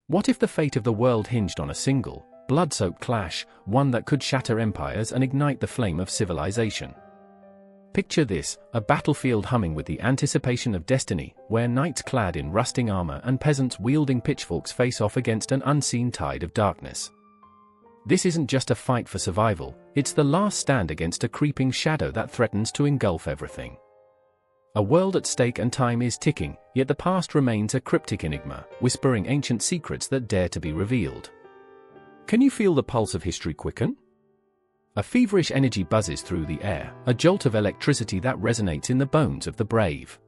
What if the fate of the world hinged on a single, blood-soaked clash, one that could shatter empires and ignite the flame of civilization? Picture this, a battlefield humming with the anticipation of destiny, where knights clad in rusting armor and peasants wielding pitchforks face off against an unseen tide of darkness. This isn't just a fight for survival, it's the last stand against a creeping shadow that threatens to engulf everything. A world at stake and time is ticking, yet the past remains a cryptic enigma, whispering ancient secrets that dare to be revealed. Can you feel the pulse of history quicken? A feverish energy buzzes through the air, a jolt of electricity that resonates in the bones of the brave.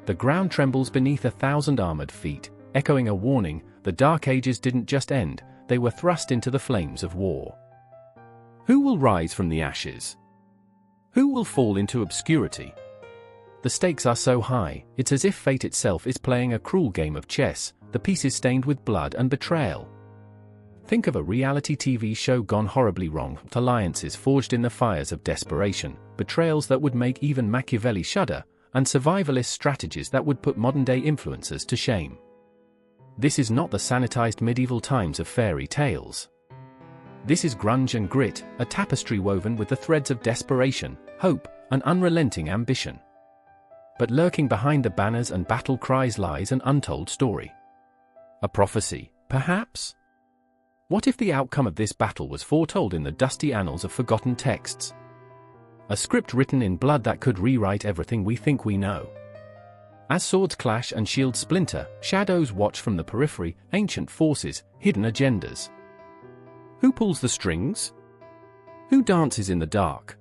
The ground trembles beneath 1,000 armored feet, echoing a warning: the Dark Ages didn't just end, they were thrust into the flames of war. Who will rise from the ashes? Who will fall into obscurity? The stakes are so high, it's as if fate itself is playing a cruel game of chess, the pieces stained with blood and betrayal. Think of a reality TV show gone horribly wrong, alliances forged in the fires of desperation, betrayals that would make even Machiavelli shudder, and survivalist strategies that would put modern-day influencers to shame. This is not the sanitized medieval times of fairy tales. This is grunge and grit, a tapestry woven with the threads of desperation, hope, and unrelenting ambition. But lurking behind the banners and battle cries lies an untold story. A prophecy, perhaps? What if the outcome of this battle was foretold in the dusty annals of forgotten texts? A script written in blood that could rewrite everything we think we know. As swords clash and shields splinter, shadows watch from the periphery, ancient forces, hidden agendas. Who pulls the strings? Who dances in the dark?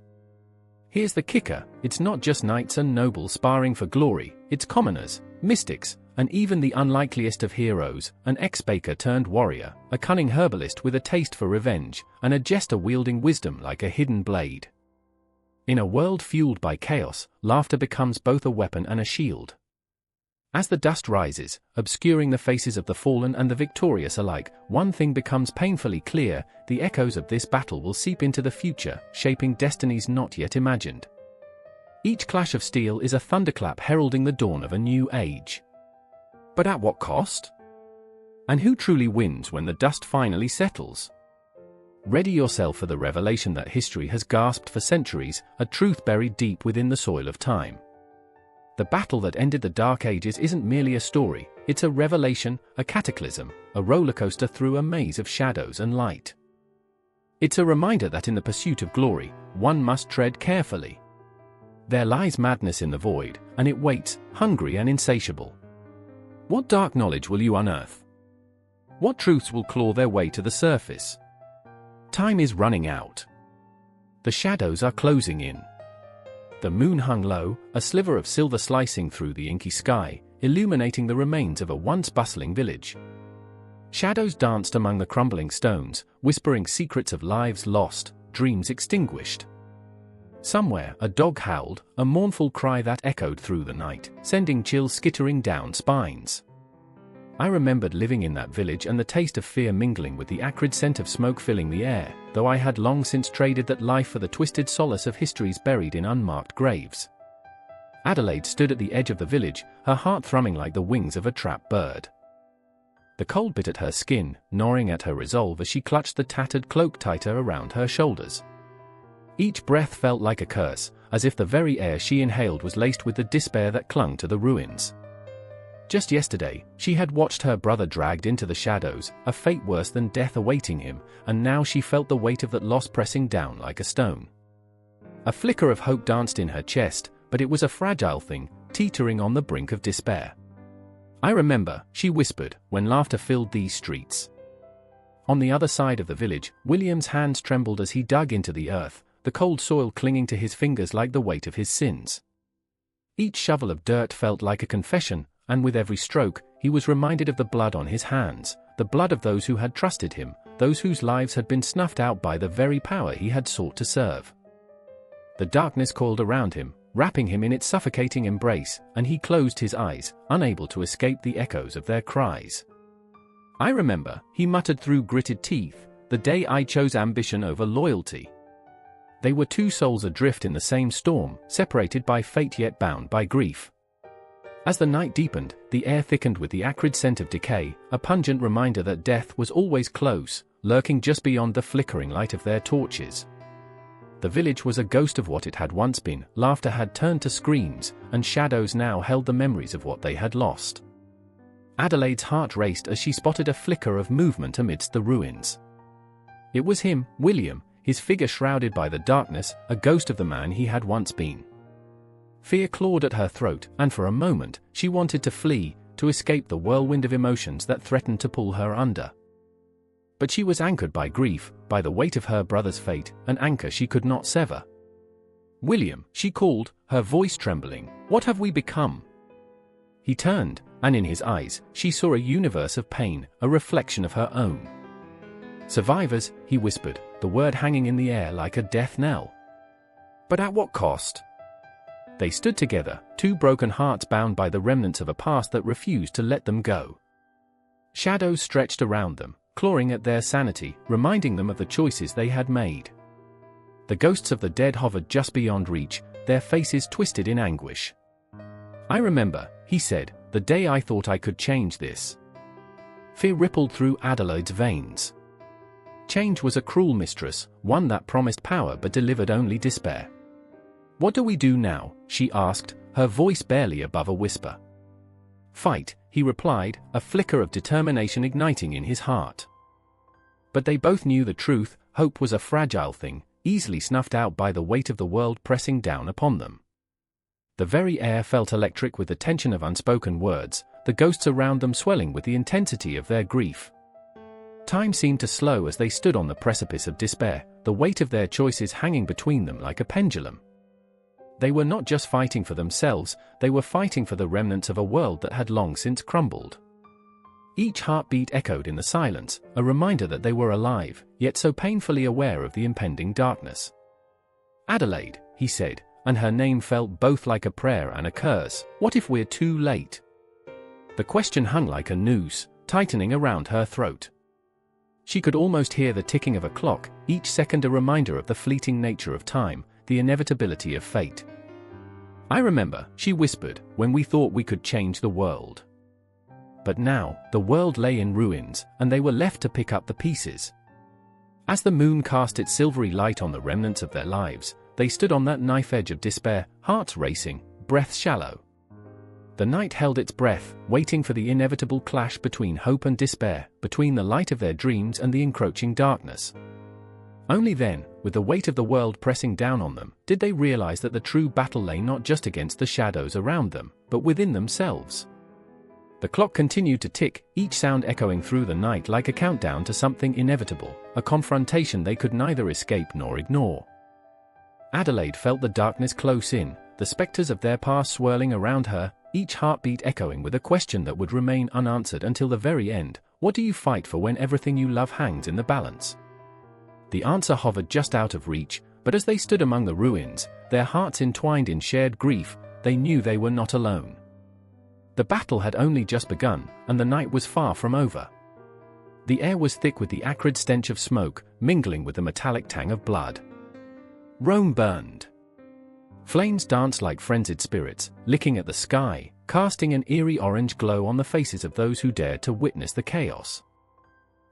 Here's the kicker: it's not just knights and nobles sparring for glory, it's commoners, mystics, and even the unlikeliest of heroes, an ex-baker turned warrior, a cunning herbalist with a taste for revenge, and a jester wielding wisdom like a hidden blade. In a world fueled by chaos, laughter becomes both a weapon and a shield. As the dust rises, obscuring the faces of the fallen and the victorious alike, one thing becomes painfully clear: the echoes of this battle will seep into the future, shaping destinies not yet imagined. Each clash of steel is a thunderclap heralding the dawn of a new age. But at what cost? And who truly wins when the dust finally settles? Ready yourself for the revelation that history has gasped for centuries, a truth buried deep within the soil of time. The battle that ended the Dark Ages isn't merely a story, it's a revelation, a cataclysm, a rollercoaster through a maze of shadows and light. It's a reminder that in the pursuit of glory, one must tread carefully. There lies madness in the void, and it waits, hungry and insatiable. What dark knowledge will you unearth? What truths will claw their way to the surface? Time is running out. The shadows are closing in. The moon hung low, a sliver of silver slicing through the inky sky, illuminating the remains of a once bustling village. Shadows danced among the crumbling stones, whispering secrets of lives lost, dreams extinguished. Somewhere, a dog howled, a mournful cry that echoed through the night, sending chills skittering down spines. I remembered living in that village and the taste of fear mingling with the acrid scent of smoke filling the air, though I had long since traded that life for the twisted solace of histories buried in unmarked graves. Adelaide stood at the edge of the village, her heart thrumming like the wings of a trapped bird. The cold bit at her skin, gnawing at her resolve as she clutched the tattered cloak tighter around her shoulders. Each breath felt like a curse, as if the very air she inhaled was laced with the despair that clung to the ruins. Just yesterday, she had watched her brother dragged into the shadows, a fate worse than death awaiting him, and now she felt the weight of that loss pressing down like a stone. A flicker of hope danced in her chest, but it was a fragile thing, teetering on the brink of despair. "I remember," she whispered, "when laughter filled these streets." On the other side of the village, William's hands trembled as he dug into the earth, the cold soil clinging to his fingers like the weight of his sins. Each shovel of dirt felt like a confession, and with every stroke, he was reminded of the blood on his hands, the blood of those who had trusted him, those whose lives had been snuffed out by the very power he had sought to serve. The darkness coiled around him, wrapping him in its suffocating embrace, and he closed his eyes, unable to escape the echoes of their cries. "I remember," he muttered through gritted teeth, "the day I chose ambition over loyalty." They were two souls adrift in the same storm, separated by fate yet bound by grief. As the night deepened, the air thickened with the acrid scent of decay, a pungent reminder that death was always close, lurking just beyond the flickering light of their torches. The village was a ghost of what it had once been, laughter had turned to screams, and shadows now held the memories of what they had lost. Adelaide's heart raced as she spotted a flicker of movement amidst the ruins. It was him, William, his figure shrouded by the darkness, a ghost of the man he had once been. Fear clawed at her throat, and for a moment, she wanted to flee, to escape the whirlwind of emotions that threatened to pull her under. But she was anchored by grief, by the weight of her brother's fate, an anchor she could not sever. "William," she called, her voice trembling, "what have we become?" He turned, and in his eyes, she saw a universe of pain, a reflection of her own. "Survivors," he whispered, the word hanging in the air like a death knell. "But at what cost?" They stood together, two broken hearts bound by the remnants of a past that refused to let them go. Shadows stretched around them, clawing at their sanity, reminding them of the choices they had made. The ghosts of the dead hovered just beyond reach, their faces twisted in anguish. "I remember," he said, "the day I thought I could change this." Fear rippled through Adelaide's veins. Change was a cruel mistress, one that promised power but delivered only despair. "What do we do now?" she asked, her voice barely above a whisper. "Fight," he replied, a flicker of determination igniting in his heart. But they both knew the truth, hope was a fragile thing, easily snuffed out by the weight of the world pressing down upon them. The very air felt electric with the tension of unspoken words, the ghosts around them swelling with the intensity of their grief. Time seemed to slow as they stood on the precipice of despair, the weight of their choices hanging between them like a pendulum. They were not just fighting for themselves, they were fighting for the remnants of a world that had long since crumbled. Each heartbeat echoed in the silence, a reminder that they were alive, yet so painfully aware of the impending darkness. "Adelaide," he said, and her name felt both like a prayer and a curse. "What if we're too late?" The question hung like a noose, tightening around her throat. She could almost hear the ticking of a clock, each second a reminder of the fleeting nature of time, the inevitability of fate. "I remember," she whispered, "when we thought we could change the world." But now, the world lay in ruins, and they were left to pick up the pieces. As the moon cast its silvery light on the remnants of their lives, they stood on that knife edge of despair, hearts racing, breaths shallow. The night held its breath, waiting for the inevitable clash between hope and despair, between the light of their dreams and the encroaching darkness. Only then, with the weight of the world pressing down on them, did they realize that the true battle lay not just against the shadows around them, but within themselves. The clock continued to tick, each sound echoing through the night like a countdown to something inevitable, a confrontation they could neither escape nor ignore. Adelaide felt the darkness close in, the specters of their past swirling around her, each heartbeat echoing with a question that would remain unanswered until the very end. What do you fight for when everything you love hangs in the balance? The answer hovered just out of reach, but as they stood among the ruins, their hearts entwined in shared grief, they knew they were not alone. The battle had only just begun, and the night was far from over. The air was thick with the acrid stench of smoke, mingling with the metallic tang of blood. Rome burned. Flames danced like frenzied spirits, licking at the sky, casting an eerie orange glow on the faces of those who dared to witness the chaos.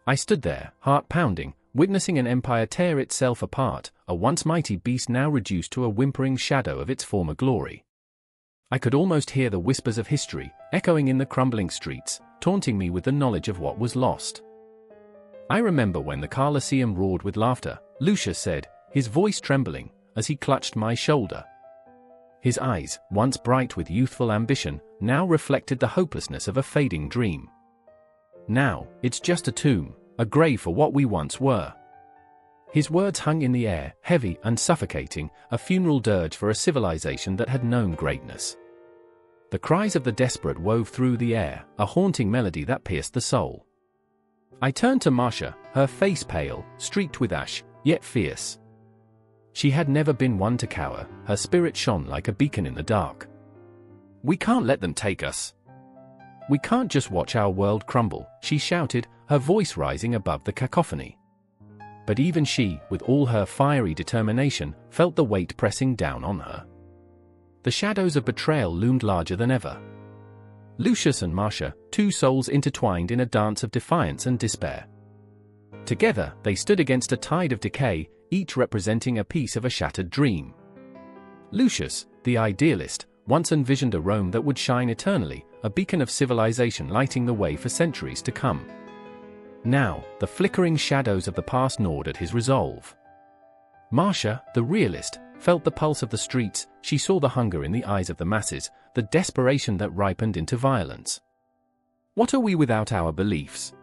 I stood there, heart pounding, witnessing an empire tear itself apart, a once mighty beast now reduced to a whimpering shadow of its former glory. I could almost hear the whispers of history, echoing in the crumbling streets, taunting me with the knowledge of what was lost. "I remember when the Colosseum roared with laughter," Lucius said, his voice trembling, as he clutched my shoulder. His eyes, once bright with youthful ambition, now reflected the hopelessness of a fading dream. "Now, it's just a tomb, a grave for what we once were." His words hung in the air, heavy and suffocating, a funeral dirge for a civilization that had known greatness. The cries of the desperate wove through the air, a haunting melody that pierced the soul. I turned to Marcia, her face pale, streaked with ash, yet fierce. She had never been one to cower, her spirit shone like a beacon in the dark. "We can't let them take us. We can't just watch our world crumble," she shouted, her voice rising above the cacophony. But even she, with all her fiery determination, felt the weight pressing down on her. The shadows of betrayal loomed larger than ever. Lucius and Marcia, two souls intertwined in a dance of defiance and despair. Together, they stood against a tide of decay, each representing a piece of a shattered dream. Lucius, the idealist, once envisioned a Rome that would shine eternally, a beacon of civilization lighting the way for centuries to come. Now, the flickering shadows of the past gnawed at his resolve. Marcia, the realist, felt the pulse of the streets. She saw the hunger in the eyes of the masses, the desperation that ripened into violence. "What are we without our beliefs?"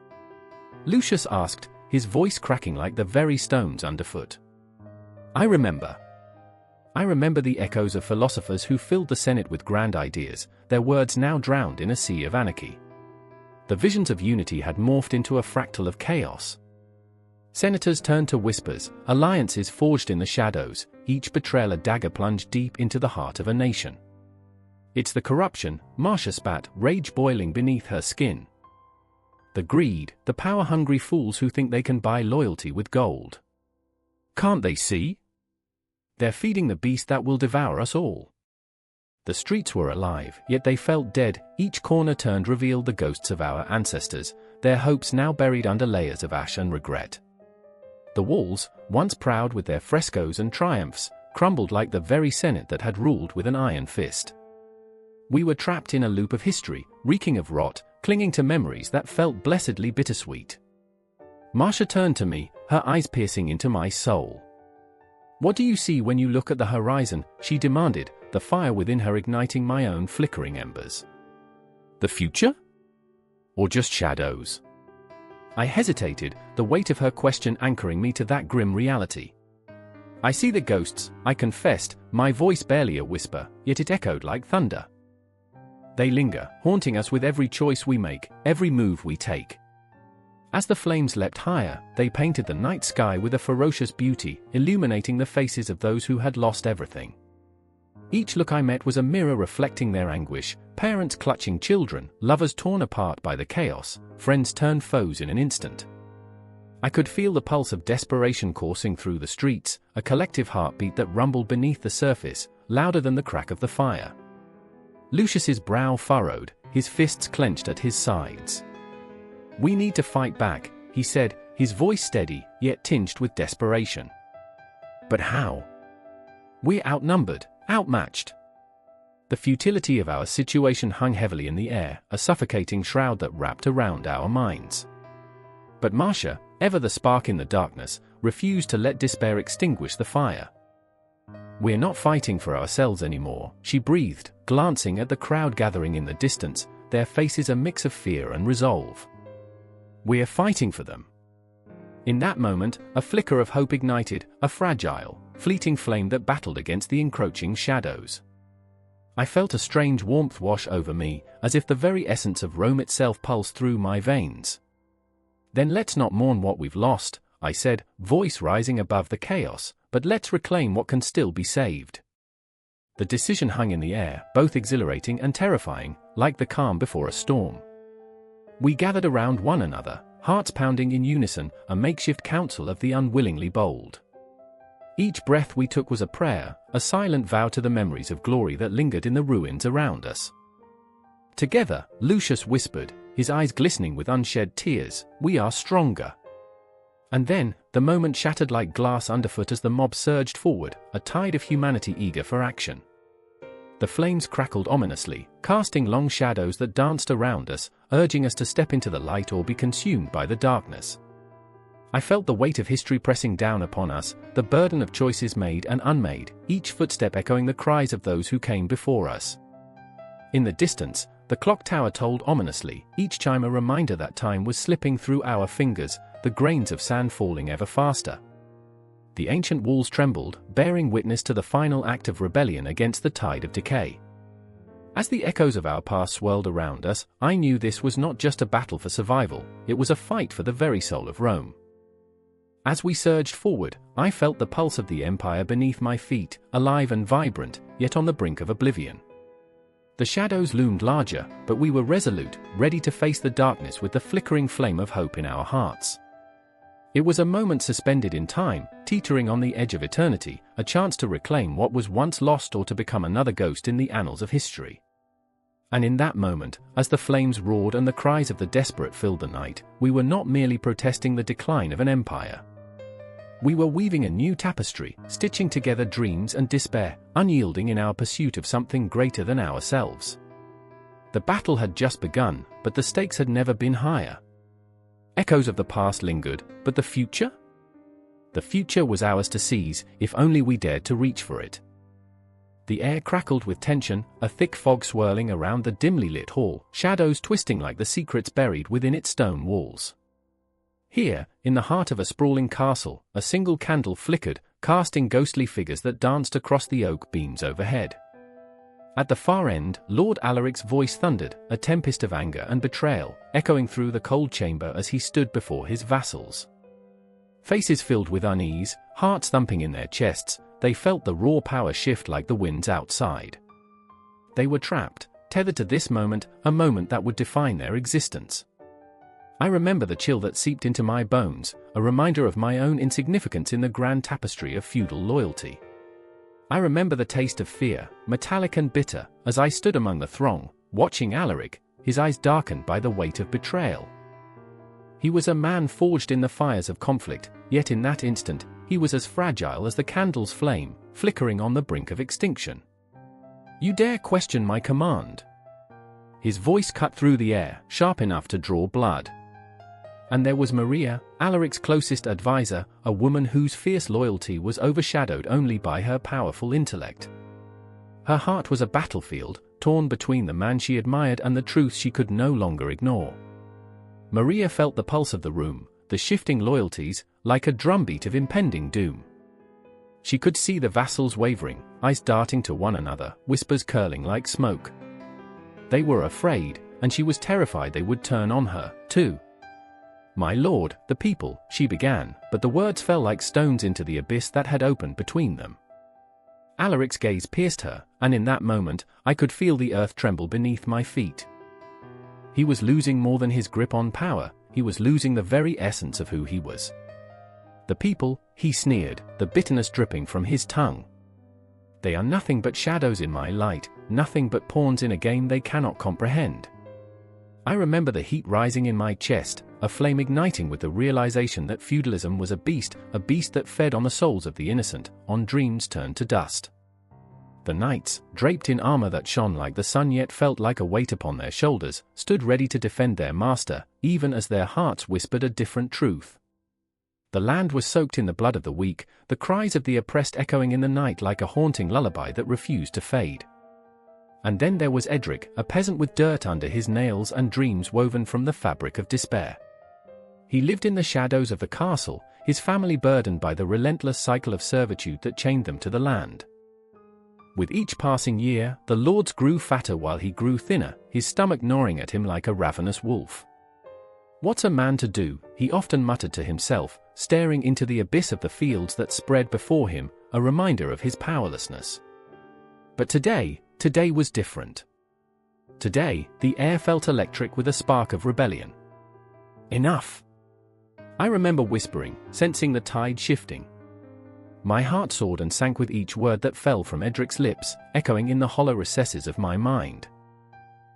Lucius asked, his voice cracking like the very stones underfoot. I remember the echoes of philosophers who filled the Senate with grand ideas, their words now drowned in a sea of anarchy. The visions of unity had morphed into a fractal of chaos. Senators turned to whispers, alliances forged in the shadows, each betrayal a dagger plunged deep into the heart of a nation. "It's the corruption," Marcia spat, rage boiling beneath her skin. "The greed, the power-hungry fools who think they can buy loyalty with gold. Can't they see? They're feeding the beast that will devour us all." The streets were alive, yet they felt dead. Each corner turned revealed the ghosts of our ancestors, their hopes now buried under layers of ash and regret. The walls, once proud with their frescoes and triumphs, crumbled like the very Senate that had ruled with an iron fist. We were trapped in a loop of history, reeking of rot, clinging to memories that felt blessedly bittersweet. Marcia turned to me, her eyes piercing into my soul. "What do you see when you look at the horizon?" she demanded, the fire within her igniting my own flickering embers. "The future? Or just shadows?" I hesitated, the weight of her question anchoring me to that grim reality. "I see the ghosts," I confessed, my voice barely a whisper, yet it echoed like thunder. "They linger, haunting us with every choice we make, every move we take." As the flames leapt higher, they painted the night sky with a ferocious beauty, illuminating the faces of those who had lost everything. Each look I met was a mirror reflecting their anguish, parents clutching children, lovers torn apart by the chaos, friends turned foes in an instant. I could feel the pulse of desperation coursing through the streets, a collective heartbeat that rumbled beneath the surface, louder than the crack of the fire. Lucius's brow furrowed, his fists clenched at his sides. "We need to fight back," he said, his voice steady, yet tinged with desperation. "But how? We're outnumbered, outmatched." The futility of our situation hung heavily in the air, a suffocating shroud that wrapped around our minds. But Marcia, ever the spark in the darkness, refused to let despair extinguish the fire. "We're not fighting for ourselves anymore," she breathed, glancing at the crowd gathering in the distance, their faces a mix of fear and resolve. "We're fighting for them." In that moment, a flicker of hope ignited, a fragile, fleeting flame that battled against the encroaching shadows. I felt a strange warmth wash over me, as if the very essence of Rome itself pulsed through my veins. "Then let's not mourn what we've lost," I said, voice rising above the chaos, "but let's reclaim what can still be saved." The decision hung in the air, both exhilarating and terrifying, like the calm before a storm. We gathered around one another, hearts pounding in unison, a makeshift council of the unwillingly bold. Each breath we took was a prayer, a silent vow to the memories of glory that lingered in the ruins around us. Together, Lucius whispered, his eyes glistening with unshed tears, "We are stronger." And then, the moment shattered like glass underfoot as the mob surged forward, a tide of humanity eager for action. The flames crackled ominously, casting long shadows that danced around us, urging us to step into the light or be consumed by the darkness. I felt the weight of history pressing down upon us, the burden of choices made and unmade, each footstep echoing the cries of those who came before us. In the distance, the clock tower tolled ominously, each chime a reminder that time was slipping through our fingers, the grains of sand falling ever faster. The ancient walls trembled, bearing witness to the final act of rebellion against the tide of decay. As the echoes of our past swirled around us, I knew this was not just a battle for survival, it was a fight for the very soul of Rome. As we surged forward, I felt the pulse of the empire beneath my feet, alive and vibrant, yet on the brink of oblivion. The shadows loomed larger, but we were resolute, ready to face the darkness with the flickering flame of hope in our hearts. It was a moment suspended in time, teetering on the edge of eternity, a chance to reclaim what was once lost or to become another ghost in the annals of history. And in that moment, as the flames roared and the cries of the desperate filled the night, we were not merely protesting the decline of an empire. We were weaving a new tapestry, stitching together dreams and despair, unyielding in our pursuit of something greater than ourselves. The battle had just begun, but the stakes had never been higher. Echoes of the past lingered, but the future? The future was ours to seize, if only we dared to reach for it. The air crackled with tension, a thick fog swirling around the dimly lit hall, shadows twisting like the secrets buried within its stone walls. Here, in the heart of a sprawling castle, a single candle flickered, casting ghostly figures that danced across the oak beams overhead. At the far end, Lord Alaric's voice thundered, a tempest of anger and betrayal, echoing through the cold chamber as he stood before his vassals. Faces filled with unease, hearts thumping in their chests, they felt the raw power shift like the winds outside. They were trapped, tethered to this moment, a moment that would define their existence. I remember the chill that seeped into my bones, a reminder of my own insignificance in the grand tapestry of feudal loyalty. I remember the taste of fear, metallic and bitter, as I stood among the throng, watching Alaric, his eyes darkened by the weight of betrayal. He was a man forged in the fires of conflict, yet in that instant, he was as fragile as the candle's flame, flickering on the brink of extinction. "You dare question my command?" His voice cut through the air, sharp enough to draw blood. And there was Maria, Alaric's closest advisor, a woman whose fierce loyalty was overshadowed only by her powerful intellect. Her heart was a battlefield, torn between the man she admired and the truth she could no longer ignore. Maria felt the pulse of the room, the shifting loyalties, like a drumbeat of impending doom. She could see the vassals wavering, eyes darting to one another, whispers curling like smoke. They were afraid, and she was terrified they would turn on her, too. "My lord, the people," she began, but the words fell like stones into the abyss that had opened between them. Alaric's gaze pierced her, and in that moment, I could feel the earth tremble beneath my feet. He was losing more than his grip on power, he was losing the very essence of who he was. "The people," he sneered, the bitterness dripping from his tongue. "They are nothing but shadows in my light, nothing but pawns in a game they cannot comprehend." I remember the heat rising in my chest, a flame igniting with the realization that feudalism was a beast that fed on the souls of the innocent, on dreams turned to dust. The knights, draped in armor that shone like the sun yet felt like a weight upon their shoulders, stood ready to defend their master, even as their hearts whispered a different truth. The land was soaked in the blood of the weak, the cries of the oppressed echoing in the night like a haunting lullaby that refused to fade. And then there was Edric, a peasant with dirt under his nails and dreams woven from the fabric of despair. He lived in the shadows of the castle, his family burdened by the relentless cycle of servitude that chained them to the land. With each passing year, the lords grew fatter while he grew thinner, his stomach gnawing at him like a ravenous wolf. "What's a man to do?" he often muttered to himself, staring into the abyss of the fields that spread before him, a reminder of his powerlessness. But today was different. Today, the air felt electric with a spark of rebellion. "Enough!" I remember whispering, sensing the tide shifting. My heart soared and sank with each word that fell from Edric's lips, echoing in the hollow recesses of my mind.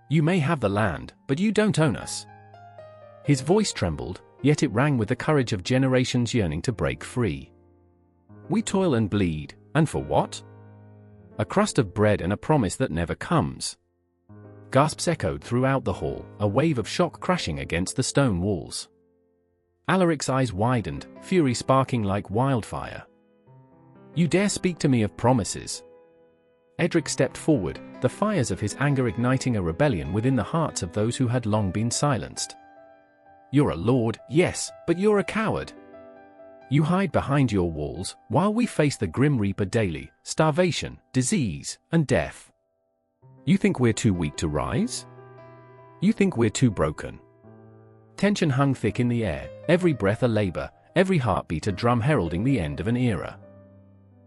"You may have the land, but you don't own us." His voice trembled, yet it rang with the courage of generations yearning to break free. "We toil and bleed, and for what? A crust of bread and a promise that never comes." Gasps echoed throughout the hall, a wave of shock crashing against the stone walls. Alaric's eyes widened, fury sparking like wildfire. "You dare speak to me of promises?" Edric stepped forward, the fires of his anger igniting a rebellion within the hearts of those who had long been silenced. "You're a lord, yes, but you're a coward. You hide behind your walls, while we face the grim reaper daily, starvation, disease, and death. You think we're too weak to rise? You think we're too broken?" Tension hung thick in the air, every breath a labor, every heartbeat a drum heralding the end of an era.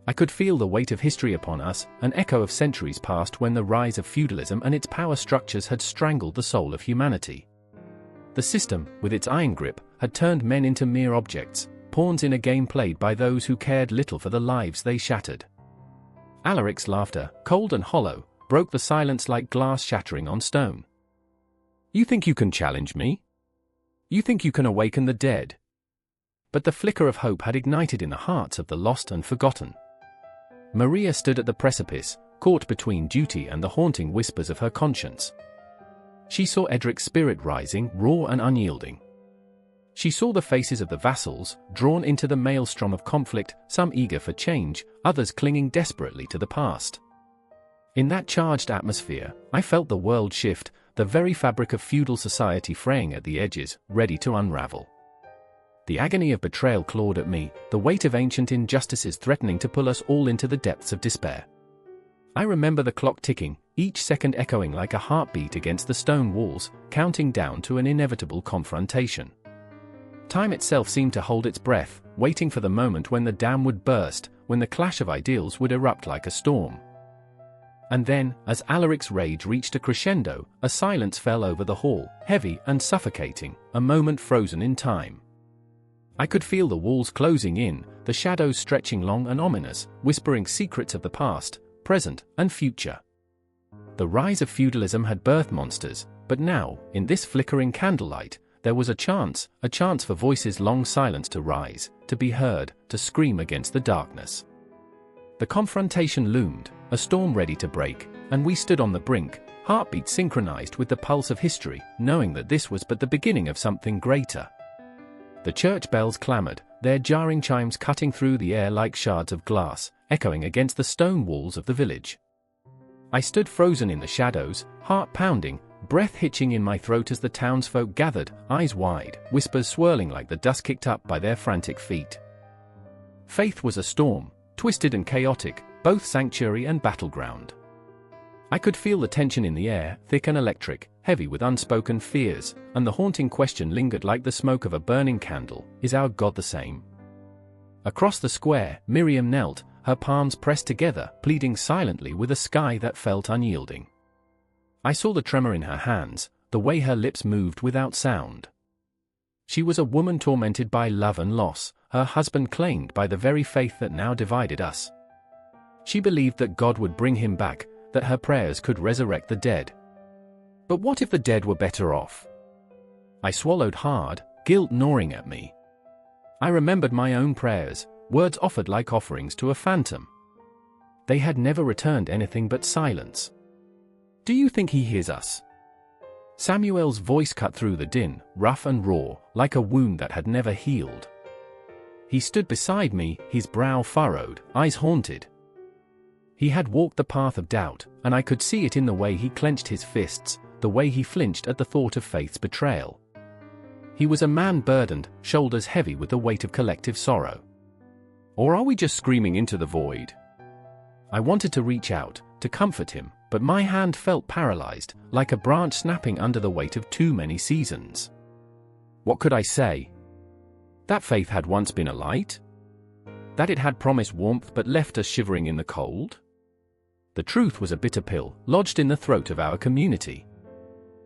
I could feel the weight of history upon us, an echo of centuries past when the rise of feudalism and its power structures had strangled the soul of humanity. The system, with its iron grip, had turned men into mere objects, pawns in a game played by those who cared little for the lives they shattered. Alaric's laughter, cold and hollow, broke the silence like glass shattering on stone. "You think you can challenge me? You think you can awaken the dead?" But the flicker of hope had ignited in the hearts of the lost and forgotten. Maria stood at the precipice, caught between duty and the haunting whispers of her conscience. She saw Edric's spirit rising, raw and unyielding. She saw the faces of the vassals, drawn into the maelstrom of conflict, some eager for change, others clinging desperately to the past. In that charged atmosphere, I felt the world shift, the very fabric of feudal society fraying at the edges, ready to unravel. The agony of betrayal clawed at me, the weight of ancient injustices threatening to pull us all into the depths of despair. I remember the clock ticking, each second echoing like a heartbeat against the stone walls, counting down to an inevitable confrontation. Time itself seemed to hold its breath, waiting for the moment when the dam would burst, when the clash of ideals would erupt like a storm. And then, as Alaric's rage reached a crescendo, a silence fell over the hall, heavy and suffocating, a moment frozen in time. I could feel the walls closing in, the shadows stretching long and ominous, whispering secrets of the past, present, and future. The rise of feudalism had birthed monsters, but now, in this flickering candlelight, there was a chance for voices long silenced to rise, to be heard, to scream against the darkness. The confrontation loomed, a storm ready to break, and we stood on the brink, heartbeats synchronized with the pulse of history, knowing that this was but the beginning of something greater. The church bells clamored, their jarring chimes cutting through the air like shards of glass, echoing against the stone walls of the village. I stood frozen in the shadows, heart pounding, breath hitching in my throat as the townsfolk gathered, eyes wide, whispers swirling like the dust kicked up by their frantic feet. Faith was a storm, twisted and chaotic, both sanctuary and battleground. I could feel the tension in the air, thick and electric, heavy with unspoken fears, and the haunting question lingered like the smoke of a burning candle, is our God the same? Across the square, Miriam knelt, her palms pressed together, pleading silently with a sky that felt unyielding. I saw the tremor in her hands, the way her lips moved without sound. She was a woman tormented by love and loss, her husband claimed by the very faith that now divided us. She believed that God would bring him back, that her prayers could resurrect the dead. But what if the dead were better off? I swallowed hard, guilt gnawing at me. I remembered my own prayers, words offered like offerings to a phantom. They had never returned anything but silence. "Do you think he hears us?" Samuel's voice cut through the din, rough and raw, like a wound that had never healed. He stood beside me, his brow furrowed, eyes haunted. He had walked the path of doubt, and I could see it in the way he clenched his fists, the way he flinched at the thought of Faith's betrayal. He was a man burdened, shoulders heavy with the weight of collective sorrow. Or are we just screaming into the void? I wanted to reach out, to comfort him, but my hand felt paralyzed, like a branch snapping under the weight of too many seasons. What could I say? That Faith had once been a light? That it had promised warmth but left us shivering in the cold? The truth was a bitter pill, lodged in the throat of our community.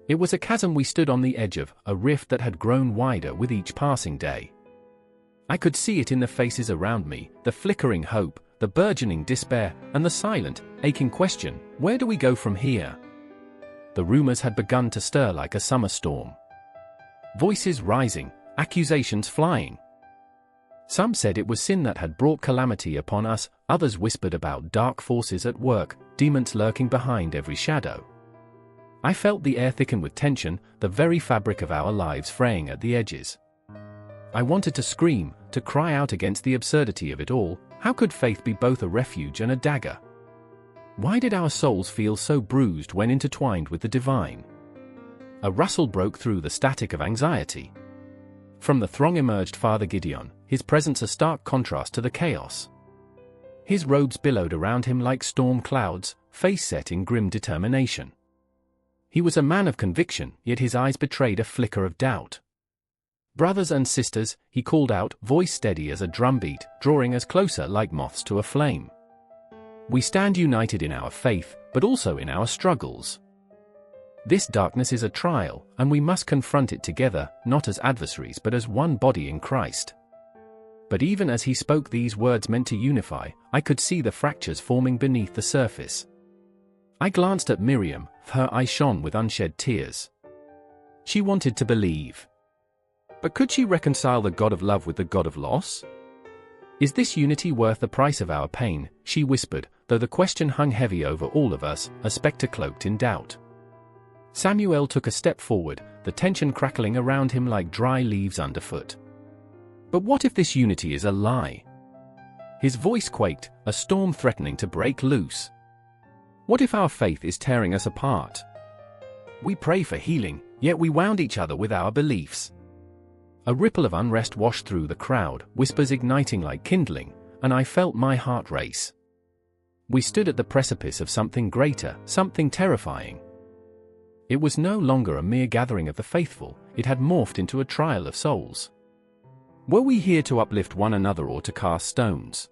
It was a chasm we stood on the edge of, a rift that had grown wider with each passing day. I could see it in the faces around me, the flickering hope, the burgeoning despair, and the silent, aching question, where do we go from here? The rumors had begun to stir like a summer storm. Voices rising, accusations flying. Some said it was sin that had brought calamity upon us, others whispered about dark forces at work, demons lurking behind every shadow. I felt the air thicken with tension, the very fabric of our lives fraying at the edges. I wanted to scream, to cry out against the absurdity of it all. How could faith be both a refuge and a dagger? Why did our souls feel so bruised when intertwined with the divine? A rustle broke through the static of anxiety. From the throng emerged Father Gideon, his presence a stark contrast to the chaos. His robes billowed around him like storm clouds, face set in grim determination. He was a man of conviction, yet his eyes betrayed a flicker of doubt. "Brothers and sisters," he called out, voice steady as a drumbeat, drawing us closer like moths to a flame. "We stand united in our faith, but also in our struggles. This darkness is a trial, and we must confront it together, not as adversaries but as one body in Christ." But even as he spoke these words meant to unify, I could see the fractures forming beneath the surface. I glanced at Miriam, her eyes shone with unshed tears. She wanted to believe. But could she reconcile the God of love with the God of loss? Is this unity worth the price of our pain? She whispered, though the question hung heavy over all of us, a spectre cloaked in doubt. Samuel took a step forward, the tension crackling around him like dry leaves underfoot. But what if this unity is a lie? His voice quaked, a storm threatening to break loose. What if our faith is tearing us apart? We pray for healing, yet we wound each other with our beliefs. A ripple of unrest washed through the crowd, whispers igniting like kindling, and I felt my heart race. We stood at the precipice of something greater, something terrifying. It was no longer a mere gathering of the faithful, it had morphed into a trial of souls. Were we here to uplift one another or to cast stones?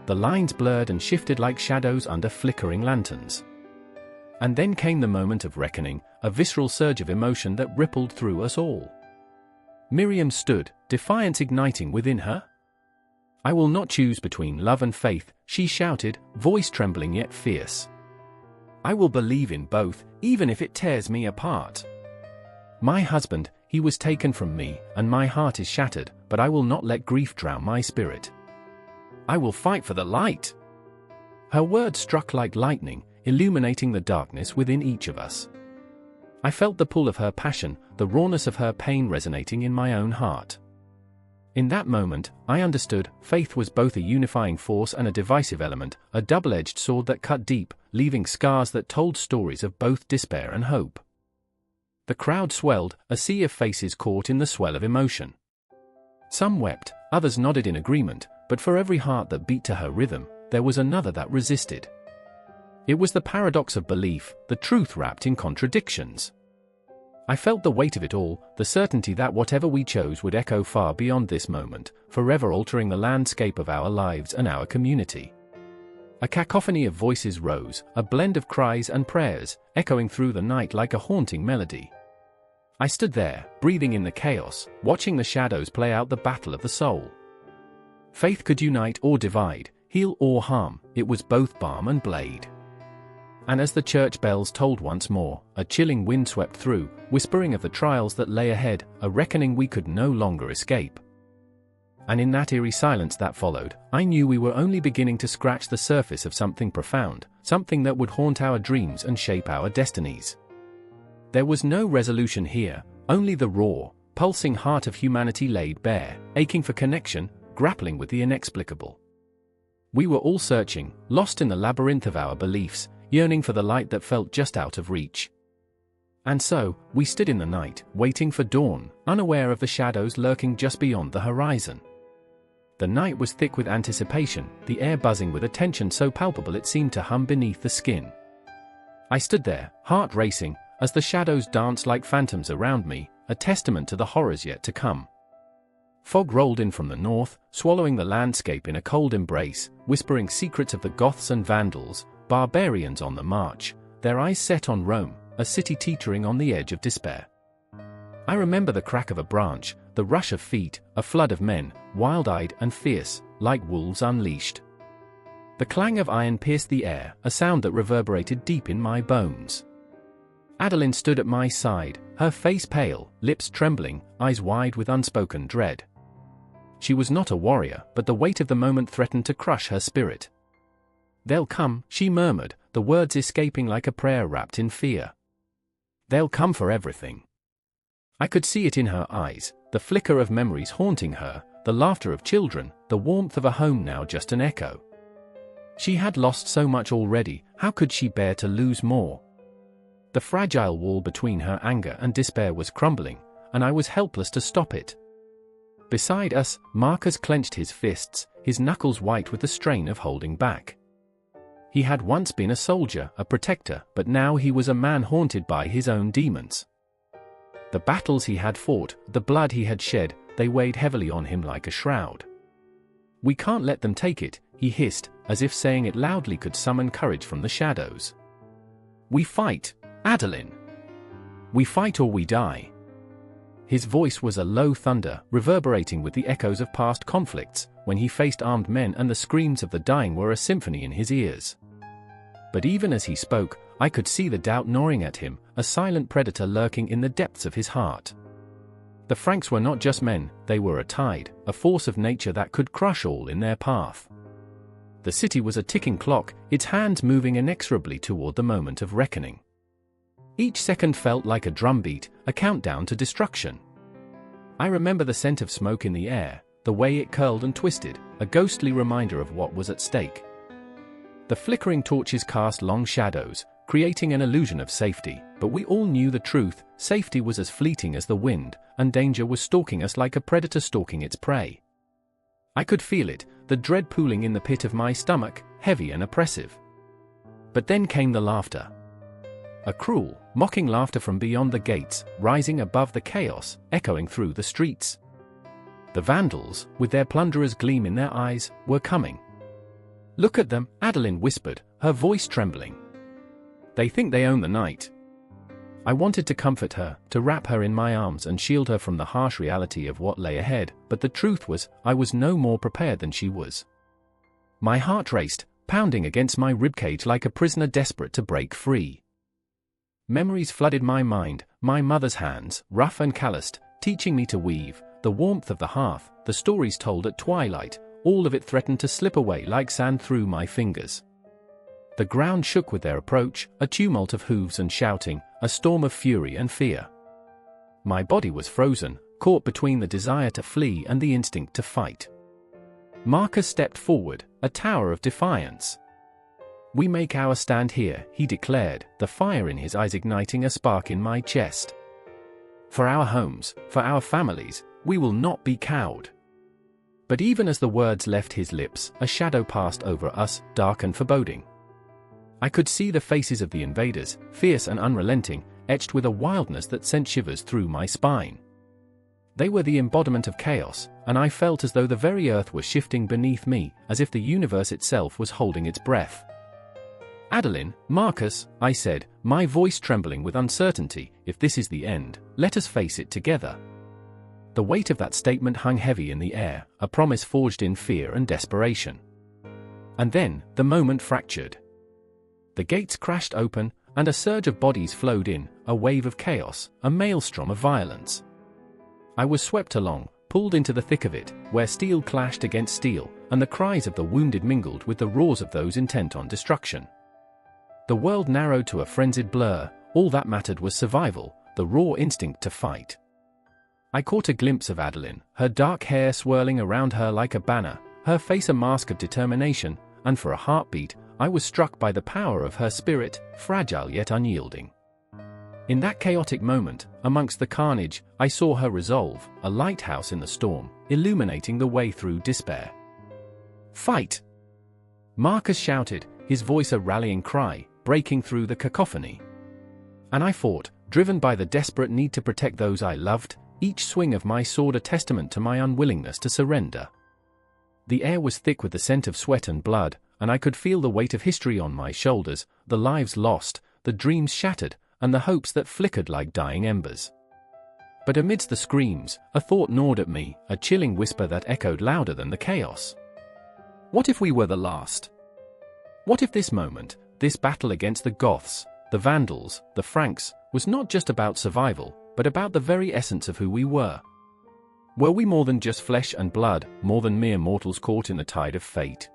The lines blurred and shifted like shadows under flickering lanterns. And then came the moment of reckoning, a visceral surge of emotion that rippled through us all. Miriam stood, defiance igniting within her. "I will not choose between love and faith," she shouted, voice trembling yet fierce. "I will believe in both, even if it tears me apart. My husband, he was taken from me, and my heart is shattered, but I will not let grief drown my spirit. I will fight for the light." Her words struck like lightning, illuminating the darkness within each of us. I felt the pull of her passion, the rawness of her pain resonating in my own heart. In that moment, I understood, faith was both a unifying force and a divisive element, a double-edged sword that cut deep, leaving scars that told stories of both despair and hope. The crowd swelled, a sea of faces caught in the swell of emotion. Some wept, others nodded in agreement, but for every heart that beat to her rhythm, there was another that resisted. It was the paradox of belief, the truth wrapped in contradictions. I felt the weight of it all, the certainty that whatever we chose would echo far beyond this moment, forever altering the landscape of our lives and our community. A cacophony of voices rose, a blend of cries and prayers, echoing through the night like a haunting melody. I stood there, breathing in the chaos, watching the shadows play out the battle of the soul. Faith could unite or divide, heal or harm, it was both balm and blade. And as the church bells tolled once more, a chilling wind swept through, whispering of the trials that lay ahead, a reckoning we could no longer escape. And in that eerie silence that followed, I knew we were only beginning to scratch the surface of something profound, something that would haunt our dreams and shape our destinies. There was no resolution here, only the raw, pulsing heart of humanity laid bare, aching for connection, grappling with the inexplicable. We were all searching, lost in the labyrinth of our beliefs, yearning for the light that felt just out of reach. And so, we stood in the night, waiting for dawn, unaware of the shadows lurking just beyond the horizon. The night was thick with anticipation, the air buzzing with a tension so palpable it seemed to hum beneath the skin. I stood there, heart racing, as the shadows danced like phantoms around me, a testament to the horrors yet to come. Fog rolled in from the north, swallowing the landscape in a cold embrace, whispering secrets of the Goths and Vandals, barbarians on the march, their eyes set on Rome, a city teetering on the edge of despair. I remember the crack of a branch, the rush of feet, a flood of men, wild-eyed and fierce, like wolves unleashed. The clang of iron pierced the air, a sound that reverberated deep in my bones. Adeline stood at my side, her face pale, lips trembling, eyes wide with unspoken dread. She was not a warrior, but the weight of the moment threatened to crush her spirit. "They'll come," she murmured, the words escaping like a prayer wrapped in fear. "They'll come for everything." I could see it in her eyes, the flicker of memories haunting her, the laughter of children, the warmth of a home now just an echo. She had lost so much already, how could she bear to lose more? The fragile wall between her anger and despair was crumbling, and I was helpless to stop it. Beside us, Marcus clenched his fists, his knuckles white with the strain of holding back. He had once been a soldier, a protector, but now he was a man haunted by his own demons. The battles he had fought, the blood he had shed, they weighed heavily on him like a shroud. "We can't let them take it," he hissed, as if saying it loudly could summon courage from the shadows. "We fight, Adeline. We fight or we die." His voice was a low thunder, reverberating with the echoes of past conflicts, when he faced armed men and the screams of the dying were a symphony in his ears. But even as he spoke, I could see the doubt gnawing at him, a silent predator lurking in the depths of his heart. The Franks were not just men, they were a tide, a force of nature that could crush all in their path. The city was a ticking clock, its hands moving inexorably toward the moment of reckoning. Each second felt like a drumbeat, a countdown to destruction. I remember the scent of smoke in the air, the way it curled and twisted, a ghostly reminder of what was at stake. The flickering torches cast long shadows, creating an illusion of safety, but we all knew the truth: safety was as fleeting as the wind, and danger was stalking us like a predator stalking its prey. I could feel it, the dread pooling in the pit of my stomach, heavy and oppressive. But then came the laughter. A cruel, mocking laughter from beyond the gates, rising above the chaos, echoing through the streets. The vandals, with their plunderer's gleam in their eyes, were coming. "Look at them," Adeline whispered, her voice trembling. "They think they own the night." I wanted to comfort her, to wrap her in my arms and shield her from the harsh reality of what lay ahead, but the truth was, I was no more prepared than she was. My heart raced, pounding against my ribcage like a prisoner desperate to break free. Memories flooded my mind, my mother's hands, rough and calloused, teaching me to weave, the warmth of the hearth, the stories told at twilight, all of it threatened to slip away like sand through my fingers. The ground shook with their approach, a tumult of hooves and shouting, a storm of fury and fear. My body was frozen, caught between the desire to flee and the instinct to fight. Marcus stepped forward, a tower of defiance. "We make our stand here," he declared, the fire in his eyes igniting a spark in my chest. "For our homes, for our families, we will not be cowed." But even as the words left his lips, a shadow passed over us, dark and foreboding. I could see the faces of the invaders, fierce and unrelenting, etched with a wildness that sent shivers through my spine. They were the embodiment of chaos, and I felt as though the very earth was shifting beneath me, as if the universe itself was holding its breath. "Adeline, Marcus," I said, my voice trembling with uncertainty, "if this is the end, let us face it together." The weight of that statement hung heavy in the air, a promise forged in fear and desperation. And then, the moment fractured. The gates crashed open, and a surge of bodies flowed in, a wave of chaos, a maelstrom of violence. I was swept along, pulled into the thick of it, where steel clashed against steel, and the cries of the wounded mingled with the roars of those intent on destruction. The world narrowed to a frenzied blur, all that mattered was survival, the raw instinct to fight. I caught a glimpse of Adeline, her dark hair swirling around her like a banner, her face a mask of determination, and for a heartbeat, I was struck by the power of her spirit, fragile yet unyielding. In that chaotic moment, amongst the carnage, I saw her resolve, a lighthouse in the storm, illuminating the way through despair. "Fight!" Marcus shouted, his voice a rallying cry, breaking through the cacophony. And I fought, driven by the desperate need to protect those I loved, each swing of my sword a testament to my unwillingness to surrender. The air was thick with the scent of sweat and blood, and I could feel the weight of history on my shoulders, the lives lost, the dreams shattered, and the hopes that flickered like dying embers. But amidst the screams, a thought gnawed at me, a chilling whisper that echoed louder than the chaos. What if we were the last? What if this moment, this battle against the Goths, the Vandals, the Franks, was not just about survival, but about the very essence of who we were? Were we more than just flesh and blood, more than mere mortals caught in the tide of fate?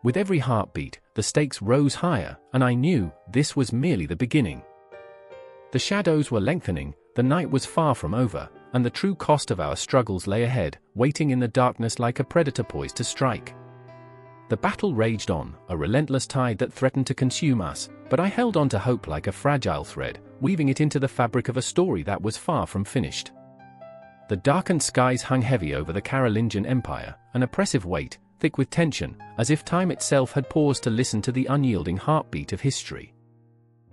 With every heartbeat, the stakes rose higher, and I knew this was merely the beginning. The shadows were lengthening, the night was far from over, and the true cost of our struggles lay ahead, waiting in the darkness like a predator poised to strike. The battle raged on, a relentless tide that threatened to consume us, but I held on to hope like a fragile thread, weaving it into the fabric of a story that was far from finished. The darkened skies hung heavy over the Carolingian Empire, an oppressive weight, thick with tension, as if time itself had paused to listen to the unyielding heartbeat of history.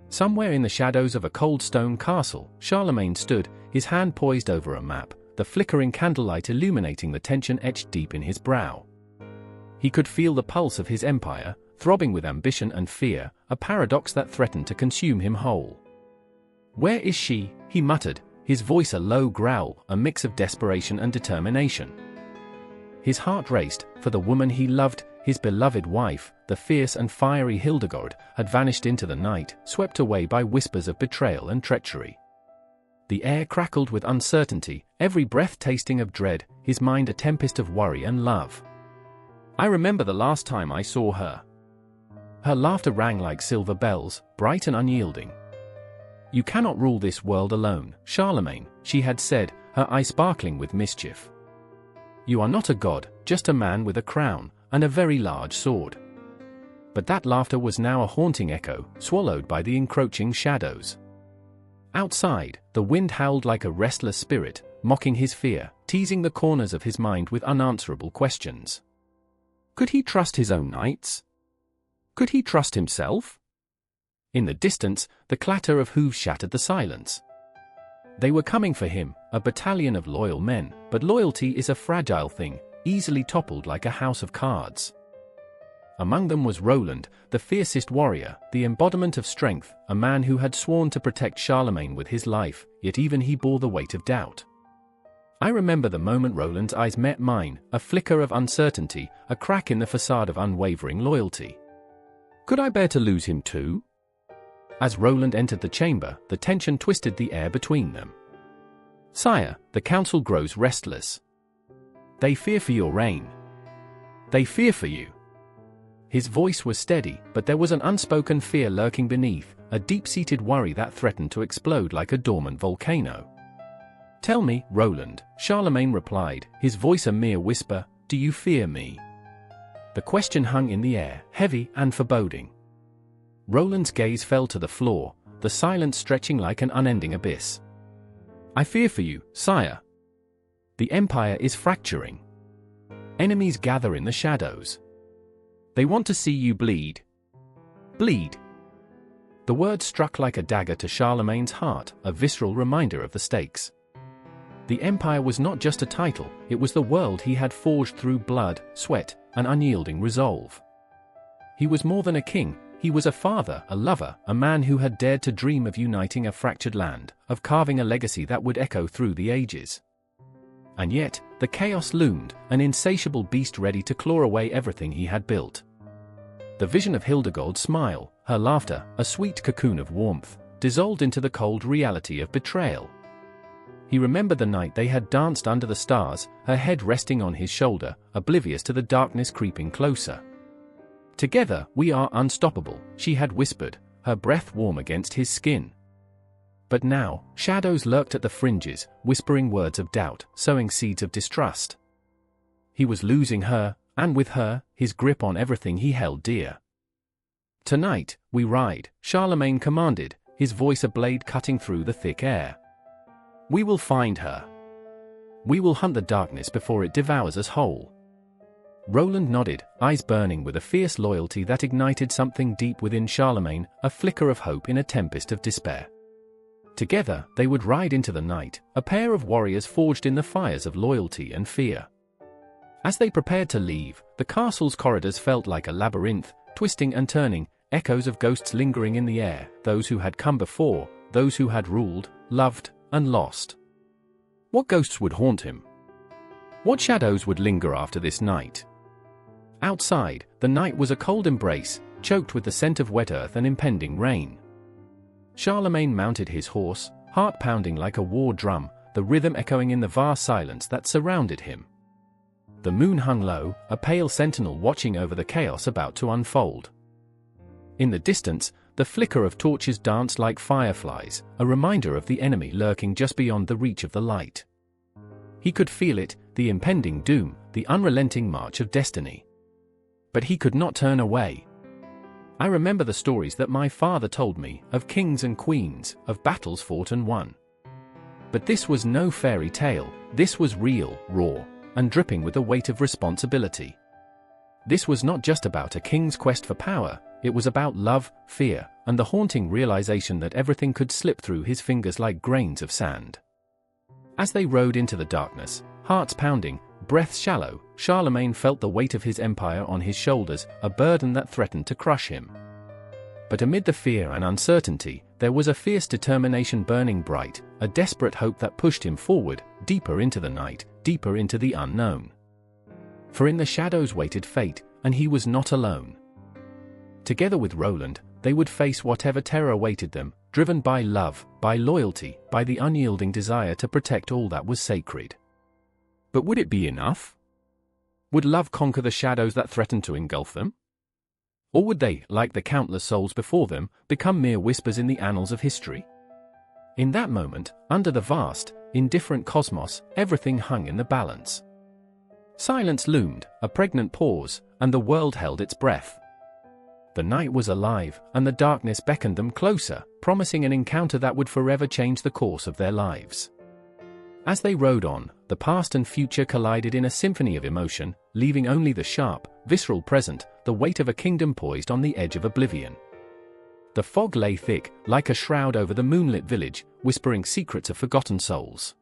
Somewhere in the shadows of a cold stone castle, Charlemagne stood, his hand poised over a map, the flickering candlelight illuminating the tension etched deep in his brow. He could feel the pulse of his empire, throbbing with ambition and fear, a paradox that threatened to consume him whole. "Where is she?" he muttered, his voice a low growl, a mix of desperation and determination. His heart raced, for the woman he loved, his beloved wife, the fierce and fiery Hildegard, had vanished into the night, swept away by whispers of betrayal and treachery. The air crackled with uncertainty, every breath tasting of dread, his mind a tempest of worry and love. I remember the last time I saw her. Her laughter rang like silver bells, bright and unyielding. "You cannot rule this world alone, Charlemagne," she had said, her eyes sparkling with mischief. "You are not a god, just a man with a crown, and a very large sword." But that laughter was now a haunting echo, swallowed by the encroaching shadows. Outside, the wind howled like a restless spirit, mocking his fear, teasing the corners of his mind with unanswerable questions. Could he trust his own knights? Could he trust himself? In the distance, the clatter of hooves shattered the silence. They were coming for him, a battalion of loyal men, but loyalty is a fragile thing, easily toppled like a house of cards. Among them was Roland, the fiercest warrior, the embodiment of strength, a man who had sworn to protect Charlemagne with his life, yet even he bore the weight of doubt. I remember the moment Roland's eyes met mine, a flicker of uncertainty, a crack in the facade of unwavering loyalty. Could I bear to lose him too? As Roland entered the chamber, the tension twisted the air between them. "Sire, the council grows restless. They fear for your reign. They fear for you." His voice was steady, but there was an unspoken fear lurking beneath, a deep-seated worry that threatened to explode like a dormant volcano. "Tell me, Roland," Charlemagne replied, his voice a mere whisper, "do you fear me?" The question hung in the air, heavy and foreboding. Roland's gaze fell to the floor, the silence stretching like an unending abyss. "I fear for you, sire. The empire is fracturing. Enemies gather in the shadows. They want to see you bleed. Bleed." The word struck like a dagger to Charlemagne's heart, a visceral reminder of the stakes. The empire was not just a title, it was the world he had forged through blood, sweat, and unyielding resolve. He was more than a king, he was a father, a lover, a man who had dared to dream of uniting a fractured land, of carving a legacy that would echo through the ages. And yet, the chaos loomed, an insatiable beast ready to claw away everything he had built. The vision of Hildegard's smile, her laughter, a sweet cocoon of warmth, dissolved into the cold reality of betrayal. He remembered the night they had danced under the stars, her head resting on his shoulder, oblivious to the darkness creeping closer. "Together, we are unstoppable," she had whispered, her breath warm against his skin. But now, shadows lurked at the fringes, whispering words of doubt, sowing seeds of distrust. He was losing her, and with her, his grip on everything he held dear. "Tonight, we ride," Charlemagne commanded, his voice a blade cutting through the thick air. "We will find her. We will hunt the darkness before it devours us whole." Roland nodded, eyes burning with a fierce loyalty that ignited something deep within Charlemagne, a flicker of hope in a tempest of despair. Together, they would ride into the night, a pair of warriors forged in the fires of loyalty and fear. As they prepared to leave, the castle's corridors felt like a labyrinth, twisting and turning, echoes of ghosts lingering in the air, those who had come before, those who had ruled, loved, and lost. What ghosts would haunt him? What shadows would linger after this night? Outside, the night was a cold embrace, choked with the scent of wet earth and impending rain. Charlemagne mounted his horse, heart pounding like a war drum, the rhythm echoing in the vast silence that surrounded him. The moon hung low, a pale sentinel watching over the chaos about to unfold. In the distance, the flicker of torches danced like fireflies, a reminder of the enemy lurking just beyond the reach of the light. He could feel it, the impending doom, the unrelenting march of destiny. But he could not turn away. I remember the stories that my father told me, of kings and queens, of battles fought and won. But this was no fairy tale, this was real, raw, and dripping with the weight of responsibility. This was not just about a king's quest for power, it was about love, fear, and the haunting realization that everything could slip through his fingers like grains of sand. As they rode into the darkness, hearts pounding, breaths shallow, Charlemagne felt the weight of his empire on his shoulders, a burden that threatened to crush him. But amid the fear and uncertainty, there was a fierce determination burning bright, a desperate hope that pushed him forward, deeper into the night, deeper into the unknown. For in the shadows waited fate, and he was not alone. Together with Roland, they would face whatever terror awaited them, driven by love, by loyalty, by the unyielding desire to protect all that was sacred. But would it be enough? Would love conquer the shadows that threatened to engulf them? Or would they, like the countless souls before them, become mere whispers in the annals of history? In that moment, under the vast, indifferent cosmos, everything hung in the balance. Silence loomed, a pregnant pause, and the world held its breath. The night was alive, and the darkness beckoned them closer, promising an encounter that would forever change the course of their lives. As they rode on, the past and future collided in a symphony of emotion, leaving only the sharp, visceral present, the weight of a kingdom poised on the edge of oblivion. The fog lay thick, like a shroud over the moonlit village, whispering secrets of forgotten souls.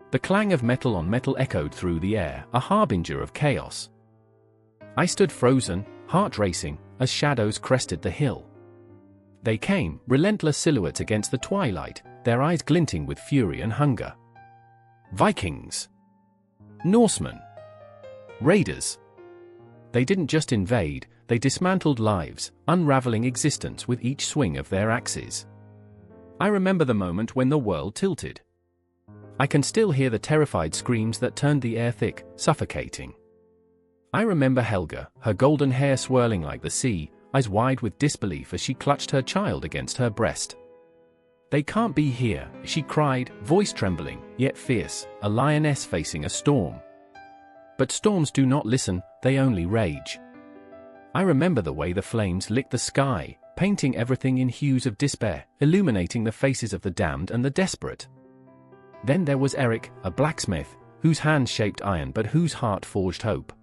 The clang of metal on metal echoed through the air, a harbinger of chaos. I stood frozen, heart racing, as shadows crested the hill. They came, relentless silhouettes against the twilight, their eyes glinting with fury and hunger. Vikings. Norsemen. Raiders. They didn't just invade, they dismantled lives, unraveling existence with each swing of their axes. I remember the moment when the world tilted. I can still hear the terrified screams that turned the air thick, suffocating. I remember Helga, her golden hair swirling like the sea, eyes wide with disbelief as she clutched her child against her breast. "They can't be here," she cried, voice trembling, yet fierce, a lioness facing a storm. But storms do not listen, they only rage. I remember the way the flames licked the sky, painting everything in hues of despair, illuminating the faces of the damned and the desperate. Then there was Eric, a blacksmith, whose hands shaped iron but whose heart forged hope.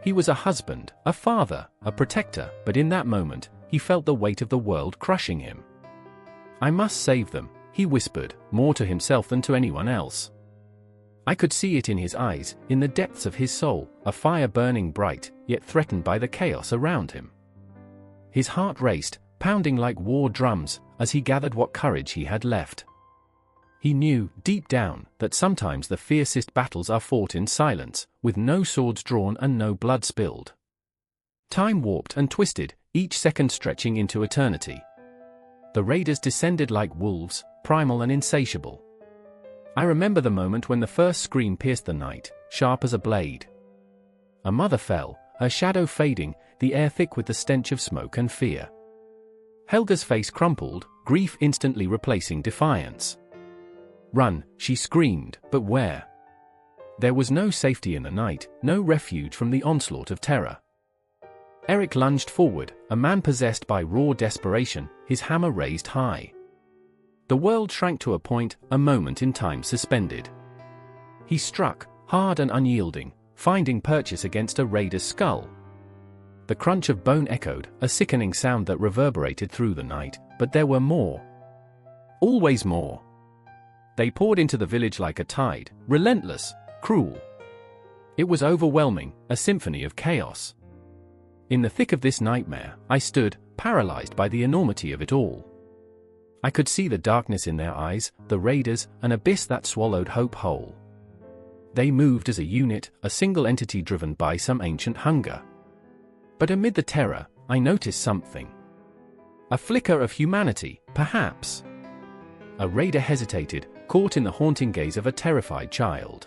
He was a husband, a father, a protector, but in that moment, he felt the weight of the world crushing him. "I must save them," he whispered, more to himself than to anyone else. I could see it in his eyes, in the depths of his soul, a fire burning bright, yet threatened by the chaos around him. His heart raced, pounding like war drums, as he gathered what courage he had left. He knew, deep down, that sometimes the fiercest battles are fought in silence, with no swords drawn and no blood spilled. Time warped and twisted, each second stretching into eternity. The raiders descended like wolves, primal and insatiable. I remember the moment when the first scream pierced the night, sharp as a blade. A mother fell, her shadow fading, the air thick with the stench of smoke and fear. Helga's face crumpled, grief instantly replacing defiance. "Run," she screamed, but where? There was no safety in the night, no refuge from the onslaught of terror. Eric lunged forward, a man possessed by raw desperation, his hammer raised high. The world shrank to a point, a moment in time suspended. He struck, hard and unyielding, finding purchase against a raider's skull. The crunch of bone echoed, a sickening sound that reverberated through the night, but there were more. Always more. They poured into the village like a tide, relentless, cruel. It was overwhelming, a symphony of chaos. In the thick of this nightmare, I stood, paralyzed by the enormity of it all. I could see the darkness in their eyes, the raiders, an abyss that swallowed hope whole. They moved as a unit, a single entity driven by some ancient hunger. But amid the terror, I noticed something. A flicker of humanity, perhaps. A raider hesitated, caught in the haunting gaze of a terrified child.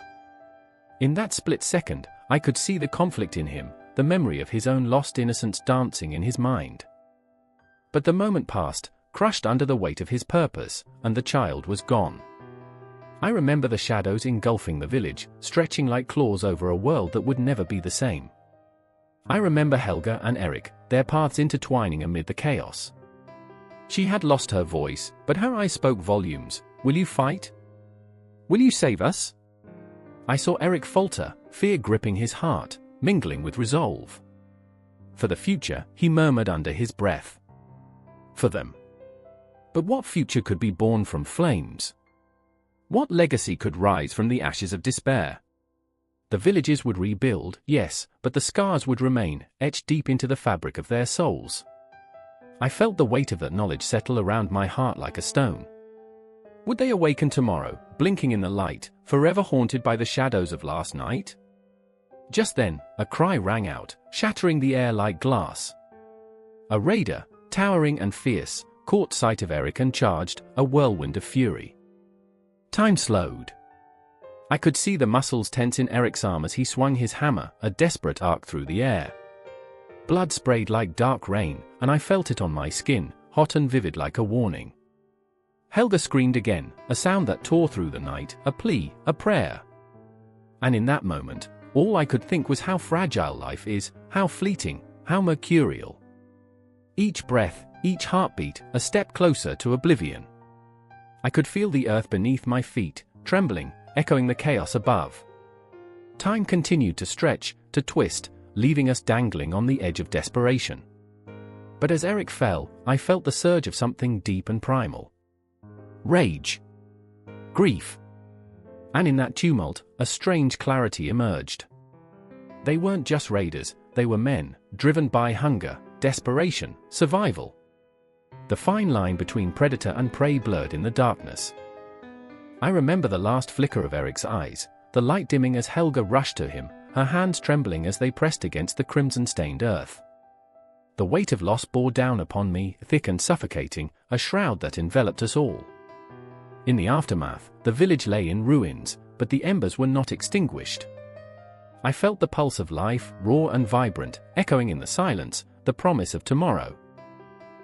In that split second, I could see the conflict in him, the memory of his own lost innocence dancing in his mind. But the moment passed, crushed under the weight of his purpose, and the child was gone. I remember the shadows engulfing the village, stretching like claws over a world that would never be the same. I remember Helga and Eric, their paths intertwining amid the chaos. She had lost her voice, but her eyes spoke volumes. "Will you fight? Will you save us?" I saw Eric falter, fear gripping his heart, mingling with resolve. For the future, he murmured under his breath. For them. But what future could be born from flames? What legacy could rise from the ashes of despair? The villages would rebuild, yes, but the scars would remain, etched deep into the fabric of their souls. I felt the weight of that knowledge settle around my heart like a stone. Would they awaken tomorrow, blinking in the light, forever haunted by the shadows of last night? Just then, a cry rang out, shattering the air like glass. A raider, towering and fierce, caught sight of Eric and charged, a whirlwind of fury. Time slowed. I could see the muscles tense in Eric's arm as he swung his hammer, a desperate arc through the air. Blood sprayed like dark rain, and I felt it on my skin, hot and vivid like a warning. Helga screamed again, a sound that tore through the night, a plea, a prayer. And in that moment, all I could think was how fragile life is, how fleeting, how mercurial. Each breath, each heartbeat, a step closer to oblivion. I could feel the earth beneath my feet, trembling, echoing the chaos above. Time continued to stretch, to twist, leaving us dangling on the edge of desperation. But as Eric fell, I felt the surge of something deep and primal. Rage. Grief. And in that tumult, a strange clarity emerged. They weren't just raiders, they were men, driven by hunger, desperation, survival. The fine line between predator and prey blurred in the darkness. I remember the last flicker of Eric's eyes, the light dimming as Helga rushed to him, her hands trembling as they pressed against the crimson-stained earth. The weight of loss bore down upon me, thick and suffocating, a shroud that enveloped us all. In the aftermath, the village lay in ruins, but the embers were not extinguished. I felt the pulse of life, raw and vibrant, echoing in the silence, the promise of tomorrow.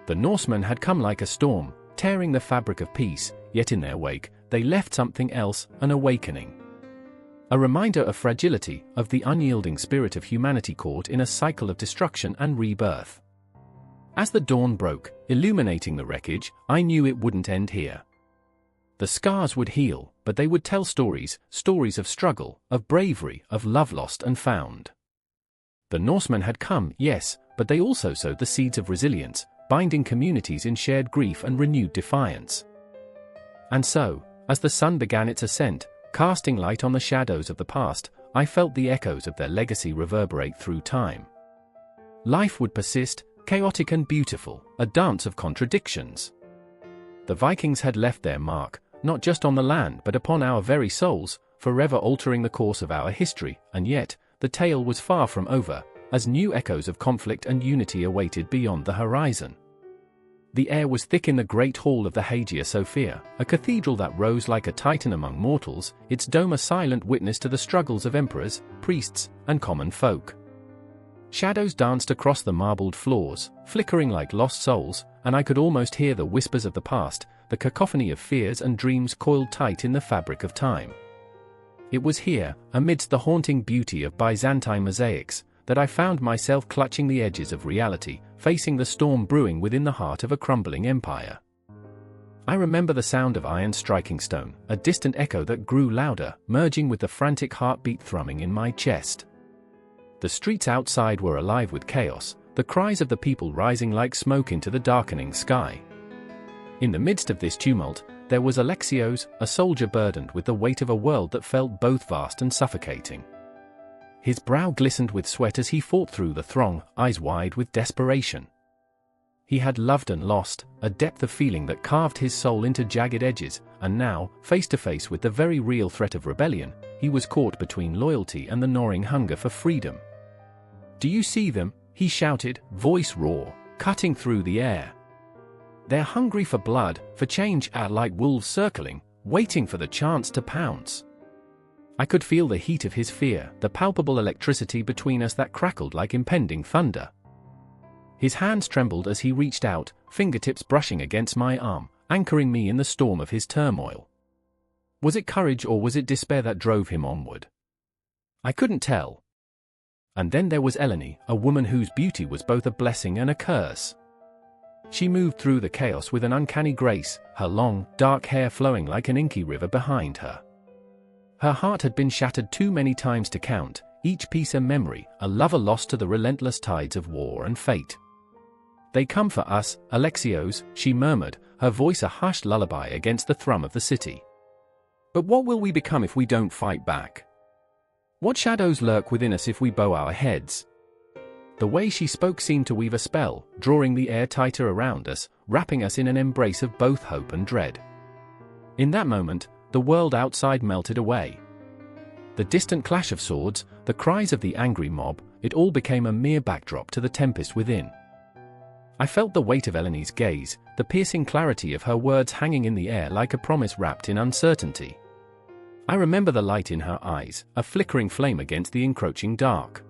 The Norsemen had come like a storm, tearing the fabric of peace, yet in their wake, they left something else, an awakening. A reminder of fragility, of the unyielding spirit of humanity caught in a cycle of destruction and rebirth. As the dawn broke, illuminating the wreckage, I knew it wouldn't end here. The scars would heal, but they would tell stories, stories of struggle, of bravery, of love lost and found. The Norsemen had come, yes, but they also sowed the seeds of resilience, binding communities in shared grief and renewed defiance. And so, as the sun began its ascent, casting light on the shadows of the past, I felt the echoes of their legacy reverberate through time. Life would persist, chaotic and beautiful, a dance of contradictions. The Vikings had left their mark, not just on the land but upon our very souls, forever altering the course of our history, and yet, the tale was far from over, as new echoes of conflict and unity awaited beyond the horizon. The air was thick in the great hall of the Hagia Sophia, a cathedral that rose like a titan among mortals, its dome a silent witness to the struggles of emperors, priests, and common folk. Shadows danced across the marbled floors, flickering like lost souls, and I could almost hear the whispers of the past, the cacophony of fears and dreams coiled tight in the fabric of time. It was here, amidst the haunting beauty of Byzantine mosaics, that I found myself clutching the edges of reality, facing the storm brewing within the heart of a crumbling empire. I remember the sound of iron striking stone, a distant echo that grew louder, merging with the frantic heartbeat thrumming in my chest. The streets outside were alive with chaos, the cries of the people rising like smoke into the darkening sky. In the midst of this tumult, there was Alexios, a soldier burdened with the weight of a world that felt both vast and suffocating. His brow glistened with sweat as he fought through the throng, eyes wide with desperation. He had loved and lost, a depth of feeling that carved his soul into jagged edges, and now, face to face with the very real threat of rebellion, he was caught between loyalty and the gnawing hunger for freedom. "Do you see them?" he shouted, voice raw, cutting through the air. "They're hungry for blood, for change, like wolves circling, waiting for the chance to pounce." I could feel the heat of his fear, the palpable electricity between us that crackled like impending thunder. His hands trembled as he reached out, fingertips brushing against my arm, anchoring me in the storm of his turmoil. Was it courage or was it despair that drove him onward? I couldn't tell. And then there was Eleni, a woman whose beauty was both a blessing and a curse. She moved through the chaos with an uncanny grace, her long, dark hair flowing like an inky river behind her. Her heart had been shattered too many times to count, each piece a memory, a lover lost to the relentless tides of war and fate. "They come for us, Alexios," she murmured, her voice a hushed lullaby against the thrum of the city. "But what will we become if we don't fight back? What shadows lurk within us if we bow our heads?" The way she spoke seemed to weave a spell, drawing the air tighter around us, wrapping us in an embrace of both hope and dread. In that moment, the world outside melted away. The distant clash of swords, the cries of the angry mob, it all became a mere backdrop to the tempest within. I felt the weight of Eleni's gaze, the piercing clarity of her words hanging in the air like a promise wrapped in uncertainty. I remember the light in her eyes, a flickering flame against the encroaching dark.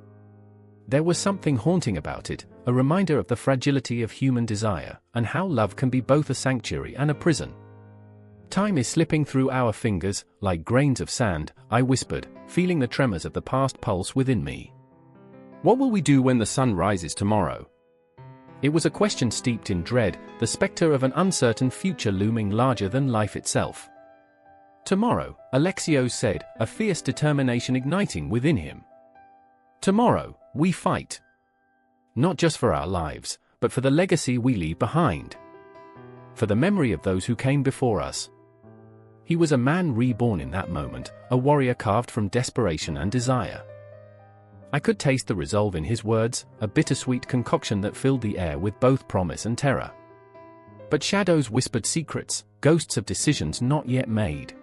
There was something haunting about it, a reminder of the fragility of human desire, and how love can be both a sanctuary and a prison. "Time is slipping through our fingers, like grains of sand," I whispered, feeling the tremors of the past pulse within me. "What will we do when the sun rises tomorrow?" It was a question steeped in dread, the specter of an uncertain future looming larger than life itself. "Tomorrow," Alexios said, a fierce determination igniting within him. "Tomorrow, we fight. Not just for our lives, but for the legacy we leave behind. For the memory of those who came before us." He was a man reborn in that moment, a warrior carved from desperation and desire. I could taste the resolve in his words, a bittersweet concoction that filled the air with both promise and terror. But shadows whispered secrets, ghosts of decisions not yet made.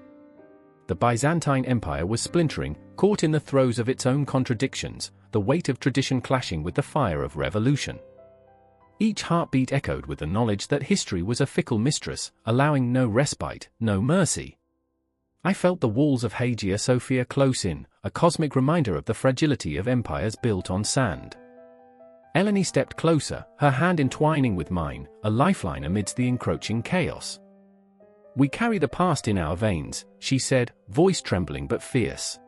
The Byzantine Empire was splintering, caught in the throes of its own contradictions, the weight of tradition clashing with the fire of revolution. Each heartbeat echoed with the knowledge that history was a fickle mistress, allowing no respite, no mercy. I felt the walls of Hagia Sophia close in, a cosmic reminder of the fragility of empires built on sand. Eleni stepped closer, her hand entwining with mine, a lifeline amidst the encroaching chaos. "We carry the past in our veins," she said, voice trembling but fierce.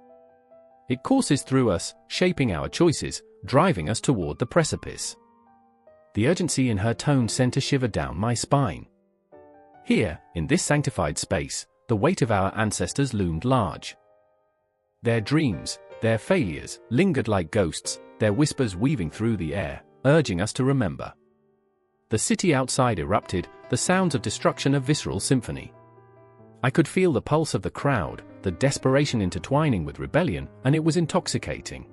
"It courses through us, shaping our choices, driving us toward the precipice." The urgency in her tone sent a shiver down my spine. Here, in this sanctified space, the weight of our ancestors loomed large. Their dreams, their failures, lingered like ghosts, their whispers weaving through the air, urging us to remember. The city outside erupted, the sounds of destruction a visceral symphony. I could feel the pulse of the crowd, the desperation intertwining with rebellion, and it was intoxicating.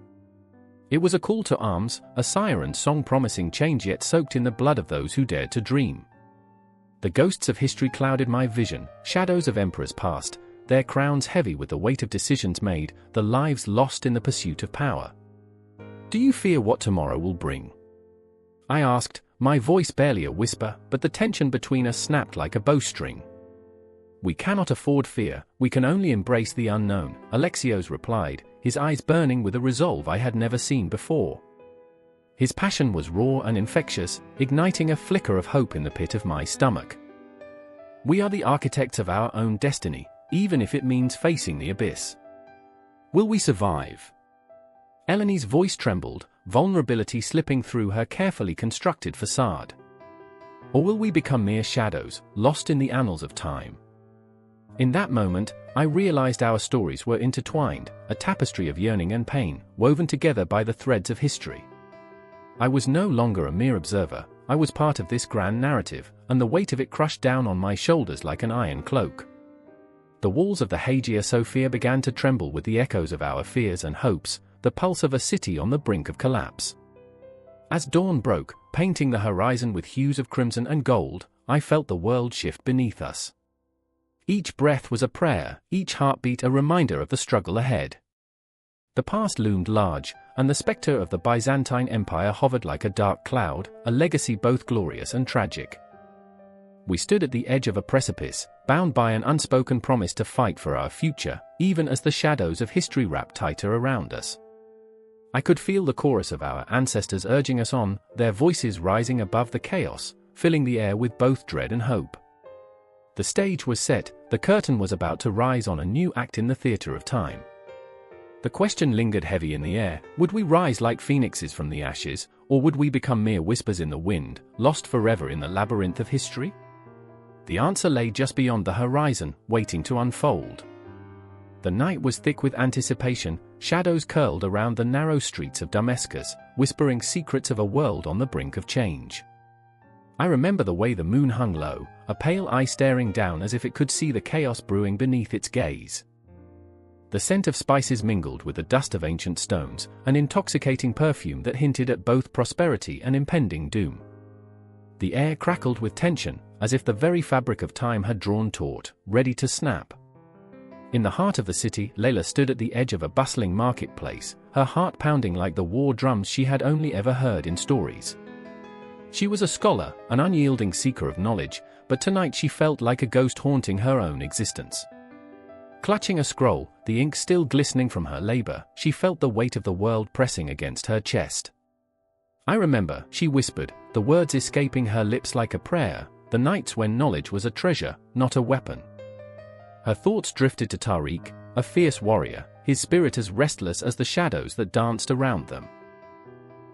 It was a call to arms, a siren song promising change yet soaked in the blood of those who dared to dream. The ghosts of history clouded my vision, shadows of emperors past, their crowns heavy with the weight of decisions made, the lives lost in the pursuit of power. "Do you fear what tomorrow will bring?" I asked, my voice barely a whisper, but the tension between us snapped like a bowstring. "We cannot afford fear, we can only embrace the unknown," Alexios replied, his eyes burning with a resolve I had never seen before. His passion was raw and infectious, igniting a flicker of hope in the pit of my stomach. "We are the architects of our own destiny, even if it means facing the abyss. Will we survive?" Eleni's voice trembled, vulnerability slipping through her carefully constructed facade. "Or will we become mere shadows, lost in the annals of time?" In that moment, I realized our stories were intertwined, a tapestry of yearning and pain, woven together by the threads of history. I was no longer a mere observer, I was part of this grand narrative, and the weight of it crushed down on my shoulders like an iron cloak. The walls of the Hagia Sophia began to tremble with the echoes of our fears and hopes, the pulse of a city on the brink of collapse. As dawn broke, painting the horizon with hues of crimson and gold, I felt the world shift beneath us. Each breath was a prayer, each heartbeat a reminder of the struggle ahead. The past loomed large, and the specter of the Byzantine Empire hovered like a dark cloud, a legacy both glorious and tragic. We stood at the edge of a precipice, bound by an unspoken promise to fight for our future, even as the shadows of history wrapped tighter around us. I could feel the chorus of our ancestors urging us on, their voices rising above the chaos, filling the air with both dread and hope. The stage was set, the curtain was about to rise on a new act in the theater of time. The question lingered heavy in the air, would we rise like phoenixes from the ashes, or would we become mere whispers in the wind, lost forever in the labyrinth of history? The answer lay just beyond the horizon, waiting to unfold. The night was thick with anticipation, shadows curled around the narrow streets of Damascus, whispering secrets of a world on the brink of change. I remember the way the moon hung low, a pale eye staring down as if it could see the chaos brewing beneath its gaze. The scent of spices mingled with the dust of ancient stones, an intoxicating perfume that hinted at both prosperity and impending doom. The air crackled with tension, as if the very fabric of time had drawn taut, ready to snap. In the heart of the city, Layla stood at the edge of a bustling marketplace, her heart pounding like the war drums she had only ever heard in stories. She was a scholar, an unyielding seeker of knowledge, but tonight she felt like a ghost haunting her own existence. Clutching a scroll, the ink still glistening from her labor, she felt the weight of the world pressing against her chest. "I remember," she whispered, the words escaping her lips like a prayer, "the nights when knowledge was a treasure, not a weapon." Her thoughts drifted to Tariq, a fierce warrior, his spirit as restless as the shadows that danced around them.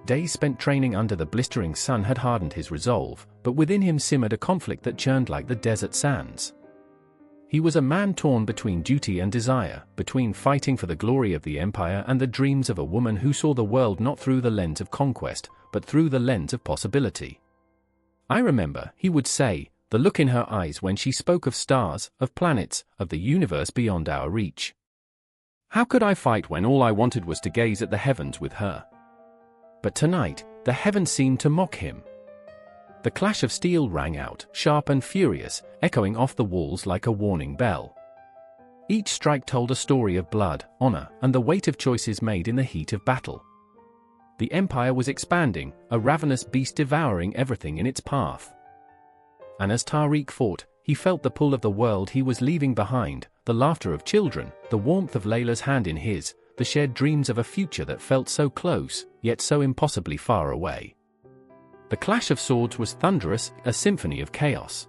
Days spent training under the blistering sun had hardened his resolve, but within him simmered a conflict that churned like the desert sands. He was a man torn between duty and desire, between fighting for the glory of the empire and the dreams of a woman who saw the world not through the lens of conquest, but through the lens of possibility. "I remember," he would say, the look in her eyes when she spoke of stars, of planets, of the universe beyond our reach. How could I fight when all I wanted was to gaze at the heavens with her? But tonight, the heavens seemed to mock him. The clash of steel rang out, sharp and furious, echoing off the walls like a warning bell. Each strike told a story of blood, honor, and the weight of choices made in the heat of battle. The empire was expanding, a ravenous beast devouring everything in its path. And as Tariq fought, he felt the pull of the world he was leaving behind, the laughter of children, the warmth of Layla's hand in his, the shared dreams of a future that felt so close, yet so impossibly far away. The clash of swords was thunderous, a symphony of chaos.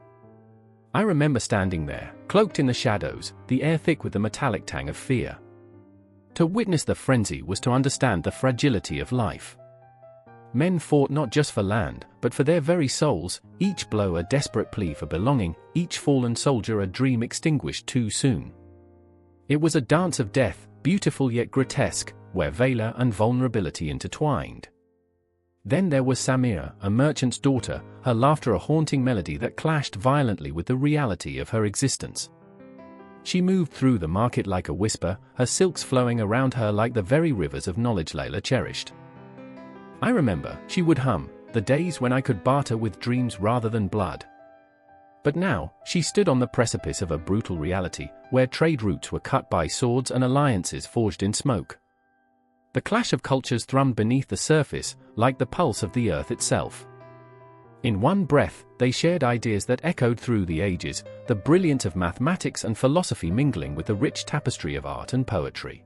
I remember standing there, cloaked in the shadows, the air thick with the metallic tang of fear. To witness the frenzy was to understand the fragility of life. Men fought not just for land, but for their very souls, each blow a desperate plea for belonging, each fallen soldier a dream extinguished too soon. It was a dance of death, beautiful yet grotesque, where valor and vulnerability intertwined. Then there was Samira, a merchant's daughter, her laughter a haunting melody that clashed violently with the reality of her existence. She moved through the market like a whisper, her silks flowing around her like the very rivers of knowledge Layla cherished. I remember, she would hum, the days when I could barter with dreams rather than blood. But now, she stood on the precipice of a brutal reality, where trade routes were cut by swords and alliances forged in smoke. The clash of cultures thrummed beneath the surface, like the pulse of the earth itself. In one breath, they shared ideas that echoed through the ages, the brilliance of mathematics and philosophy mingling with the rich tapestry of art and poetry.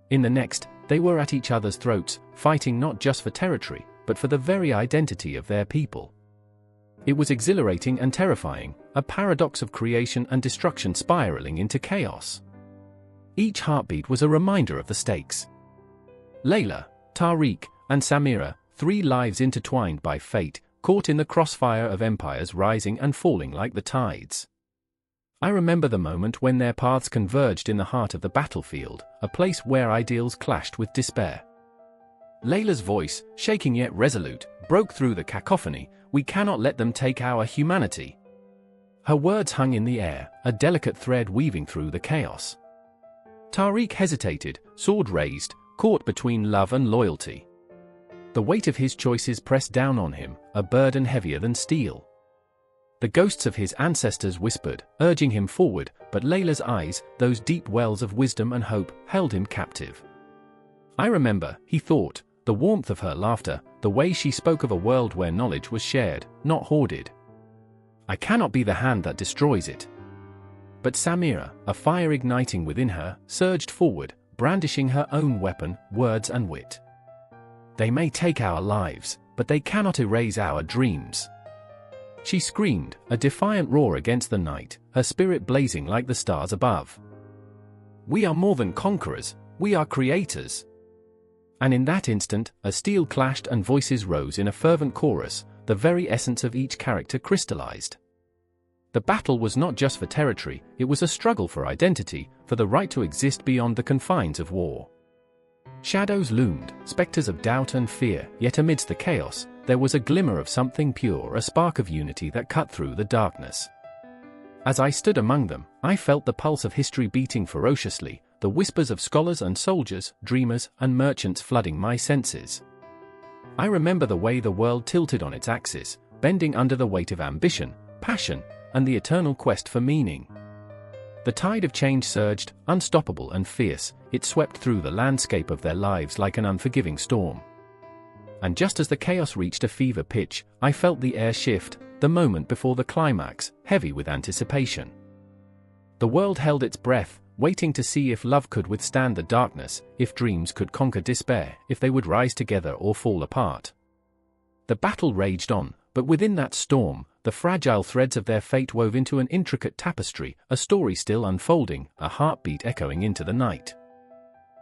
In the next, they were at each other's throats, fighting not just for territory, but for the very identity of their people. It was exhilarating and terrifying, a paradox of creation and destruction spiraling into chaos. Each heartbeat was a reminder of the stakes. Layla, Tariq, and Samira, 3 lives intertwined by fate, caught in the crossfire of empires rising and falling like the tides. I remember the moment when their paths converged in the heart of the battlefield, a place where ideals clashed with despair. Layla's voice, shaking yet resolute, broke through the cacophony, "We cannot let them take our humanity." Her words hung in the air, a delicate thread weaving through the chaos. Tariq hesitated, sword raised, caught between love and loyalty. The weight of his choices pressed down on him, a burden heavier than steel. The ghosts of his ancestors whispered, urging him forward, but Layla's eyes, those deep wells of wisdom and hope, held him captive. I remember, he thought, the warmth of her laughter, the way she spoke of a world where knowledge was shared, not hoarded. I cannot be the hand that destroys it. But Samira, a fire igniting within her, surged forward, brandishing her own weapon, words and wit. They may take our lives, but they cannot erase our dreams. She screamed, a defiant roar against the night, her spirit blazing like the stars above. We are more than conquerors, we are creators. And in that instant, a steel clashed and voices rose in a fervent chorus, the very essence of each character crystallized. The battle was not just for territory, it was a struggle for identity, for the right to exist beyond the confines of war. Shadows loomed, specters of doubt and fear, yet amidst the chaos, there was a glimmer of something pure, a spark of unity that cut through the darkness. As I stood among them, I felt the pulse of history beating ferociously, the whispers of scholars and soldiers, dreamers and merchants flooding my senses. I remember the way the world tilted on its axis, bending under the weight of ambition, passion, and the eternal quest for meaning. The tide of change surged, unstoppable and fierce. It swept through the landscape of their lives like an unforgiving storm. And just as the chaos reached a fever pitch, I felt the air shift, the moment before the climax, heavy with anticipation. The world held its breath, waiting to see if love could withstand the darkness, if dreams could conquer despair, if they would rise together or fall apart. The battle raged on, but within that storm, the fragile threads of their fate wove into an intricate tapestry, a story still unfolding, a heartbeat echoing into the night.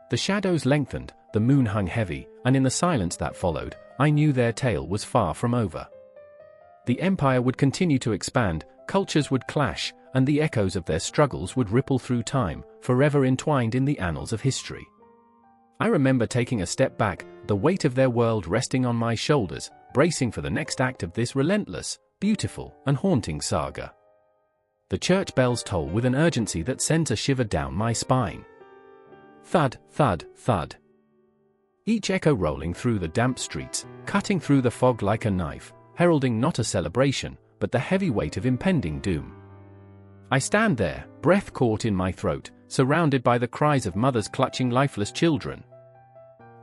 The shadows lengthened, the moon hung heavy, and in the silence that followed, I knew their tale was far from over. The empire would continue to expand, cultures would clash, and the echoes of their struggles would ripple through time, forever entwined in the annals of history. I remember taking a step back, the weight of their world resting on my shoulders, bracing for the next act of this relentless, beautiful, and haunting saga. The church bells toll with an urgency that sends a shiver down my spine. Thud, thud, thud. Each echo rolling through the damp streets, cutting through the fog like a knife, heralding not a celebration, but the heavy weight of impending doom. I stand there, breath caught in my throat, surrounded by the cries of mothers clutching lifeless children.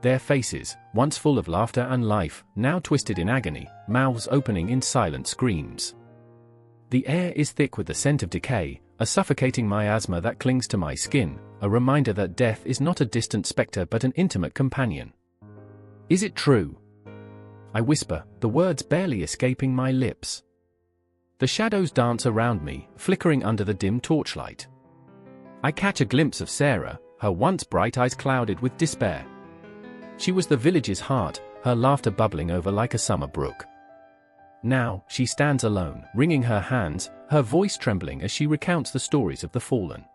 Their faces, once full of laughter and life, now twisted in agony, mouths opening in silent screams. The air is thick with the scent of decay, a suffocating miasma that clings to my skin, a reminder that death is not a distant specter but an intimate companion. Is it true? I whisper, the words barely escaping my lips. The shadows dance around me, flickering under the dim torchlight. I catch a glimpse of Sarah, her once bright eyes clouded with despair. She was the village's heart, her laughter bubbling over like a summer brook. Now, she stands alone, wringing her hands, her voice trembling as she recounts the stories of the fallen.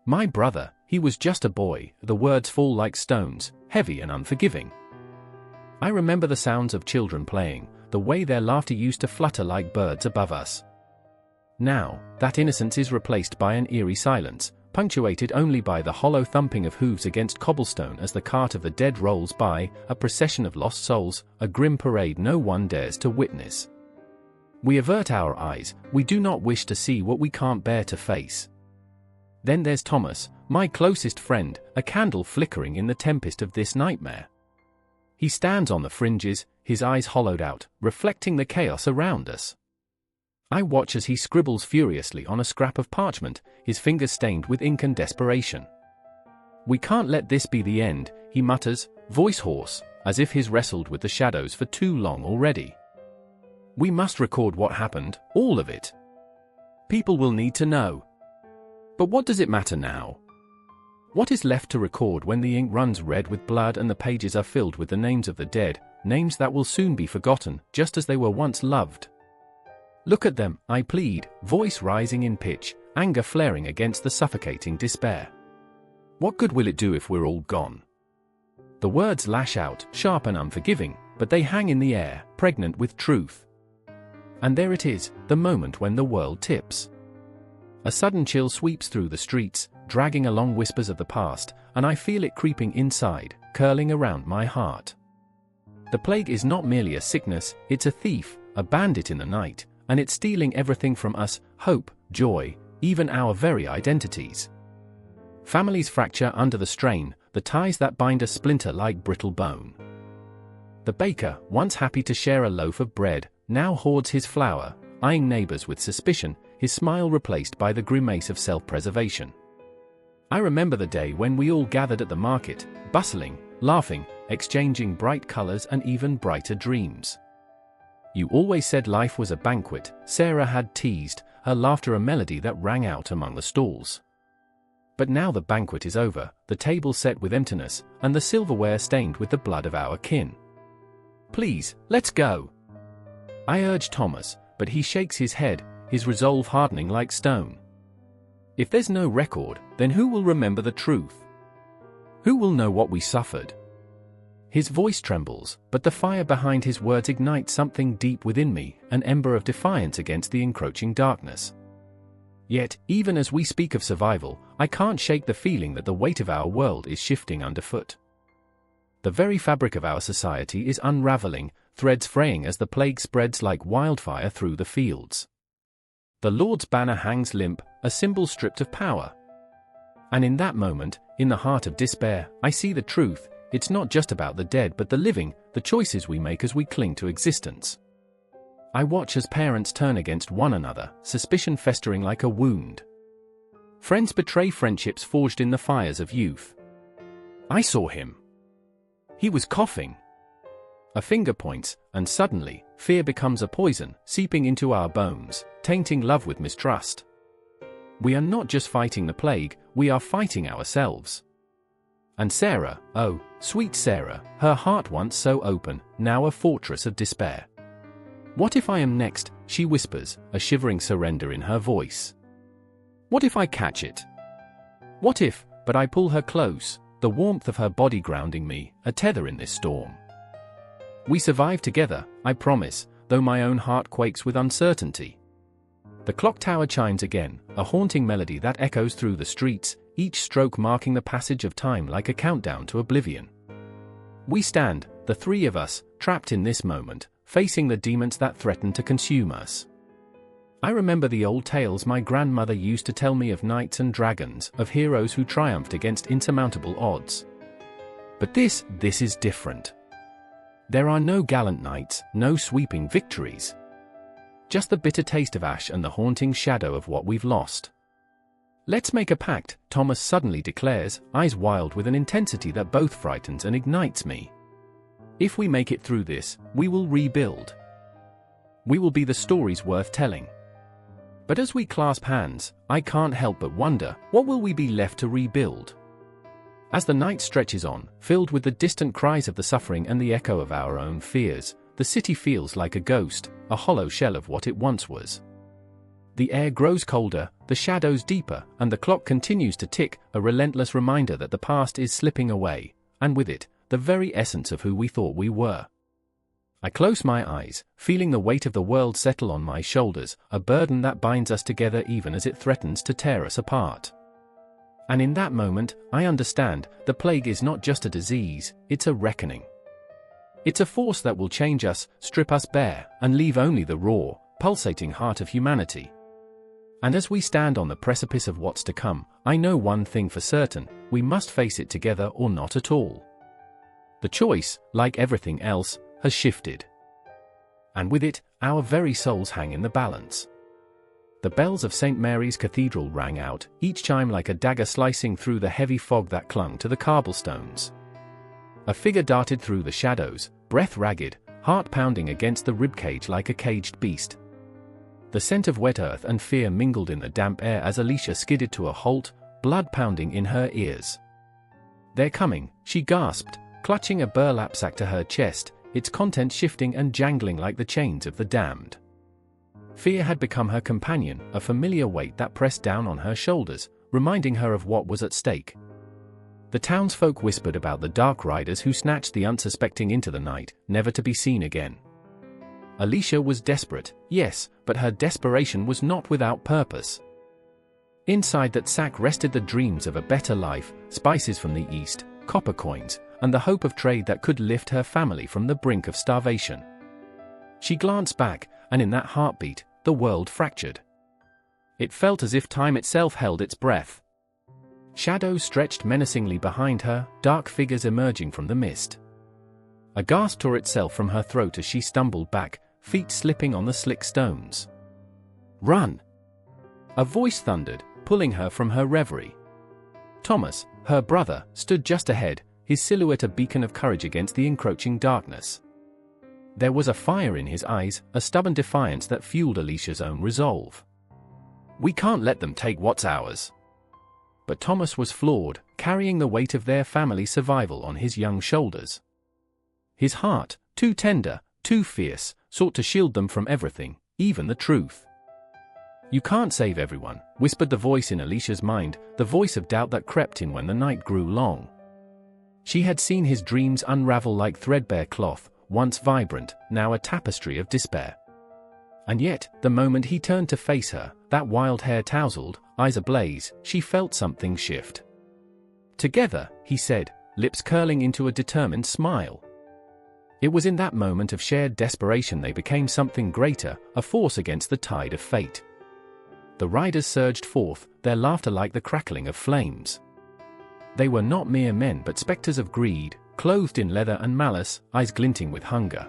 My brother, he was just a boy, the words fall like stones, heavy and unforgiving. I remember the sounds of children playing, the way their laughter used to flutter like birds above us. Now, that innocence is replaced by an eerie silence, punctuated only by the hollow thumping of hooves against cobblestone as the cart of the dead rolls by, a procession of lost souls, a grim parade no one dares to witness. We avert our eyes, we do not wish to see what we can't bear to face. Then there's Thomas, my closest friend, a candle flickering in the tempest of this nightmare. He stands on the fringes, his eyes hollowed out, reflecting the chaos around us. I watch as he scribbles furiously on a scrap of parchment, his fingers stained with ink and desperation. We can't let this be the end, he mutters, voice hoarse, as if he's wrestled with the shadows for too long already. We must record what happened, all of it. People will need to know. But what does it matter now? What is left to record when the ink runs red with blood and the pages are filled with the names of the dead, names that will soon be forgotten, just as they were once loved? Look at them, I plead, voice rising in pitch, anger flaring against the suffocating despair. What good will it do if we're all gone? The words lash out, sharp and unforgiving, but they hang in the air, pregnant with truth. And there it is, the moment when the world tips. A sudden chill sweeps through the streets, dragging along whispers of the past, and I feel it creeping inside, curling around my heart. The plague is not merely a sickness, it's a thief, a bandit in the night, and it's stealing everything from us, hope, joy, even our very identities. Families fracture under the strain, the ties that bind us splinter like brittle bone. The baker, once happy to share a loaf of bread, now hoards his flour, eyeing neighbors with suspicion, his smile replaced by the grimace of self-preservation. I remember the day when we all gathered at the market, bustling, laughing, exchanging bright colors and even brighter dreams. You always said life was a banquet, Sarah had teased, her laughter a melody that rang out among the stalls. But now the banquet is over, the table set with emptiness, and the silverware stained with the blood of our kin. Please, let's go. I urge Thomas, but he shakes his head, his resolve hardening like stone. If there's no record, then who will remember the truth? Who will know what we suffered? His voice trembles, but the fire behind his words ignites something deep within me, an ember of defiance against the encroaching darkness. Yet, even as we speak of survival, I can't shake the feeling that the weight of our world is shifting underfoot. The very fabric of our society is unraveling, threads fraying as the plague spreads like wildfire through the fields. The Lord's banner hangs limp, a symbol stripped of power. And in that moment, in the heart of despair, I see the truth. It's not just about the dead but the living, the choices we make as we cling to existence. I watch as parents turn against one another, suspicion festering like a wound. Friends betray friendships forged in the fires of youth. I saw him. He was coughing. A finger points, and suddenly, fear becomes a poison, seeping into our bones, tainting love with mistrust. We are not just fighting the plague, we are fighting ourselves. And Sarah, oh, sweet Sarah, her heart once so open, now a fortress of despair. What if I am next, she whispers, a shivering surrender in her voice. What if I catch it? What if, but I pull her close, the warmth of her body grounding me, a tether in this storm. We survive together, I promise, though my own heart quakes with uncertainty. The clock tower chimes again, a haunting melody that echoes through the streets, each stroke marking the passage of time like a countdown to oblivion. We stand, the three of us, trapped in this moment, facing the demons that threaten to consume us. I remember the old tales my grandmother used to tell me of knights and dragons, of heroes who triumphed against insurmountable odds. But this is different. There are no gallant knights, no sweeping victories. Just the bitter taste of ash and the haunting shadow of what we've lost. Let's make a pact, Thomas suddenly declares, eyes wild with an intensity that both frightens and ignites me. If we make it through this, we will rebuild. We will be the stories worth telling. But as we clasp hands, I can't help but wonder, what will we be left to rebuild? As the night stretches on, filled with the distant cries of the suffering and the echo of our own fears, the city feels like a ghost, a hollow shell of what it once was. The air grows colder, the shadows deeper, and the clock continues to tick, a relentless reminder that the past is slipping away, and with it, the very essence of who we thought we were. I close my eyes, feeling the weight of the world settle on my shoulders, a burden that binds us together even as it threatens to tear us apart. And in that moment, I understand, the plague is not just a disease, it's a reckoning. It's a force that will change us, strip us bare, and leave only the raw, pulsating heart of humanity. And as we stand on the precipice of what's to come, I know one thing for certain, we must face it together or not at all. The choice, like everything else, has shifted. And with it, our very souls hang in the balance. The bells of St. Mary's Cathedral rang out, each chime like a dagger slicing through the heavy fog that clung to the cobblestones. A figure darted through the shadows, breath ragged, heart pounding against the ribcage like a caged beast. The scent of wet earth and fear mingled in the damp air as Alicia skidded to a halt, blood pounding in her ears. "They're coming," she gasped, clutching a burlap sack to her chest, its contents shifting and jangling like the chains of the damned. Fear had become her companion, a familiar weight that pressed down on her shoulders, reminding her of what was at stake. The townsfolk whispered about the dark riders who snatched the unsuspecting into the night, never to be seen again. Alicia was desperate, yes, but her desperation was not without purpose. Inside that sack rested the dreams of a better life, spices from the east, copper coins, and the hope of trade that could lift her family from the brink of starvation. She glanced back, and in that heartbeat, the world fractured. It felt as if time itself held its breath. Shadows stretched menacingly behind her, dark figures emerging from the mist. A gasp tore itself from her throat as she stumbled back, feet slipping on the slick stones. "Run!" A voice thundered, pulling her from her reverie. Thomas, her brother, stood just ahead, his silhouette a beacon of courage against the encroaching darkness. There was a fire in his eyes, a stubborn defiance that fueled Alicia's own resolve. "We can't let them take what's ours." But Thomas was flawed, carrying the weight of their family's survival on his young shoulders. His heart, too tender, too fierce, sought to shield them from everything, even the truth. "You can't save everyone," whispered the voice in Alicia's mind, the voice of doubt that crept in when the night grew long. She had seen his dreams unravel like threadbare cloth, once vibrant, now a tapestry of despair. And yet, the moment he turned to face her, that wild hair tousled, eyes ablaze, she felt something shift. "Together," he said, lips curling into a determined smile. It was in that moment of shared desperation they became something greater, a force against the tide of fate. The riders surged forth, their laughter like the crackling of flames. They were not mere men but specters of greed, clothed in leather and malice, eyes glinting with hunger.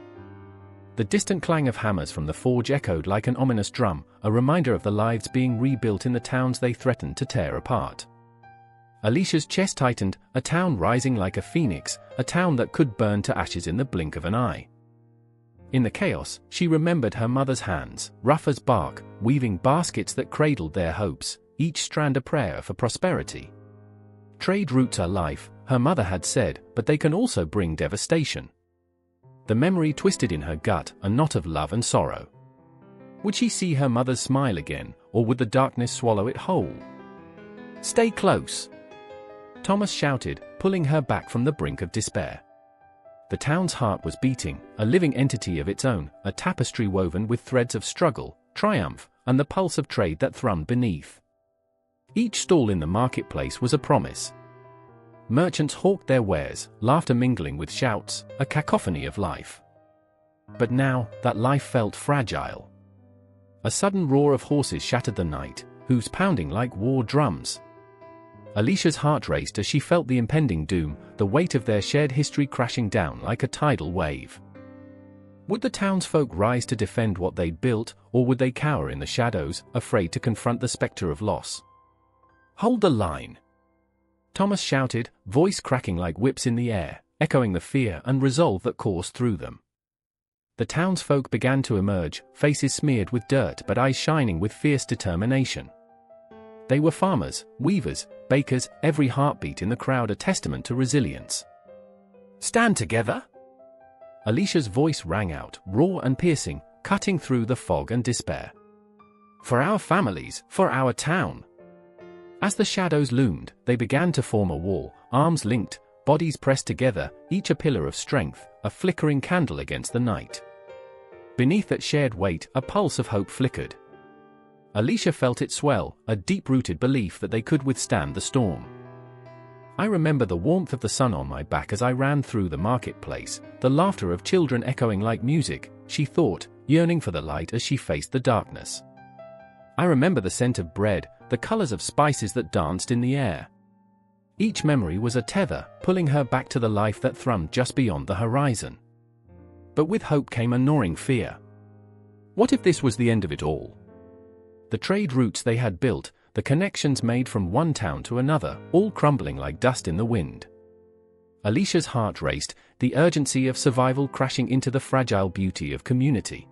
The distant clang of hammers from the forge echoed like an ominous drum, a reminder of the lives being rebuilt in the towns they threatened to tear apart. Alicia's chest tightened, a town rising like a phoenix, a town that could burn to ashes in the blink of an eye. In the chaos, she remembered her mother's hands, rough as bark, weaving baskets that cradled their hopes, each strand a prayer for prosperity. Trade routes are life, her mother had said, but they can also bring devastation. The memory twisted in her gut, a knot of love and sorrow. Would she see her mother's smile again, or would the darkness swallow it whole? "Stay close!" Thomas shouted, pulling her back from the brink of despair. The town's heart was beating, a living entity of its own, a tapestry woven with threads of struggle, triumph, and the pulse of trade that thrummed beneath. Each stall in the marketplace was a promise. Merchants hawked their wares, laughter mingling with shouts, a cacophony of life. But now, that life felt fragile. A sudden roar of horses shattered the night, hooves pounding like war drums. Alicia's heart raced as she felt the impending doom, the weight of their shared history crashing down like a tidal wave. Would the townsfolk rise to defend what they'd built, or would they cower in the shadows, afraid to confront the specter of loss? "Hold the line!" Thomas shouted, voice cracking like whips in the air, echoing the fear and resolve that coursed through them. The townsfolk began to emerge, faces smeared with dirt but eyes shining with fierce determination. They were farmers, weavers, bakers, every heartbeat in the crowd a testament to resilience. "Stand together!" Alicia's voice rang out, raw and piercing, cutting through the fog and despair. "For our families, for our town!" As the shadows loomed, they began to form a wall, arms linked, bodies pressed together, each a pillar of strength, a flickering candle against the night. Beneath that shared weight, a pulse of hope flickered. Alicia felt it swell, a deep-rooted belief that they could withstand the storm. I remember the warmth of the sun on my back as I ran through the marketplace, the laughter of children echoing like music, she thought, yearning for the light as she faced the darkness. I remember the scent of bread, the colors of spices that danced in the air. Each memory was a tether, pulling her back to the life that thrummed just beyond the horizon. But with hope came a gnawing fear. What if this was the end of it all? The trade routes they had built, the connections made from one town to another, all crumbling like dust in the wind. Alicia's heart raced, the urgency of survival crashing into the fragile beauty of community.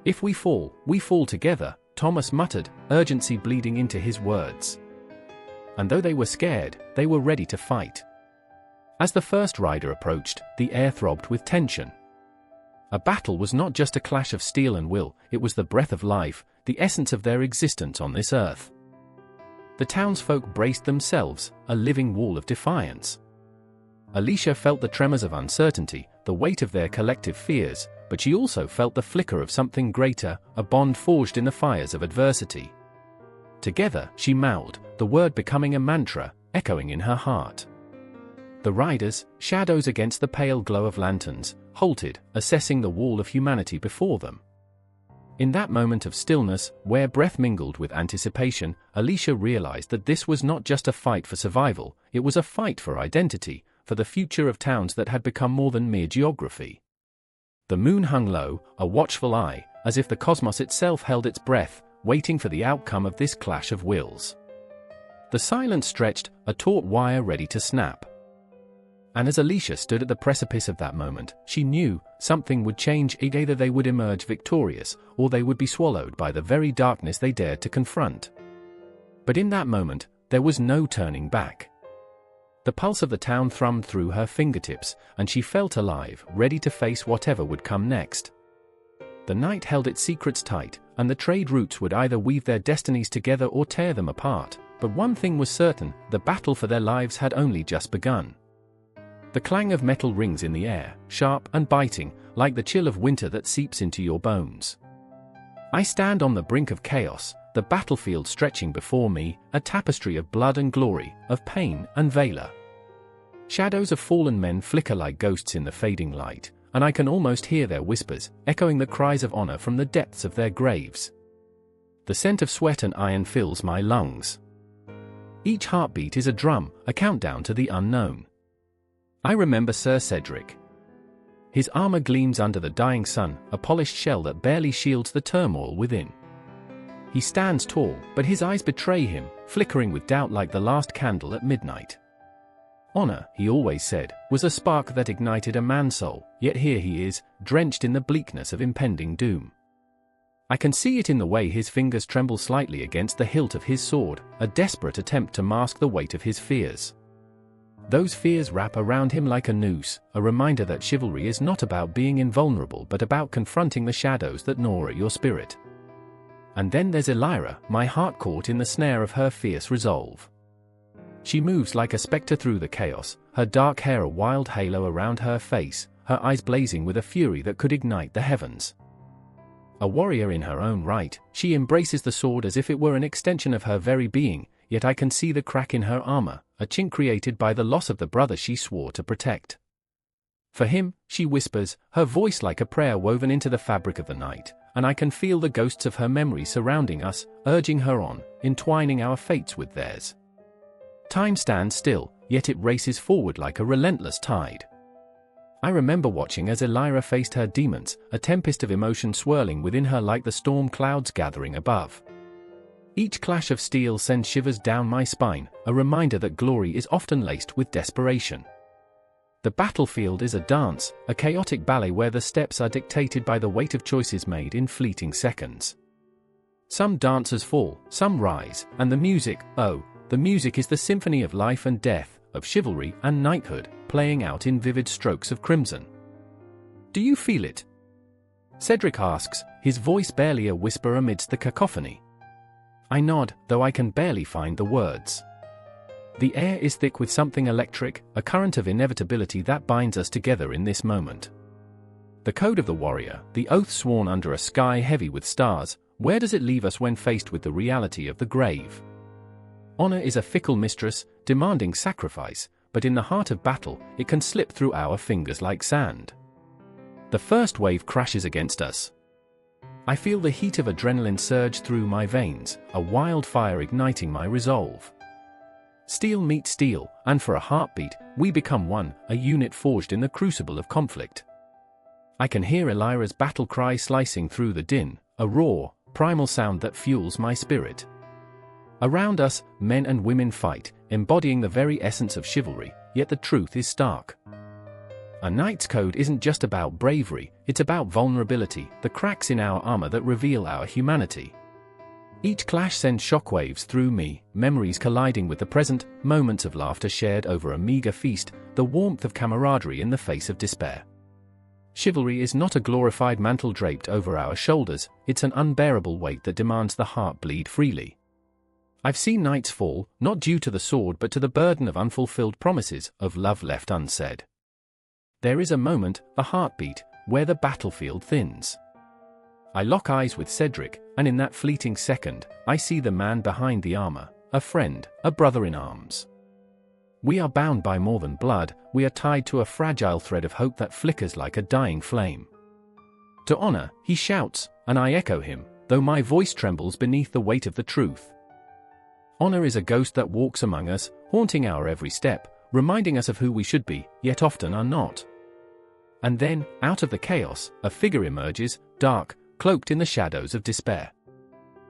"If we fall together," Thomas muttered, urgency bleeding into his words. And though they were scared, they were ready to fight. As the first rider approached, the air throbbed with tension. A battle was not just a clash of steel and will, it was the breath of life, the essence of their existence on this earth. The townsfolk braced themselves, a living wall of defiance. Alicia felt the tremors of uncertainty, the weight of their collective fears, but she also felt the flicker of something greater, a bond forged in the fires of adversity. Together, she mouthed, the word becoming a mantra, echoing in her heart. The riders, shadows against the pale glow of lanterns, halted, assessing the wall of humanity before them. In that moment of stillness, where breath mingled with anticipation, Alicia realized that this was not just a fight for survival, it was a fight for identity, for the future of towns that had become more than mere geography. The moon hung low, a watchful eye, as if the cosmos itself held its breath, waiting for the outcome of this clash of wills. The silence stretched, a taut wire ready to snap. And as Alicia stood at the precipice of that moment, she knew something would change. Either they would emerge victorious, or they would be swallowed by the very darkness they dared to confront. But in that moment, there was no turning back. The pulse of the town thrummed through her fingertips, and she felt alive, ready to face whatever would come next. The night held its secrets tight, and the trade routes would either weave their destinies together or tear them apart. But one thing was certain, the battle for their lives had only just begun. The clang of metal rings in the air, sharp and biting, like the chill of winter that seeps into your bones. I stand on the brink of chaos, the battlefield stretching before me, a tapestry of blood and glory, of pain and valor. Shadows of fallen men flicker like ghosts in the fading light, and I can almost hear their whispers, echoing the cries of honor from the depths of their graves. The scent of sweat and iron fills my lungs. Each heartbeat is a drum, a countdown to the unknown. I remember Sir Cedric. His armor gleams under the dying sun, a polished shell that barely shields the turmoil within. He stands tall, but his eyes betray him, flickering with doubt like the last candle at midnight. Honor, he always said, was a spark that ignited a man's soul, yet here he is, drenched in the bleakness of impending doom. I can see it in the way his fingers tremble slightly against the hilt of his sword, a desperate attempt to mask the weight of his fears. Those fears wrap around him like a noose, a reminder that chivalry is not about being invulnerable but about confronting the shadows that gnaw at your spirit. And then there's Elira, my heart caught in the snare of her fierce resolve. She moves like a spectre through the chaos, her dark hair a wild halo around her face, her eyes blazing with a fury that could ignite the heavens. A warrior in her own right, she embraces the sword as if it were an extension of her very being, yet I can see the crack in her armor, a chink created by the loss of the brother she swore to protect. For him, she whispers, her voice like a prayer woven into the fabric of the night, and I can feel the ghosts of her memory surrounding us, urging her on, entwining our fates with theirs. Time stands still, yet it races forward like a relentless tide. I remember watching as Elira faced her demons, a tempest of emotion swirling within her like the storm clouds gathering above. Each clash of steel sends shivers down my spine, a reminder that glory is often laced with desperation. The battlefield is a dance, a chaotic ballet where the steps are dictated by the weight of choices made in fleeting seconds. Some dancers fall, some rise, and the music, oh, the music is the symphony of life and death, of chivalry and knighthood, playing out in vivid strokes of crimson. Do you feel it? Cedric asks, his voice barely a whisper amidst the cacophony. I nod, though I can barely find the words. The air is thick with something electric, a current of inevitability that binds us together in this moment. The code of the warrior, the oath sworn under a sky heavy with stars, where does it leave us when faced with the reality of the grave? Honor is a fickle mistress, demanding sacrifice, but in the heart of battle, it can slip through our fingers like sand. The first wave crashes against us. I feel the heat of adrenaline surge through my veins, a wildfire igniting my resolve. Steel meets steel, and for a heartbeat, we become one, a unit forged in the crucible of conflict. I can hear Elira's battle cry slicing through the din, a raw, primal sound that fuels my spirit. Around us, men and women fight, embodying the very essence of chivalry, yet the truth is stark. A knight's code isn't just about bravery, it's about vulnerability, the cracks in our armor that reveal our humanity. Each clash sends shockwaves through me, memories colliding with the present, moments of laughter shared over a meager feast, the warmth of camaraderie in the face of despair. Chivalry is not a glorified mantle draped over our shoulders, it's an unbearable weight that demands the heart bleed freely. I've seen knights fall, not due to the sword but to the burden of unfulfilled promises, of love left unsaid. There is a moment, a heartbeat, where the battlefield thins. I lock eyes with Cedric, and in that fleeting second, I see the man behind the armor, a friend, a brother in arms. We are bound by more than blood, we are tied to a fragile thread of hope that flickers like a dying flame. To honor, he shouts, and I echo him, though my voice trembles beneath the weight of the truth. Honor is a ghost that walks among us, haunting our every step, reminding us of who we should be, yet often are not. And then, out of the chaos, a figure emerges, dark, cloaked in the shadows of despair.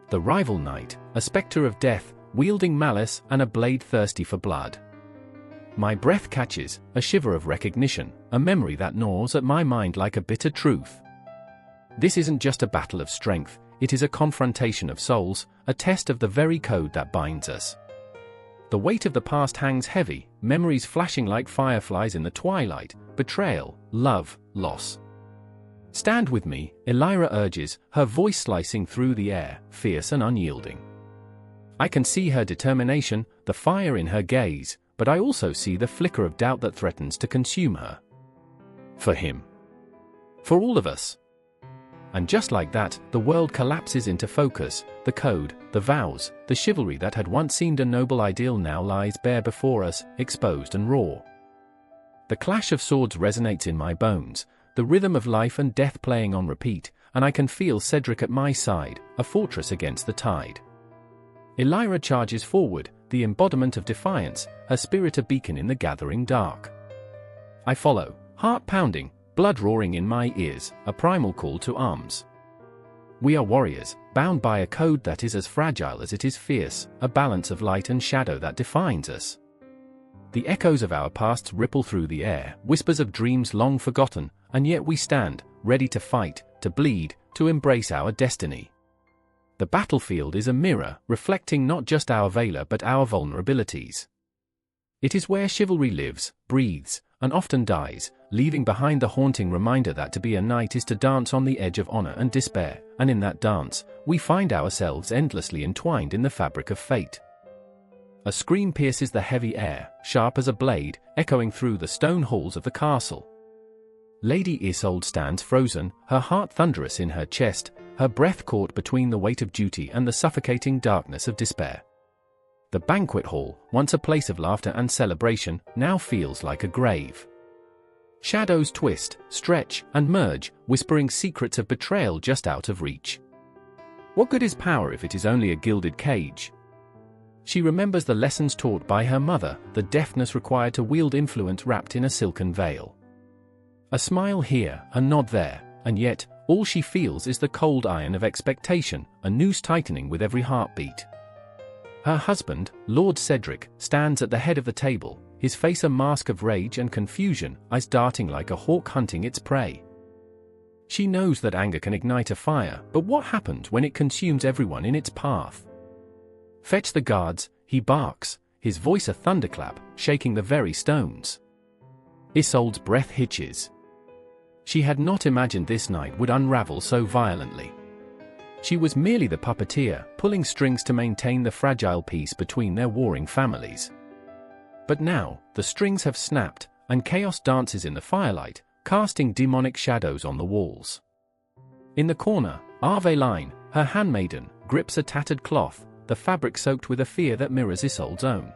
The rival knight, a spectre of death, wielding malice and a blade thirsty for blood. My breath catches, a shiver of recognition, a memory that gnaws at my mind like a bitter truth. This isn't just a battle of strength, it is a confrontation of souls, a test of the very code that binds us. The weight of the past hangs heavy, memories flashing like fireflies in the twilight, betrayal, love, loss. Stand with me, Elira urges, her voice slicing through the air, fierce and unyielding. I can see her determination, the fire in her gaze, but I also see the flicker of doubt that threatens to consume her. For him. For all of us. And just like that, the world collapses into focus, the code, the vows, the chivalry that had once seemed a noble ideal now lies bare before us, exposed and raw. The clash of swords resonates in my bones, the rhythm of life and death playing on repeat, and I can feel Cedric at my side, a fortress against the tide. Elira charges forward, the embodiment of defiance, her spirit a beacon in the gathering dark. I follow, heart pounding, blood roaring in my ears, a primal call to arms. We are warriors, bound by a code that is as fragile as it is fierce, a balance of light and shadow that defines us. The echoes of our pasts ripple through the air, whispers of dreams long forgotten, and yet we stand, ready to fight, to bleed, to embrace our destiny. The battlefield is a mirror, reflecting not just our valor but our vulnerabilities. It is where chivalry lives, breathes, and often dies, leaving behind the haunting reminder that to be a knight is to dance on the edge of honor and despair, and in that dance, we find ourselves endlessly entwined in the fabric of fate. A scream pierces the heavy air, sharp as a blade, echoing through the stone halls of the castle. Lady Isolde stands frozen, her heart thunderous in her chest, her breath caught between the weight of duty and the suffocating darkness of despair. The banquet hall, once a place of laughter and celebration, now feels like a grave. Shadows twist, stretch, and merge, whispering secrets of betrayal just out of reach. What good is power if it is only a gilded cage? She remembers the lessons taught by her mother, the deftness required to wield influence wrapped in a silken veil. A smile here, a nod there, and yet, all she feels is the cold iron of expectation, a noose tightening with every heartbeat. Her husband, Lord Cedric, stands at the head of the table, his face a mask of rage and confusion, eyes darting like a hawk hunting its prey. She knows that anger can ignite a fire, but what happens when it consumes everyone in its path? Fetch the guards, he barks, his voice a thunderclap, shaking the very stones. Isolde's breath hitches. She had not imagined this night would unravel so violently. She was merely the puppeteer, pulling strings to maintain the fragile peace between their warring families. But now, the strings have snapped, and chaos dances in the firelight, casting demonic shadows on the walls. In the corner, Aveline, her handmaiden, grips a tattered cloth, the fabric soaked with a fear that mirrors Isolde's own.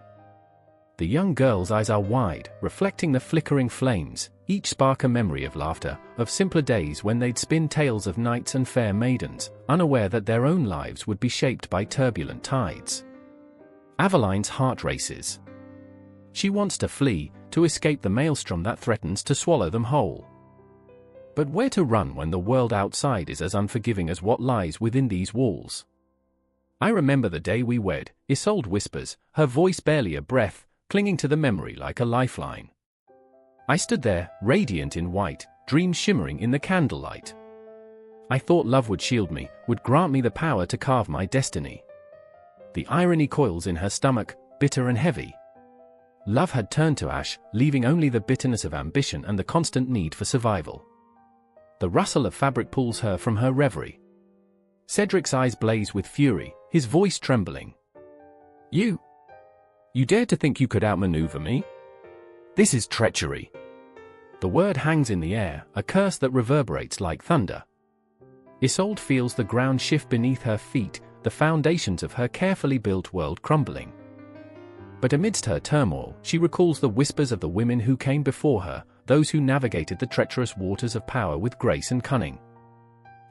The young girl's eyes are wide, reflecting the flickering flames, each spark a memory of laughter, of simpler days when they'd spin tales of knights and fair maidens, unaware that their own lives would be shaped by turbulent tides. Aveline's heart races. She wants to flee, to escape the maelstrom that threatens to swallow them whole. But where to run when the world outside is as unforgiving as what lies within these walls? I remember the day we wed, Isolde whispers, her voice barely a breath, clinging to the memory like a lifeline. I stood there, radiant in white, dreams shimmering in the candlelight. I thought love would shield me, would grant me the power to carve my destiny. The irony coils in her stomach, bitter and heavy. Love had turned to ash, leaving only the bitterness of ambition and the constant need for survival. The rustle of fabric pulls her from her reverie. Cedric's eyes blaze with fury, his voice trembling. You dared to think you could outmaneuver me? This is treachery. The word hangs in the air, a curse that reverberates like thunder. Isolde feels the ground shift beneath her feet, the foundations of her carefully built world crumbling. But amidst her turmoil, she recalls the whispers of the women who came before her, those who navigated the treacherous waters of power with grace and cunning.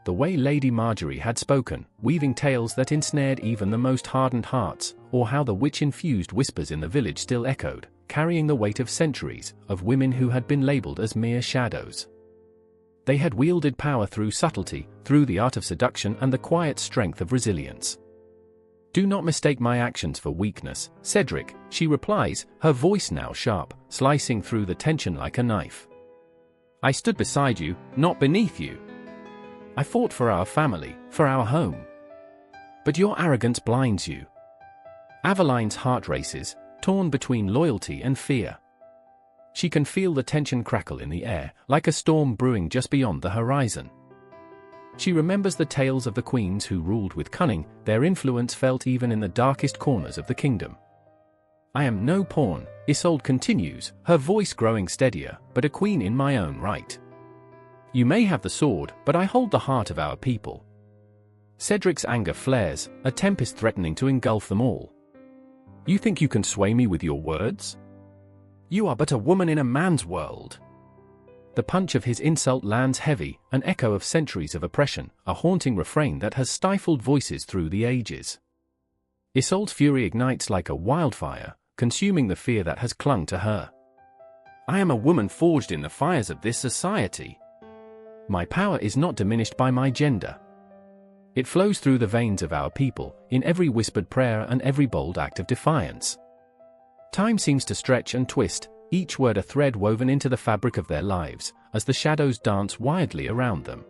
The way Lady Marjorie had spoken, weaving tales that ensnared even the most hardened hearts, or how the witch-infused whispers in the village still echoed, carrying the weight of centuries, of women who had been labeled as mere shadows. They had wielded power through subtlety, through the art of seduction and the quiet strength of resilience. Do not mistake my actions for weakness, Cedric, she replies, her voice now sharp, slicing through the tension like a knife. I stood beside you, not beneath you. I fought for our family, for our home. But your arrogance blinds you. Aveline's heart races, torn between loyalty and fear. She can feel the tension crackle in the air, like a storm brewing just beyond the horizon. She remembers the tales of the queens who ruled with cunning, their influence felt even in the darkest corners of the kingdom. I am no pawn, Isolde continues, her voice growing steadier, but a queen in my own right. You may have the sword, but I hold the heart of our people. Cedric's anger flares, a tempest threatening to engulf them all. You think you can sway me with your words? You are but a woman in a man's world. the punch of his insult lands heavy, an echo of centuries of oppression, a haunting refrain that has stifled voices through the ages. Isolde's fury ignites like a wildfire, consuming the fear that has clung to her. I am a woman forged in the fires of this society. My power is not diminished by my gender. It flows through the veins of our people, in every whispered prayer and every bold act of defiance. Time seems to stretch and twist, each word a thread woven into the fabric of their lives, as the shadows dance wildly around them.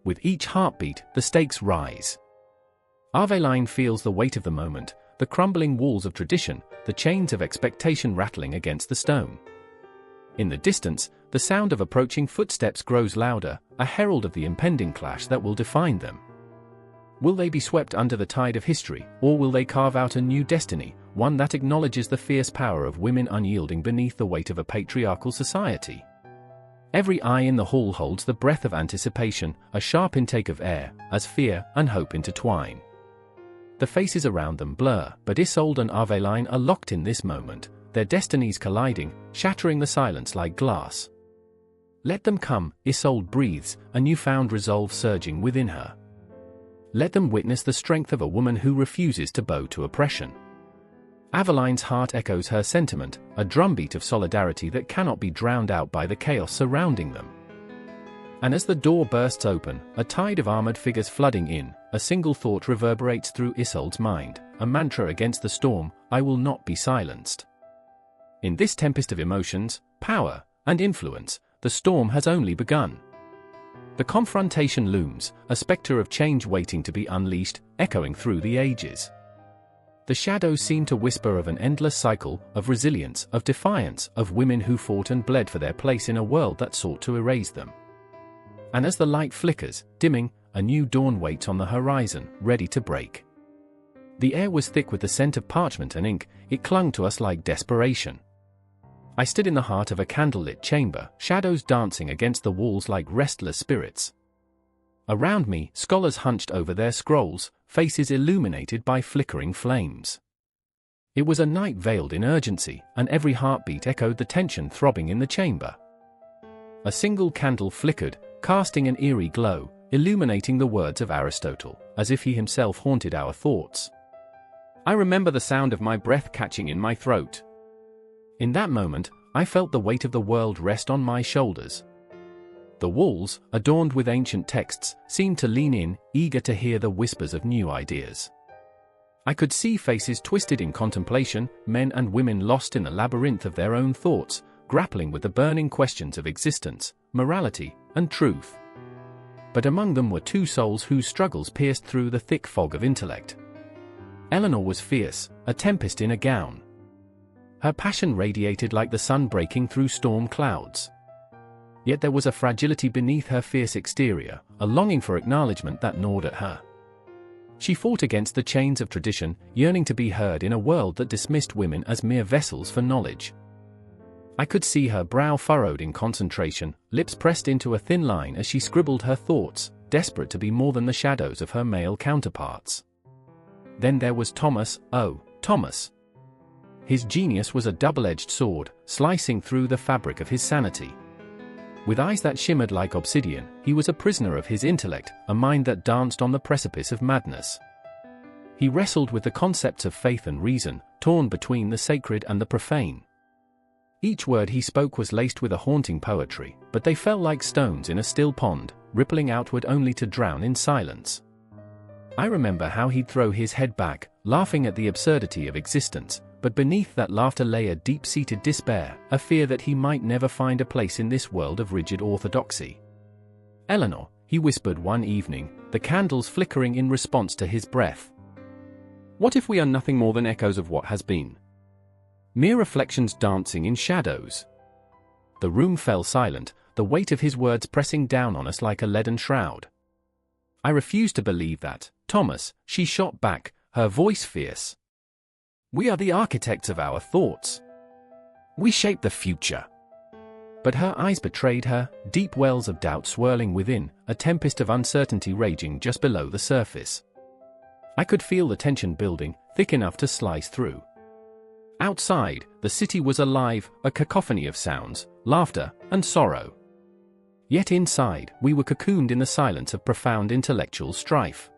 With each heartbeat, the stakes rise. Aveline feels the weight of the moment, the crumbling walls of tradition, the chains of expectation rattling against the stone. In the distance, the sound of approaching footsteps grows louder, a herald of the impending clash that will define them. Will they be swept under the tide of history, or will they carve out a new destiny, one that acknowledges the fierce power of women unyielding beneath the weight of a patriarchal society? Every eye in the hall holds the breath of anticipation, a sharp intake of air, as fear and hope intertwine. The faces around them blur, but Isolde and Aveline are locked in this moment, their destinies colliding, shattering the silence like glass. Let them come, Isolde breathes, a newfound resolve surging within her. Let them witness the strength of a woman who refuses to bow to oppression. Aveline's heart echoes her sentiment, a drumbeat of solidarity that cannot be drowned out by the chaos surrounding them. And as the door bursts open, a tide of armored figures flooding in, a single thought reverberates through Isolde's mind, a mantra against the storm: I will not be silenced. In this tempest of emotions, power, and influence, the storm has only begun. The confrontation looms, a spectre of change waiting to be unleashed, echoing through the ages. The shadows seem to whisper of an endless cycle, of resilience, of defiance, of women who fought and bled for their place in a world that sought to erase them. And as the light flickers, dimming, a new dawn waits on the horizon, ready to break. The air was thick with the scent of parchment and ink, it clung to us like desperation. I stood in the heart of a candlelit chamber, shadows dancing against the walls like restless spirits. Around me, scholars hunched over their scrolls, faces illuminated by flickering flames. It was a night veiled in urgency, and every heartbeat echoed the tension throbbing in the chamber. A single candle flickered, casting an eerie glow, illuminating the words of Aristotle, as if he himself haunted our thoughts. I remember the sound of my breath catching in my throat. In that moment, I felt the weight of the world rest on my shoulders. The walls, adorned with ancient texts, seemed to lean in, eager to hear the whispers of new ideas. I could see faces twisted in contemplation, men and women lost in the labyrinth of their own thoughts, grappling with the burning questions of existence, morality, and truth. But among them were two souls whose struggles pierced through the thick fog of intellect. Eleanor was fierce, a tempest in a gown. Her passion radiated like the sun breaking through storm clouds. Yet there was a fragility beneath her fierce exterior, a longing for acknowledgement that gnawed at her. She fought against the chains of tradition, yearning to be heard in a world that dismissed women as mere vessels for knowledge. I could see her brow furrowed in concentration, lips pressed into a thin line as she scribbled her thoughts, desperate to be more than the shadows of her male counterparts. Then there was Thomas, oh, Thomas. His genius was a double-edged sword, slicing through the fabric of his sanity. With eyes that shimmered like obsidian, he was a prisoner of his intellect, a mind that danced on the precipice of madness. He wrestled with the concepts of faith and reason, torn between the sacred and the profane. Each word he spoke was laced with a haunting poetry, but they fell like stones in a still pond, rippling outward only to drown in silence. I remember how he'd throw his head back, laughing at the absurdity of existence, but beneath that laughter lay a deep-seated despair, a fear that he might never find a place in this world of rigid orthodoxy. Eleanor, he whispered one evening, the candles flickering in response to his breath. What if we are nothing more than echoes of what has been? Mere reflections dancing in shadows. The room fell silent, the weight of his words pressing down on us like a leaden shroud. I refused to believe that, Thomas, she shot back, her voice fierce. We are the architects of our thoughts. We shape the future. But her eyes betrayed her, deep wells of doubt swirling within, a tempest of uncertainty raging just below the surface. I could feel the tension building, thick enough to slice through. Outside, the city was alive, a cacophony of sounds, laughter, and sorrow. Yet inside, we were cocooned in the silence of profound intellectual strife.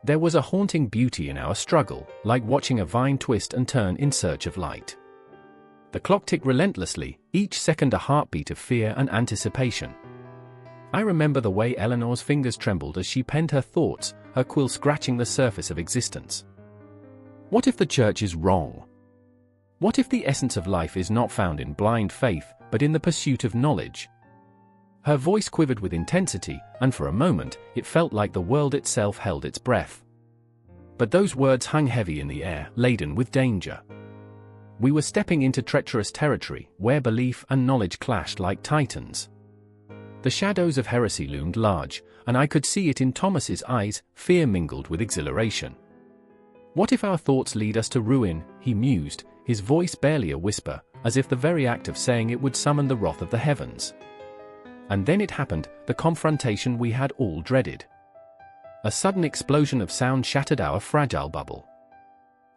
There was a haunting beauty in our struggle, like watching a vine twist and turn in search of light. The clock ticked relentlessly, each second a heartbeat of fear and anticipation. I remember the way Eleanor's fingers trembled as she penned her thoughts, her quill scratching the surface of existence. What if the church is wrong? What if the essence of life is not found in blind faith, but in the pursuit of knowledge? Her voice quivered with intensity, and for a moment, it felt like the world itself held its breath. But those words hung heavy in the air, laden with danger. We were stepping into treacherous territory, where belief and knowledge clashed like titans. The shadows of heresy loomed large, and I could see it in Thomas's eyes, fear mingled with exhilaration. What if our thoughts lead us to ruin, he mused, his voice barely a whisper, as if the very act of saying it would summon the wrath of the heavens. And then it happened, the confrontation we had all dreaded. A sudden explosion of sound shattered our fragile bubble.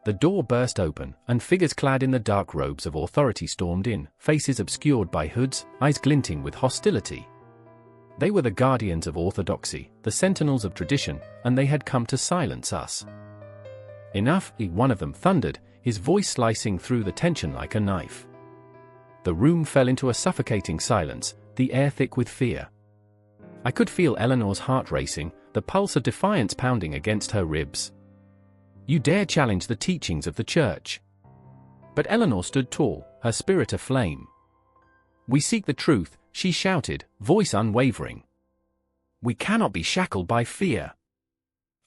The door burst open, and figures clad in the dark robes of authority stormed in, faces obscured by hoods, eyes glinting with hostility. They were the guardians of orthodoxy, the sentinels of tradition, and they had come to silence us. Enough, one of them thundered, his voice slicing through the tension like a knife. The room fell into a suffocating silence, the air thick with fear. I could feel Eleanor's heart racing, the pulse of defiance pounding against her ribs. You dare challenge the teachings of the church? But Eleanor stood tall, her spirit aflame. We seek the truth, she shouted, voice unwavering. We cannot be shackled by fear.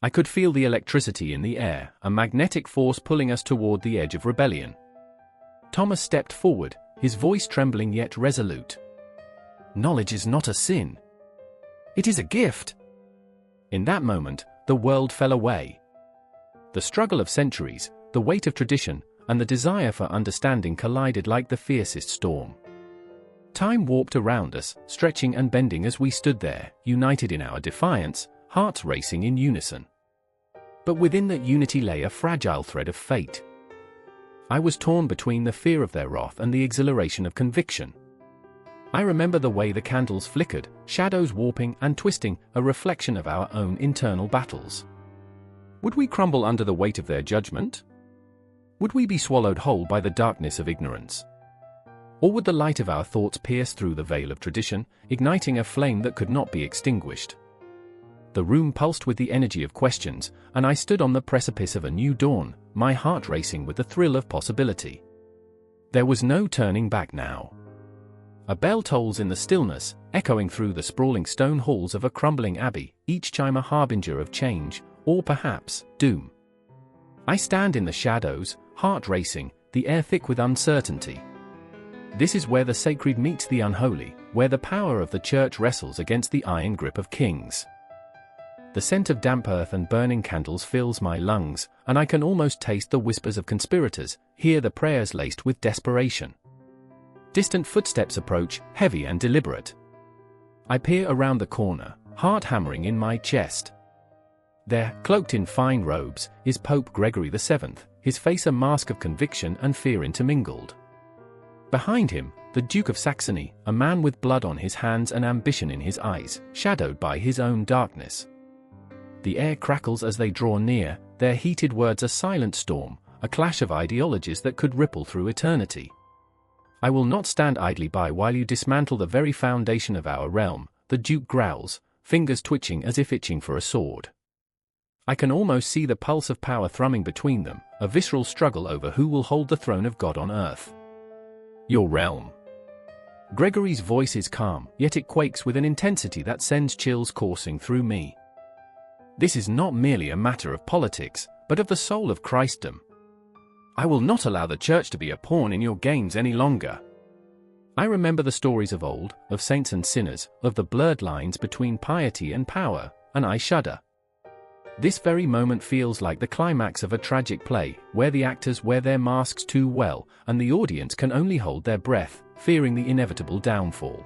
I could feel the electricity in the air, a magnetic force pulling us toward the edge of rebellion. Thomas stepped forward, his voice trembling yet resolute. Knowledge is not a sin. It is a gift. In that moment, the world fell away. The struggle of centuries, the weight of tradition, and the desire for understanding collided like the fiercest storm. Time warped around us, stretching and bending as we stood there, united in our defiance, hearts racing in unison. But within that unity lay a fragile thread of fate. I was torn between the fear of their wrath and the exhilaration of conviction. I remember the way the candles flickered, shadows warping and twisting, a reflection of our own internal battles. Would we crumble under the weight of their judgment? Would we be swallowed whole by the darkness of ignorance? Or would the light of our thoughts pierce through the veil of tradition, igniting a flame that could not be extinguished? The room pulsed with the energy of questions, and I stood on the precipice of a new dawn, my heart racing with the thrill of possibility. There was no turning back now. A bell tolls in the stillness, echoing through the sprawling stone halls of a crumbling abbey, each chime a harbinger of change, or perhaps, doom. I stand in the shadows, heart racing, the air thick with uncertainty. This is where the sacred meets the unholy, where the power of the church wrestles against the iron grip of kings. The scent of damp earth and burning candles fills my lungs, and I can almost taste the whispers of conspirators, hear the prayers laced with desperation. Distant footsteps approach, heavy and deliberate. I peer around the corner, heart hammering in my chest. There, cloaked in fine robes, is Pope Gregory VII, his face a mask of conviction and fear intermingled. Behind him, the Duke of Saxony, a man with blood on his hands and ambition in his eyes, shadowed by his own darkness. The air crackles as they draw near, their heated words a silent storm, a clash of ideologies that could ripple through eternity. I will not stand idly by while you dismantle the very foundation of our realm, the Duke growls, fingers twitching as if itching for a sword. I can almost see the pulse of power thrumming between them, a visceral struggle over who will hold the throne of God on earth. Your realm. Gregory's voice is calm, yet it quakes with an intensity that sends chills coursing through me. This is not merely a matter of politics, but of the soul of Christendom. I will not allow the church to be a pawn in your games any longer. I remember the stories of old, of saints and sinners, of the blurred lines between piety and power, and I shudder. This very moment feels like the climax of a tragic play, where the actors wear their masks too well, and the audience can only hold their breath, fearing the inevitable downfall.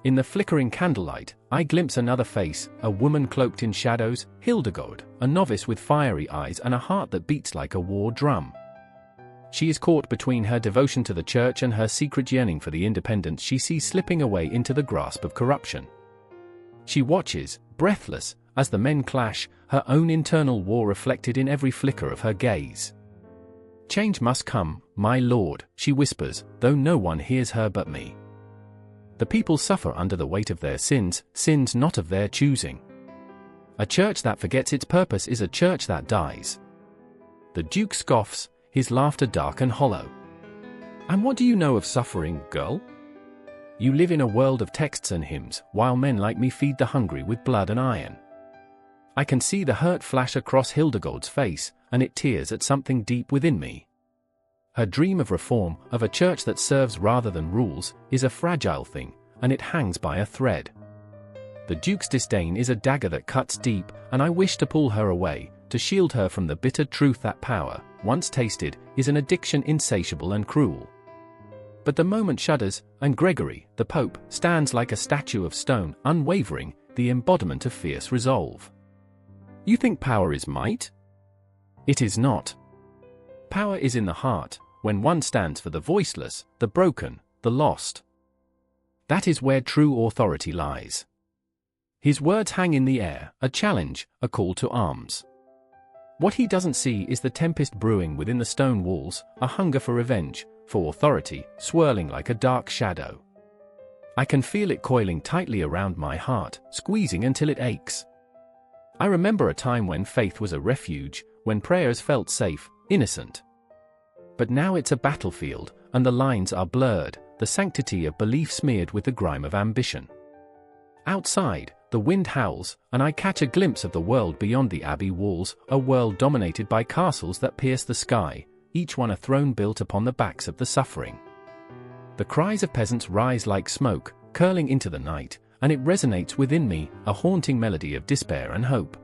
In the flickering candlelight, I glimpse another face, a woman cloaked in shadows, Hildegard, a novice with fiery eyes and a heart that beats like a war drum. She is caught between her devotion to the church and her secret yearning for the independence she sees slipping away into the grasp of corruption. She watches, breathless, as the men clash, her own internal war reflected in every flicker of her gaze. "Change must come, my lord," she whispers, though no one hears her but me. "The people suffer under the weight of their sins, sins not of their choosing. A church that forgets its purpose is a church that dies." The Duke scoffs, his laughter dark and hollow. "And what do you know of suffering, girl? You live in a world of texts and hymns, while men like me feed the hungry with blood and iron." I can see the hurt flash across Hildegard's face, and it tears at something deep within me. Her dream of reform, of a church that serves rather than rules, is a fragile thing, and it hangs by a thread. The Duke's disdain is a dagger that cuts deep, and I wish to pull her away, to shield her from the bitter truth that power, once tasted, is an addiction insatiable and cruel. But the moment shudders, and Gregory, the Pope, stands like a statue of stone, unwavering, the embodiment of fierce resolve. "You think power is might? It is not. Power is in the heart, when one stands for the voiceless, the broken, the lost. That is where true authority lies." His words hang in the air, a challenge, a call to arms. What he doesn't see is the tempest brewing within the stone walls, a hunger for revenge, for authority, swirling like a dark shadow. I can feel it coiling tightly around my heart, squeezing until it aches. I remember a time when faith was a refuge, when prayers felt safe, innocent. But now it's a battlefield, and the lines are blurred, the sanctity of belief smeared with the grime of ambition. Outside, the wind howls, and I catch a glimpse of the world beyond the abbey walls, a world dominated by castles that pierce the sky, each one a throne built upon the backs of the suffering. The cries of peasants rise like smoke, curling into the night, and it resonates within me, a haunting melody of despair and hope.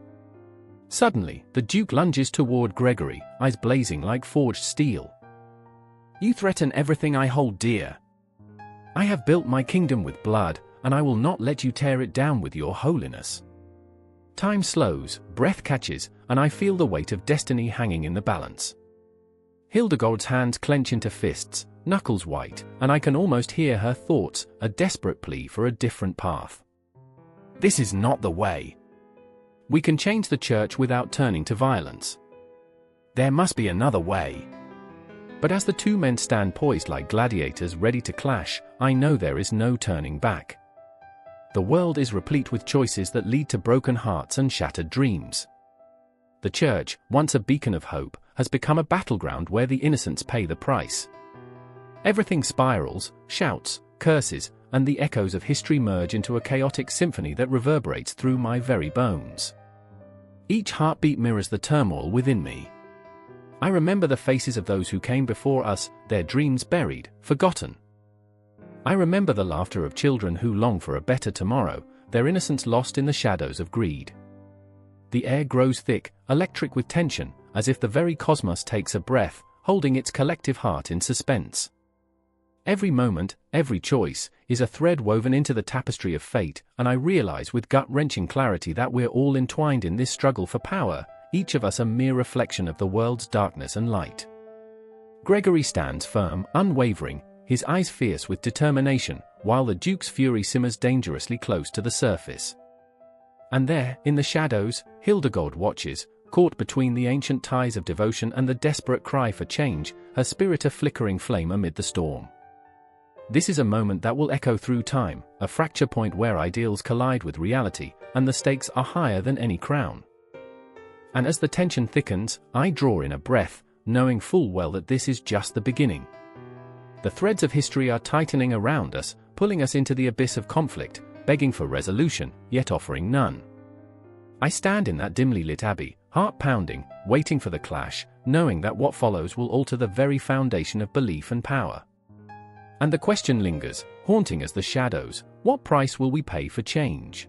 Suddenly, the Duke lunges toward Gregory, eyes blazing like forged steel. "You threaten everything I hold dear. I have built my kingdom with blood, and I will not let you tear it down with your holiness." Time slows, breath catches, and I feel the weight of destiny hanging in the balance. Hildegard's hands clench into fists, knuckles white, and I can almost hear her thoughts, a desperate plea for a different path. "This is not the way. We can change the church without turning to violence. There must be another way." But as the two men stand poised like gladiators ready to clash, I know there is no turning back. The world is replete with choices that lead to broken hearts and shattered dreams. The church, once a beacon of hope, has become a battleground where the innocents pay the price. Everything spirals, shouts, curses, and the echoes of history merge into a chaotic symphony that reverberates through my very bones. Each heartbeat mirrors the turmoil within me. I remember the faces of those who came before us, their dreams buried, forgotten. I remember the laughter of children who long for a better tomorrow, their innocence lost in the shadows of greed. The air grows thick, electric with tension, as if the very cosmos takes a breath, holding its collective heart in suspense. Every moment, every choice, is a thread woven into the tapestry of fate, and I realize with gut-wrenching clarity that we're all entwined in this struggle for power, each of us a mere reflection of the world's darkness and light. Gregory stands firm, unwavering, his eyes fierce with determination, while the Duke's fury simmers dangerously close to the surface. And there, in the shadows, Hildegard watches, caught between the ancient ties of devotion and the desperate cry for change, her spirit a flickering flame amid the storm. This is a moment that will echo through time, a fracture point where ideals collide with reality, and the stakes are higher than any crown. And as the tension thickens, I draw in a breath, knowing full well that this is just the beginning. The threads of history are tightening around us, pulling us into the abyss of conflict, begging for resolution, yet offering none. I stand in that dimly lit abbey, heart pounding, waiting for the clash, knowing that what follows will alter the very foundation of belief and power. And the question lingers, haunting as the shadows, what price will we pay for change?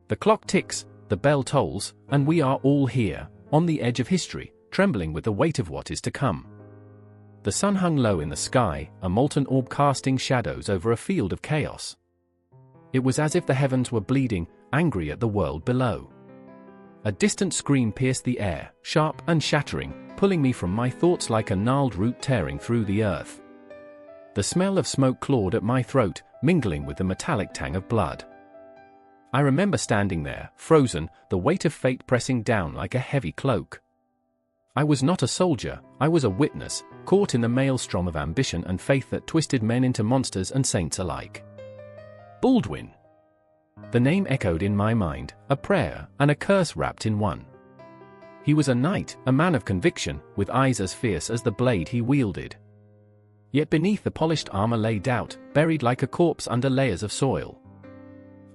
The clock ticks, the bell tolls, and we are all here, on the edge of history, trembling with the weight of what is to come. The sun hung low in the sky, a molten orb casting shadows over a field of chaos. It was as if the heavens were bleeding, angry at the world below. A distant scream pierced the air, sharp and shattering, pulling me from my thoughts like a gnarled root tearing through the earth. The smell of smoke clawed at my throat, mingling with the metallic tang of blood. I remember standing there, frozen, the weight of fate pressing down like a heavy cloak. I was not a soldier, I was a witness, caught in the maelstrom of ambition and faith that twisted men into monsters and saints alike. Baldwin. The name echoed in my mind, a prayer and a curse wrapped in one. He was a knight, a man of conviction, with eyes as fierce as the blade he wielded. Yet beneath the polished armor lay doubt, buried like a corpse under layers of soil.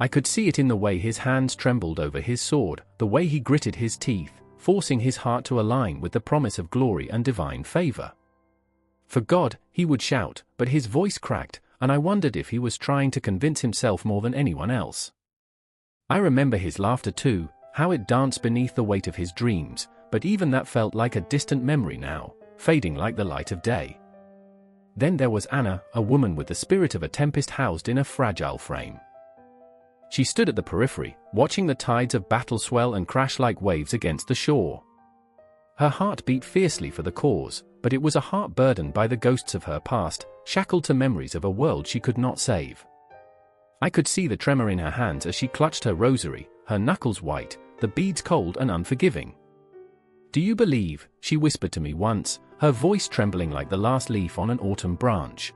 I could see it in the way his hands trembled over his sword, the way he gritted his teeth, forcing his heart to align with the promise of glory and divine favor. For God, he would shout, but his voice cracked, and I wondered if he was trying to convince himself more than anyone else. I remember his laughter too, how it danced beneath the weight of his dreams, but even that felt like a distant memory now, fading like the light of day. Then there was Anna, a woman with the spirit of a tempest housed in a fragile frame. She stood at the periphery, watching the tides of battle swell and crash like waves against the shore. Her heart beat fiercely for the cause, but it was a heart burdened by the ghosts of her past, shackled to memories of a world she could not save. I could see the tremor in her hands as she clutched her rosary, her knuckles white, the beads cold and unforgiving. "Do you believe?" she whispered to me once, her voice trembling like the last leaf on an autumn branch.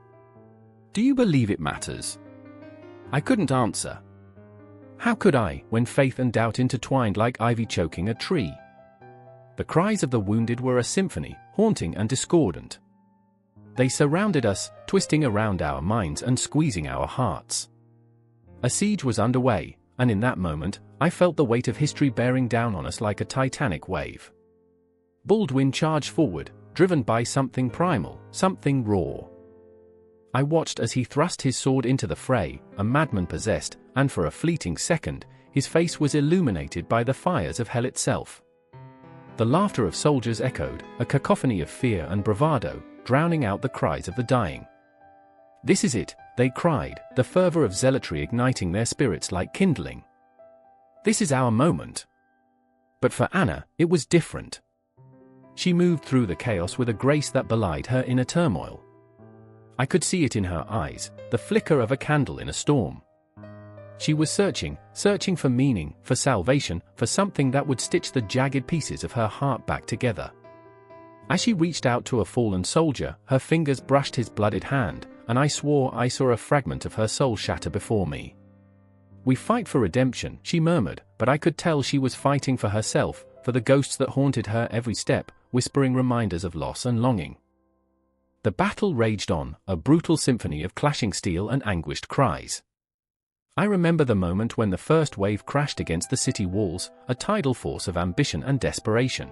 "Do you believe it matters?" I couldn't answer. How could I, when faith and doubt intertwined like ivy choking a tree? The cries of the wounded were a symphony, haunting and discordant. They surrounded us, twisting around our minds and squeezing our hearts. A siege was underway, and in that moment, I felt the weight of history bearing down on us like a titanic wave. Baldwin charged forward, driven by something primal, something raw. I watched as he thrust his sword into the fray, a madman possessed, and for a fleeting second, his face was illuminated by the fires of hell itself. The laughter of soldiers echoed, a cacophony of fear and bravado, drowning out the cries of the dying. "This is it," they cried, the fervor of zealotry igniting their spirits like kindling. "This is our moment." But for Anna, it was different. She moved through the chaos with a grace that belied her inner turmoil. I could see it in her eyes, the flicker of a candle in a storm. She was searching for meaning, for salvation, for something that would stitch the jagged pieces of her heart back together. As she reached out to a fallen soldier, her fingers brushed his bloodied hand, and I swore I saw a fragment of her soul shatter before me. "We fight for redemption," she murmured, but I could tell she was fighting for herself, for the ghosts that haunted her every step, whispering reminders of loss and longing. The battle raged on, a brutal symphony of clashing steel and anguished cries. I remember the moment when the first wave crashed against the city walls, a tidal force of ambition and desperation.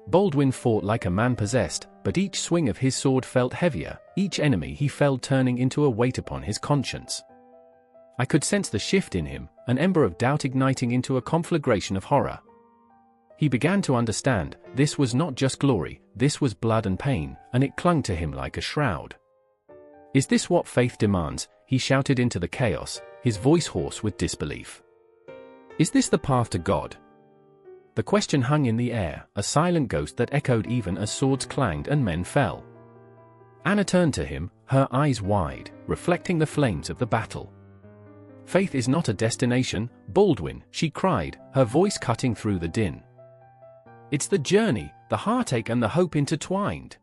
Baldwin fought like a man possessed, but each swing of his sword felt heavier, each enemy he felled turning into a weight upon his conscience. I could sense the shift in him, an ember of doubt igniting into a conflagration of horror. He began to understand, this was not just glory, this was blood and pain, and it clung to him like a shroud. "Is this what faith demands?" he shouted into the chaos, his voice hoarse with disbelief. "Is this the path to God?" The question hung in the air, a silent ghost that echoed even as swords clanged and men fell. Anna turned to him, her eyes wide, reflecting the flames of the battle. "Faith is not a destination, Baldwin," she cried, her voice cutting through the din. "It's the journey, the heartache and the hope intertwined."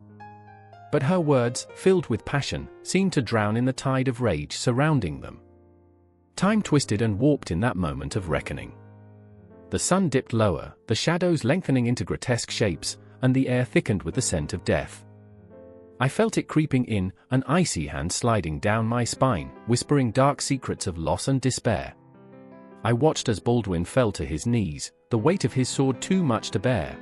But her words, filled with passion, seemed to drown in the tide of rage surrounding them. Time twisted and warped in that moment of reckoning. The sun dipped lower, the shadows lengthening into grotesque shapes, and the air thickened with the scent of death. I felt it creeping in, an icy hand sliding down my spine, whispering dark secrets of loss and despair. I watched as Baldwin fell to his knees, the weight of his sword too much to bear.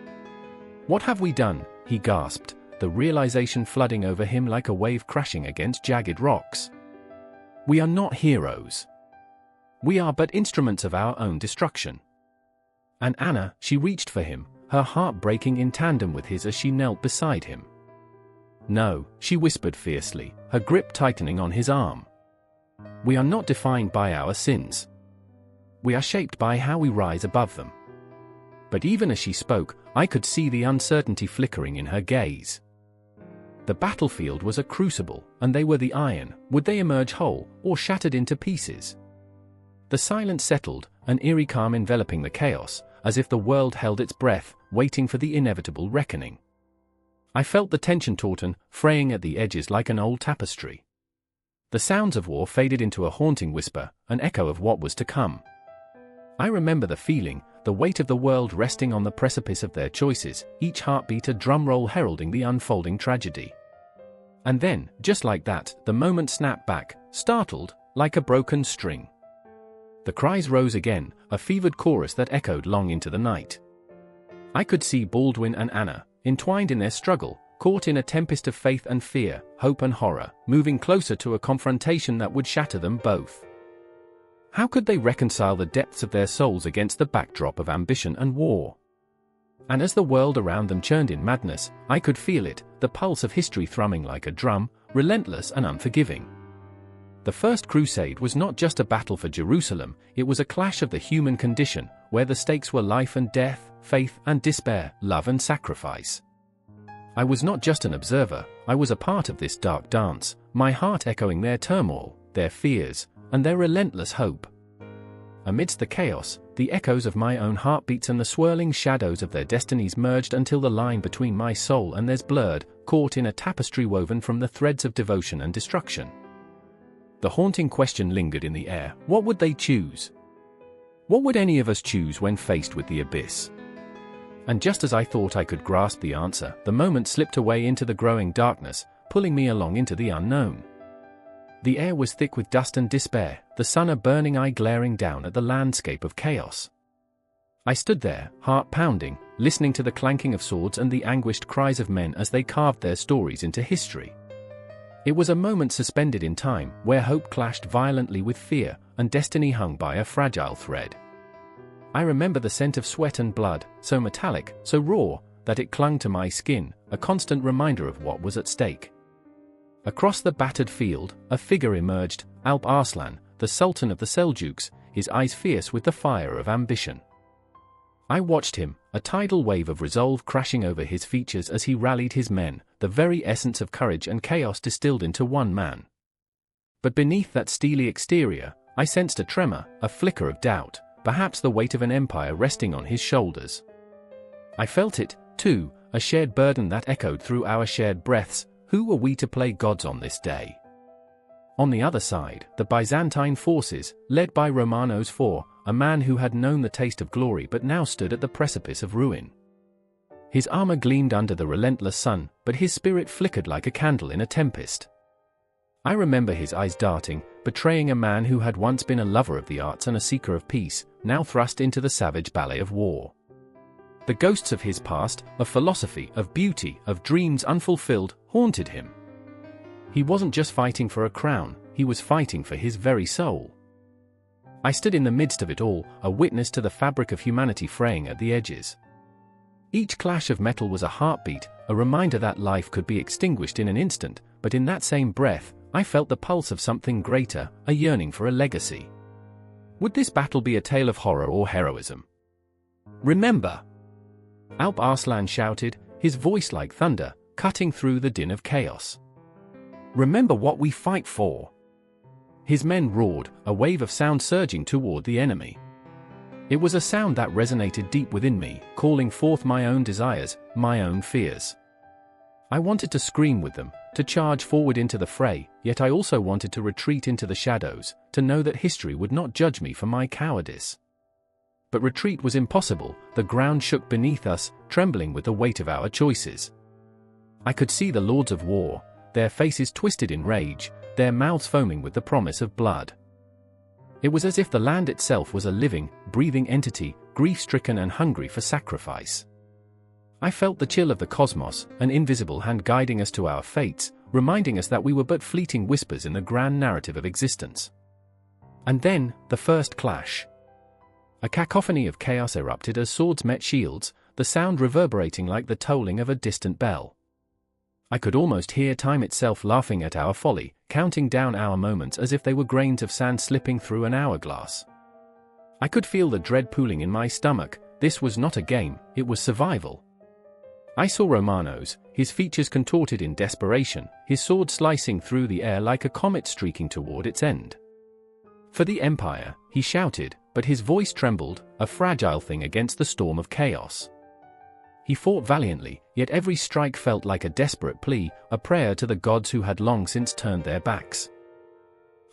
"What have we done?" he gasped, the realization flooding over him like a wave crashing against jagged rocks. "We are not heroes. We are but instruments of our own destruction." And Anna, she reached for him, her heart breaking in tandem with his as she knelt beside him. "No," she whispered fiercely, her grip tightening on his arm. "We are not defined by our sins. We are shaped by how we rise above them. But even as she spoke, I could see the uncertainty flickering in her gaze. The battlefield was a crucible, and they were the iron. Would they emerge whole, or shattered into pieces? The silence settled, an eerie calm enveloping the chaos, as if the world held its breath, waiting for the inevitable reckoning. I felt the tension tauten, fraying at the edges like an old tapestry. The sounds of war faded into a haunting whisper, an echo of what was to come. I remember the feeling, the weight of the world resting on the precipice of their choices, each heartbeat a drumroll heralding the unfolding tragedy. And then, just like that, the moment snapped back, startled, like a broken string. The cries rose again, a fevered chorus that echoed long into the night. I could see Baldwin and Anna, entwined in their struggle, caught in a tempest of faith and fear, hope and horror, moving closer to a confrontation that would shatter them both. How could they reconcile the depths of their souls against the backdrop of ambition and war? And as the world around them churned in madness, I could feel it, the pulse of history thrumming like a drum, relentless and unforgiving. The First Crusade was not just a battle for Jerusalem, it was a clash of the human condition, where the stakes were life and death, faith and despair, love and sacrifice. I was not just an observer, I was a part of this dark dance, my heart echoing their turmoil, their fears, and their relentless hope. Amidst the chaos, the echoes of my own heartbeats and the swirling shadows of their destinies merged until the line between my soul and theirs blurred, caught in a tapestry woven from the threads of devotion and destruction. The haunting question lingered in the air: what would they choose? What would any of us choose when faced with the abyss? And just as I thought I could grasp the answer, the moment slipped away into the growing darkness, pulling me along into the unknown. The air was thick with dust and despair, the sun a burning eye glaring down at the landscape of chaos. I stood there, heart pounding, listening to the clanking of swords and the anguished cries of men as they carved their stories into history. It was a moment suspended in time, where hope clashed violently with fear, and destiny hung by a fragile thread. I remember the scent of sweat and blood, so metallic, so raw, that it clung to my skin, a constant reminder of what was at stake. Across the battered field, a figure emerged, Alp Arslan, the Sultan of the Seljuks, his eyes fierce with the fire of ambition. I watched him, a tidal wave of resolve crashing over his features as he rallied his men, the very essence of courage and chaos distilled into one man. But beneath that steely exterior, I sensed a tremor, a flicker of doubt, perhaps the weight of an empire resting on his shoulders. I felt it, too, a shared burden that echoed through our shared breaths. Who were we to play gods on this day? On the other side, the Byzantine forces, led by Romanos IV, a man who had known the taste of glory but now stood at the precipice of ruin. His armor gleamed under the relentless sun, but his spirit flickered like a candle in a tempest. I remember his eyes darting, betraying a man who had once been a lover of the arts and a seeker of peace, now thrust into the savage ballet of war. The ghosts of his past, of philosophy, of beauty, of dreams unfulfilled, haunted him. He wasn't just fighting for a crown, he was fighting for his very soul. I stood in the midst of it all, a witness to the fabric of humanity fraying at the edges. Each clash of metal was a heartbeat, a reminder that life could be extinguished in an instant, but in that same breath, I felt the pulse of something greater, a yearning for a legacy. Would this battle be a tale of horror or heroism? Remember! Alp Arslan shouted, his voice like thunder, cutting through the din of chaos. Remember what we fight for! His men roared, a wave of sound surging toward the enemy. It was a sound that resonated deep within me, calling forth my own desires, my own fears. I wanted to scream with them, to charge forward into the fray, yet I also wanted to retreat into the shadows, to know that history would not judge me for my cowardice. But retreat was impossible, the ground shook beneath us, trembling with the weight of our choices. I could see the lords of war, their faces twisted in rage, their mouths foaming with the promise of blood. It was as if the land itself was a living, breathing entity, grief-stricken and hungry for sacrifice. I felt the chill of the cosmos, an invisible hand guiding us to our fates, reminding us that we were but fleeting whispers in the grand narrative of existence. And then, the first clash. A cacophony of chaos erupted as swords met shields, the sound reverberating like the tolling of a distant bell. I could almost hear time itself laughing at our folly, counting down our moments as if they were grains of sand slipping through an hourglass. I could feel the dread pooling in my stomach, this was not a game, it was survival. I saw Romanos, his features contorted in desperation, his sword slicing through the air like a comet streaking toward its end. For the Empire, he shouted, but his voice trembled, a fragile thing against the storm of chaos. He fought valiantly, yet every strike felt like a desperate plea, a prayer to the gods who had long since turned their backs.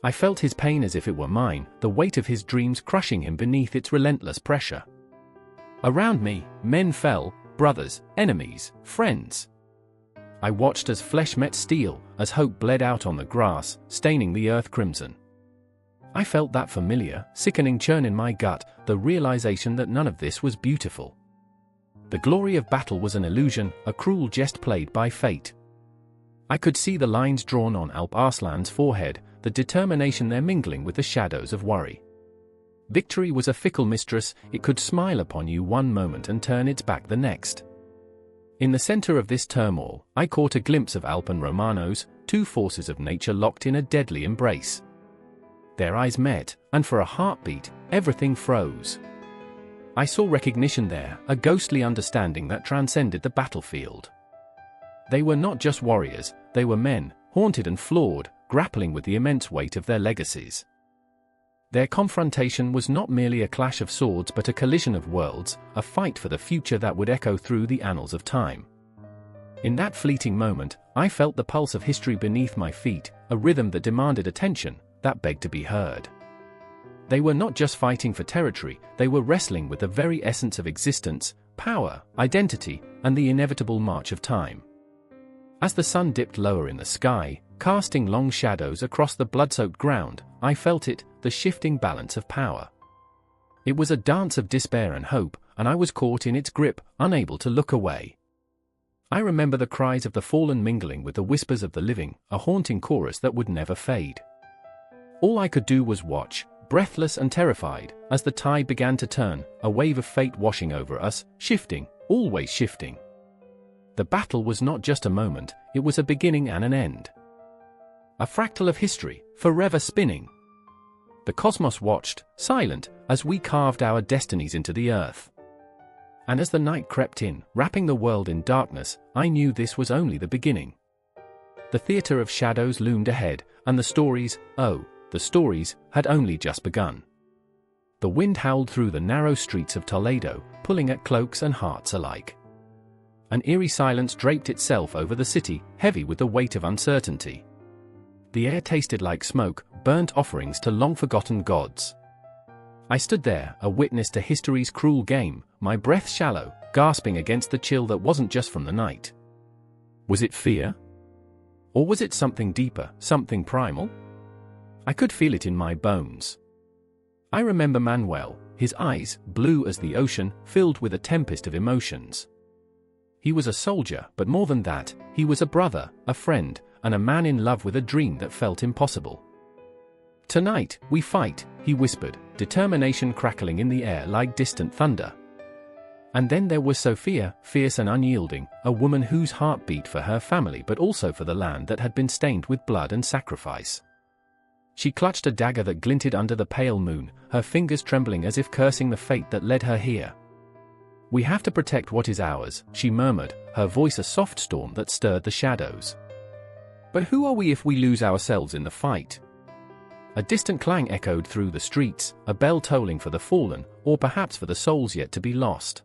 I felt his pain as if it were mine, the weight of his dreams crushing him beneath its relentless pressure. Around me, men fell, brothers, enemies, friends. I watched as flesh met steel, as hope bled out on the grass, staining the earth crimson. I felt that familiar, sickening churn in my gut, the realization that none of this was beautiful. The glory of battle was an illusion, a cruel jest played by fate. I could see the lines drawn on Alp Arslan's forehead, the determination there mingling with the shadows of worry. Victory was a fickle mistress, it could smile upon you one moment and turn its back the next. In the center of this turmoil, I caught a glimpse of Alp and Romanos, two forces of nature locked in a deadly embrace. Their eyes met, and for a heartbeat, everything froze. I saw recognition there, a ghostly understanding that transcended the battlefield. They were not just warriors, they were men, haunted and flawed, grappling with the immense weight of their legacies. Their confrontation was not merely a clash of swords but a collision of worlds, a fight for the future that would echo through the annals of time. In that fleeting moment, I felt the pulse of history beneath my feet, a rhythm that demanded attention, that begged to be heard. They were not just fighting for territory, they were wrestling with the very essence of existence, power, identity, and the inevitable march of time. As the sun dipped lower in the sky, casting long shadows across the blood-soaked ground, I felt it, the shifting balance of power. It was a dance of despair and hope, and I was caught in its grip, unable to look away. I remember the cries of the fallen mingling with the whispers of the living, a haunting chorus that would never fade. All I could do was watch, breathless and terrified, as the tide began to turn, a wave of fate washing over us, shifting, always shifting. The battle was not just a moment, it was a beginning and an end. A fractal of history, forever spinning. The cosmos watched, silent, as we carved our destinies into the earth. And as the night crept in, wrapping the world in darkness, I knew this was only the beginning. The theater of shadows loomed ahead, and the stories, the stories, had only just begun. The wind howled through the narrow streets of Toledo, pulling at cloaks and hearts alike. An eerie silence draped itself over the city, heavy with the weight of uncertainty. The air tasted like smoke, burnt offerings to long-forgotten gods. I stood there, a witness to history's cruel game, my breath shallow, gasping against the chill that wasn't just from the night. Was it fear? Or was it something deeper, something primal? I could feel it in my bones. I remember Manuel, his eyes, blue as the ocean, filled with a tempest of emotions. He was a soldier, but more than that, he was a brother, a friend, and a man in love with a dream that felt impossible. "Tonight, we fight," he whispered, determination crackling in the air like distant thunder. And then there was Sophia, fierce and unyielding, a woman whose heart beat for her family but also for the land that had been stained with blood and sacrifice. She clutched a dagger that glinted under the pale moon, her fingers trembling as if cursing the fate that led her here. "We have to protect what is ours," she murmured, her voice a soft storm that stirred the shadows. "But who are we if we lose ourselves in the fight?" A distant clang echoed through the streets, a bell tolling for the fallen, or perhaps for the souls yet to be lost.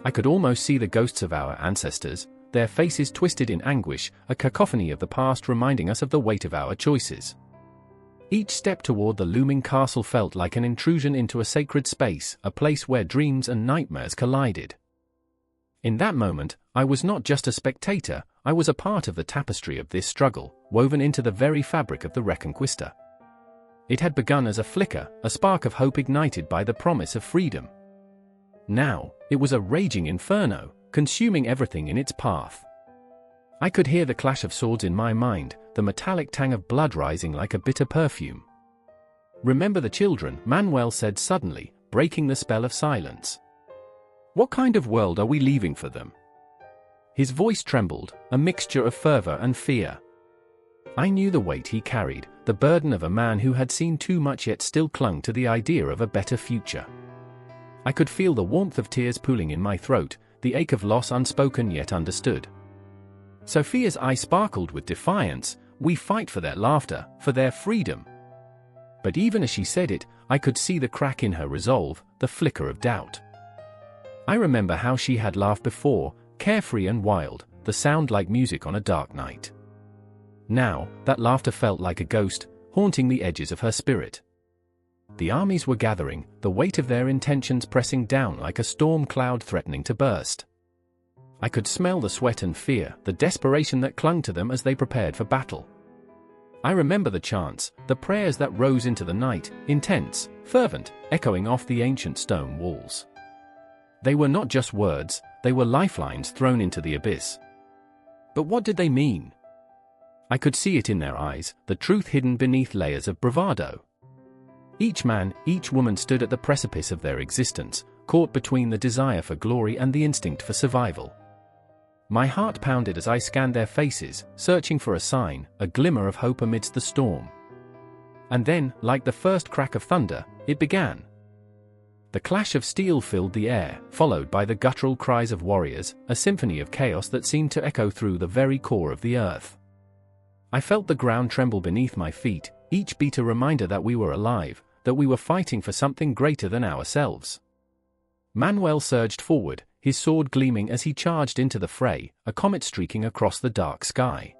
I could almost see the ghosts of our ancestors, their faces twisted in anguish, a cacophony of the past reminding us of the weight of our choices. Each step toward the looming castle felt like an intrusion into a sacred space, a place where dreams and nightmares collided. In that moment, I was not just a spectator, I was a part of the tapestry of this struggle, woven into the very fabric of the Reconquista. It had begun as a flicker, a spark of hope ignited by the promise of freedom. Now, it was a raging inferno, consuming everything in its path. I could hear the clash of swords in my mind, the metallic tang of blood rising like a bitter perfume. "Remember the children," Manuel said suddenly, breaking the spell of silence. "What kind of world are we leaving for them?" His voice trembled, a mixture of fervor and fear. I knew the weight he carried, the burden of a man who had seen too much yet still clung to the idea of a better future. I could feel the warmth of tears pooling in my throat, the ache of loss unspoken yet understood. Sophia's eyes sparkled with defiance. "We fight for their laughter, for their freedom." But even as she said it, I could see the crack in her resolve, the flicker of doubt. I remember how she had laughed before, carefree and wild, the sound like music on a dark night. Now, that laughter felt like a ghost, haunting the edges of her spirit. The armies were gathering, the weight of their intentions pressing down like a storm cloud threatening to burst. I could smell the sweat and fear, the desperation that clung to them as they prepared for battle. I remember the chants, the prayers that rose into the night, intense, fervent, echoing off the ancient stone walls. They were not just words, they were lifelines thrown into the abyss. But what did they mean? I could see it in their eyes, the truth hidden beneath layers of bravado. Each man, each woman stood at the precipice of their existence, caught between the desire for glory and the instinct for survival. My heart pounded as I scanned their faces, searching for a sign, a glimmer of hope amidst the storm. And then, like the first crack of thunder, it began. The clash of steel filled the air, followed by the guttural cries of warriors, a symphony of chaos that seemed to echo through the very core of the earth. I felt the ground tremble beneath my feet, each beat a reminder that we were alive, that we were fighting for something greater than ourselves. Manuel surged forward, his sword gleaming as he charged into the fray, a comet streaking across the dark sky.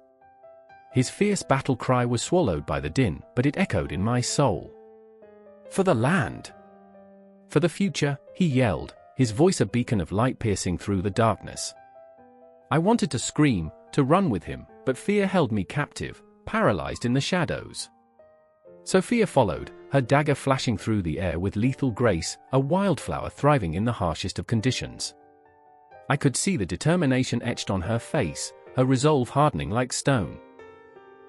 His fierce battle cry was swallowed by the din, but it echoed in my soul. "For the land! For the future," he yelled, his voice a beacon of light piercing through the darkness. I wanted to scream, to run with him, but fear held me captive, paralyzed in the shadows. Sophia followed, her dagger flashing through the air with lethal grace, a wildflower thriving in the harshest of conditions. I could see the determination etched on her face, her resolve hardening like stone.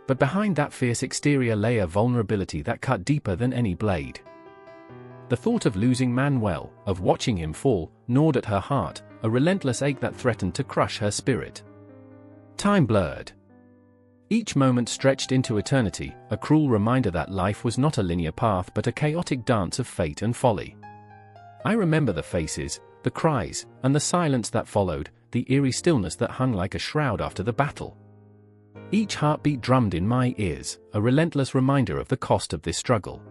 But behind that fierce exterior lay a vulnerability that cut deeper than any blade. The thought of losing Manuel, of watching him fall, gnawed at her heart, a relentless ache that threatened to crush her spirit. Time blurred. Each moment stretched into eternity, a cruel reminder that life was not a linear path but a chaotic dance of fate and folly. I remember the faces, the cries, and the silence that followed, the eerie stillness that hung like a shroud after the battle. Each heartbeat drummed in my ears, a relentless reminder of the cost of this struggle.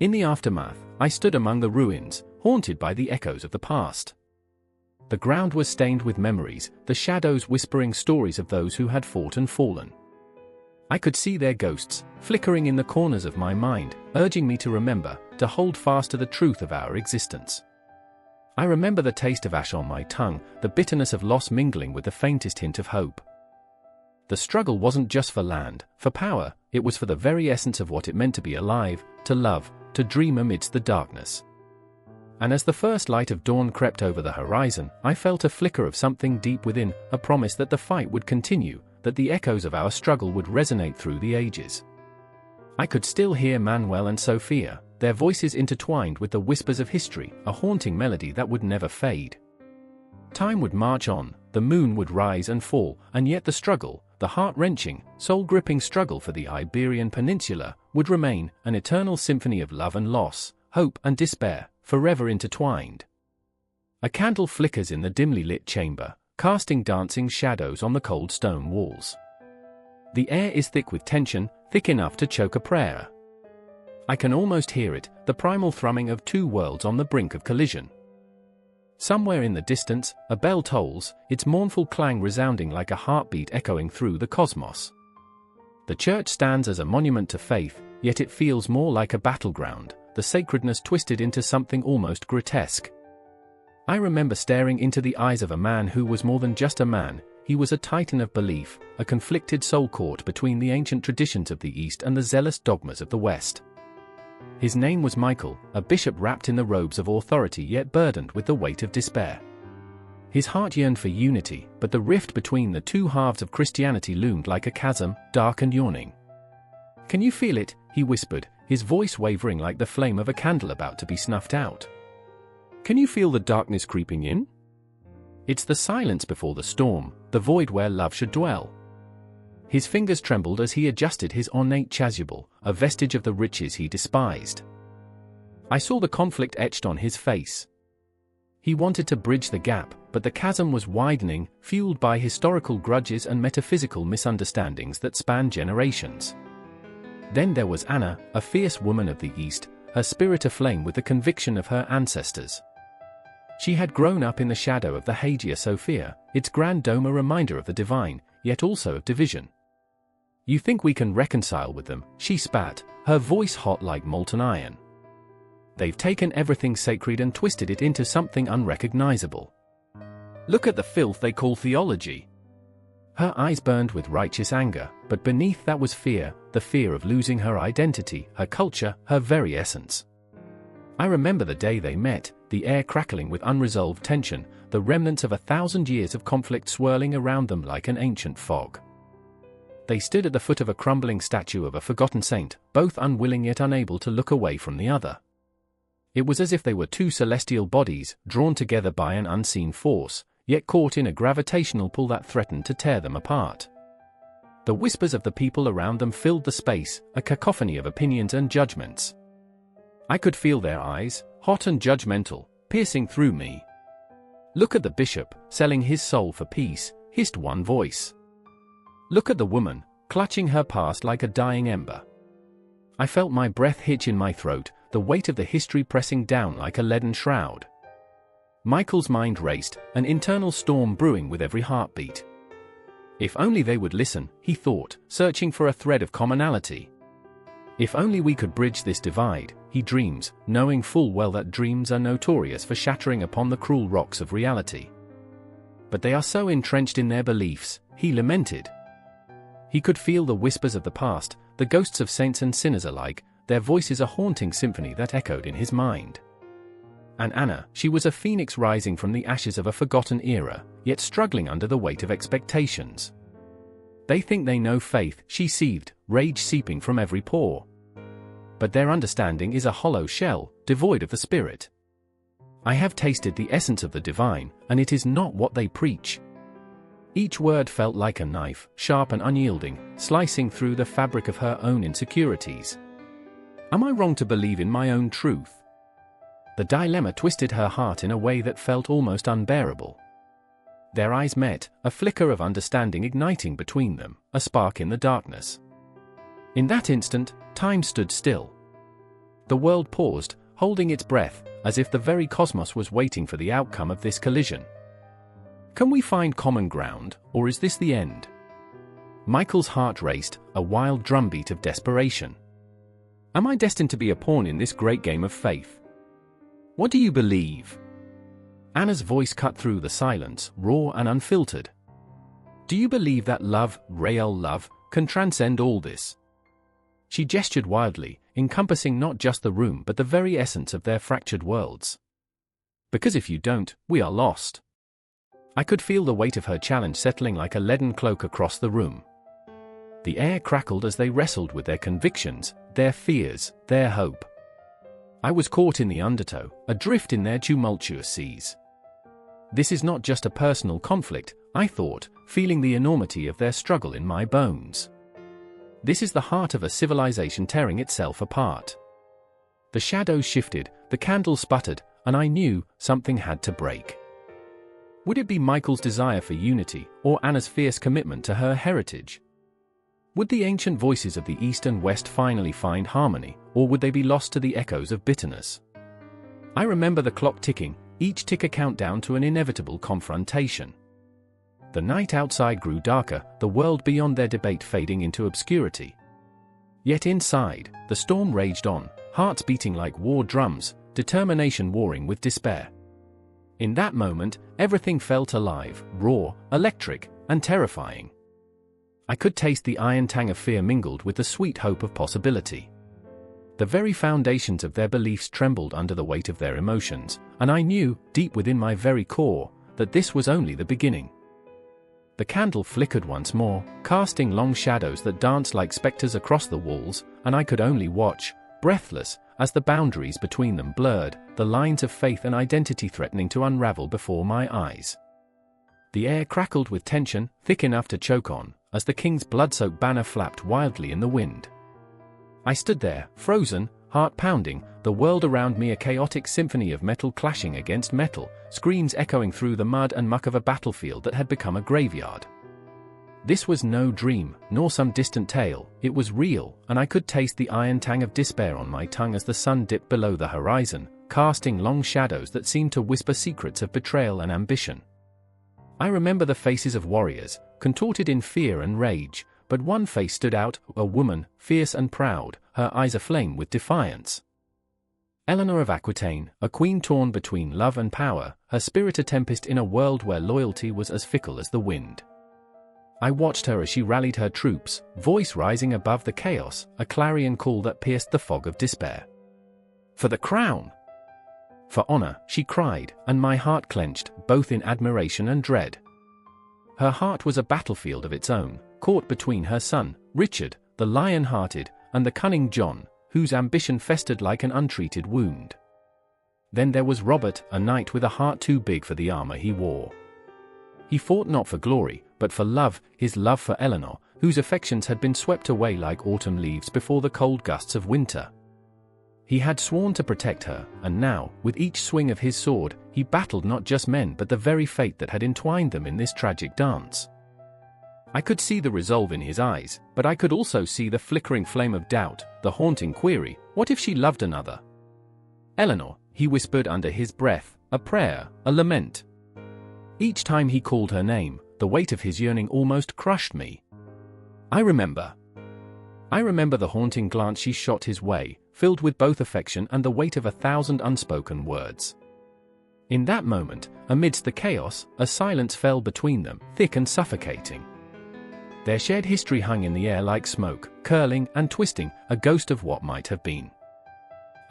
In the aftermath, I stood among the ruins, haunted by the echoes of the past. The ground was stained with memories, the shadows whispering stories of those who had fought and fallen. I could see their ghosts, flickering in the corners of my mind, urging me to remember, to hold fast to the truth of our existence. I remember the taste of ash on my tongue, the bitterness of loss mingling with the faintest hint of hope. The struggle wasn't just for land, for power, it was for the very essence of what it meant to be alive, to love, to dream amidst the darkness. And as the first light of dawn crept over the horizon, I felt a flicker of something deep within, a promise that the fight would continue, that the echoes of our struggle would resonate through the ages. I could still hear Manuel and Sophia, their voices intertwined with the whispers of history, a haunting melody that would never fade. Time would march on, the moon would rise and fall, and yet the struggle, the heart-wrenching, soul-gripping struggle for the Iberian Peninsula, would remain, an eternal symphony of love and loss, hope and despair, forever intertwined. A candle flickers in the dimly lit chamber, casting dancing shadows on the cold stone walls. The air is thick with tension, thick enough to choke a prayer. I can almost hear it, the primal thrumming of two worlds on the brink of collision. Somewhere in the distance, a bell tolls, its mournful clang resounding like a heartbeat echoing through the cosmos. The church stands as a monument to faith, yet it feels more like a battleground, the sacredness twisted into something almost grotesque. I remember staring into the eyes of a man who was more than just a man, he was a titan of belief, a conflicted soul caught between the ancient traditions of the East and the zealous dogmas of the West. His name was Michael, a bishop wrapped in the robes of authority yet burdened with the weight of despair. His heart yearned for unity, but the rift between the two halves of Christianity loomed like a chasm, dark and yawning. "Can you feel it?" he whispered, his voice wavering like the flame of a candle about to be snuffed out. "Can you feel the darkness creeping in? It's the silence before the storm, the void where love should dwell." His fingers trembled as he adjusted his ornate chasuble, a vestige of the riches he despised. I saw the conflict etched on his face. He wanted to bridge the gap, but the chasm was widening, fueled by historical grudges and metaphysical misunderstandings that span generations. Then there was Anna, a fierce woman of the East, her spirit aflame with the conviction of her ancestors. She had grown up in the shadow of the Hagia Sophia, its grand dome a reminder of the divine, yet also of division. "You think we can reconcile with them?" she spat, her voice hot like molten iron. "They've taken everything sacred and twisted it into something unrecognizable. Look at the filth they call theology." Her eyes burned with righteous anger, but beneath that was fear, the fear of losing her identity, her culture, her very essence. I remember the day they met, the air crackling with unresolved tension, the remnants of 1,000 years of conflict swirling around them like an ancient fog. They stood at the foot of a crumbling statue of a forgotten saint, both unwilling yet unable to look away from the other. It was as if they were two celestial bodies, drawn together by an unseen force, yet caught in a gravitational pull that threatened to tear them apart. The whispers of the people around them filled the space, a cacophony of opinions and judgments. I could feel their eyes, hot and judgmental, piercing through me. "Look at the bishop, selling his soul for peace," hissed one voice. "Look at the woman, clutching her past like a dying ember." I felt my breath hitch in my throat, the weight of the history pressing down like a leaden shroud. Michael's mind raced, an internal storm brewing with every heartbeat. If only they would listen, he thought, searching for a thread of commonality. If only we could bridge this divide, he dreams, knowing full well that dreams are notorious for shattering upon the cruel rocks of reality. But they are so entrenched in their beliefs, he lamented. He could feel the whispers of the past, the ghosts of saints and sinners alike, their voices a haunting symphony that echoed in his mind. And Anna, she was a phoenix rising from the ashes of a forgotten era, yet struggling under the weight of expectations. "They think they know faith," she seethed, rage seeping from every pore. "But their understanding is a hollow shell, devoid of the spirit. I have tasted the essence of the divine, and it is not what they preach." Each word felt like a knife, sharp and unyielding, slicing through the fabric of her own insecurities. Am I wrong to believe in my own truth? The dilemma twisted her heart in a way that felt almost unbearable. Their eyes met, a flicker of understanding igniting between them, a spark in the darkness. In that instant, time stood still. The world paused, holding its breath, as if the very cosmos was waiting for the outcome of this collision. Can we find common ground, or is this the end? Michael's heart raced, a wild drumbeat of desperation. Am I destined to be a pawn in this great game of faith? What do you believe? Anna's voice cut through the silence, raw and unfiltered. Do you believe that love, real love, can transcend all this? She gestured wildly, encompassing not just the room but the very essence of their fractured worlds. Because if you don't, we are lost. I could feel the weight of her challenge settling like a leaden cloak across the room. The air crackled as they wrestled with their convictions, their fears, their hope. I was caught in the undertow, adrift in their tumultuous seas. This is not just a personal conflict, I thought, feeling the enormity of their struggle in my bones. This is the heart of a civilization tearing itself apart. The shadows shifted, the candle sputtered, and I knew something had to break. Would it be Michael's desire for unity, or Anna's fierce commitment to her heritage? Would the ancient voices of the East and West finally find harmony, or would they be lost to the echoes of bitterness? I remember the clock ticking, each tick a countdown to an inevitable confrontation. The night outside grew darker, the world beyond their debate fading into obscurity. Yet inside, the storm raged on, hearts beating like war drums, determination warring with despair. In that moment, everything felt alive, raw, electric, and terrifying. I could taste the iron tang of fear mingled with the sweet hope of possibility. The very foundations of their beliefs trembled under the weight of their emotions, and I knew, deep within my very core, that this was only the beginning. The candle flickered once more, casting long shadows that danced like specters across the walls, and I could only watch, breathless, as the boundaries between them blurred, the lines of faith and identity threatening to unravel before my eyes. The air crackled with tension, thick enough to choke on, as the king's blood-soaked banner flapped wildly in the wind. I stood there, frozen, heart pounding, the world around me a chaotic symphony of metal clashing against metal, screams echoing through the mud and muck of a battlefield that had become a graveyard. This was no dream, nor some distant tale, it was real, and I could taste the iron tang of despair on my tongue as the sun dipped below the horizon, casting long shadows that seemed to whisper secrets of betrayal and ambition. I remember the faces of warriors, contorted in fear and rage, but one face stood out, a woman, fierce and proud, her eyes aflame with defiance. Eleanor of Aquitaine, a queen torn between love and power, her spirit a tempest in a world where loyalty was as fickle as the wind. I watched her as she rallied her troops, voice rising above the chaos, a clarion call that pierced the fog of despair. For the crown! For honor, she cried, and my heart clenched, both in admiration and dread. Her heart was a battlefield of its own, caught between her son, Richard, the lion-hearted, and the cunning John, whose ambition festered like an untreated wound. Then there was Robert, a knight with a heart too big for the armor he wore. He fought not for glory, but for love, his love for Eleanor, whose affections had been swept away like autumn leaves before the cold gusts of winter. He had sworn to protect her, and now, with each swing of his sword, he battled not just men but the very fate that had entwined them in this tragic dance. I could see the resolve in his eyes, but I could also see the flickering flame of doubt, the haunting query, what if she loved another? Eleanor, he whispered under his breath, a prayer, a lament. Each time he called her name, the weight of his yearning almost crushed me. I remember the haunting glance she shot his way, filled with both affection and the weight of 1,000 unspoken words. In that moment, amidst the chaos, a silence fell between them, thick and suffocating. Their shared history hung in the air like smoke, curling and twisting, a ghost of what might have been.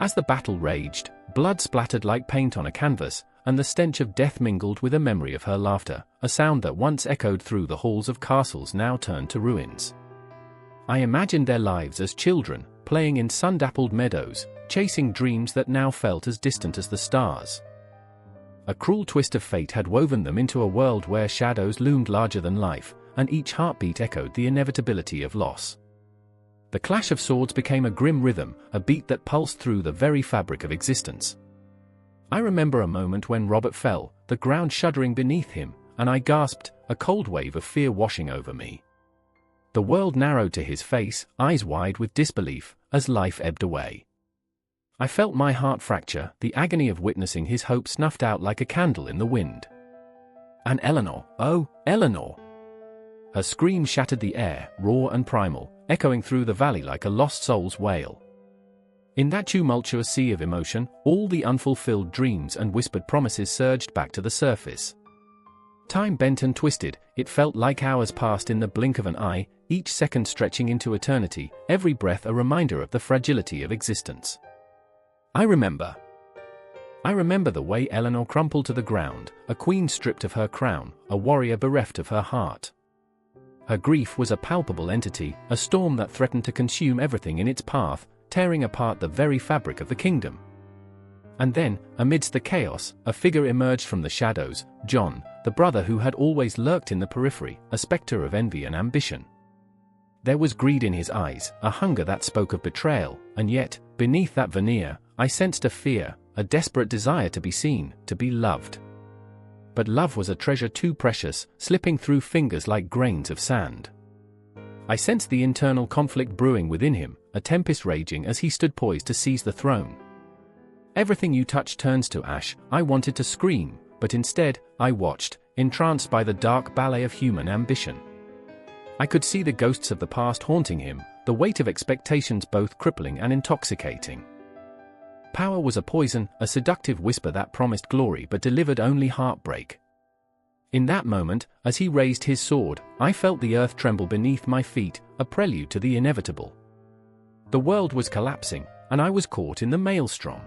As the battle raged, blood splattered like paint on a canvas, and the stench of death mingled with a memory of her laughter, a sound that once echoed through the halls of castles now turned to ruins. I imagined their lives as children, playing in sun-dappled meadows, chasing dreams that now felt as distant as the stars. A cruel twist of fate had woven them into a world where shadows loomed larger than life, and each heartbeat echoed the inevitability of loss. The clash of swords became a grim rhythm, a beat that pulsed through the very fabric of existence. I remember a moment when Robert fell, the ground shuddering beneath him, and I gasped, a cold wave of fear washing over me. The world narrowed to his face, eyes wide with disbelief, as life ebbed away. I felt my heart fracture, the agony of witnessing his hope snuffed out like a candle in the wind. And Eleanor, oh, Eleanor! Her scream shattered the air, raw and primal, echoing through the valley like a lost soul's wail. In that tumultuous sea of emotion, all the unfulfilled dreams and whispered promises surged back to the surface. Time bent and twisted, it felt like hours passed in the blink of an eye, each second stretching into eternity, every breath a reminder of the fragility of existence. I remember the way Eleanor crumpled to the ground, a queen stripped of her crown, a warrior bereft of her heart. Her grief was a palpable entity, a storm that threatened to consume everything in its path, tearing apart the very fabric of the kingdom. And then, amidst the chaos, a figure emerged from the shadows, John, the brother who had always lurked in the periphery, a spectre of envy and ambition. There was greed in his eyes, a hunger that spoke of betrayal, and yet, beneath that veneer, I sensed a fear, a desperate desire to be seen, to be loved. But love was a treasure too precious, slipping through fingers like grains of sand. I sensed the internal conflict brewing within him, a tempest raging as he stood poised to seize the throne. Everything you touch turns to ash. I wanted to scream, but instead, I watched, entranced by the dark ballet of human ambition. I could see the ghosts of the past haunting him, the weight of expectations both crippling and intoxicating. Power was a poison, a seductive whisper that promised glory but delivered only heartbreak. In that moment, as he raised his sword, I felt the earth tremble beneath my feet, a prelude to the inevitable. The world was collapsing, and I was caught in the maelstrom.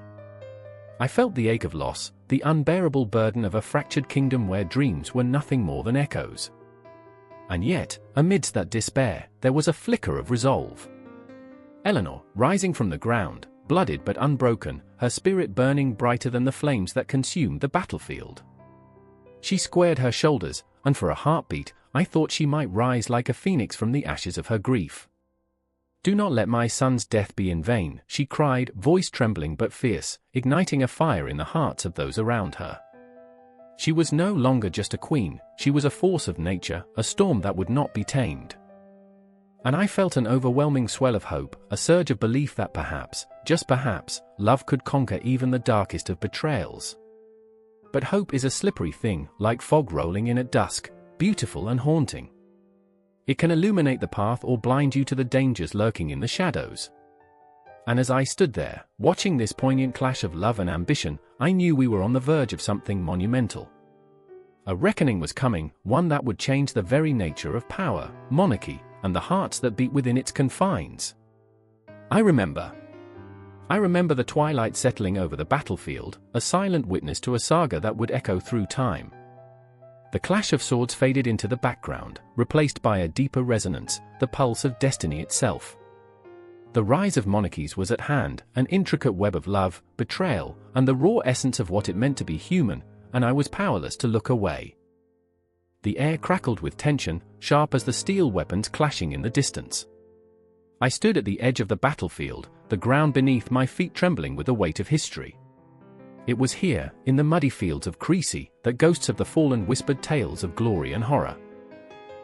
I felt the ache of loss, the unbearable burden of a fractured kingdom where dreams were nothing more than echoes. And yet, amidst that despair, there was a flicker of resolve. Eleanor, rising from the ground, blooded but unbroken, her spirit burning brighter than the flames that consumed the battlefield. She squared her shoulders, and for a heartbeat, I thought she might rise like a phoenix from the ashes of her grief. "Do not let my son's death be in vain," she cried, voice trembling but fierce, igniting a fire in the hearts of those around her. She was no longer just a queen, she was a force of nature, a storm that would not be tamed. And I felt an overwhelming swell of hope, a surge of belief that perhaps, just perhaps, love could conquer even the darkest of betrayals. But hope is a slippery thing, like fog rolling in at dusk, beautiful and haunting. It can illuminate the path or blind you to the dangers lurking in the shadows. And as I stood there, watching this poignant clash of love and ambition, I knew we were on the verge of something monumental. A reckoning was coming, one that would change the very nature of power, monarchy, and the hearts that beat within its confines. I remember the twilight settling over the battlefield, a silent witness to a saga that would echo through time. The clash of swords faded into the background, replaced by a deeper resonance, the pulse of destiny itself. The rise of monarchies was at hand, an intricate web of love, betrayal, and the raw essence of what it meant to be human, and I was powerless to look away. The air crackled with tension, sharp as the steel weapons clashing in the distance. I stood at the edge of the battlefield, the ground beneath my feet trembling with the weight of history. It was here, in the muddy fields of Crécy, that ghosts of the fallen whispered tales of glory and horror.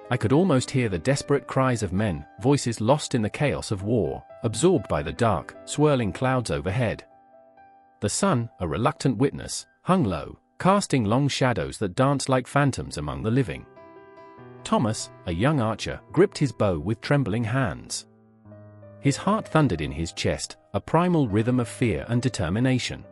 I could almost hear the desperate cries of men, voices lost in the chaos of war, absorbed by the dark, swirling clouds overhead. The sun, a reluctant witness, hung low, casting long shadows that danced like phantoms among the living. Thomas, a young archer, gripped his bow with trembling hands. His heart thundered in his chest, a primal rhythm of fear and determination.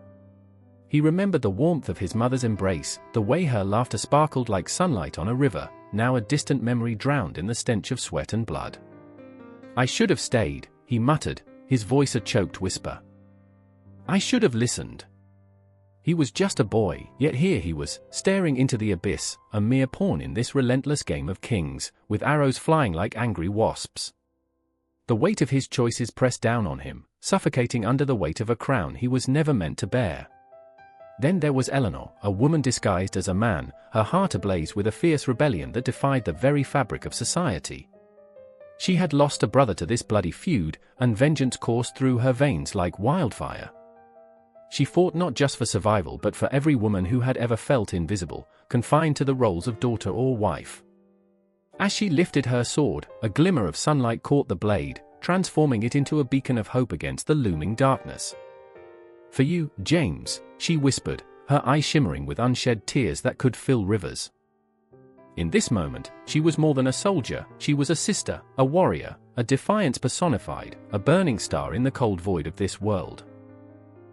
He remembered the warmth of his mother's embrace, the way her laughter sparkled like sunlight on a river, now a distant memory drowned in the stench of sweat and blood. "I should have stayed," he muttered, his voice a choked whisper. "I should have listened." He was just a boy, yet here he was, staring into the abyss, a mere pawn in this relentless game of kings, with arrows flying like angry wasps. The weight of his choices pressed down on him, suffocating under the weight of a crown he was never meant to bear. Then there was Eleanor, a woman disguised as a man, her heart ablaze with a fierce rebellion that defied the very fabric of society. She had lost a brother to this bloody feud, and vengeance coursed through her veins like wildfire. She fought not just for survival but for every woman who had ever felt invisible, confined to the roles of daughter or wife. As she lifted her sword, a glimmer of sunlight caught the blade, transforming it into a beacon of hope against the looming darkness. "For you, James," she whispered, her eyes shimmering with unshed tears that could fill rivers. In this moment, she was more than a soldier, she was a sister, a warrior, a defiance personified, a burning star in the cold void of this world.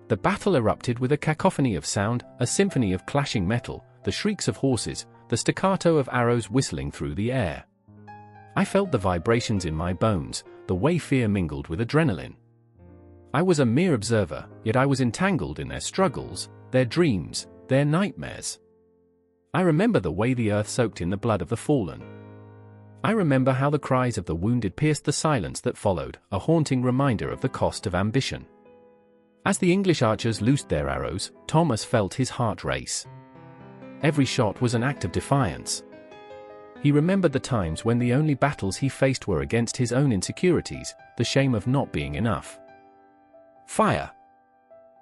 The battle erupted with a cacophony of sound, a symphony of clashing metal, the shrieks of horses, the staccato of arrows whistling through the air. I felt the vibrations in my bones, the way fear mingled with adrenaline. I was a mere observer, yet I was entangled in their struggles, their dreams, their nightmares. I remember the way the earth soaked in the blood of the fallen. I remember how the cries of the wounded pierced the silence that followed, a haunting reminder of the cost of ambition. As the English archers loosed their arrows, Thomas felt his heart race. Every shot was an act of defiance. He remembered the times when the only battles he faced were against his own insecurities, the shame of not being enough. "Fire!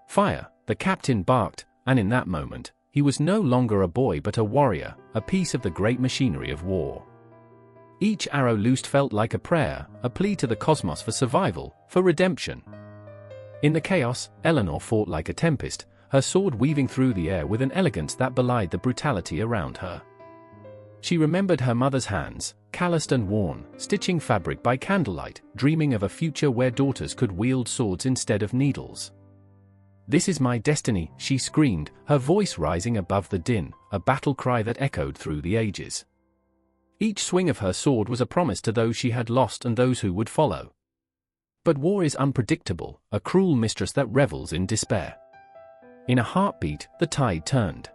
Fire!" the captain barked, and in that moment, he was no longer a boy but a warrior, a piece of the great machinery of war. Each arrow loosed felt like a prayer, a plea to the cosmos for survival, for redemption. In the chaos, Eleanor fought like a tempest, her sword weaving through the air with an elegance that belied the brutality around her. She remembered her mother's hands, calloused and worn, stitching fabric by candlelight, dreaming of a future where daughters could wield swords instead of needles. "This is my destiny," she screamed, her voice rising above the din, a battle cry that echoed through the ages. Each swing of her sword was a promise to those she had lost and those who would follow. But war is unpredictable, a cruel mistress that revels in despair. In a heartbeat, the tide turned.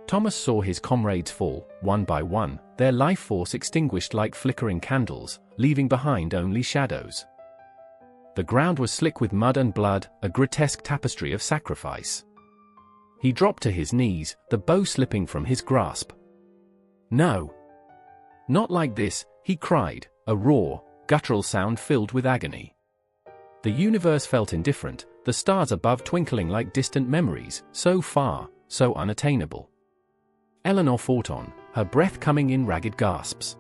Thomas saw his comrades fall, one by one, their life force extinguished like flickering candles, leaving behind only shadows. The ground was slick with mud and blood, a grotesque tapestry of sacrifice. He dropped to his knees, the bow slipping from his grasp. "No! Not like this," he cried, a roar, guttural sound filled with agony. The universe felt indifferent, the stars above twinkling like distant memories, so far, so unattainable. Eleanor fought on, her breath coming in ragged gasps.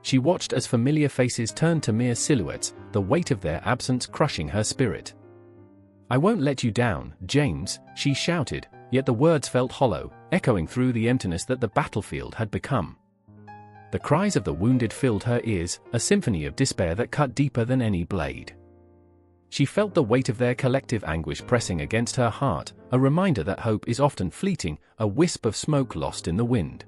She watched as familiar faces turned to mere silhouettes, the weight of their absence crushing her spirit. "I won't let you down, James," she shouted, yet the words felt hollow, echoing through the emptiness that the battlefield had become. The cries of the wounded filled her ears, a symphony of despair that cut deeper than any blade. She felt the weight of their collective anguish pressing against her heart, a reminder that hope is often fleeting, a wisp of smoke lost in the wind.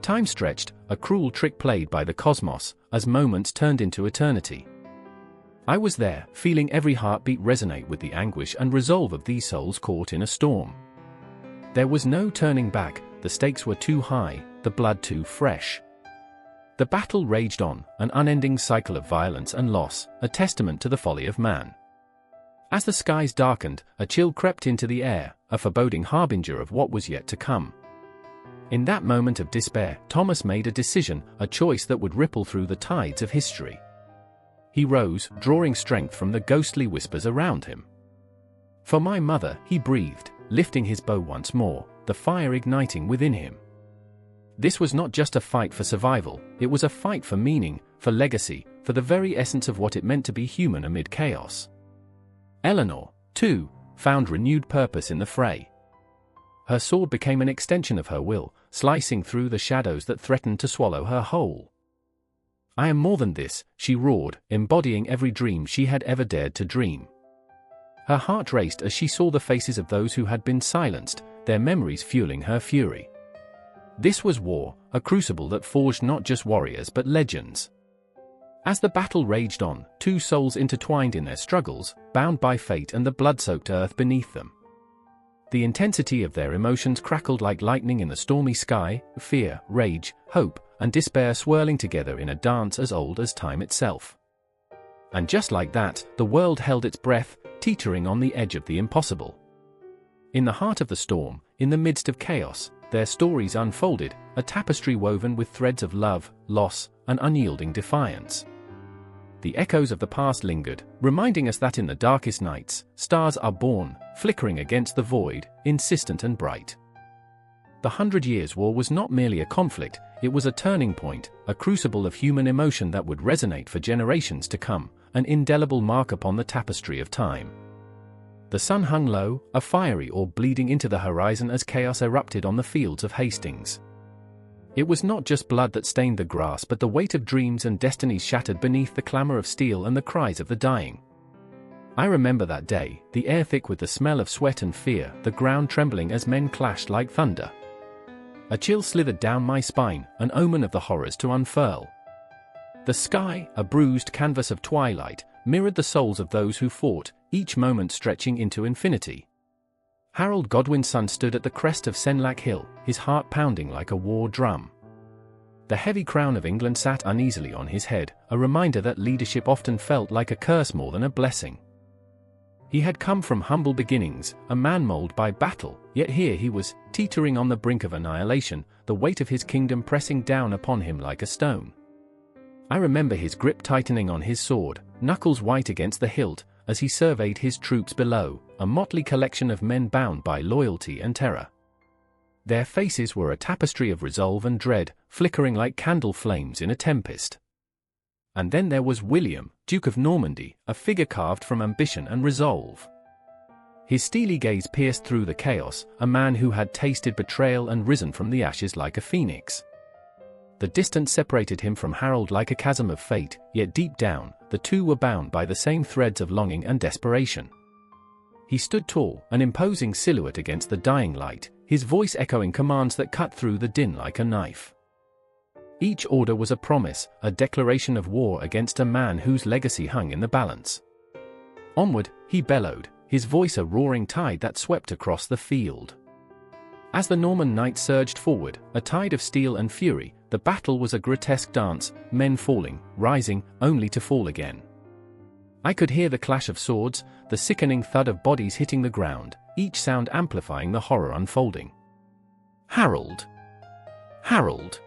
Time stretched, a cruel trick played by the cosmos, as moments turned into eternity. I was there, feeling every heartbeat resonate with the anguish and resolve of these souls caught in a storm. There was no turning back, the stakes were too high, the blood too fresh. The battle raged on, an unending cycle of violence and loss, a testament to the folly of man. As the skies darkened, a chill crept into the air, a foreboding harbinger of what was yet to come. In that moment of despair, Thomas made a decision, a choice that would ripple through the tides of history. He rose, drawing strength from the ghostly whispers around him. "For my mother," he breathed, lifting his bow once more, the fire igniting within him. This was not just a fight for survival, it was a fight for meaning, for legacy, for the very essence of what it meant to be human amid chaos. Eleanor, too, found renewed purpose in the fray. Her sword became an extension of her will, slicing through the shadows that threatened to swallow her whole. "I am more than this," she roared, embodying every dream she had ever dared to dream. Her heart raced as she saw the faces of those who had been silenced, their memories fueling her fury. This was war, a crucible that forged not just warriors but legends. As the battle raged on, two souls intertwined in their struggles, bound by fate and the blood-soaked earth beneath them. The intensity of their emotions crackled like lightning in the stormy sky, fear, rage, hope, and despair swirling together in a dance as old as time itself. And just like that, the world held its breath, teetering on the edge of the impossible. In the heart of the storm, in the midst of chaos, their stories unfolded, a tapestry woven with threads of love, loss, and unyielding defiance. The echoes of the past lingered, reminding us that in the darkest nights, stars are born, flickering against the void, insistent and bright. The 100 Years' War was not merely a conflict, it was a turning point, a crucible of human emotion that would resonate for generations to come, an indelible mark upon the tapestry of time. The sun hung low, a fiery orb bleeding into the horizon as chaos erupted on the fields of Hastings. It was not just blood that stained the grass but the weight of dreams and destinies shattered beneath the clamor of steel and the cries of the dying. I remember that day, the air thick with the smell of sweat and fear, the ground trembling as men clashed like thunder. A chill slithered down my spine, an omen of the horrors to unfurl. The sky, a bruised canvas of twilight, mirrored the souls of those who fought, each moment stretching into infinity. Harold Godwin's son stood at the crest of Senlac Hill, his heart pounding like a war drum. The heavy crown of England sat uneasily on his head, a reminder that leadership often felt like a curse more than a blessing. He had come from humble beginnings, a man molded by battle, yet here he was, teetering on the brink of annihilation, the weight of his kingdom pressing down upon him like a stone. I remember his grip tightening on his sword, knuckles white against the hilt, as he surveyed his troops below, a motley collection of men bound by loyalty and terror. Their faces were a tapestry of resolve and dread, flickering like candle flames in a tempest. And then there was William, Duke of Normandy, a figure carved from ambition and resolve. His steely gaze pierced through the chaos, a man who had tasted betrayal and risen from the ashes like a phoenix. The distance separated him from Harold like a chasm of fate, yet deep down, the two were bound by the same threads of longing and desperation. He stood tall, an imposing silhouette against the dying light, his voice echoing commands that cut through the din like a knife. Each order was a promise, a declaration of war against a man whose legacy hung in the balance. Onward, he bellowed, his voice a roaring tide that swept across the field. As the Norman knights surged forward, a tide of steel and fury, the battle was a grotesque dance, men falling, rising, only to fall again. I could hear the clash of swords, the sickening thud of bodies hitting the ground, each sound amplifying the horror unfolding. Harold! Harold!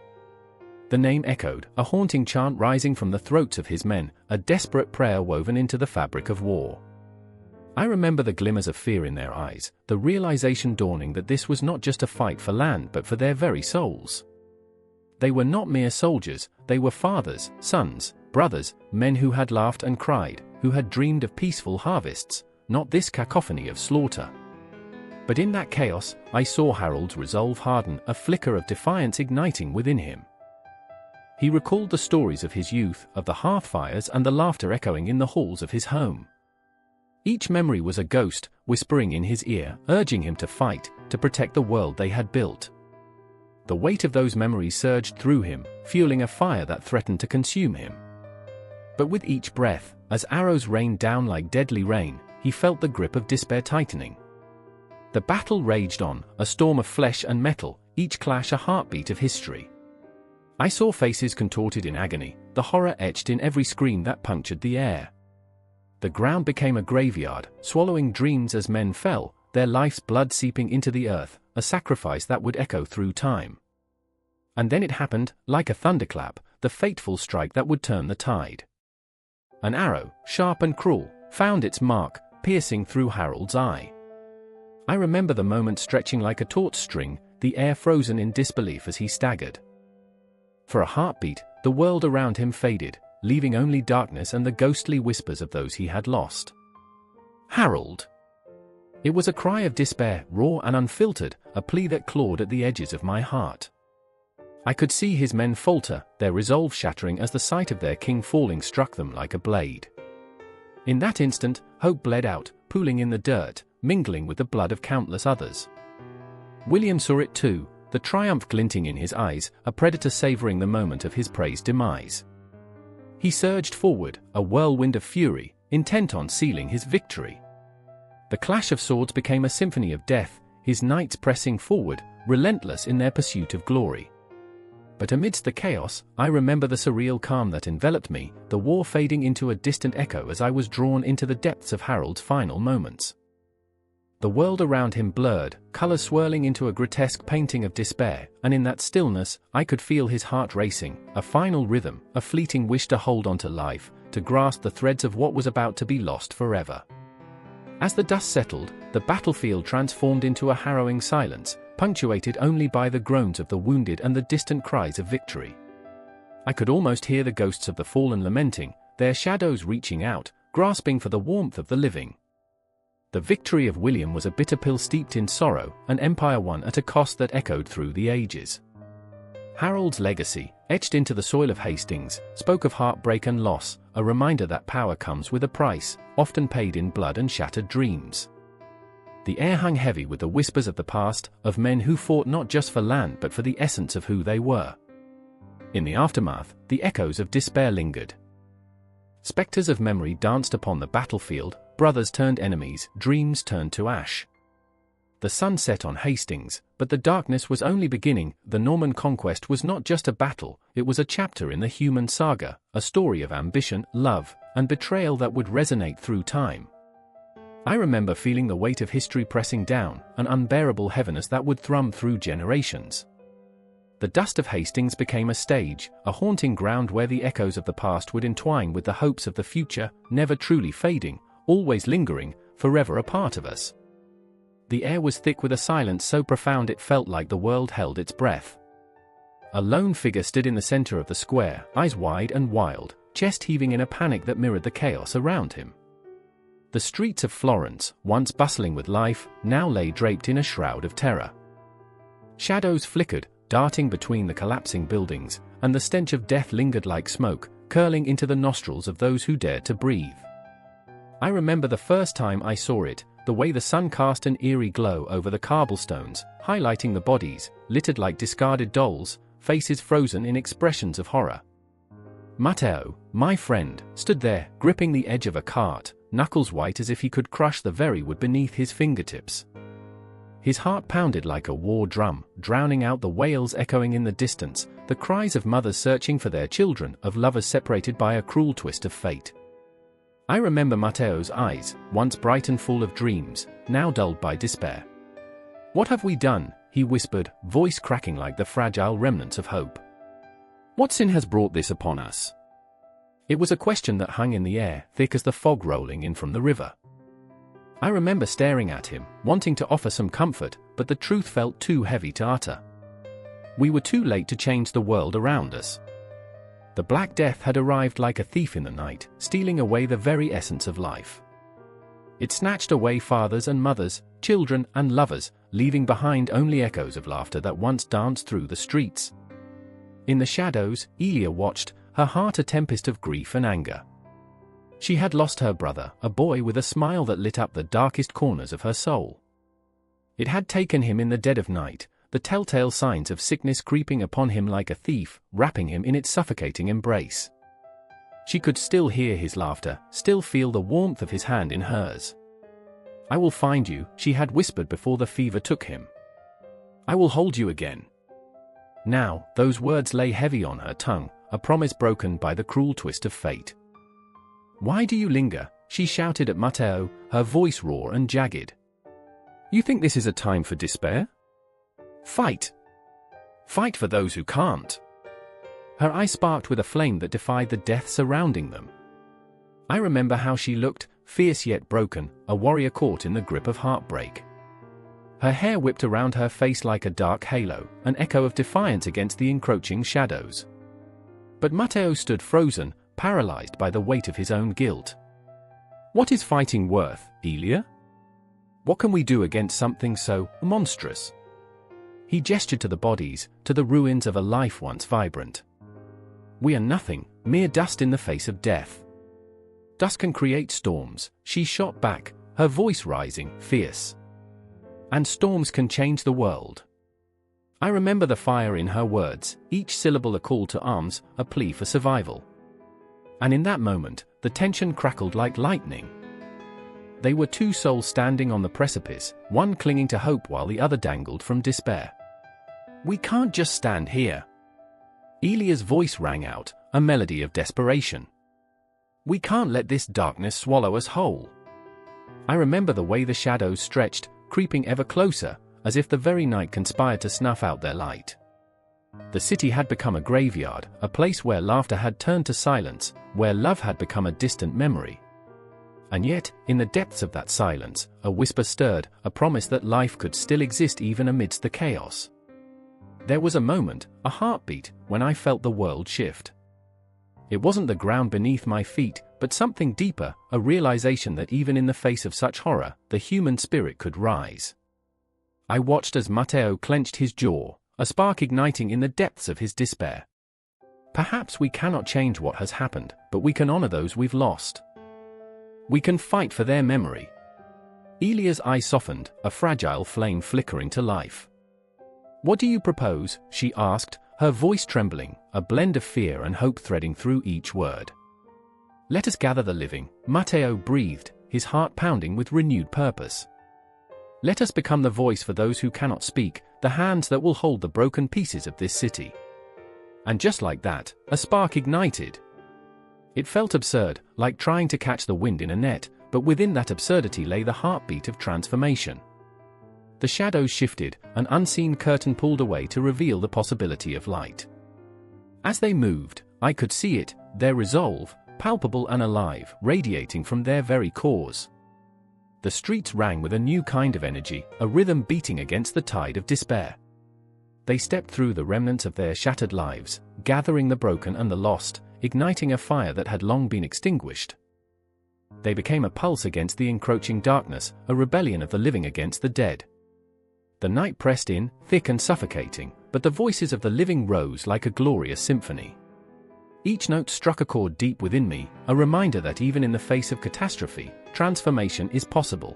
The name echoed, a haunting chant rising from the throats of his men, a desperate prayer woven into the fabric of war. I remember the glimmers of fear in their eyes, the realization dawning that this was not just a fight for land but for their very souls. They were not mere soldiers, they were fathers, sons, brothers, men who had laughed and cried, who had dreamed of peaceful harvests, not this cacophony of slaughter. But in that chaos, I saw Harold's resolve harden, a flicker of defiance igniting within him. He recalled the stories of his youth, of the hearth fires and the laughter echoing in the halls of his home. Each memory was a ghost, whispering in his ear, urging him to fight, to protect the world they had built. The weight of those memories surged through him, fueling a fire that threatened to consume him. But with each breath, as arrows rained down like deadly rain, he felt the grip of despair tightening. The battle raged on, a storm of flesh and metal, each clash a heartbeat of history. I saw faces contorted in agony, the horror etched in every scream that punctured the air. The ground became a graveyard, swallowing dreams as men fell, their life's blood seeping into the earth, a sacrifice that would echo through time. And then it happened, like a thunderclap, the fateful strike that would turn the tide. An arrow, sharp and cruel, found its mark, piercing through Harold's eye. I remember the moment stretching like a taut string, the air frozen in disbelief as he staggered. For a heartbeat, the world around him faded, leaving only darkness and the ghostly whispers of those he had lost. Harold! It was a cry of despair, raw and unfiltered, a plea that clawed at the edges of my heart. I could see his men falter, their resolve shattering as the sight of their king falling struck them like a blade. In that instant, hope bled out, pooling in the dirt, mingling with the blood of countless others. William saw it too, the triumph glinting in his eyes, a predator savoring the moment of his prey's demise. He surged forward, a whirlwind of fury, intent on sealing his victory. The clash of swords became a symphony of death, his knights pressing forward, relentless in their pursuit of glory. But amidst the chaos, I remember the surreal calm that enveloped me, the war fading into a distant echo as I was drawn into the depths of Harold's final moments. The world around him blurred, colors swirling into a grotesque painting of despair, and in that stillness, I could feel his heart racing, a final rhythm, a fleeting wish to hold on to life, to grasp the threads of what was about to be lost forever. As the dust settled, the battlefield transformed into a harrowing silence, punctuated only by the groans of the wounded and the distant cries of victory. I could almost hear the ghosts of the fallen lamenting, their shadows reaching out, grasping for the warmth of the living. The victory of William was a bitter pill steeped in sorrow, an empire won at a cost that echoed through the ages. Harold's legacy, etched into the soil of Hastings, spoke of heartbreak and loss, a reminder that power comes with a price, often paid in blood and shattered dreams. The air hung heavy with the whispers of the past, of men who fought not just for land but for the essence of who they were. In the aftermath, the echoes of despair lingered. Spectres of memory danced upon the battlefield, brothers turned enemies, dreams turned to ash. The sun set on Hastings, but the darkness was only beginning. The Norman conquest was not just a battle, it was a chapter in the human saga, a story of ambition, love, and betrayal that would resonate through time. I remember feeling the weight of history pressing down, an unbearable heaviness that would thrum through generations. The dust of Hastings became a stage, a haunting ground where the echoes of the past would entwine with the hopes of the future, never truly fading, always lingering, forever a part of us. The air was thick with a silence so profound it felt like the world held its breath. A lone figure stood in the center of the square, eyes wide and wild, chest heaving in a panic that mirrored the chaos around him. The streets of Florence, once bustling with life, now lay draped in a shroud of terror. Shadows flickered, darting between the collapsing buildings, and the stench of death lingered like smoke, curling into the nostrils of those who dared to breathe. I remember the first time I saw it, the way the sun cast an eerie glow over the cobblestones, highlighting the bodies, littered like discarded dolls, faces frozen in expressions of horror. Matteo, my friend, stood there, gripping the edge of a cart, knuckles white as if he could crush the very wood beneath his fingertips. His heart pounded like a war drum, drowning out the wails echoing in the distance, the cries of mothers searching for their children, of lovers separated by a cruel twist of fate. I remember Matteo's eyes, once bright and full of dreams, now dulled by despair. "What have we done?" he whispered, voice cracking like the fragile remnants of hope. What sin has brought this upon us? It was a question that hung in the air, thick as the fog rolling in from the river. I remember staring at him, wanting to offer some comfort, but the truth felt too heavy to utter. We were too late to change the world around us. The Black Death had arrived like a thief in the night, stealing away the very essence of life. It snatched away fathers and mothers, children and lovers, leaving behind only echoes of laughter that once danced through the streets. In the shadows, Elia watched, her heart a tempest of grief and anger. She had lost her brother, a boy with a smile that lit up the darkest corners of her soul. It had taken him in the dead of night, the telltale signs of sickness creeping upon him like a thief, wrapping him in its suffocating embrace. She could still hear his laughter, still feel the warmth of his hand in hers. "I will find you," she had whispered before the fever took him. "I will hold you again." Now, those words lay heavy on her tongue, a promise broken by the cruel twist of fate. "Why do you linger?" she shouted at Matteo, her voice raw and jagged. "You think this is a time for despair? Fight! Fight for those who can't." Her eyes sparked with a flame that defied the death surrounding them. I remember how she looked, fierce yet broken, a warrior caught in the grip of heartbreak. Her hair whipped around her face like a dark halo, an echo of defiance against the encroaching shadows. But Matteo stood frozen, paralyzed by the weight of his own guilt. "What is fighting worth, Elia? What can we do against something so monstrous?" He gestured to the bodies, to the ruins of a life once vibrant. "We are nothing, mere dust in the face of death." "Dust can create storms," she shot back, her voice rising, fierce. "And storms can change the world." I remember the fire in her words, each syllable a call to arms, a plea for survival. And in that moment, the tension crackled like lightning. They were two souls standing on the precipice, one clinging to hope while the other dangled from despair. "We can't just stand here." Elia's voice rang out, a melody of desperation. "We can't let this darkness swallow us whole." I remember the way the shadows stretched, creeping ever closer, as if the very night conspired to snuff out their light. The city had become a graveyard, a place where laughter had turned to silence, where love had become a distant memory. And yet, in the depths of that silence, a whisper stirred, a promise that life could still exist even amidst the chaos. There was a moment, a heartbeat, when I felt the world shift. It wasn't the ground beneath my feet, but something deeper, a realization that even in the face of such horror, the human spirit could rise. I watched as Matteo clenched his jaw, a spark igniting in the depths of his despair. Perhaps we cannot change what has happened, but we can honor those we've lost. We can fight for their memory. Elia's eyes softened, a fragile flame flickering to life. "What do you propose?" she asked, her voice trembling, a blend of fear and hope threading through each word. "Let us gather the living," Matteo breathed, his heart pounding with renewed purpose. "Let us become the voice for those who cannot speak, the hands that will hold the broken pieces of this city." And just like that, a spark ignited. It felt absurd, like trying to catch the wind in a net, but within that absurdity lay the heartbeat of transformation. The shadows shifted, an unseen curtain pulled away to reveal the possibility of light. As they moved, I could see it, their resolve, palpable and alive, radiating from their very cores. The streets rang with a new kind of energy, a rhythm beating against the tide of despair. They stepped through the remnants of their shattered lives, gathering the broken and the lost, igniting a fire that had long been extinguished. They became a pulse against the encroaching darkness, a rebellion of the living against the dead. The night pressed in, thick and suffocating, but the voices of the living rose like a glorious symphony. Each note struck a chord deep within me, a reminder that even in the face of catastrophe, transformation is possible.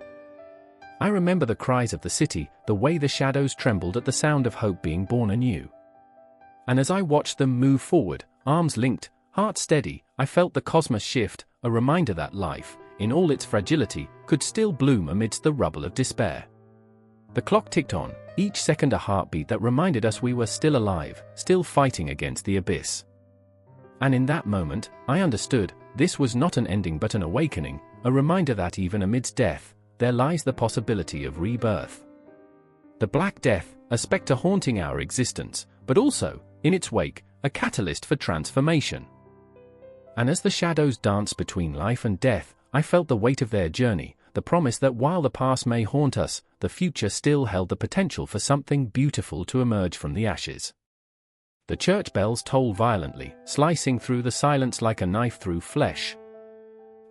I remember the cries of the city, the way the shadows trembled at the sound of hope being born anew. And as I watched them move forward, arms linked, heart steady, I felt the cosmos shift, a reminder that life, in all its fragility, could still bloom amidst the rubble of despair. The clock ticked on, each second a heartbeat that reminded us we were still alive, still fighting against the abyss. And in that moment, I understood, this was not an ending but an awakening, a reminder that even amidst death, there lies the possibility of rebirth. The Black Death, a spectre haunting our existence, but also, in its wake, a catalyst for transformation. And as the shadows danced between life and death, I felt the weight of their journey, the promise that while the past may haunt us, the future still held the potential for something beautiful to emerge from the ashes. The church bells tolled violently, slicing through the silence like a knife through flesh.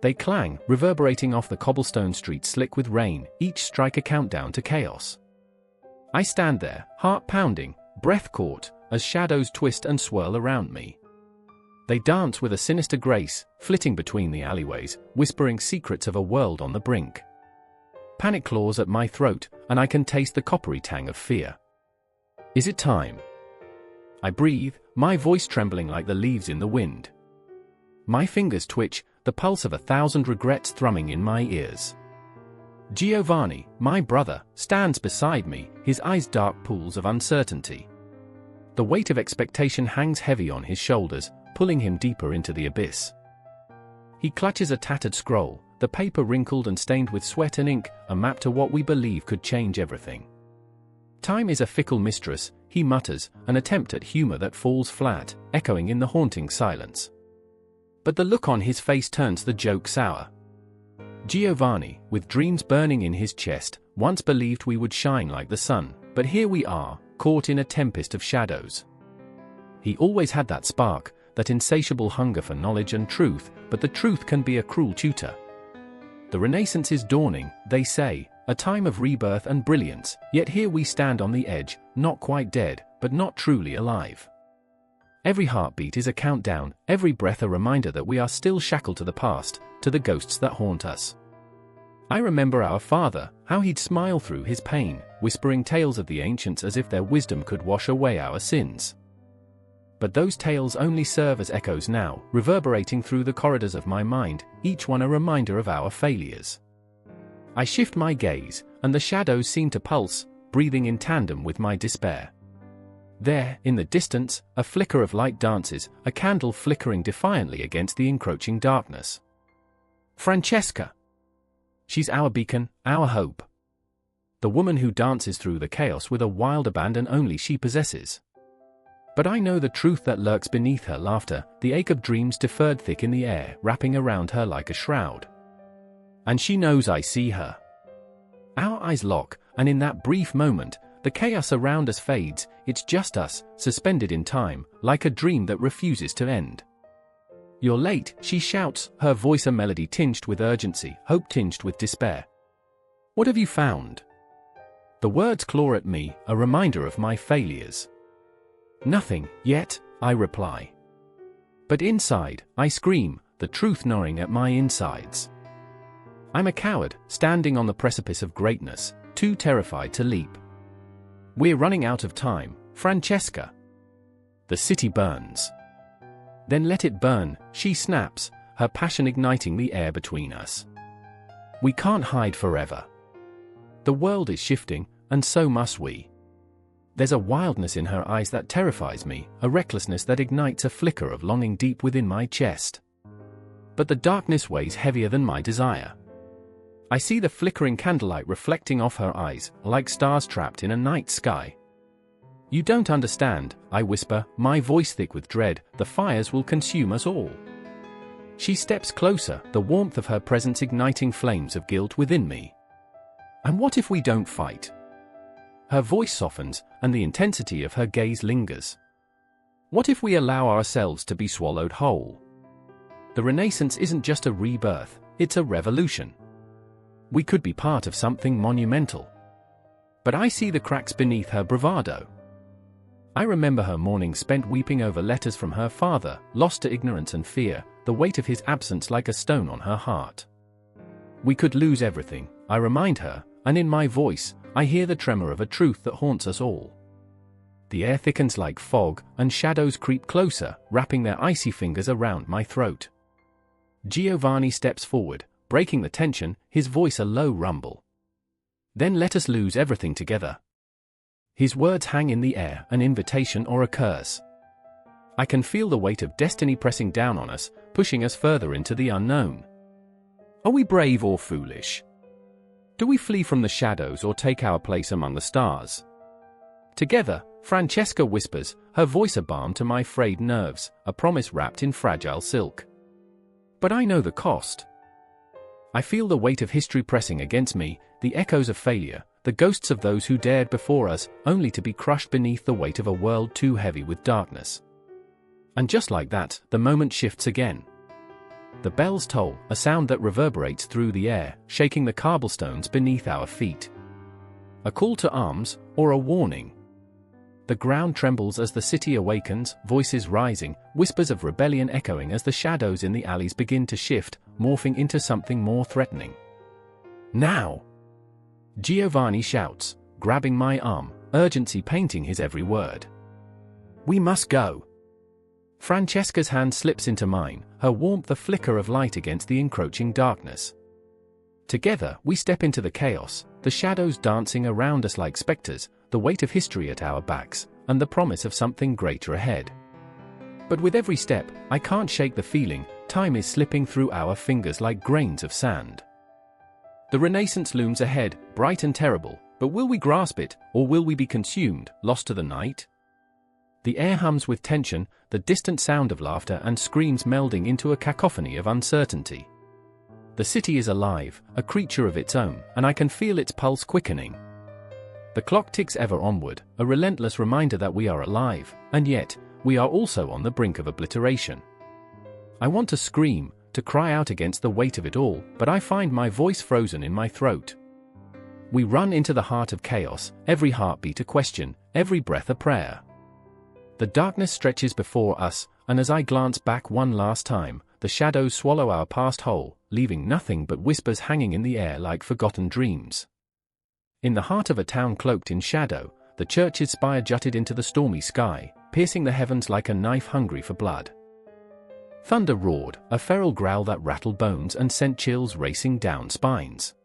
They clang, reverberating off the cobblestone streets slick with rain, each strike a countdown to chaos. I stand there, heart pounding, breath caught, as shadows twist and swirl around me. They dance with a sinister grace, flitting between the alleyways, whispering secrets of a world on the brink. Panic claws at my throat, and I can taste the coppery tang of fear. Is it time? I breathe, my voice trembling like the leaves in the wind. My fingers twitch, the pulse of 1,000 regrets thrumming in my ears. Giovanni, my brother, stands beside me, his eyes dark pools of uncertainty. The weight of expectation hangs heavy on his shoulders, pulling him deeper into the abyss. He clutches a tattered scroll, the paper wrinkled and stained with sweat and ink, a map to what we believe could change everything. Time is a fickle mistress, he mutters, an attempt at humor that falls flat, echoing in the haunting silence. But the look on his face turns the joke sour. Giovanni, with dreams burning in his chest, once believed we would shine like the sun, but here we are, caught in a tempest of shadows. He always had that spark, that insatiable hunger for knowledge and truth, but the truth can be a cruel tutor. The Renaissance is dawning, they say, a time of rebirth and brilliance, yet here we stand on the edge, not quite dead, but not truly alive. Every heartbeat is a countdown, every breath a reminder that we are still shackled to the past, to the ghosts that haunt us. I remember our father, how he'd smile through his pain, whispering tales of the ancients as if their wisdom could wash away our sins. But those tales only serve as echoes now, reverberating through the corridors of my mind, each one a reminder of our failures. I shift my gaze, and the shadows seem to pulse, breathing in tandem with my despair. There, in the distance, a flicker of light dances, a candle flickering defiantly against the encroaching darkness. Francesca! She's our beacon, our hope. The woman who dances through the chaos with a wild abandon only she possesses. But I know the truth that lurks beneath her laughter, the ache of dreams deferred thick in the air, wrapping around her like a shroud. And she knows I see her. Our eyes lock, and in that brief moment, the chaos around us fades, it's just us, suspended in time, like a dream that refuses to end. You're late, she shouts, her voice a melody tinged with urgency, hope tinged with despair. What have you found? The words claw at me, a reminder of my failures. Nothing, yet, I reply. But inside, I scream, the truth gnawing at my insides. I'm a coward, standing on the precipice of greatness, too terrified to leap. We're running out of time, Francesca. The city burns. Then let it burn, she snaps, her passion igniting the air between us. We can't hide forever. The world is shifting, and so must we. There's a wildness in her eyes that terrifies me, a recklessness that ignites a flicker of longing deep within my chest. But the darkness weighs heavier than my desire. I see the flickering candlelight reflecting off her eyes, like stars trapped in a night sky. You don't understand, I whisper, my voice thick with dread, the fires will consume us all. She steps closer, the warmth of her presence igniting flames of guilt within me. And what if we don't fight? Her voice softens, and the intensity of her gaze lingers. What if we allow ourselves to be swallowed whole? The Renaissance isn't just a rebirth, it's a revolution. We could be part of something monumental. But I see the cracks beneath her bravado. I remember her mornings spent weeping over letters from her father, lost to ignorance and fear, the weight of his absence like a stone on her heart. We could lose everything, I remind her, and in my voice, I hear the tremor of a truth that haunts us all. The air thickens like fog, and shadows creep closer, wrapping their icy fingers around my throat. Giovanni steps forward, breaking the tension, his voice a low rumble. Then let us lose everything together. His words hang in the air, an invitation or a curse. I can feel the weight of destiny pressing down on us, pushing us further into the unknown. Are we brave or foolish? Do we flee from the shadows or take our place among the stars? Together, Francesca whispers, her voice a balm to my frayed nerves, a promise wrapped in fragile silk. But I know the cost. I feel the weight of history pressing against me, the echoes of failure, the ghosts of those who dared before us, only to be crushed beneath the weight of a world too heavy with darkness. And just like that, the moment shifts again. The bells toll, a sound that reverberates through the air, shaking the cobblestones beneath our feet. A call to arms, or a warning? The ground trembles as the city awakens, voices rising, whispers of rebellion echoing as the shadows in the alleys begin to shift, morphing into something more threatening. Now! Giovanni shouts, grabbing my arm, urgency painting his every word. We must go. Francesca's hand slips into mine, her warmth a flicker of light against the encroaching darkness. Together, we step into the chaos, the shadows dancing around us like specters, the weight of history at our backs, and the promise of something greater ahead. But with every step, I can't shake the feeling, time is slipping through our fingers like grains of sand. The Renaissance looms ahead, bright and terrible, but will we grasp it, or will we be consumed, lost to the night? The air hums with tension, the distant sound of laughter and screams melding into a cacophony of uncertainty. The city is alive, a creature of its own, and I can feel its pulse quickening. The clock ticks ever onward, a relentless reminder that we are alive, and yet, we are also on the brink of obliteration. I want to scream, to cry out against the weight of it all, but I find my voice frozen in my throat. We run into the heart of chaos, every heartbeat a question, every breath a prayer. The darkness stretches before us, and as I glance back one last time, the shadows swallow our past whole, leaving nothing but whispers hanging in the air like forgotten dreams. In the heart of a town cloaked in shadow, the church's spire jutted into the stormy sky, piercing the heavens like a knife hungry for blood. Thunder roared, a feral growl that rattled bones and sent chills racing down spines.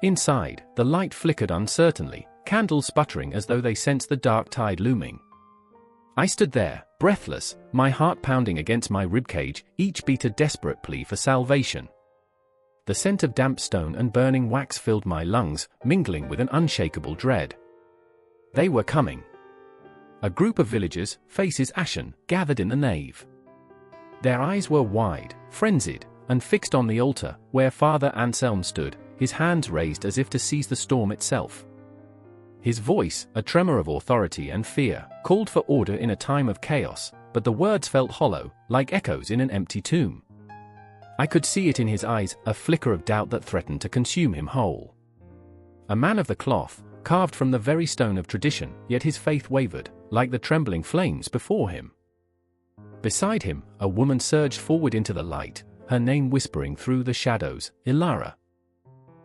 Inside, the light flickered uncertainly, candles sputtering as though they sensed the dark tide looming. I stood there, breathless, my heart pounding against my ribcage, each beat a desperate plea for salvation. The scent of damp stone and burning wax filled my lungs, mingling with an unshakable dread. They were coming. A group of villagers, faces ashen, gathered in the nave. Their eyes were wide, frenzied, and fixed on the altar, where Father Anselm stood, his hands raised as if to seize the storm itself. His voice, a tremor of authority and fear, called for order in a time of chaos, but the words felt hollow, like echoes in an empty tomb. I could see it in his eyes, a flicker of doubt that threatened to consume him whole. A man of the cloth, carved from the very stone of tradition, yet his faith wavered, like the trembling flames before him. Beside him, a woman surged forward into the light, her name whispering through the shadows, Ilara.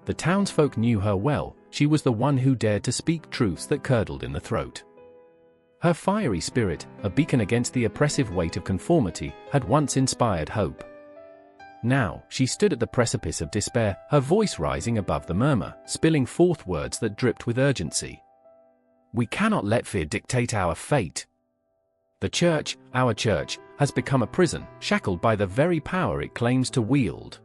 The townsfolk knew her well, she was the one who dared to speak truths that curdled in the throat. Her fiery spirit, a beacon against the oppressive weight of conformity, had once inspired hope. Now, she stood at the precipice of despair, her voice rising above the murmur, spilling forth words that dripped with urgency. We cannot let fear dictate our fate. The church, our church, has become a prison, shackled by the very power it claims to wield.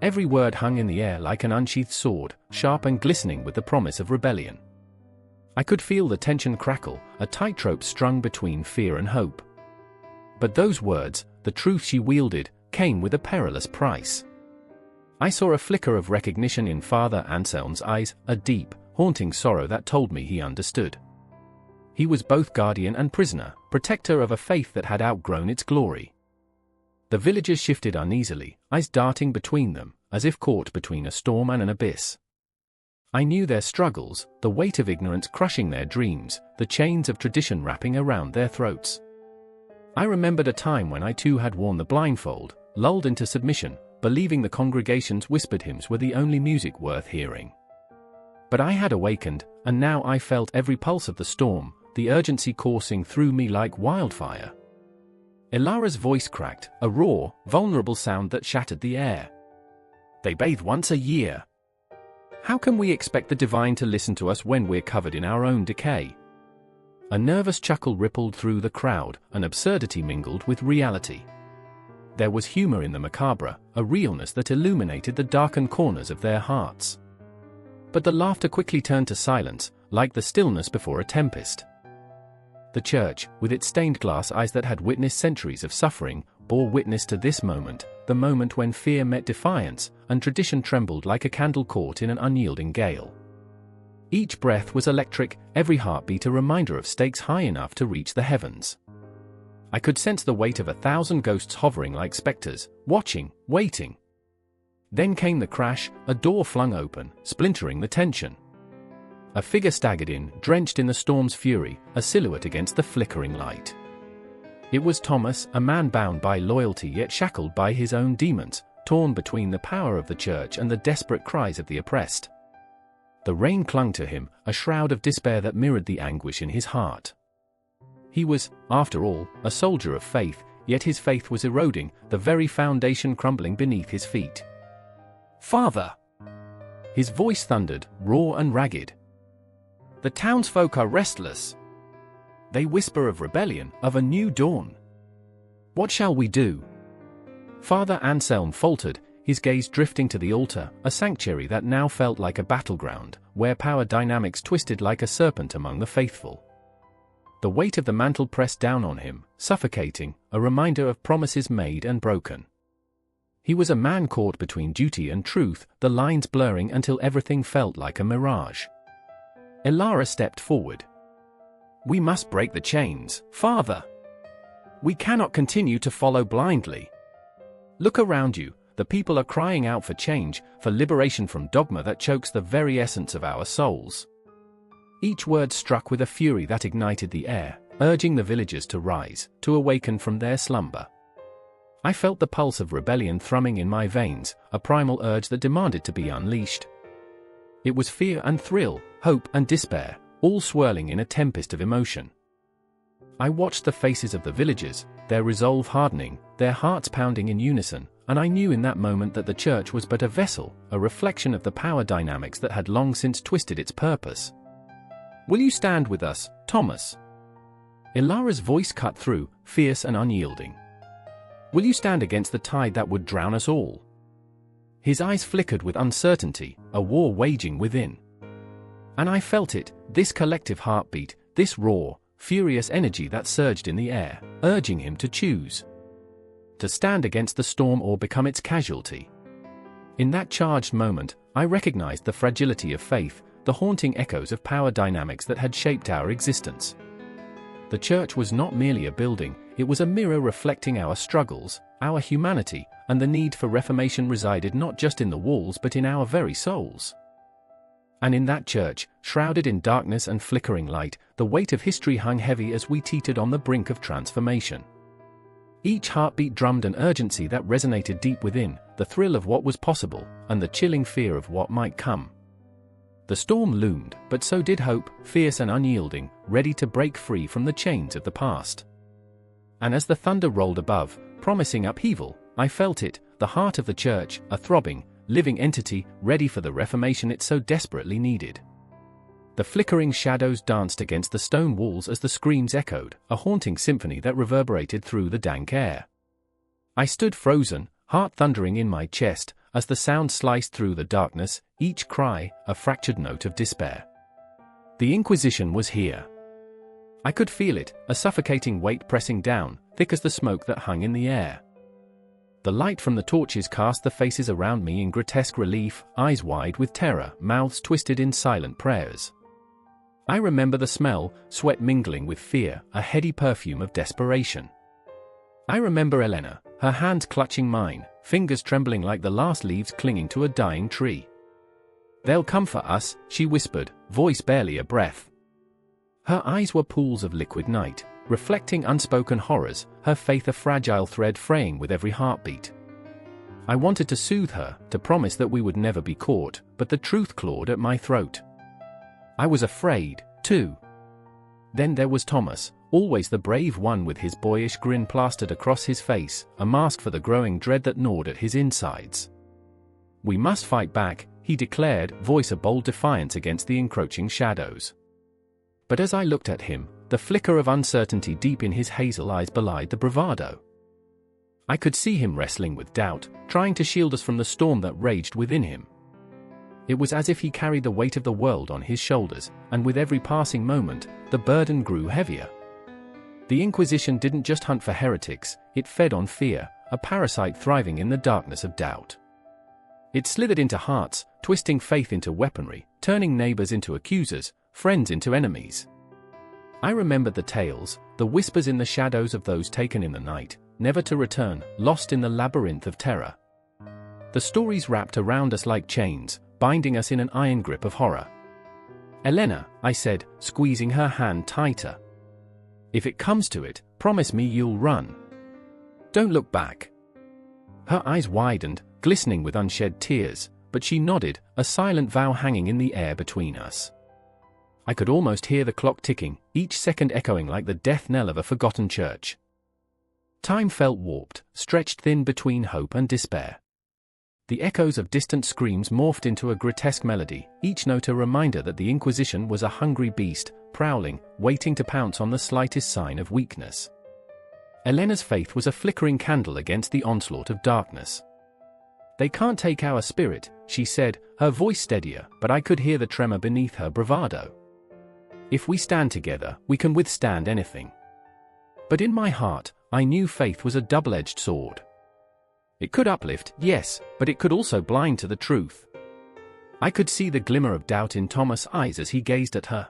Every word hung in the air like an unsheathed sword, sharp and glistening with the promise of rebellion. I could feel the tension crackle, a tightrope strung between fear and hope. But those words, the truth she wielded, came with a perilous price. I saw a flicker of recognition in Father Anselm's eyes, a deep, haunting sorrow that told me he understood. He was both guardian and prisoner, protector of a faith that had outgrown its glory. The villagers shifted uneasily, eyes darting between them, as if caught between a storm and an abyss. I knew their struggles, the weight of ignorance crushing their dreams, the chains of tradition wrapping around their throats. I remembered a time when I too had worn the blindfold, lulled into submission, believing the congregation's whispered hymns were the only music worth hearing. But I had awakened, and now I felt every pulse of the storm, the urgency coursing through me like wildfire. Ilara's voice cracked, a raw, vulnerable sound that shattered the air. They bathe once a year. How can we expect the divine to listen to us when we're covered in our own decay? A nervous chuckle rippled through the crowd, an absurdity mingled with reality. There was humor in the macabre, a realness that illuminated the darkened corners of their hearts. But the laughter quickly turned to silence, like the stillness before a tempest. The church, with its stained glass eyes that had witnessed centuries of suffering, bore witness to this moment, the moment when fear met defiance, and tradition trembled like a candle caught in an unyielding gale. Each breath was electric, every heartbeat a reminder of stakes high enough to reach the heavens. I could sense the weight of 1,000 ghosts hovering like specters, watching, waiting. Then came the crash, a door flung open, splintering the tension. A figure staggered in, drenched in the storm's fury, a silhouette against the flickering light. It was Thomas, a man bound by loyalty yet shackled by his own demons, torn between the power of the church and the desperate cries of the oppressed. The rain clung to him, a shroud of despair that mirrored the anguish in his heart. He was, after all, a soldier of faith, yet his faith was eroding, the very foundation crumbling beneath his feet. "Father!" His voice thundered, raw and ragged. "The townsfolk are restless. They whisper of rebellion, of a new dawn. What shall we do?" Father Anselm faltered, his gaze drifting to the altar, a sanctuary that now felt like a battleground, where power dynamics twisted like a serpent among the faithful. The weight of the mantle pressed down on him, suffocating, a reminder of promises made and broken. He was a man caught between duty and truth, the lines blurring until everything felt like a mirage. Elara stepped forward. "We must break the chains, Father. We cannot continue to follow blindly. Look around you, the people are crying out for change, for liberation from dogma that chokes the very essence of our souls." Each word struck with a fury that ignited the air, urging the villagers to rise, to awaken from their slumber. I felt the pulse of rebellion thrumming in my veins, a primal urge that demanded to be unleashed. It was fear and thrill, hope and despair, all swirling in a tempest of emotion. I watched the faces of the villagers, their resolve hardening, their hearts pounding in unison, and I knew in that moment that the church was but a vessel, a reflection of the power dynamics that had long since twisted its purpose. "Will you stand with us, Thomas?" Ilara's voice cut through, fierce and unyielding. "Will you stand against the tide that would drown us all?" His eyes flickered with uncertainty, a war waging within. And I felt it, this collective heartbeat, this raw, furious energy that surged in the air, urging him to choose. To stand against the storm or become its casualty. In that charged moment, I recognized the fragility of faith, the haunting echoes of power dynamics that had shaped our existence. The church was not merely a building, it was a mirror reflecting our struggles, our humanity, and the need for reformation resided not just in the walls but in our very souls. And in that church, shrouded in darkness and flickering light, the weight of history hung heavy as we teetered on the brink of transformation. Each heartbeat drummed an urgency that resonated deep within, the thrill of what was possible, and the chilling fear of what might come. The storm loomed, but so did hope, fierce and unyielding, ready to break free from the chains of the past. And as the thunder rolled above, promising upheaval, I felt it, the heart of the church, a throbbing, living entity, ready for the reformation it so desperately needed. The flickering shadows danced against the stone walls as the screams echoed, a haunting symphony that reverberated through the dank air. I stood frozen, heart thundering in my chest, as the sound sliced through the darkness, each cry, a fractured note of despair. The Inquisition was here. I could feel it, a suffocating weight pressing down, thick as the smoke that hung in the air. The light from the torches cast the faces around me in grotesque relief, eyes wide with terror, mouths twisted in silent prayers. I remember the smell, sweat mingling with fear, a heady perfume of desperation. I remember Elena, her hands clutching mine, fingers trembling like the last leaves clinging to a dying tree. "They'll come for us," she whispered, voice barely a breath. Her eyes were pools of liquid night, reflecting unspoken horrors, her faith a fragile thread fraying with every heartbeat. I wanted to soothe her, to promise that we would never be caught, but the truth clawed at my throat. I was afraid, too. Then there was Thomas, always the brave one with his boyish grin plastered across his face, a mask for the growing dread that gnawed at his insides. "We must fight back," he declared, voice a bold defiance against the encroaching shadows. But as I looked at him, the flicker of uncertainty deep in his hazel eyes belied the bravado. I could see him wrestling with doubt, trying to shield us from the storm that raged within him. It was as if he carried the weight of the world on his shoulders, and with every passing moment, the burden grew heavier. The Inquisition didn't just hunt for heretics, it fed on fear, a parasite thriving in the darkness of doubt. It slithered into hearts, twisting faith into weaponry, turning neighbors into accusers, friends into enemies. I remembered the tales, the whispers in the shadows of those taken in the night, never to return, lost in the labyrinth of terror. The stories wrapped around us like chains, binding us in an iron grip of horror. "Elena," I said, squeezing her hand tighter. "If it comes to it, promise me you'll run. Don't look back." Her eyes widened, glistening with unshed tears, but she nodded, a silent vow hanging in the air between us. I could almost hear the clock ticking, each second echoing like the death knell of a forgotten church. Time felt warped, stretched thin between hope and despair. The echoes of distant screams morphed into a grotesque melody, each note a reminder that the Inquisition was a hungry beast, prowling, waiting to pounce on the slightest sign of weakness. Elena's faith was a flickering candle against the onslaught of darkness. "They can't take our spirit," she said, her voice steadier, but I could hear the tremor beneath her bravado. "If we stand together, we can withstand anything." But in my heart, I knew faith was a double-edged sword. It could uplift, yes, but it could also blind to the truth. I could see the glimmer of doubt in Thomas' eyes as he gazed at her.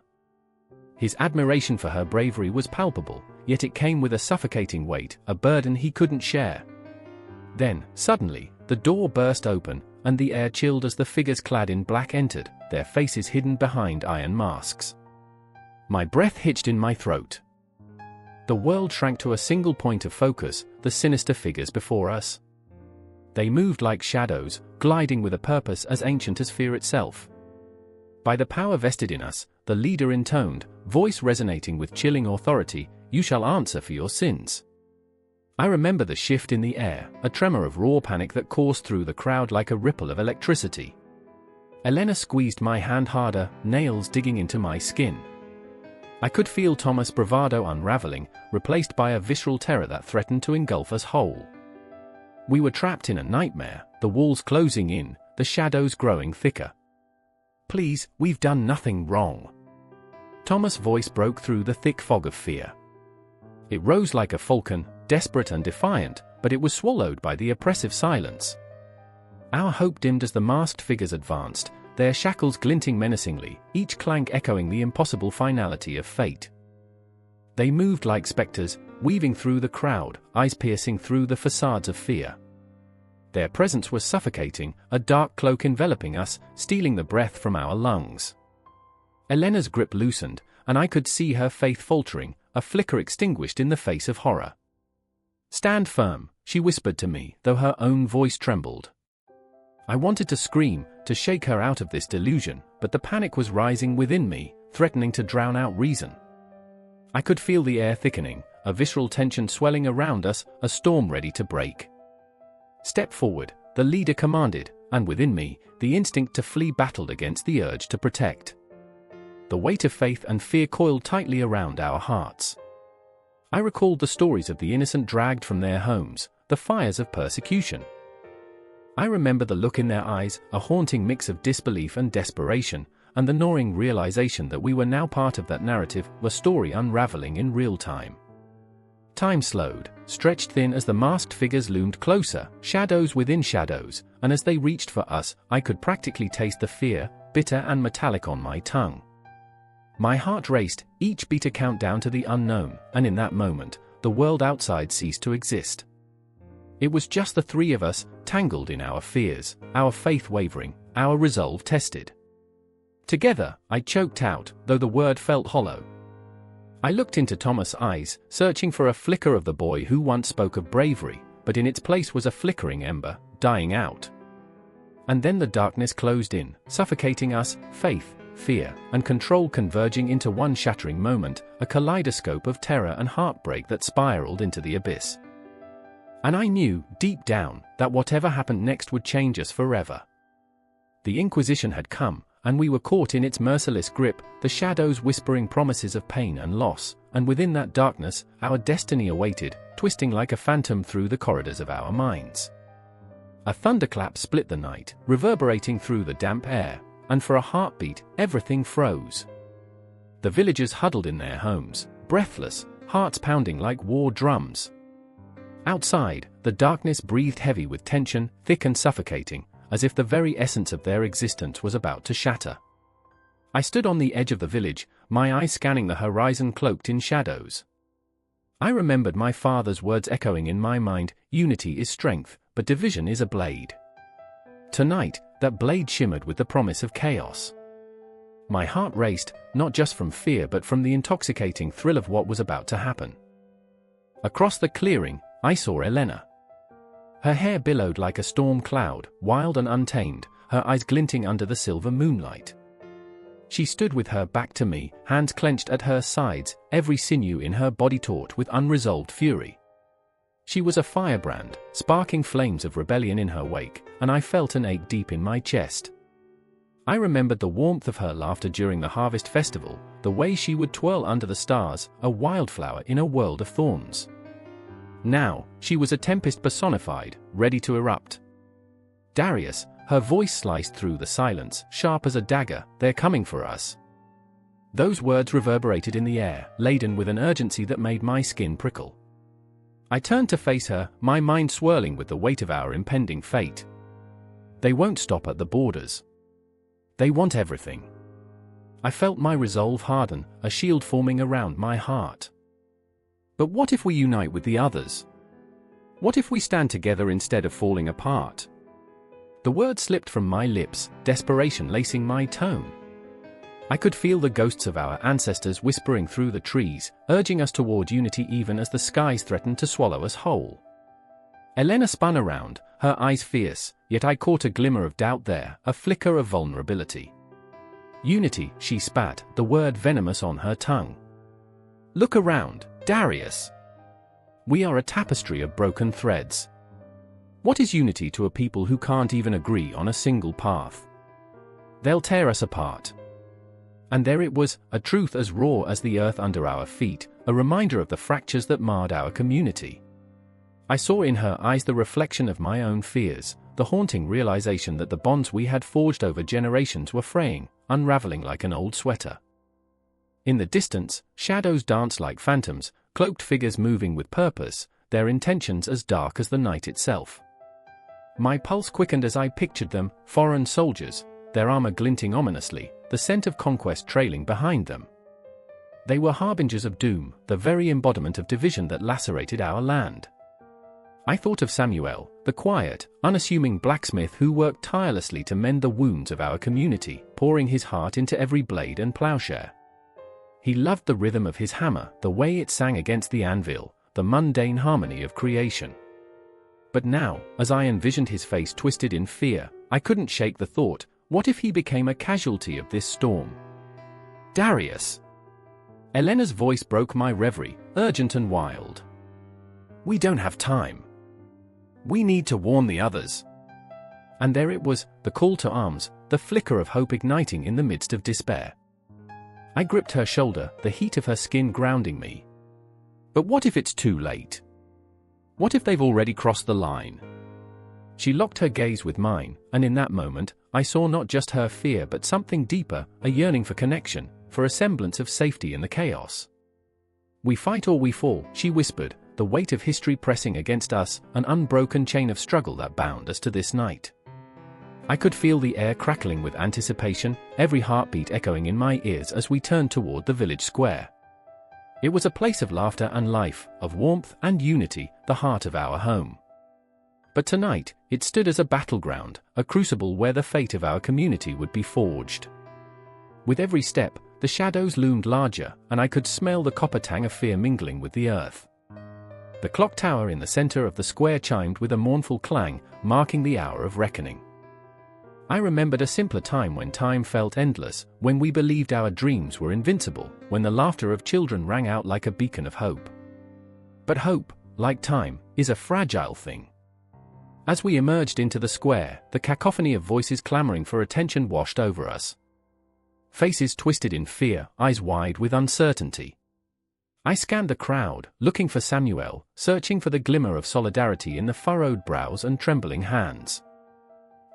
His admiration for her bravery was palpable, yet it came with a suffocating weight, a burden he couldn't share. Then, suddenly, the door burst open, and the air chilled as the figures clad in black entered, their faces hidden behind iron masks. My breath hitched in my throat. The world shrank to a single point of focus, the sinister figures before us. They moved like shadows, gliding with a purpose as ancient as fear itself. By the power vested in us, the leader intoned, voice resonating with chilling authority, "You shall answer for your sins." I remember the shift in the air, a tremor of raw panic that coursed through the crowd like a ripple of electricity. Elena squeezed my hand harder, nails digging into my skin. I could feel Thomas' bravado unraveling, replaced by a visceral terror that threatened to engulf us whole. We were trapped in a nightmare, the walls closing in, the shadows growing thicker. "Please, we've done nothing wrong." Thomas' voice broke through the thick fog of fear. It rose like a falcon, desperate and defiant, but it was swallowed by the oppressive silence. Our hope dimmed as the masked figures advanced, their shackles glinting menacingly, each clank echoing the impossible finality of fate. They moved like specters, weaving through the crowd, eyes piercing through the facades of fear. Their presence was suffocating, a dark cloak enveloping us, stealing the breath from our lungs. Elena's grip loosened, and I could see her faith faltering, a flicker extinguished in the face of horror. "Stand firm," she whispered to me, though her own voice trembled. I wanted to scream, to shake her out of this delusion, but the panic was rising within me, threatening to drown out reason. I could feel the air thickening, a visceral tension swelling around us, a storm ready to break. "Step forward," the leader commanded, and within me, the instinct to flee battled against the urge to protect. The weight of faith and fear coiled tightly around our hearts. I recalled the stories of the innocent dragged from their homes, the fires of persecution. I remember the look in their eyes, a haunting mix of disbelief and desperation, and the gnawing realization that we were now part of that narrative, a story unraveling in real time. Time slowed, stretched thin as the masked figures loomed closer, shadows within shadows, and as they reached for us, I could practically taste the fear, bitter and metallic on my tongue. My heart raced, each beat a countdown to the unknown, and in that moment, the world outside ceased to exist. It was just the three of us, tangled in our fears, our faith wavering, our resolve tested. Together, I choked out, though the word felt hollow. I looked into Thomas' eyes, searching for a flicker of the boy who once spoke of bravery, but in its place was a flickering ember, dying out. And then the darkness closed in, suffocating us, faith, fear, and control converging into one shattering moment, a kaleidoscope of terror and heartbreak that spiraled into the abyss. And I knew, deep down, that whatever happened next would change us forever. The Inquisition had come, and we were caught in its merciless grip, the shadows whispering promises of pain and loss, and within that darkness, our destiny awaited, twisting like a phantom through the corridors of our minds. A thunderclap split the night, reverberating through the damp air, and for a heartbeat, everything froze. The villagers huddled in their homes, breathless, hearts pounding like war drums. Outside, the darkness breathed heavy with tension, thick and suffocating, as if the very essence of their existence was about to shatter. I stood on the edge of the village, my eyes scanning the horizon cloaked in shadows. I remembered my father's words echoing in my mind, "Unity is strength, but division is a blade." Tonight, that blade shimmered with the promise of chaos. My heart raced, not just from fear but from the intoxicating thrill of what was about to happen. Across the clearing, I saw Elena. Her hair billowed like a storm cloud, wild and untamed, her eyes glinting under the silver moonlight. She stood with her back to me, hands clenched at her sides, every sinew in her body taut with unresolved fury. She was a firebrand, sparking flames of rebellion in her wake, and I felt an ache deep in my chest. I remembered the warmth of her laughter during the harvest festival, the way she would twirl under the stars, a wildflower in a world of thorns. Now, she was a tempest personified, ready to erupt. "Darius," her voice sliced through the silence, sharp as a dagger, "they're coming for us." Those words reverberated in the air, laden with an urgency that made my skin prickle. I turned to face her, my mind swirling with the weight of our impending fate. They won't stop at the borders. They want everything. I felt my resolve harden, a shield forming around my heart. But what if we unite with the others? What if we stand together instead of falling apart? The word slipped from my lips, desperation lacing my tone. I could feel the ghosts of our ancestors whispering through the trees, urging us toward unity even as the skies threatened to swallow us whole. Elena spun around, her eyes fierce, yet I caught a glimmer of doubt there, a flicker of vulnerability. "Unity," she spat, the word venomous on her tongue. "Look around, Darius. We are a tapestry of broken threads. What is unity to a people who can't even agree on a single path? They'll tear us apart." And there it was, a truth as raw as the earth under our feet, a reminder of the fractures that marred our community. I saw in her eyes the reflection of my own fears, the haunting realization that the bonds we had forged over generations were fraying, unraveling like an old sweater. In the distance, shadows danced like phantoms, cloaked figures moving with purpose, their intentions as dark as the night itself. My pulse quickened as I pictured them, foreign soldiers, their armor glinting ominously, the scent of conquest trailing behind them. They were harbingers of doom, the very embodiment of division that lacerated our land. I thought of Samuel, the quiet, unassuming blacksmith who worked tirelessly to mend the wounds of our community, pouring his heart into every blade and plowshare. He loved the rhythm of his hammer, the way it sang against the anvil, the mundane harmony of creation. But now, as I envisioned his face twisted in fear, I couldn't shake the thought, what if he became a casualty of this storm? "Darius!" Elena's voice broke my reverie, urgent and wild. "We don't have time. We need to warn the others." And there it was, the call to arms, the flicker of hope igniting in the midst of despair. I gripped her shoulder, the heat of her skin grounding me. But what if it's too late? What if they've already crossed the line? She locked her gaze with mine, and in that moment, I saw not just her fear but something deeper, a yearning for connection, for a semblance of safety in the chaos. "We fight or we fall," she whispered, the weight of history pressing against us, an unbroken chain of struggle that bound us to this night. I could feel the air crackling with anticipation, every heartbeat echoing in my ears as we turned toward the village square. It was a place of laughter and life, of warmth and unity, the heart of our home. But tonight, it stood as a battleground, a crucible where the fate of our community would be forged. With every step, the shadows loomed larger, and I could smell the copper tang of fear mingling with the earth. The clock tower in the center of the square chimed with a mournful clang, marking the hour of reckoning. I remembered a simpler time when time felt endless, when we believed our dreams were invincible, when the laughter of children rang out like a beacon of hope. But hope, like time, is a fragile thing. As we emerged into the square, the cacophony of voices clamoring for attention washed over us. Faces twisted in fear, eyes wide with uncertainty. I scanned the crowd, looking for Samuel, searching for the glimmer of solidarity in the furrowed brows and trembling hands.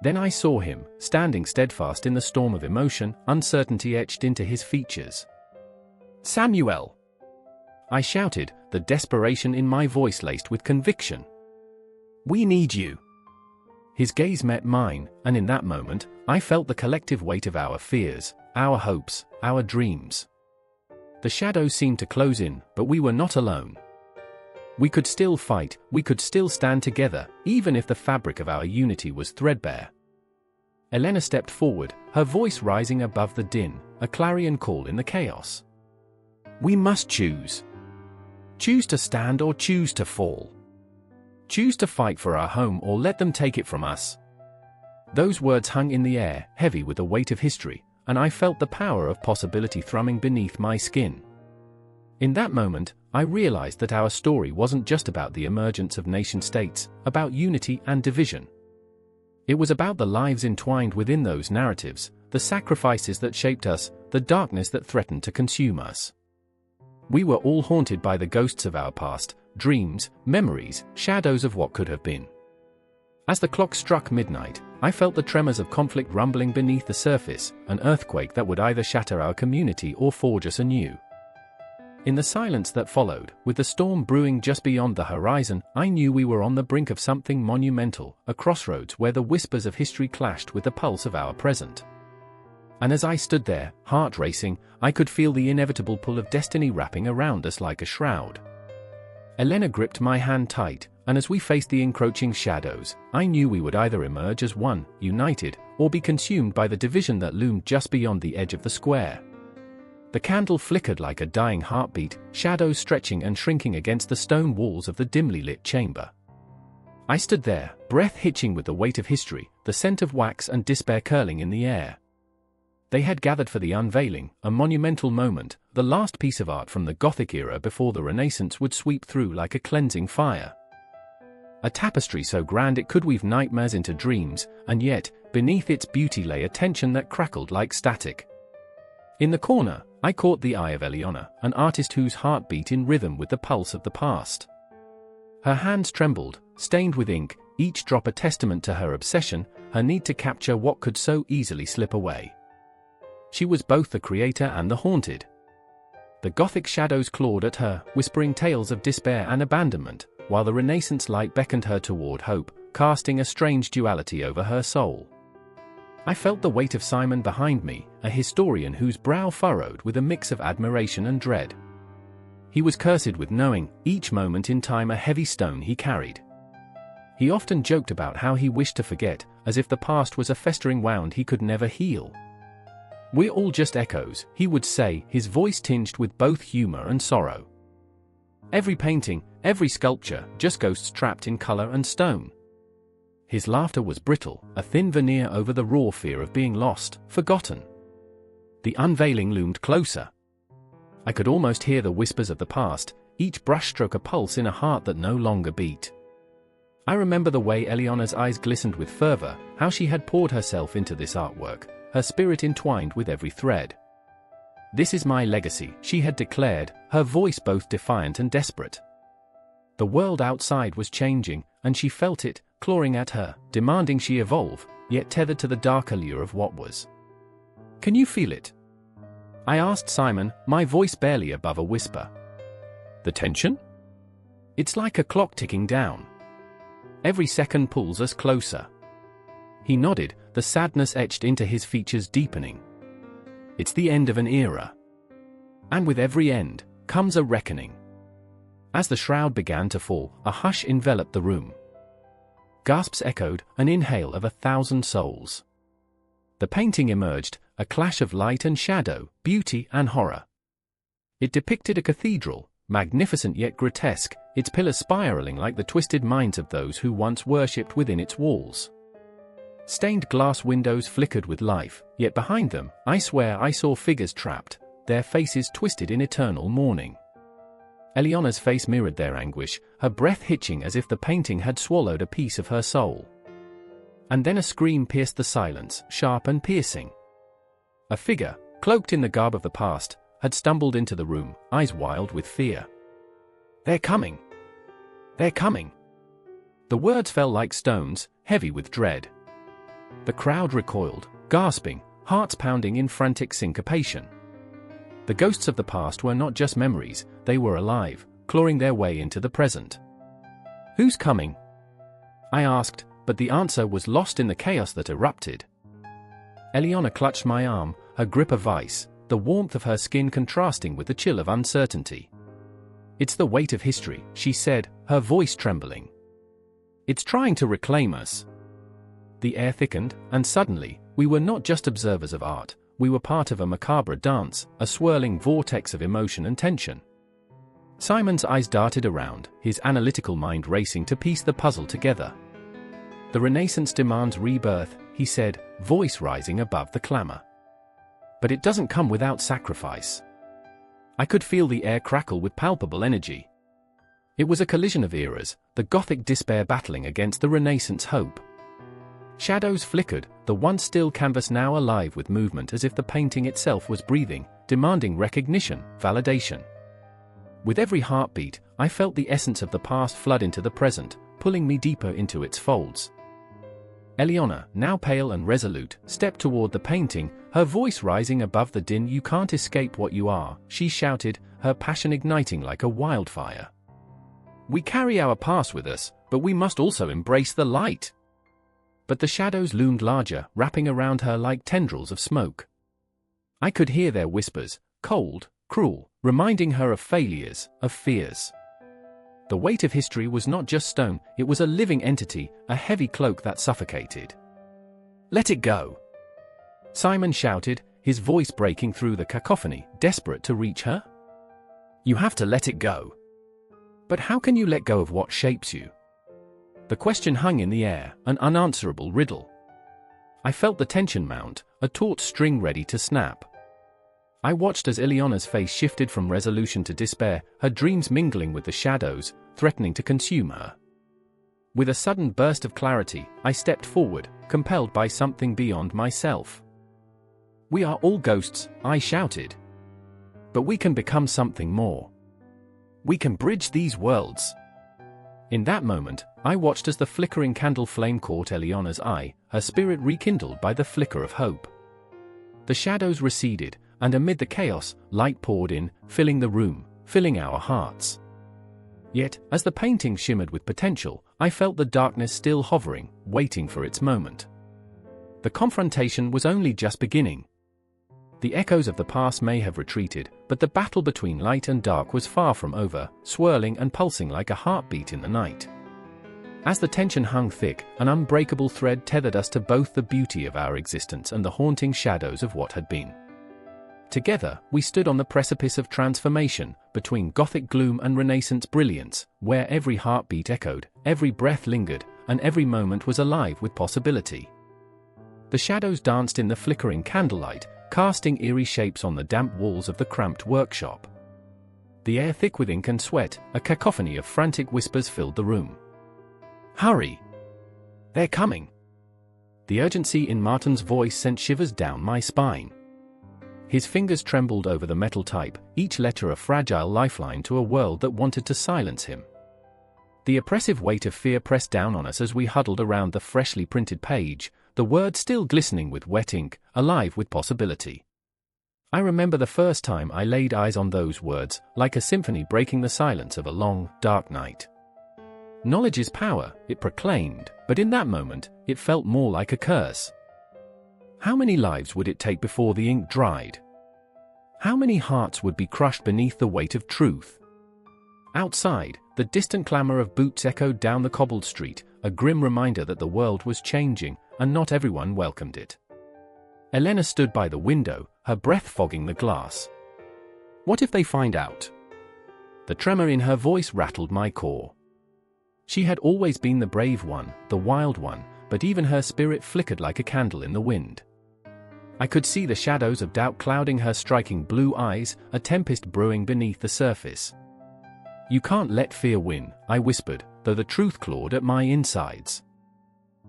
Then I saw him, standing steadfast in the storm of emotion, uncertainty etched into his features. "Samuel!" I shouted, the desperation in my voice laced with conviction. "We need you." His gaze met mine, and in that moment, I felt the collective weight of our fears, our hopes, our dreams. The shadows seemed to close in, but we were not alone. We could still fight, we could still stand together, even if the fabric of our unity was threadbare. Elena stepped forward, her voice rising above the din, a clarion call in the chaos. "We must choose. Choose to stand or choose to fall. Choose to fight for our home or let them take it from us." Those words hung in the air, heavy with the weight of history, and I felt the power of possibility thrumming beneath my skin. In that moment, I realized that our story wasn't just about the emergence of nation-states, about unity and division. It was about the lives entwined within those narratives, the sacrifices that shaped us, the darkness that threatened to consume us. We were all haunted by the ghosts of our past, dreams, memories, shadows of what could have been. As the clock struck midnight, I felt the tremors of conflict rumbling beneath the surface, an earthquake that would either shatter our community or forge us anew. In the silence that followed, with the storm brewing just beyond the horizon, I knew we were on the brink of something monumental, a crossroads where the whispers of history clashed with the pulse of our present. And as I stood there, heart racing, I could feel the inevitable pull of destiny wrapping around us like a shroud. Elena gripped my hand tight, and as we faced the encroaching shadows, I knew we would either emerge as one, united, or be consumed by the division that loomed just beyond the edge of the square. The candle flickered like a dying heartbeat, shadows stretching and shrinking against the stone walls of the dimly lit chamber. I stood there, breath hitching with the weight of history, the scent of wax and despair curling in the air. They had gathered for the unveiling, a monumental moment, the last piece of art from the Gothic era before the Renaissance would sweep through like a cleansing fire. A tapestry so grand it could weave nightmares into dreams, and yet, beneath its beauty lay a tension that crackled like static. In the corner, I caught the eye of Eliana, an artist whose heart beat in rhythm with the pulse of the past. Her hands trembled, stained with ink, each drop a testament to her obsession, her need to capture what could so easily slip away. She was both the creator and the haunted. The Gothic shadows clawed at her, whispering tales of despair and abandonment, while the Renaissance light beckoned her toward hope, casting a strange duality over her soul. I felt the weight of Simon behind me, a historian whose brow furrowed with a mix of admiration and dread. He was cursed with knowing, each moment in time a heavy stone he carried. He often joked about how he wished to forget, as if the past was a festering wound he could never heal. "We're all just echoes," he would say, his voice tinged with both humor and sorrow. "Every painting, every sculpture, just ghosts trapped in color and stone." His laughter was brittle, a thin veneer over the raw fear of being lost, forgotten. The unveiling loomed closer. I could almost hear the whispers of the past, each brushstroke a pulse in a heart that no longer beat. I remember the way Eliana's eyes glistened with fervor, how she had poured herself into this artwork, her spirit entwined with every thread. "This is my legacy," she had declared, her voice both defiant and desperate. The world outside was changing, and she felt it, clawing at her, demanding she evolve, yet tethered to the dark allure of what was. "Can you feel it?" I asked Simon, my voice barely above a whisper. "The tension? It's like a clock ticking down. Every second pulls us closer." He nodded, the sadness etched into his features deepening. "It's the end of an era. And with every end, comes a reckoning." As the shroud began to fall, a hush enveloped the room. Gasps echoed, an inhale of 1,000 souls. The painting emerged, a clash of light and shadow, beauty and horror. It depicted a cathedral, magnificent yet grotesque, its pillars spiraling like the twisted minds of those who once worshipped within its walls. Stained glass windows flickered with life, yet behind them, I swear I saw figures trapped, their faces twisted in eternal mourning. Eliana's face mirrored their anguish, her breath hitching as if the painting had swallowed a piece of her soul. And then a scream pierced the silence, sharp and piercing. A figure, cloaked in the garb of the past, had stumbled into the room, eyes wild with fear. "They're coming! They're coming!" The words fell like stones, heavy with dread. The crowd recoiled, gasping, hearts pounding in frantic syncopation. The ghosts of the past were not just memories, they were alive, clawing their way into the present. "Who's coming?" I asked, but the answer was lost in the chaos that erupted. Eliana clutched my arm, her grip a vice, the warmth of her skin contrasting with the chill of uncertainty. "It's the weight of history," she said, her voice trembling. "It's trying to reclaim us." The air thickened, and suddenly, we were not just observers of art, we were part of a macabre dance, a swirling vortex of emotion and tension. Simon's eyes darted around, his analytical mind racing to piece the puzzle together. "The Renaissance demands rebirth," he said, voice rising above the clamor. "But it doesn't come without sacrifice." I could feel the air crackle with palpable energy. It was a collision of eras, the Gothic despair battling against the Renaissance hope. Shadows flickered, the once still canvas now alive with movement as if the painting itself was breathing, demanding recognition, validation. With every heartbeat, I felt the essence of the past flood into the present, pulling me deeper into its folds. Eliana, now pale and resolute, stepped toward the painting, her voice rising above the din. "You can't escape what you are," she shouted, her passion igniting like a wildfire. "We carry our past with us, but we must also embrace the light." But the shadows loomed larger, wrapping around her like tendrils of smoke. I could hear their whispers, cold, cruel, reminding her of failures, of fears. The weight of history was not just stone, it was a living entity, a heavy cloak that suffocated. "Let it go!" Simon shouted, his voice breaking through the cacophony, desperate to reach her. "You have to let it go." "But how can you let go of what shapes you?" The question hung in the air, an unanswerable riddle. I felt the tension mount, a taut string ready to snap. I watched as Eliana's face shifted from resolution to despair, her dreams mingling with the shadows, threatening to consume her. With a sudden burst of clarity, I stepped forward, compelled by something beyond myself. "We are all ghosts," I shouted. "But we can become something more. We can bridge these worlds." In that moment, I watched as the flickering candle flame caught Eliana's eye, her spirit rekindled by the flicker of hope. The shadows receded, and amid the chaos, light poured in, filling the room, filling our hearts. Yet, as the painting shimmered with potential, I felt the darkness still hovering, waiting for its moment. The confrontation was only just beginning. The echoes of the past may have retreated, but the battle between light and dark was far from over, swirling and pulsing like a heartbeat in the night. As the tension hung thick, an unbreakable thread tethered us to both the beauty of our existence and the haunting shadows of what had been. Together, we stood on the precipice of transformation, between Gothic gloom and Renaissance brilliance, where every heartbeat echoed, every breath lingered, and every moment was alive with possibility. The shadows danced in the flickering candlelight, casting eerie shapes on the damp walls of the cramped workshop. The air thick with ink and sweat, a cacophony of frantic whispers filled the room. "Hurry! They're coming!" The urgency in Martin's voice sent shivers down my spine. His fingers trembled over the metal type, each letter a fragile lifeline to a world that wanted to silence him. The oppressive weight of fear pressed down on us as we huddled around the freshly printed page, the words still glistening with wet ink, alive with possibility. I remember the first time I laid eyes on those words, like a symphony breaking the silence of a long, dark night. Knowledge is power, it proclaimed, but in that moment, it felt more like a curse. How many lives would it take before the ink dried? How many hearts would be crushed beneath the weight of truth? Outside, the distant clamor of boots echoed down the cobbled street, a grim reminder that the world was changing, and not everyone welcomed it. Elena stood by the window, her breath fogging the glass. "What if they find out?" The tremor in her voice rattled my core. She had always been the brave one, the wild one, but even her spirit flickered like a candle in the wind. I could see the shadows of doubt clouding her striking blue eyes, a tempest brewing beneath the surface. "You can't let fear win," I whispered, though the truth clawed at my insides.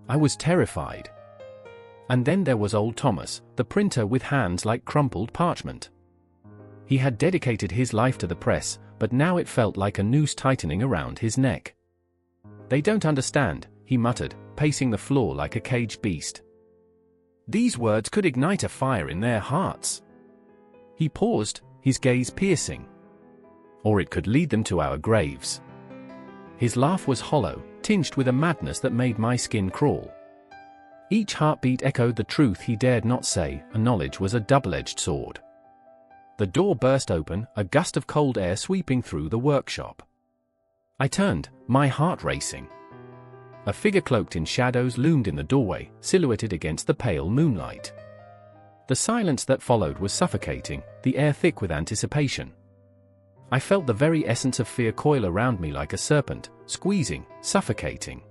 I was terrified. And then there was old Thomas, the printer with hands like crumpled parchment. He had dedicated his life to the press, but now it felt like a noose tightening around his neck. "They don't understand," he muttered, pacing the floor like a caged beast. These words could ignite a fire in their hearts. He paused, his gaze piercing. Or it could lead them to our graves. His laugh was hollow, tinged with a madness that made my skin crawl. Each heartbeat echoed the truth he dared not say, and knowledge was a double-edged sword. The door burst open, a gust of cold air sweeping through the workshop. I turned, my heart racing. A figure cloaked in shadows loomed in the doorway, silhouetted against the pale moonlight. The silence that followed was suffocating, the air thick with anticipation. I felt the very essence of fear coil around me like a serpent, squeezing, suffocating.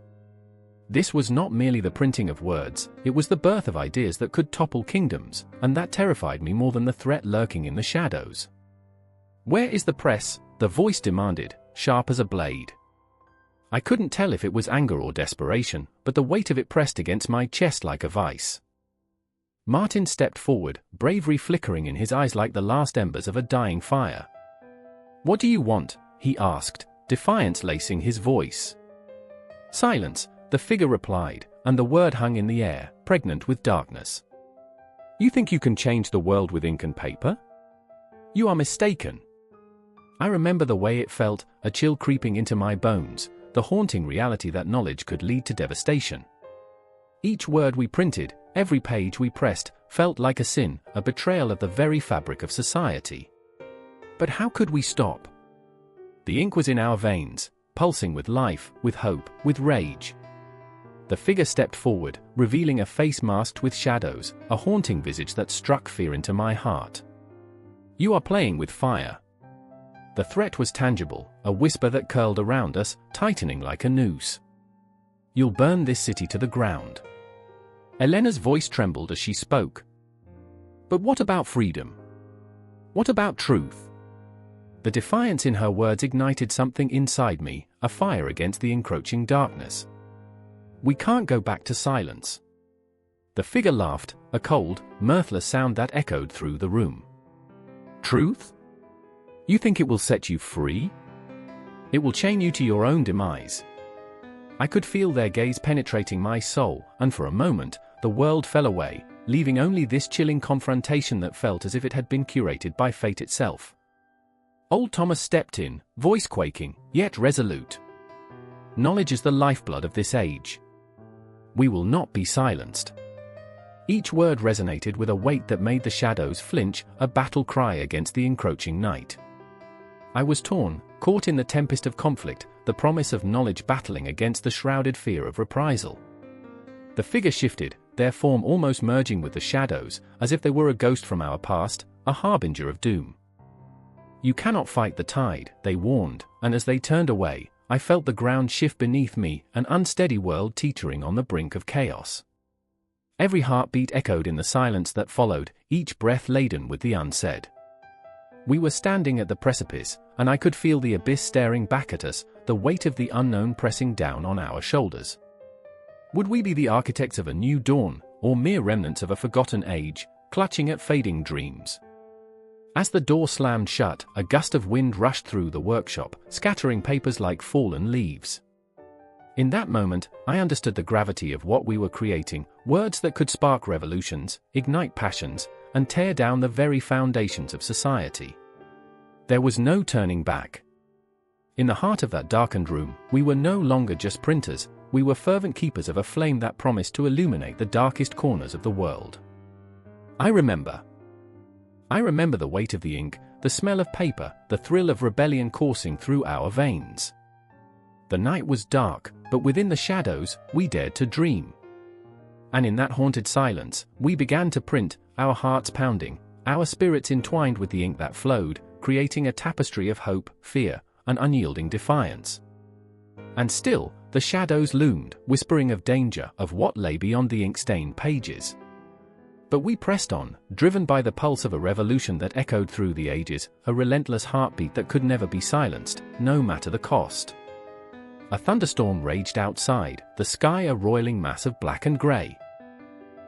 This was not merely the printing of words, it was the birth of ideas that could topple kingdoms, and that terrified me more than the threat lurking in the shadows. "Where is the press?" the voice demanded, sharp as a blade. I couldn't tell if it was anger or desperation, but the weight of it pressed against my chest like a vice. Martin stepped forward, bravery flickering in his eyes like the last embers of a dying fire. "What do you want?" he asked, defiance lacing his voice. "Silence," the figure replied, and the word hung in the air, pregnant with darkness. "You think you can change the world with ink and paper? You are mistaken." I remember the way it felt, a chill creeping into my bones, the haunting reality that knowledge could lead to devastation. Each word we printed, every page we pressed, felt like a sin, a betrayal of the very fabric of society. But how could we stop? The ink was in our veins, pulsing with life, with hope, with rage. The figure stepped forward, revealing a face masked with shadows, a haunting visage that struck fear into my heart. "You are playing with fire." The threat was tangible, a whisper that curled around us, tightening like a noose. "You'll burn this city to the ground." Elena's voice trembled as she spoke. "But what about freedom? What about truth?" The defiance in her words ignited something inside me, a fire against the encroaching darkness. "We can't go back to silence." The figure laughed, a cold, mirthless sound that echoed through the room. "Truth? You think it will set you free? It will chain you to your own demise." I could feel their gaze penetrating my soul, and for a moment, the world fell away, leaving only this chilling confrontation that felt as if it had been curated by fate itself. Old Thomas stepped in, voice quaking, yet resolute. "Knowledge is the lifeblood of this age. We will not be silenced." Each word resonated with a weight that made the shadows flinch, a battle cry against the encroaching night. I was torn, caught in the tempest of conflict, the promise of knowledge battling against the shrouded fear of reprisal. The figure shifted, their form almost merging with the shadows, as if they were a ghost from our past, a harbinger of doom. "You cannot fight the tide," they warned, and as they turned away, I felt the ground shift beneath me, an unsteady world teetering on the brink of chaos. Every heartbeat echoed in the silence that followed, each breath laden with the unsaid. We were standing at the precipice, and I could feel the abyss staring back at us, the weight of the unknown pressing down on our shoulders. Would we be the architects of a new dawn, or mere remnants of a forgotten age, clutching at fading dreams? As the door slammed shut, a gust of wind rushed through the workshop, scattering papers like fallen leaves. In that moment, I understood the gravity of what we were creating, words that could spark revolutions, ignite passions, and tear down the very foundations of society. There was no turning back. In the heart of that darkened room, we were no longer just printers, we were fervent keepers of a flame that promised to illuminate the darkest corners of the world. I remember the weight of the ink, the smell of paper, the thrill of rebellion coursing through our veins. The night was dark, but within the shadows, we dared to dream. And in that haunted silence, we began to print, our hearts pounding, our spirits entwined with the ink that flowed, creating a tapestry of hope, fear, and unyielding defiance. And still, the shadows loomed, whispering of danger, of what lay beyond the ink-stained pages. But we pressed on, driven by the pulse of a revolution that echoed through the ages, a relentless heartbeat that could never be silenced, no matter the cost. A thunderstorm raged outside, the sky a roiling mass of black and grey.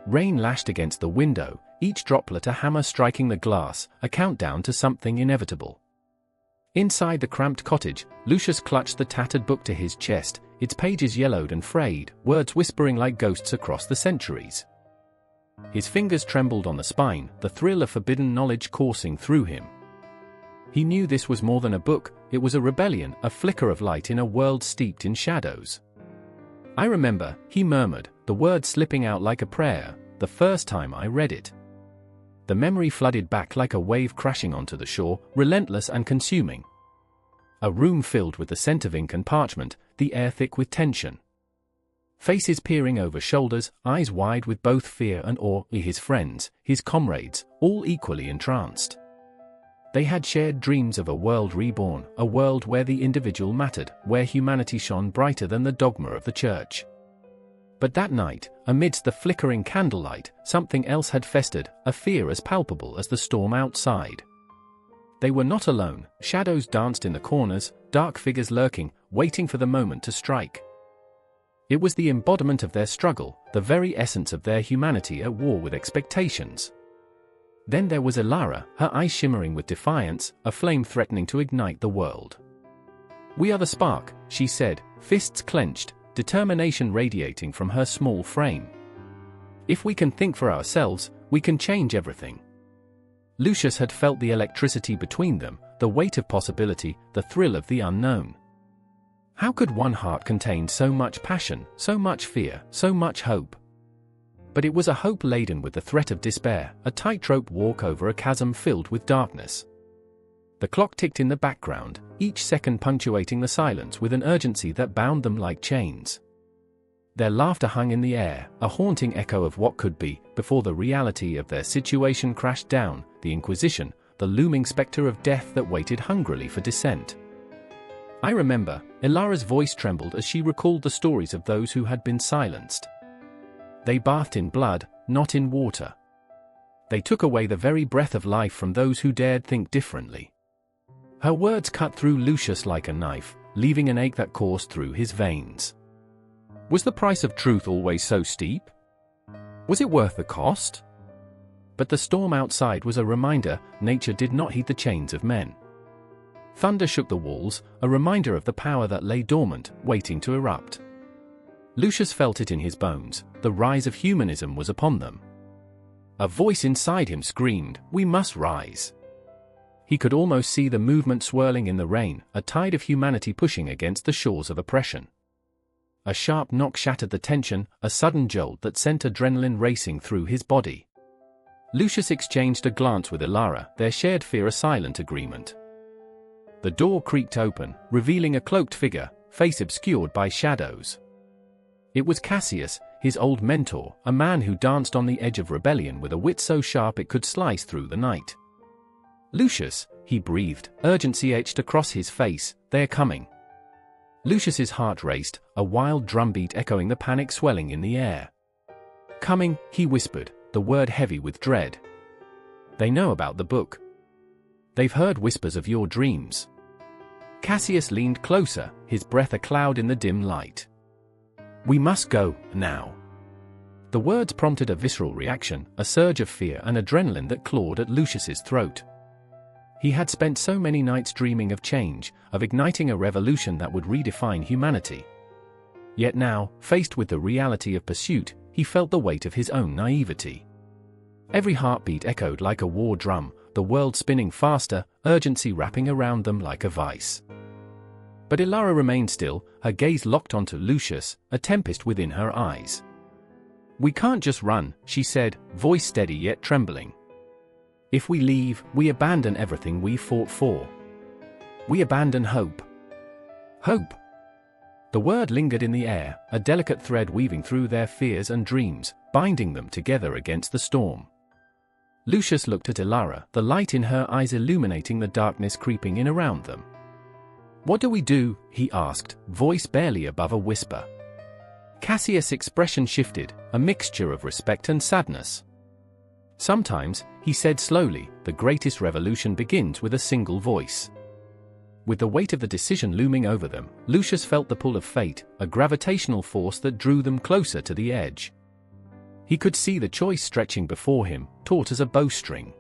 Rain lashed against the window, each droplet a hammer striking the glass, a countdown to something inevitable. Inside the cramped cottage, Lucius clutched the tattered book to his chest, its pages yellowed and frayed, words whispering like ghosts across the centuries. His fingers trembled on the spine, the thrill of forbidden knowledge coursing through him. He knew this was more than a book, it was a rebellion, a flicker of light in a world steeped in shadows. "I remember," he murmured, the words slipping out like a prayer, "the first time I read it." The memory flooded back like a wave crashing onto the shore, relentless and consuming. A room filled with the scent of ink and parchment, the air thick with tension. Faces peering over shoulders, eyes wide with both fear and awe, his friends, his comrades, all equally entranced. They had shared dreams of a world reborn, a world where the individual mattered, where humanity shone brighter than the dogma of the church. But that night, amidst the flickering candlelight, something else had festered, a fear as palpable as the storm outside. They were not alone, shadows danced in the corners, dark figures lurking, waiting for the moment to strike. It was the embodiment of their struggle, the very essence of their humanity at war with expectations. Then there was Ilara, her eyes shimmering with defiance, a flame threatening to ignite the world. "We are the spark," she said, fists clenched, determination radiating from her small frame. "If we can think for ourselves, we can change everything." Lucius had felt the electricity between them, the weight of possibility, the thrill of the unknown. How could one heart contain so much passion, so much fear, so much hope? But it was a hope laden with the threat of despair, a tightrope walk over a chasm filled with darkness. The clock ticked in the background, each second punctuating the silence with an urgency that bound them like chains. Their laughter hung in the air, a haunting echo of what could be, before the reality of their situation crashed down, the Inquisition, the looming spectre of death that waited hungrily for descent. "I remember," Ilara's voice trembled as she recalled the stories of those who had been silenced. They bathed in blood, not in water. They took away the very breath of life from those who dared think differently. Her words cut through Lucius like a knife, leaving an ache that coursed through his veins. Was the price of truth always so steep? Was it worth the cost? But the storm outside was a reminder, nature did not heed the chains of men. Thunder shook the walls, a reminder of the power that lay dormant, waiting to erupt. Lucius felt it in his bones, the rise of humanism was upon them. A voice inside him screamed, "We must rise." He could almost see the movement swirling in the rain, a tide of humanity pushing against the shores of oppression. A sharp knock shattered the tension, a sudden jolt that sent adrenaline racing through his body. Lucius exchanged a glance with Ilara, their shared fear a silent agreement. The door creaked open, revealing a cloaked figure, face obscured by shadows. It was Cassius, his old mentor, a man who danced on the edge of rebellion with a wit so sharp it could slice through the night. "Lucius," he breathed, urgency etched across his face, "they're coming." Lucius's heart raced, a wild drumbeat echoing the panic swelling in the air. "Coming," he whispered, the word heavy with dread. "They know about the book. They've heard whispers of your dreams." Cassius leaned closer, his breath a cloud in the dim light. "We must go, now." The words prompted a visceral reaction, a surge of fear and adrenaline that clawed at Lucius's throat. He had spent so many nights dreaming of change, of igniting a revolution that would redefine humanity. Yet now, faced with the reality of pursuit, he felt the weight of his own naivety. Every heartbeat echoed like a war drum, the world spinning faster, urgency wrapping around them like a vice. But Ilara remained still, her gaze locked onto Lucius, a tempest within her eyes. "We can't just run," she said, voice steady yet trembling. "If we leave, we abandon everything we fought for. We abandon hope." Hope. The word lingered in the air, a delicate thread weaving through their fears and dreams, binding them together against the storm. Lucius looked at Ilara, the light in her eyes illuminating the darkness creeping in around them. "What do we do?" he asked, voice barely above a whisper. Cassius' expression shifted, a mixture of respect and sadness. "Sometimes," he said slowly, "the greatest revolution begins with a single voice." With the weight of the decision looming over them, Lucius felt the pull of fate, a gravitational force that drew them closer to the edge. He could see the choice stretching before him, taut as a bowstring.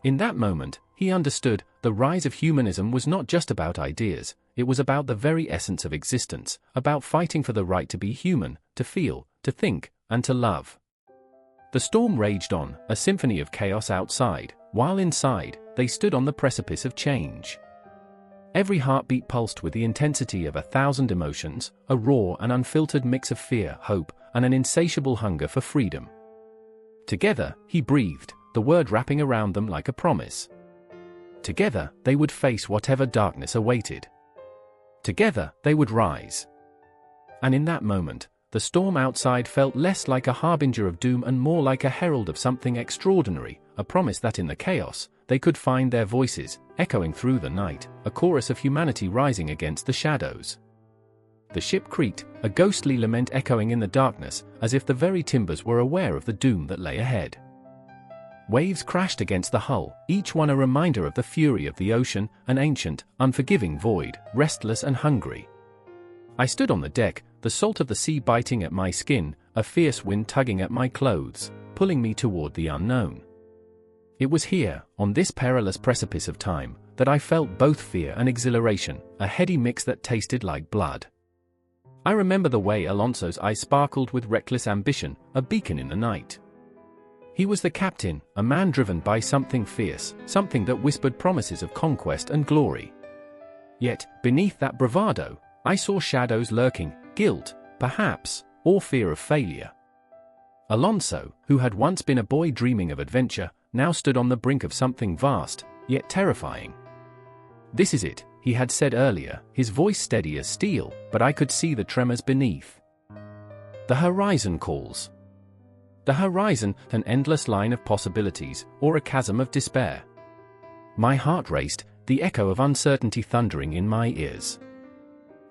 In that moment, he understood, the rise of humanism was not just about ideas, it was about the very essence of existence, about fighting for the right to be human, to feel, to think, and to love. The storm raged on, a symphony of chaos outside, while inside, they stood on the precipice of change. Every heartbeat pulsed with the intensity of 1,000 emotions, a raw and unfiltered mix of fear, hope, and an insatiable hunger for freedom. Together, he breathed, the word wrapping around them like a promise. Together, they would face whatever darkness awaited. Together, they would rise. And in that moment, the storm outside felt less like a harbinger of doom and more like a herald of something extraordinary, a promise that in the chaos, they could find their voices, echoing through the night, a chorus of humanity rising against the shadows. The ship creaked, a ghostly lament echoing in the darkness, as if the very timbers were aware of the doom that lay ahead. Waves crashed against the hull, each one a reminder of the fury of the ocean, an ancient, unforgiving void, restless and hungry. I stood on the deck, the salt of the sea biting at my skin, a fierce wind tugging at my clothes, pulling me toward the unknown. It was here, on this perilous precipice of time, that I felt both fear and exhilaration, a heady mix that tasted like blood. I remember the way Alonso's eyes sparkled with reckless ambition, a beacon in the night. He was the captain, a man driven by something fierce, something that whispered promises of conquest and glory. Yet, beneath that bravado, I saw shadows lurking, guilt, perhaps, or fear of failure. Alonso, who had once been a boy dreaming of adventure, now stood on the brink of something vast, yet terrifying. "This is it," he had said earlier, his voice steady as steel, but I could see the tremors beneath. "The horizon calls." The horizon, an endless line of possibilities, or a chasm of despair. My heart raced, the echo of uncertainty thundering in my ears.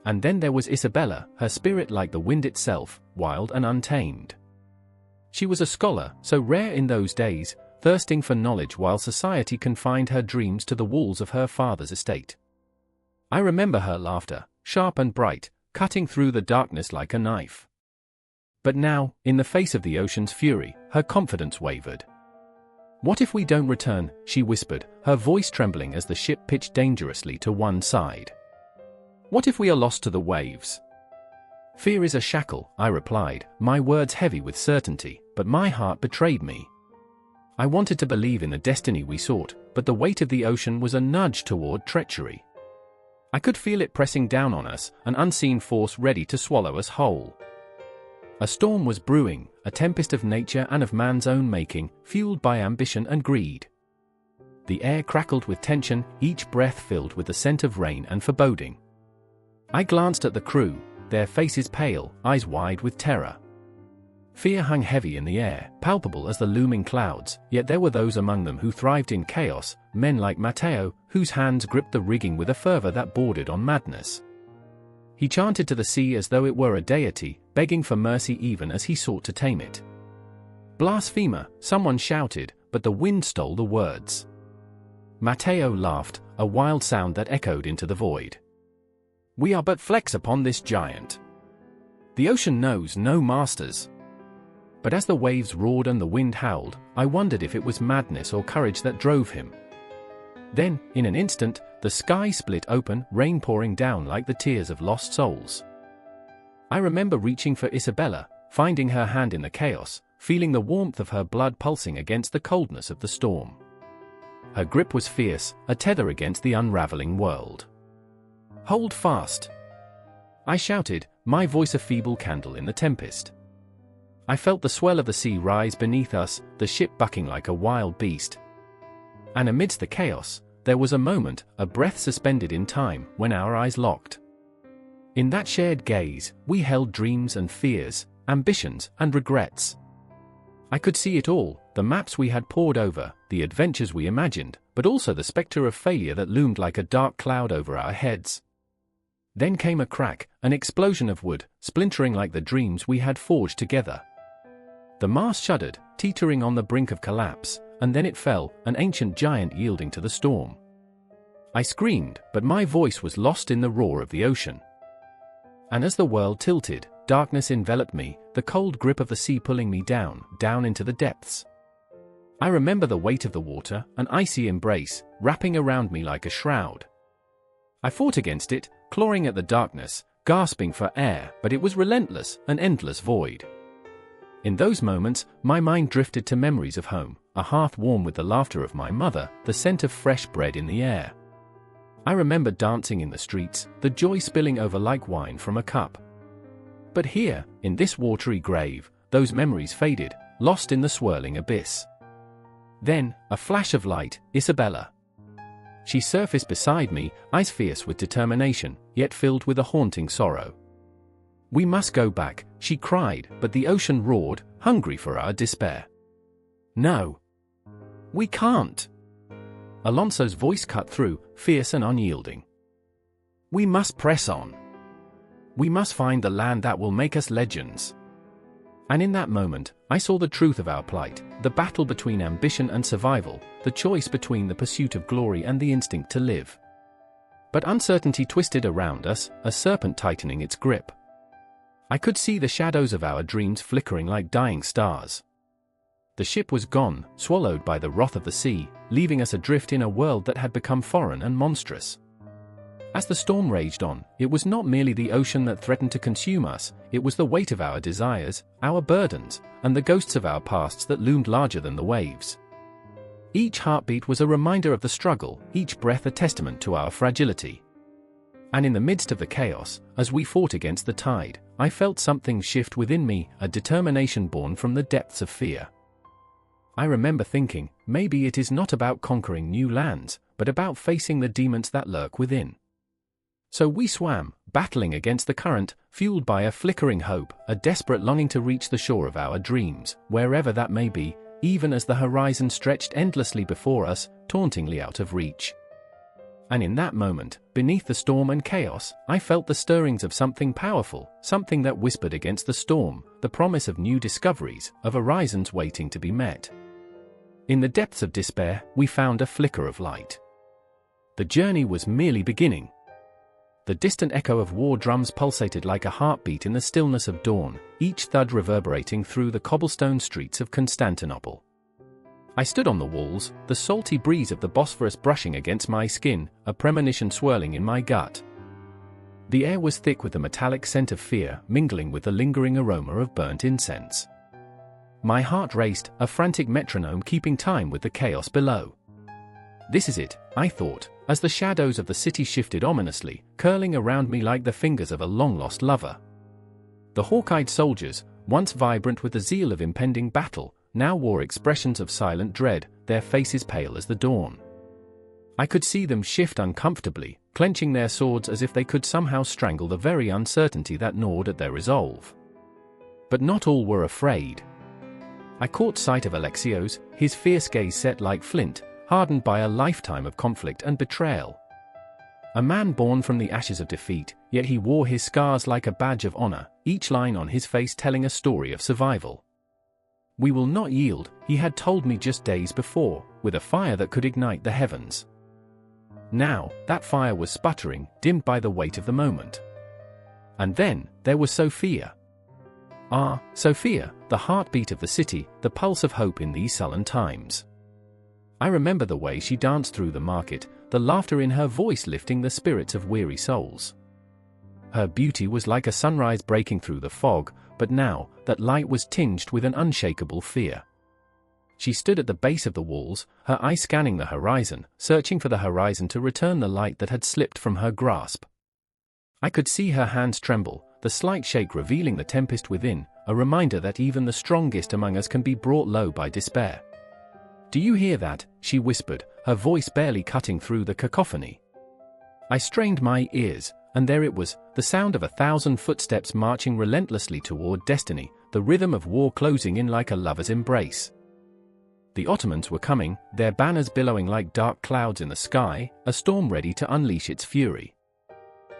And then there was Isabella, her spirit like the wind itself, wild and untamed. She was a scholar, so rare in those days, thirsting for knowledge while society confined her dreams to the walls of her father's estate. I remember her laughter, sharp and bright, cutting through the darkness like a knife. But now, in the face of the ocean's fury, her confidence wavered. "What if we don't return?" she whispered, her voice trembling as the ship pitched dangerously to one side. "What if we are lost to the waves?" "Fear is a shackle," I replied, my words heavy with certainty, but my heart betrayed me. I wanted to believe in the destiny we sought, but the weight of the ocean was a nudge toward treachery. I could feel it pressing down on us, an unseen force ready to swallow us whole. A storm was brewing, a tempest of nature and of man's own making, fueled by ambition and greed. The air crackled with tension, each breath filled with the scent of rain and foreboding. I glanced at the crew, their faces pale, eyes wide with terror. Fear hung heavy in the air, palpable as the looming clouds, yet there were those among them who thrived in chaos, men like Matteo, whose hands gripped the rigging with a fervor that bordered on madness. He chanted to the sea as though it were a deity, begging for mercy even as he sought to tame it. "Blasphemer," someone shouted, but the wind stole the words. Matteo laughed, a wild sound that echoed into the void. "We are but flecks upon this giant. The ocean knows no masters." But as the waves roared and the wind howled, I wondered if it was madness or courage that drove him. Then, in an instant, the sky split open, rain pouring down like the tears of lost souls. I remember reaching for Isabella, finding her hand in the chaos, feeling the warmth of her blood pulsing against the coldness of the storm. Her grip was fierce, a tether against the unraveling world. "Hold fast!" I shouted, my voice a feeble candle in the tempest. I felt the swell of the sea rise beneath us, the ship bucking like a wild beast. And amidst the chaos, there was a moment, a breath suspended in time, when our eyes locked. In that shared gaze, we held dreams and fears, ambitions and regrets. I could see it all, the maps we had pored over, the adventures we imagined, but also the specter of failure that loomed like a dark cloud over our heads. Then came a crack, an explosion of wood, splintering like the dreams we had forged together. The mast shuddered, teetering on the brink of collapse, and then it fell, an ancient giant yielding to the storm. I screamed, but my voice was lost in the roar of the ocean. And as the world tilted, darkness enveloped me, the cold grip of the sea pulling me down, down into the depths. I remember the weight of the water, an icy embrace, wrapping around me like a shroud. I fought against it, clawing at the darkness, gasping for air, but it was relentless, an endless void. In those moments, my mind drifted to memories of home, a hearth warm with the laughter of my mother, the scent of fresh bread in the air. I remember dancing in the streets, the joy spilling over like wine from a cup. But here, in this watery grave, those memories faded, lost in the swirling abyss. Then, a flash of light, Isabella. She surfaced beside me, eyes fierce with determination, yet filled with a haunting sorrow. "We must go back," she cried, but the ocean roared, hungry for our despair. "No. We can't." Alonso's voice cut through, fierce and unyielding. "We must press on. We must find the land that will make us legends." And in that moment, I saw the truth of our plight, the battle between ambition and survival, the choice between the pursuit of glory and the instinct to live. But uncertainty twisted around us, a serpent tightening its grip. I could see the shadows of our dreams flickering like dying stars. The ship was gone, swallowed by the wrath of the sea, leaving us adrift in a world that had become foreign and monstrous. As the storm raged on, it was not merely the ocean that threatened to consume us, it was the weight of our desires, our burdens, and the ghosts of our pasts that loomed larger than the waves. Each heartbeat was a reminder of the struggle, each breath a testament to our fragility. And in the midst of the chaos, as we fought against the tide, I felt something shift within me, a determination born from the depths of fear. I remember thinking, maybe it is not about conquering new lands, but about facing the demons that lurk within. So we swam, battling against the current, fueled by a flickering hope, a desperate longing to reach the shore of our dreams, wherever that may be, even as the horizon stretched endlessly before us, tauntingly out of reach. And in that moment, beneath the storm and chaos, I felt the stirrings of something powerful, something that whispered against the storm, the promise of new discoveries, of horizons waiting to be met. In the depths of despair, we found a flicker of light. The journey was merely beginning. The distant echo of war drums pulsated like a heartbeat in the stillness of dawn, each thud reverberating through the cobblestone streets of Constantinople. I stood on the walls, the salty breeze of the Bosphorus brushing against my skin, a premonition swirling in my gut. The air was thick with the metallic scent of fear, mingling with the lingering aroma of burnt incense. My heart raced, a frantic metronome keeping time with the chaos below. This is it, I thought, as the shadows of the city shifted ominously, curling around me like the fingers of a long-lost lover. The hawk-eyed soldiers, once vibrant with the zeal of impending battle, now wore expressions of silent dread, their faces pale as the dawn. I could see them shift uncomfortably, clenching their swords as if they could somehow strangle the very uncertainty that gnawed at their resolve. But not all were afraid. I caught sight of Alexios, his fierce gaze set like flint, hardened by a lifetime of conflict and betrayal. A man born from the ashes of defeat, yet he wore his scars like a badge of honor, each line on his face telling a story of survival. "We will not yield," he had told me just days before, with a fire that could ignite the heavens. Now, that fire was sputtering, dimmed by the weight of the moment. And then, there was Sophia. Ah, Sophia, the heartbeat of the city, the pulse of hope in these sullen times. I remember the way she danced through the market, the laughter in her voice lifting the spirits of weary souls. Her beauty was like a sunrise breaking through the fog, but now, that light was tinged with an unshakable fear. She stood at the base of the walls, her eyes scanning the horizon, searching for the horizon to return the light that had slipped from her grasp. I could see her hands tremble, the slight shake revealing the tempest within, a reminder that even the strongest among us can be brought low by despair. "Do you hear that?" she whispered, her voice barely cutting through the cacophony. I strained my ears, and there it was, the sound of 1,000 footsteps marching relentlessly toward destiny, the rhythm of war closing in like a lover's embrace. The Ottomans were coming, their banners billowing like dark clouds in the sky, a storm ready to unleash its fury.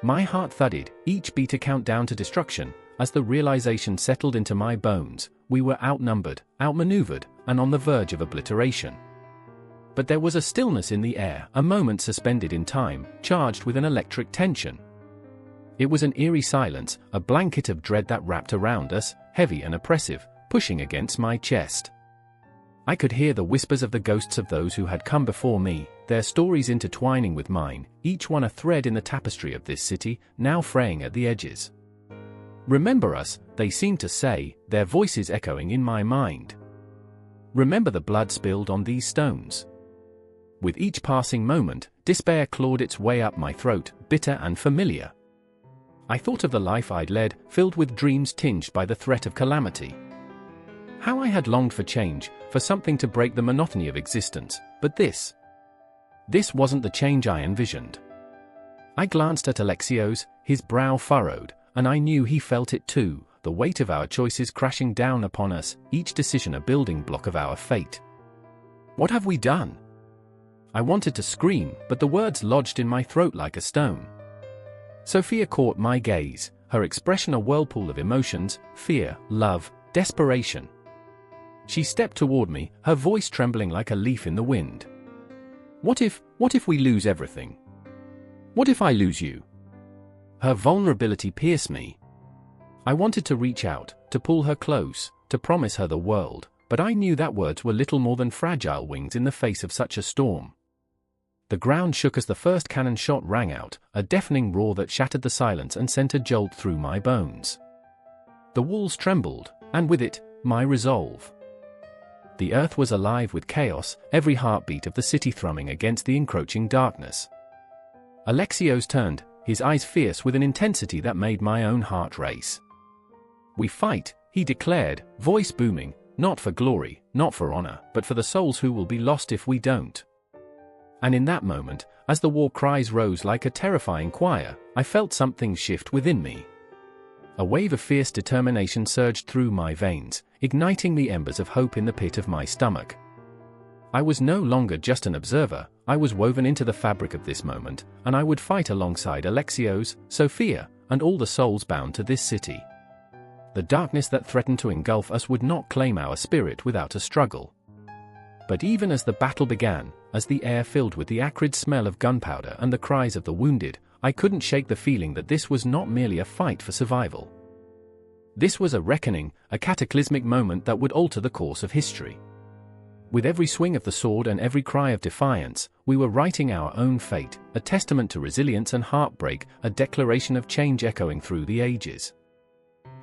My heart thudded, each beat a countdown to destruction, as the realization settled into my bones. We were outnumbered, outmaneuvered, and on the verge of obliteration. But there was a stillness in the air, a moment suspended in time, charged with an electric tension. It was an eerie silence, a blanket of dread that wrapped around us, heavy and oppressive, pushing against my chest. I could hear the whispers of the ghosts of those who had come before me, their stories intertwining with mine, each one a thread in the tapestry of this city, now fraying at the edges. Remember us, they seemed to say, their voices echoing in my mind. Remember the blood spilled on these stones. With each passing moment, despair clawed its way up my throat, bitter and familiar. I thought of the life I'd led, filled with dreams tinged by the threat of calamity. How I had longed for change, for something to break the monotony of existence, but this wasn't the change I envisioned. I glanced at Alexios, his brow furrowed, and I knew he felt it too, the weight of our choices crashing down upon us, each decision a building block of our fate. What have we done? I wanted to scream, but the words lodged in my throat like a stone. Sophia caught my gaze, her expression a whirlpool of emotions, fear, love, desperation. She stepped toward me, her voice trembling like a leaf in the wind. What if we lose everything? What if I lose you? Her vulnerability pierced me. I wanted to reach out, to pull her close, to promise her the world, but I knew that words were little more than fragile wings in the face of such a storm. The ground shook as the first cannon shot rang out, a deafening roar that shattered the silence and sent a jolt through my bones. The walls trembled, and with it, my resolve. The earth was alive with chaos, every heartbeat of the city thrumming against the encroaching darkness. Alexios turned, his eyes fierce with an intensity that made my own heart race. We fight, he declared, voice booming, not for glory, not for honor, but for the souls who will be lost if we don't. And in that moment, as the war cries rose like a terrifying choir, I felt something shift within me. A wave of fierce determination surged through my veins, igniting the embers of hope in the pit of my stomach. I was no longer just an observer, I was woven into the fabric of this moment, and I would fight alongside Alexios, Sophia, and all the souls bound to this city. The darkness that threatened to engulf us would not claim our spirit without a struggle. But even as the battle began, as the air filled with the acrid smell of gunpowder and the cries of the wounded, I couldn't shake the feeling that this was not merely a fight for survival. This was a reckoning, a cataclysmic moment that would alter the course of history. With every swing of the sword and every cry of defiance, we were writing our own fate, a testament to resilience and heartbreak, a declaration of change echoing through the ages.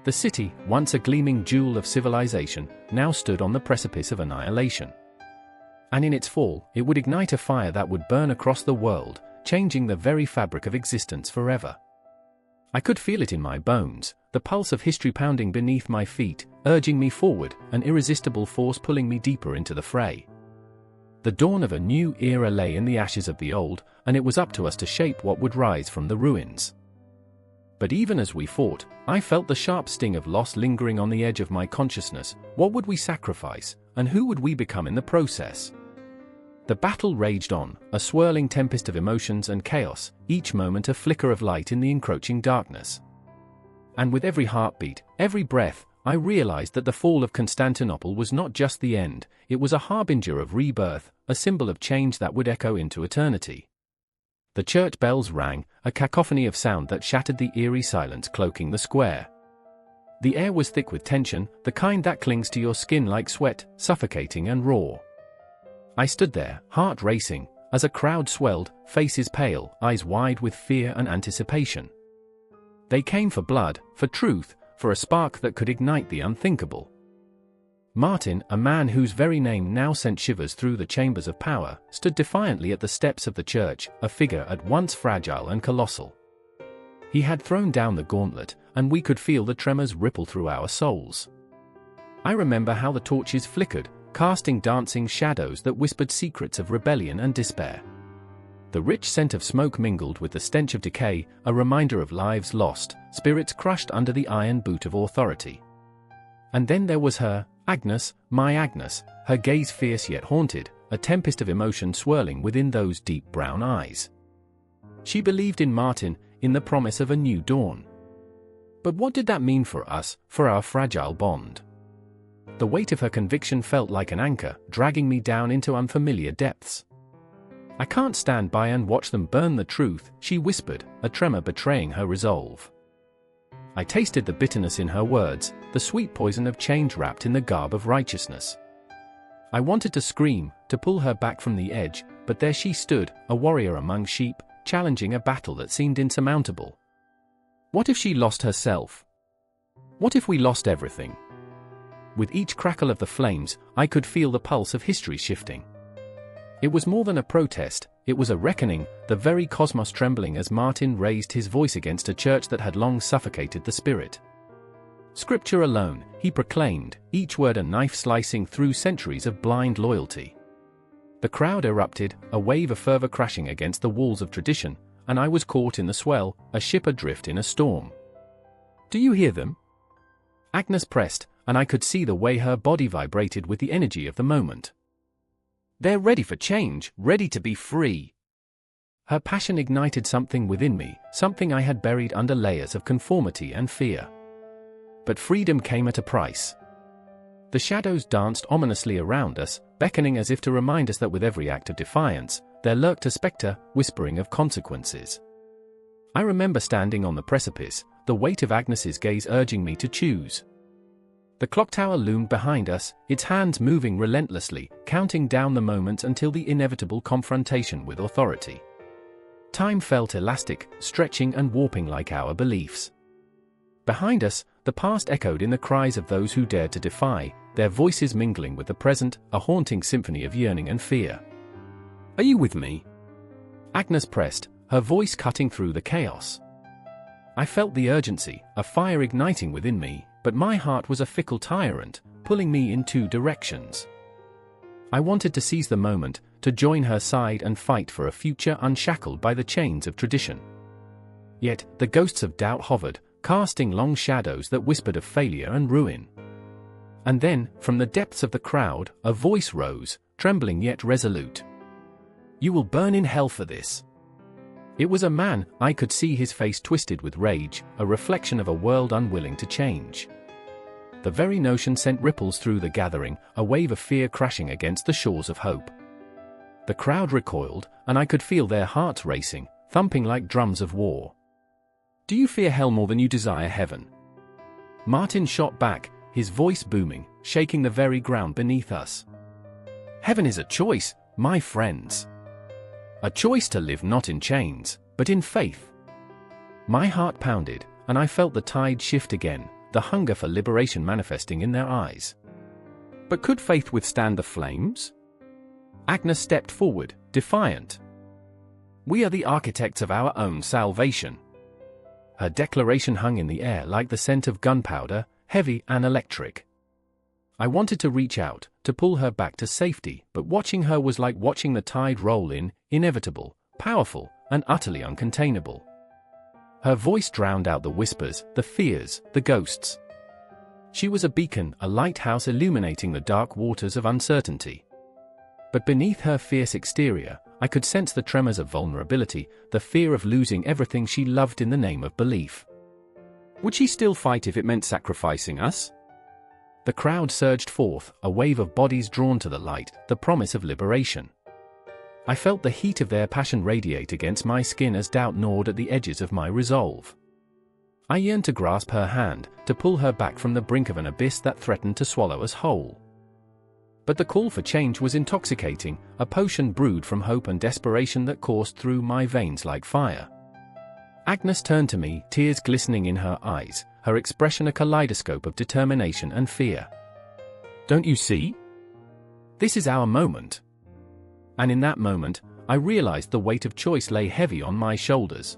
The city, once a gleaming jewel of civilization, now stood on the precipice of annihilation. And in its fall, it would ignite a fire that would burn across the world, changing the very fabric of existence forever. I could feel it in my bones, the pulse of history pounding beneath my feet, urging me forward, an irresistible force pulling me deeper into the fray. The dawn of a new era lay in the ashes of the old, and it was up to us to shape what would rise from the ruins. But even as we fought, I felt the sharp sting of loss lingering on the edge of my consciousness. What would we sacrifice, and who would we become in the process? The battle raged on, a swirling tempest of emotions and chaos, each moment a flicker of light in the encroaching darkness. And with every heartbeat, every breath, I realized that the fall of Constantinople was not just the end, it was a harbinger of rebirth, a symbol of change that would echo into eternity. The church bells rang, a cacophony of sound that shattered the eerie silence cloaking the square. The air was thick with tension, the kind that clings to your skin like sweat, suffocating and raw. I stood there, heart racing, as a crowd swelled, faces pale, eyes wide with fear and anticipation. They came for blood, for truth, for a spark that could ignite the unthinkable. Martin, a man whose very name now sent shivers through the chambers of power, stood defiantly at the steps of the church, a figure at once fragile and colossal. He had thrown down the gauntlet, and we could feel the tremors ripple through our souls. I remember how the torches flickered, casting dancing shadows that whispered secrets of rebellion and despair. The rich scent of smoke mingled with the stench of decay, a reminder of lives lost, spirits crushed under the iron boot of authority. And then there was her, Agnes, my Agnes, her gaze fierce yet haunted, a tempest of emotion swirling within those deep brown eyes. She believed in Martin, in the promise of a new dawn. But what did that mean for us, for our fragile bond? The weight of her conviction felt like an anchor, dragging me down into unfamiliar depths. I can't stand by and watch them burn the truth, she whispered, a tremor betraying her resolve. I tasted the bitterness in her words, the sweet poison of change wrapped in the garb of righteousness. I wanted to scream, to pull her back from the edge, but there she stood, a warrior among sheep, challenging a battle that seemed insurmountable. What if she lost herself? What if we lost everything? With each crackle of the flames, I could feel the pulse of history shifting. It was more than a protest, it was a reckoning, the very cosmos trembling as Martin raised his voice against a church that had long suffocated the spirit. Scripture alone, he proclaimed, each word a knife slicing through centuries of blind loyalty. The crowd erupted, a wave of fervor crashing against the walls of tradition, and I was caught in the swell, a ship adrift in a storm. Do you hear them? Agnes pressed, and I could see the way her body vibrated with the energy of the moment. They're ready for change, ready to be free. Her passion ignited something within me, something I had buried under layers of conformity and fear. But freedom came at a price. The shadows danced ominously around us, beckoning as if to remind us that with every act of defiance, there lurked a spectre, whispering of consequences. I remember standing on the precipice, the weight of Agnes's gaze urging me to choose. The clock tower loomed behind us, its hands moving relentlessly, counting down the moments until the inevitable confrontation with authority. Time felt elastic, stretching and warping like our beliefs. Behind us, the past echoed in the cries of those who dared to defy, their voices mingling with the present, a haunting symphony of yearning and fear. Are you with me? Agnes pressed, her voice cutting through the chaos. I felt the urgency, a fire igniting within me, but my heart was a fickle tyrant, pulling me in two directions. I wanted to seize the moment, to join her side and fight for a future unshackled by the chains of tradition. Yet, the ghosts of doubt hovered, casting long shadows that whispered of failure and ruin. And then, from the depths of the crowd, a voice rose, trembling yet resolute. You will burn in hell for this. It was a man, I could see his face twisted with rage, a reflection of a world unwilling to change. The very notion sent ripples through the gathering, a wave of fear crashing against the shores of hope. The crowd recoiled, and I could feel their hearts racing, thumping like drums of war. Do you fear hell more than you desire heaven? Martin shot back, his voice booming, shaking the very ground beneath us. Heaven is a choice, my friends. A choice to live not in chains, but in faith. My heart pounded, and I felt the tide shift again, the hunger for liberation manifesting in their eyes. But could faith withstand the flames? Agnes stepped forward, defiant. We are the architects of our own salvation. Her declaration hung in the air like the scent of gunpowder, heavy and electric. I wanted to reach out, to pull her back to safety, but watching her was like watching the tide roll in, inevitable, powerful, and utterly uncontainable. Her voice drowned out the whispers, the fears, the ghosts. She was a beacon, a lighthouse illuminating the dark waters of uncertainty. But beneath her fierce exterior, I could sense the tremors of vulnerability, the fear of losing everything she loved in the name of belief. Would she still fight if it meant sacrificing us? The crowd surged forth, a wave of bodies drawn to the light, the promise of liberation. I felt the heat of their passion radiate against my skin as doubt gnawed at the edges of my resolve. I yearned to grasp her hand, to pull her back from the brink of an abyss that threatened to swallow us whole. But the call for change was intoxicating, a potion brewed from hope and desperation that coursed through my veins like fire. Agnes turned to me, tears glistening in her eyes, her expression a kaleidoscope of determination and fear. Don't you see? This is our moment. And in that moment, I realized the weight of choice lay heavy on my shoulders.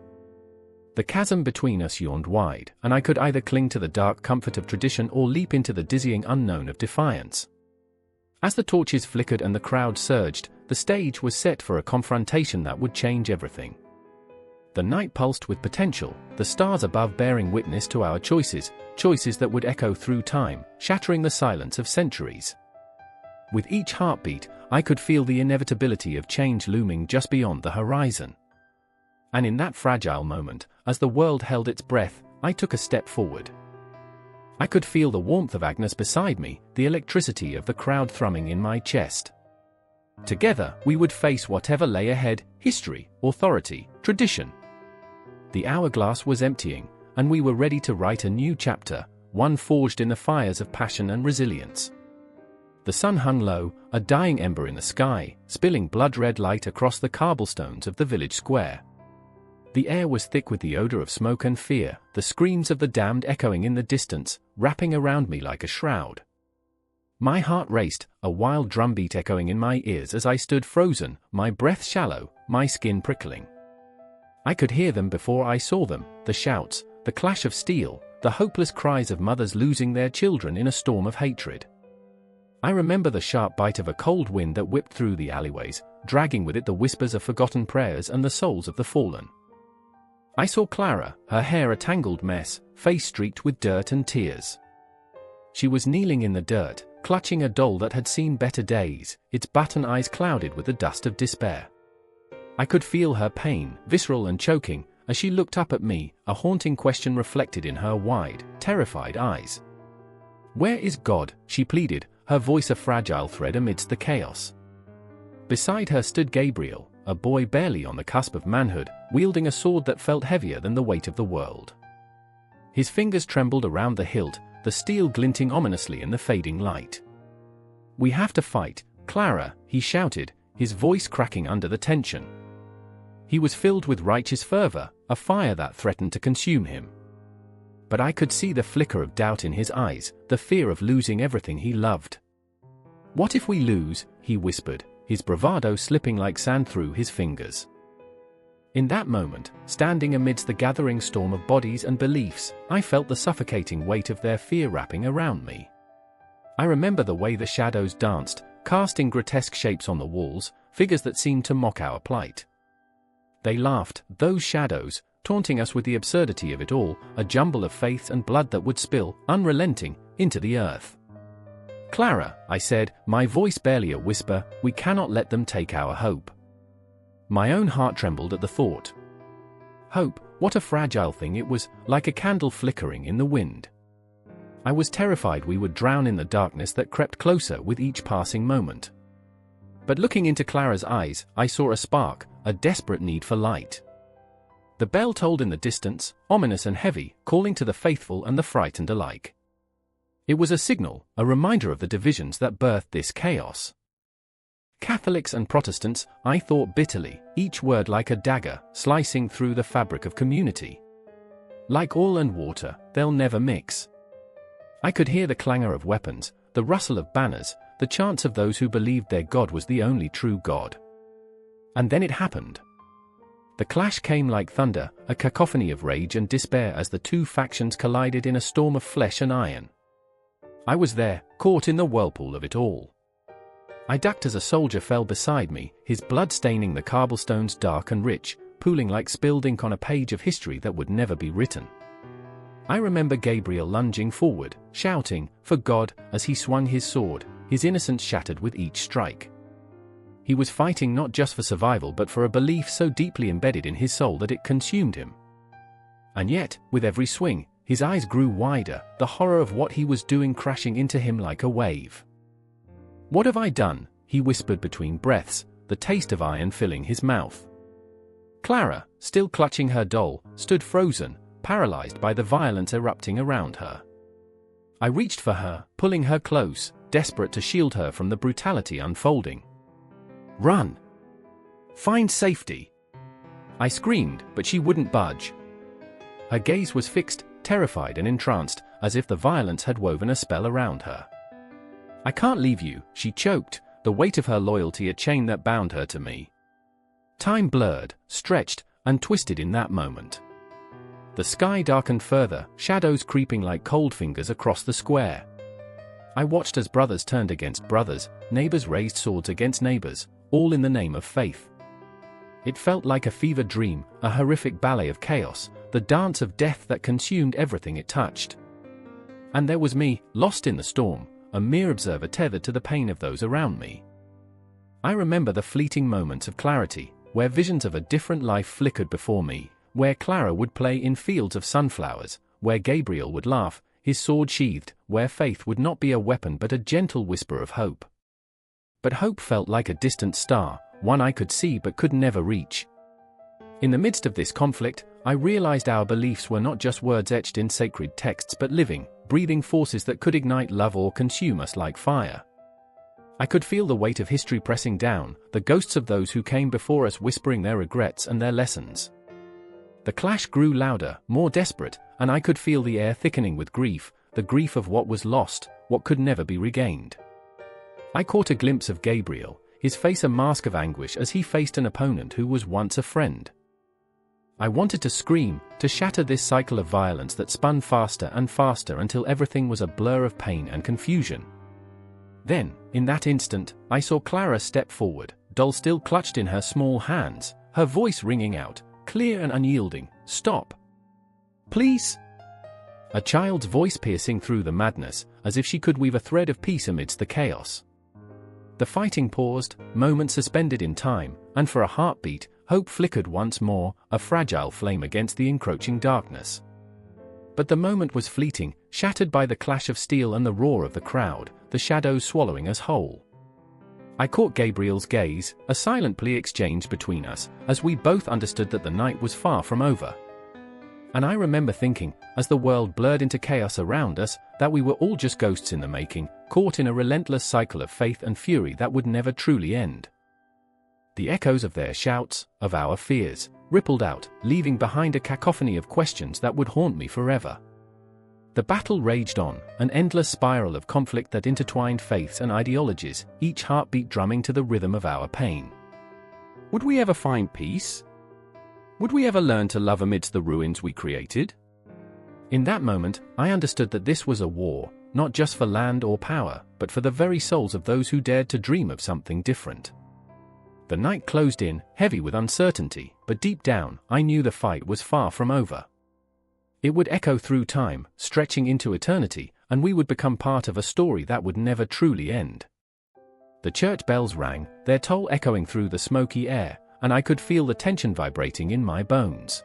The chasm between us yawned wide, and I could either cling to the dark comfort of tradition or leap into the dizzying unknown of defiance. As the torches flickered and the crowd surged, the stage was set for a confrontation that would change everything. The night pulsed with potential, the stars above bearing witness to our choices, choices that would echo through time, shattering the silence of centuries. With each heartbeat, I could feel the inevitability of change looming just beyond the horizon. And in that fragile moment, as the world held its breath, I took a step forward. I could feel the warmth of Agnes beside me, the electricity of the crowd thrumming in my chest. Together, we would face whatever lay ahead, history, authority, tradition. The hourglass was emptying, and we were ready to write a new chapter, one forged in the fires of passion and resilience. The sun hung low, a dying ember in the sky, spilling blood-red light across the cobblestones of the village square. The air was thick with the odor of smoke and fear, the screams of the damned echoing in the distance, wrapping around me like a shroud. My heart raced, a wild drumbeat echoing in my ears as I stood frozen, my breath shallow, my skin prickling. I could hear them before I saw them, the shouts, the clash of steel, the hopeless cries of mothers losing their children in a storm of hatred. I remember the sharp bite of a cold wind that whipped through the alleyways, dragging with it the whispers of forgotten prayers and the souls of the fallen. I saw Clara, her hair a tangled mess, face streaked with dirt and tears. She was kneeling in the dirt, clutching a doll that had seen better days, its button eyes clouded with the dust of despair. I could feel her pain, visceral and choking, as she looked up at me, a haunting question reflected in her wide, terrified eyes. "Where is God?" she pleaded, her voice a fragile thread amidst the chaos. Beside her stood Gabriel, a boy barely on the cusp of manhood, wielding a sword that felt heavier than the weight of the world. His fingers trembled around the hilt, the steel glinting ominously in the fading light. "We have to fight, Clara," he shouted, his voice cracking under the tension. He was filled with righteous fervor, a fire that threatened to consume him. But I could see the flicker of doubt in his eyes, the fear of losing everything he loved. "What if we lose?" he whispered, his bravado slipping like sand through his fingers. In that moment, standing amidst the gathering storm of bodies and beliefs, I felt the suffocating weight of their fear wrapping around me. I remember the way the shadows danced, casting grotesque shapes on the walls, figures that seemed to mock our plight. They laughed, those shadows, taunting us with the absurdity of it all, a jumble of faith and blood that would spill, unrelenting, into the earth. "Clara," I said, my voice barely a whisper, "we cannot let them take our hope." My own heart trembled at the thought. Hope, what a fragile thing it was, like a candle flickering in the wind. I was terrified we would drown in the darkness that crept closer with each passing moment. But looking into Clara's eyes, I saw a spark, a desperate need for light. The bell tolled in the distance, ominous and heavy, calling to the faithful and the frightened alike. It was a signal, a reminder of the divisions that birthed this chaos. Catholics and Protestants, I thought bitterly, each word like a dagger, slicing through the fabric of community. Like oil and water, they'll never mix. I could hear the clangor of weapons, the rustle of banners, the chants of those who believed their God was the only true God. And then it happened. The clash came like thunder, a cacophony of rage and despair as the two factions collided in a storm of flesh and iron. I was there, caught in the whirlpool of it all. I ducked as a soldier fell beside me, his blood staining the cobblestones dark and rich, pooling like spilled ink on a page of history that would never be written. I remember Gabriel lunging forward, shouting, "For God," as he swung his sword, his innocence shattered with each strike. He was fighting not just for survival but for a belief so deeply embedded in his soul that it consumed him. And yet, with every swing, his eyes grew wider, the horror of what he was doing crashing into him like a wave. "What have I done?" he whispered between breaths, the taste of iron filling his mouth. Clara, still clutching her doll, stood frozen, paralyzed by the violence erupting around her. I reached for her, pulling her close, desperate to shield her from the brutality unfolding. "Run! Find safety!" I screamed, but she wouldn't budge. Her gaze was fixed, terrified and entranced, as if the violence had woven a spell around her. "I can't leave you," she choked, the weight of her loyalty a chain that bound her to me. Time blurred, stretched, and twisted in that moment. The sky darkened further, shadows creeping like cold fingers across the square. I watched as brothers turned against brothers, neighbors raised swords against neighbors, all in the name of faith. It felt like a fever dream, a horrific ballet of chaos, the dance of death that consumed everything it touched. And there was me, lost in the storm, a mere observer tethered to the pain of those around me. I remember the fleeting moments of clarity, where visions of a different life flickered before me, where Clara would play in fields of sunflowers, where Gabriel would laugh, his sword sheathed, where faith would not be a weapon but a gentle whisper of hope. But hope felt like a distant star, one I could see but could never reach. In the midst of this conflict, I realized our beliefs were not just words etched in sacred texts but living, breathing forces that could ignite love or consume us like fire. I could feel the weight of history pressing down, the ghosts of those who came before us whispering their regrets and their lessons. The clash grew louder, more desperate, and I could feel the air thickening with grief, the grief of what was lost, what could never be regained. I caught a glimpse of Gabriel, his face a mask of anguish as he faced an opponent who was once a friend. I wanted to scream, to shatter this cycle of violence that spun faster and faster until everything was a blur of pain and confusion. Then, in that instant, I saw Clara step forward, doll still clutched in her small hands, her voice ringing out, clear and unyielding, "Stop! Please!" A child's voice piercing through the madness, as if she could weave a thread of peace amidst the chaos. The fighting paused, moments suspended in time, and for a heartbeat, hope flickered once more, a fragile flame against the encroaching darkness. But the moment was fleeting, shattered by the clash of steel and the roar of the crowd, the shadows swallowing us whole. I caught Gabriel's gaze, a silent plea exchanged between us, as we both understood that the night was far from over. And I remember thinking, as the world blurred into chaos around us, that we were all just ghosts in the making, caught in a relentless cycle of faith and fury that would never truly end. The echoes of their shouts, of our fears, rippled out, leaving behind a cacophony of questions that would haunt me forever. The battle raged on, an endless spiral of conflict that intertwined faiths and ideologies, each heartbeat drumming to the rhythm of our pain. Would we ever find peace? Would we ever learn to love amidst the ruins we created? In that moment, I understood that this was a war, not just for land or power, but for the very souls of those who dared to dream of something different. The night closed in, heavy with uncertainty, but deep down, I knew the fight was far from over. It would echo through time, stretching into eternity, and we would become part of a story that would never truly end. The church bells rang, their toll echoing through the smoky air, and I could feel the tension vibrating in my bones.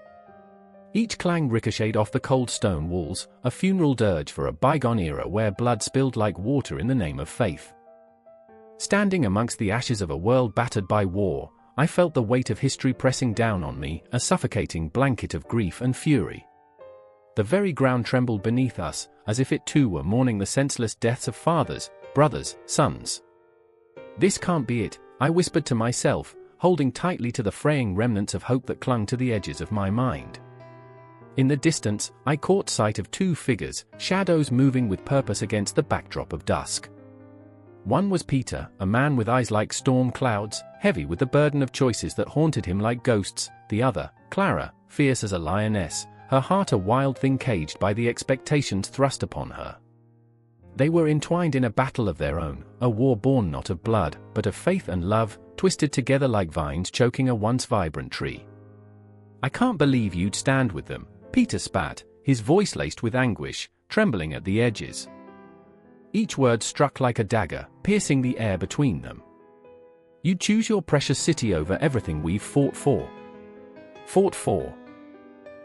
Each clang ricocheted off the cold stone walls, a funeral dirge for a bygone era where blood spilled like water in the name of faith. Standing amongst the ashes of a world battered by war, I felt the weight of history pressing down on me, a suffocating blanket of grief and fury. The very ground trembled beneath us, as if it too were mourning the senseless deaths of fathers, brothers, sons. "This can't be it," I whispered to myself, holding tightly to the fraying remnants of hope that clung to the edges of my mind. In the distance, I caught sight of two figures, shadows moving with purpose against the backdrop of dusk. One was Peter, a man with eyes like storm clouds, heavy with the burden of choices that haunted him like ghosts. The other, Clara, fierce as a lioness, her heart a wild thing caged by the expectations thrust upon her. They were entwined in a battle of their own, a war born not of blood, but of faith and love, twisted together like vines choking a once vibrant tree. "I can't believe you'd stand with them," Peter spat, his voice laced with anguish, trembling at the edges. Each word struck like a dagger, piercing the air between them. "You'd choose your precious city over everything we've fought for." "Fought for?"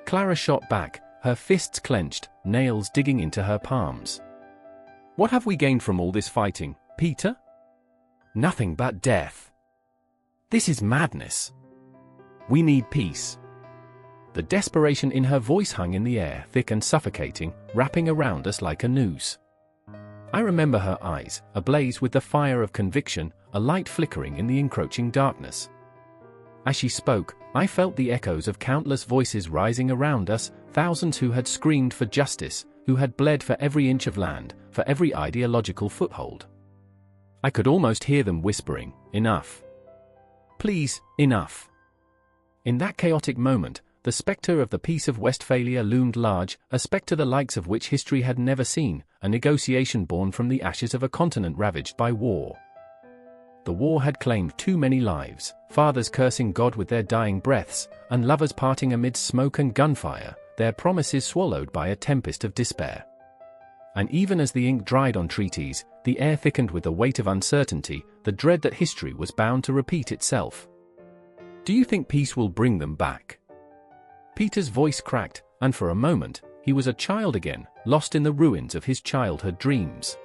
Clara shot back, her fists clenched, nails digging into her palms. "What have we gained from all this fighting, Peter?" "Nothing but death. This is madness. We need peace." The desperation in her voice hung in the air, thick and suffocating, wrapping around us like a noose. I remember her eyes, ablaze with the fire of conviction, a light flickering in the encroaching darkness. As she spoke, I felt the echoes of countless voices rising around us, thousands who had screamed for justice, who had bled for every inch of land, for every ideological foothold. I could almost hear them whispering, "Enough. Please, enough." In that chaotic moment, the spectre of the Peace of Westphalia loomed large, a spectre the likes of which history had never seen, a negotiation born from the ashes of a continent ravaged by war. The war had claimed too many lives, fathers cursing God with their dying breaths, and lovers parting amidst smoke and gunfire, their promises swallowed by a tempest of despair. And even as the ink dried on treaties, the air thickened with the weight of uncertainty, the dread that history was bound to repeat itself. "Do you think peace will bring them back?" Peter's voice cracked, and for a moment, he was a child again, lost in the ruins of his childhood dreams.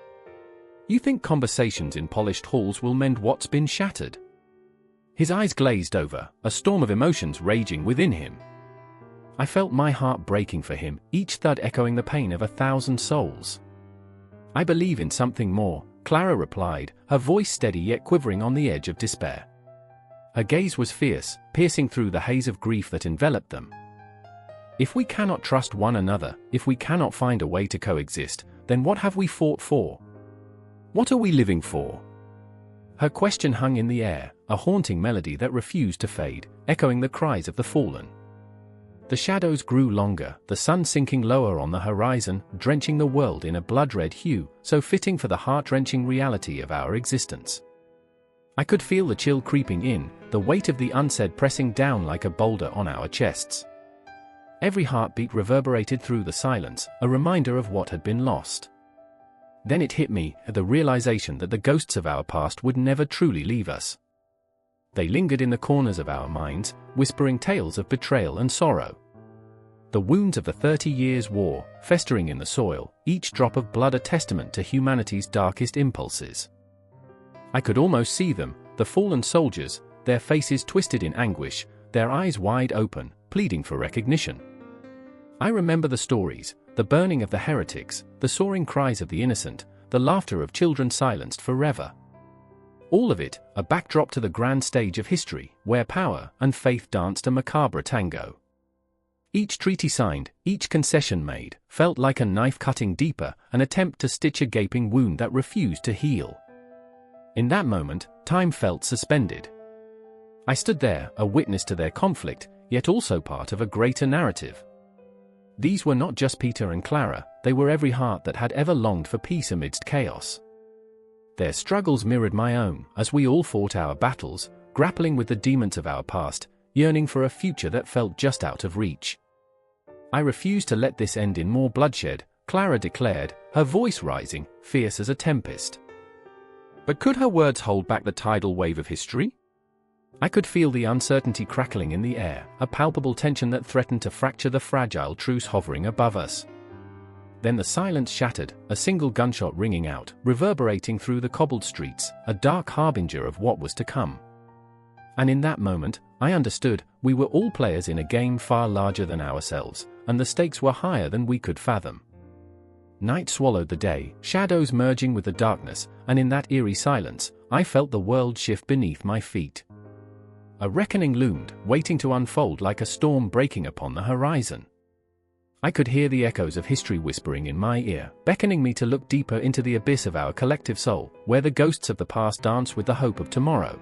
"You think conversations in polished halls will mend what's been shattered?" His eyes glazed over, a storm of emotions raging within him. I felt my heart breaking for him, each thud echoing the pain of 1,000 souls. "I believe in something more," Clara replied, her voice steady yet quivering on the edge of despair. Her gaze was fierce, piercing through the haze of grief that enveloped them. If we cannot trust one another, if we cannot find a way to coexist, then what have we fought for? What are we living for? Her question hung in the air, a haunting melody that refused to fade, echoing the cries of the fallen. The shadows grew longer, the sun sinking lower on the horizon, drenching the world in a blood-red hue, so fitting for the heart-wrenching reality of our existence. I could feel the chill creeping in, the weight of the unsaid pressing down like a boulder on our chests. Every heartbeat reverberated through the silence, a reminder of what had been lost. Then it hit me, the realization that the ghosts of our past would never truly leave us. They lingered in the corners of our minds, whispering tales of betrayal and sorrow. The wounds of the 30 Years' War, festering in the soil, each drop of blood a testament to humanity's darkest impulses. I could almost see them, the fallen soldiers, their faces twisted in anguish, their eyes wide open, pleading for recognition. I remember the stories, the burning of the heretics, the soaring cries of the innocent, the laughter of children silenced forever. All of it, a backdrop to the grand stage of history, where power and faith danced a macabre tango. Each treaty signed, each concession made, felt like a knife cutting deeper, an attempt to stitch a gaping wound that refused to heal. In that moment, time felt suspended. I stood there, a witness to their conflict, yet also part of a greater narrative. These were not just Peter and Clara, they were every heart that had ever longed for peace amidst chaos. Their struggles mirrored my own, as we all fought our battles, grappling with the demons of our past, yearning for a future that felt just out of reach. I refused to let this end in more bloodshed, Clara declared, her voice rising, fierce as a tempest. But could her words hold back the tidal wave of history? I could feel the uncertainty crackling in the air, a palpable tension that threatened to fracture the fragile truce hovering above us. Then the silence shattered, a single gunshot ringing out, reverberating through the cobbled streets, a dark harbinger of what was to come. And in that moment, I understood, we were all players in a game far larger than ourselves, and the stakes were higher than we could fathom. Night swallowed the day, shadows merging with the darkness, and in that eerie silence, I felt the world shift beneath my feet. A reckoning loomed, waiting to unfold like a storm breaking upon the horizon. I could hear the echoes of history whispering in my ear, beckoning me to look deeper into the abyss of our collective soul, where the ghosts of the past dance with the hope of tomorrow.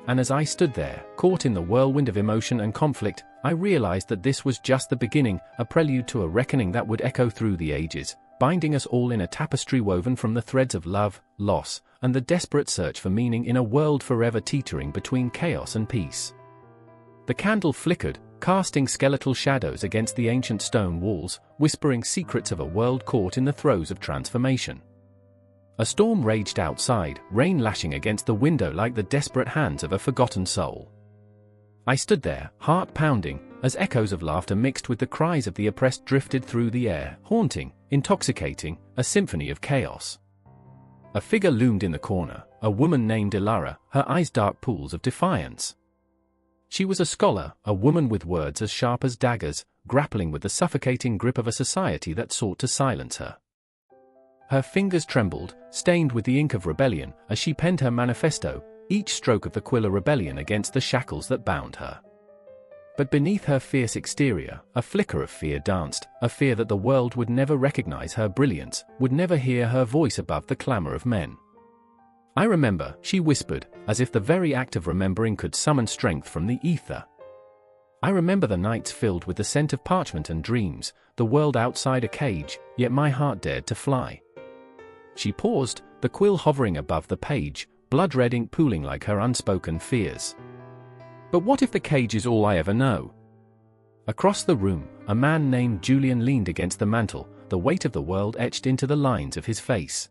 And as I stood there, caught in the whirlwind of emotion and conflict, I realized that this was just the beginning, a prelude to a reckoning that would echo through the ages, binding us all in a tapestry woven from the threads of love, loss, and the desperate search for meaning in a world forever teetering between chaos and peace. The candle flickered, casting skeletal shadows against the ancient stone walls, whispering secrets of a world caught in the throes of transformation. A storm raged outside, rain lashing against the window like the desperate hands of a forgotten soul. I stood there, heart pounding, as echoes of laughter mixed with the cries of the oppressed drifted through the air, haunting, intoxicating, a symphony of chaos. A figure loomed in the corner, a woman named Ilara, her eyes dark pools of defiance. She was a scholar, a woman with words as sharp as daggers, grappling with the suffocating grip of a society that sought to silence her. Her fingers trembled, stained with the ink of rebellion, as she penned her manifesto, each stroke of the quill a rebellion against the shackles that bound her. But beneath her fierce exterior, a flicker of fear danced, a fear that the world would never recognize her brilliance, would never hear her voice above the clamor of men. I remember, she whispered, as if the very act of remembering could summon strength from the ether. I remember the nights filled with the scent of parchment and dreams, the world outside a cage, yet my heart dared to fly. She paused, the quill hovering above the page, blood-red ink pooling like her unspoken fears. But what if the cage is all I ever know? Across the room, a man named Julian leaned against the mantel, the weight of the world etched into the lines of his face.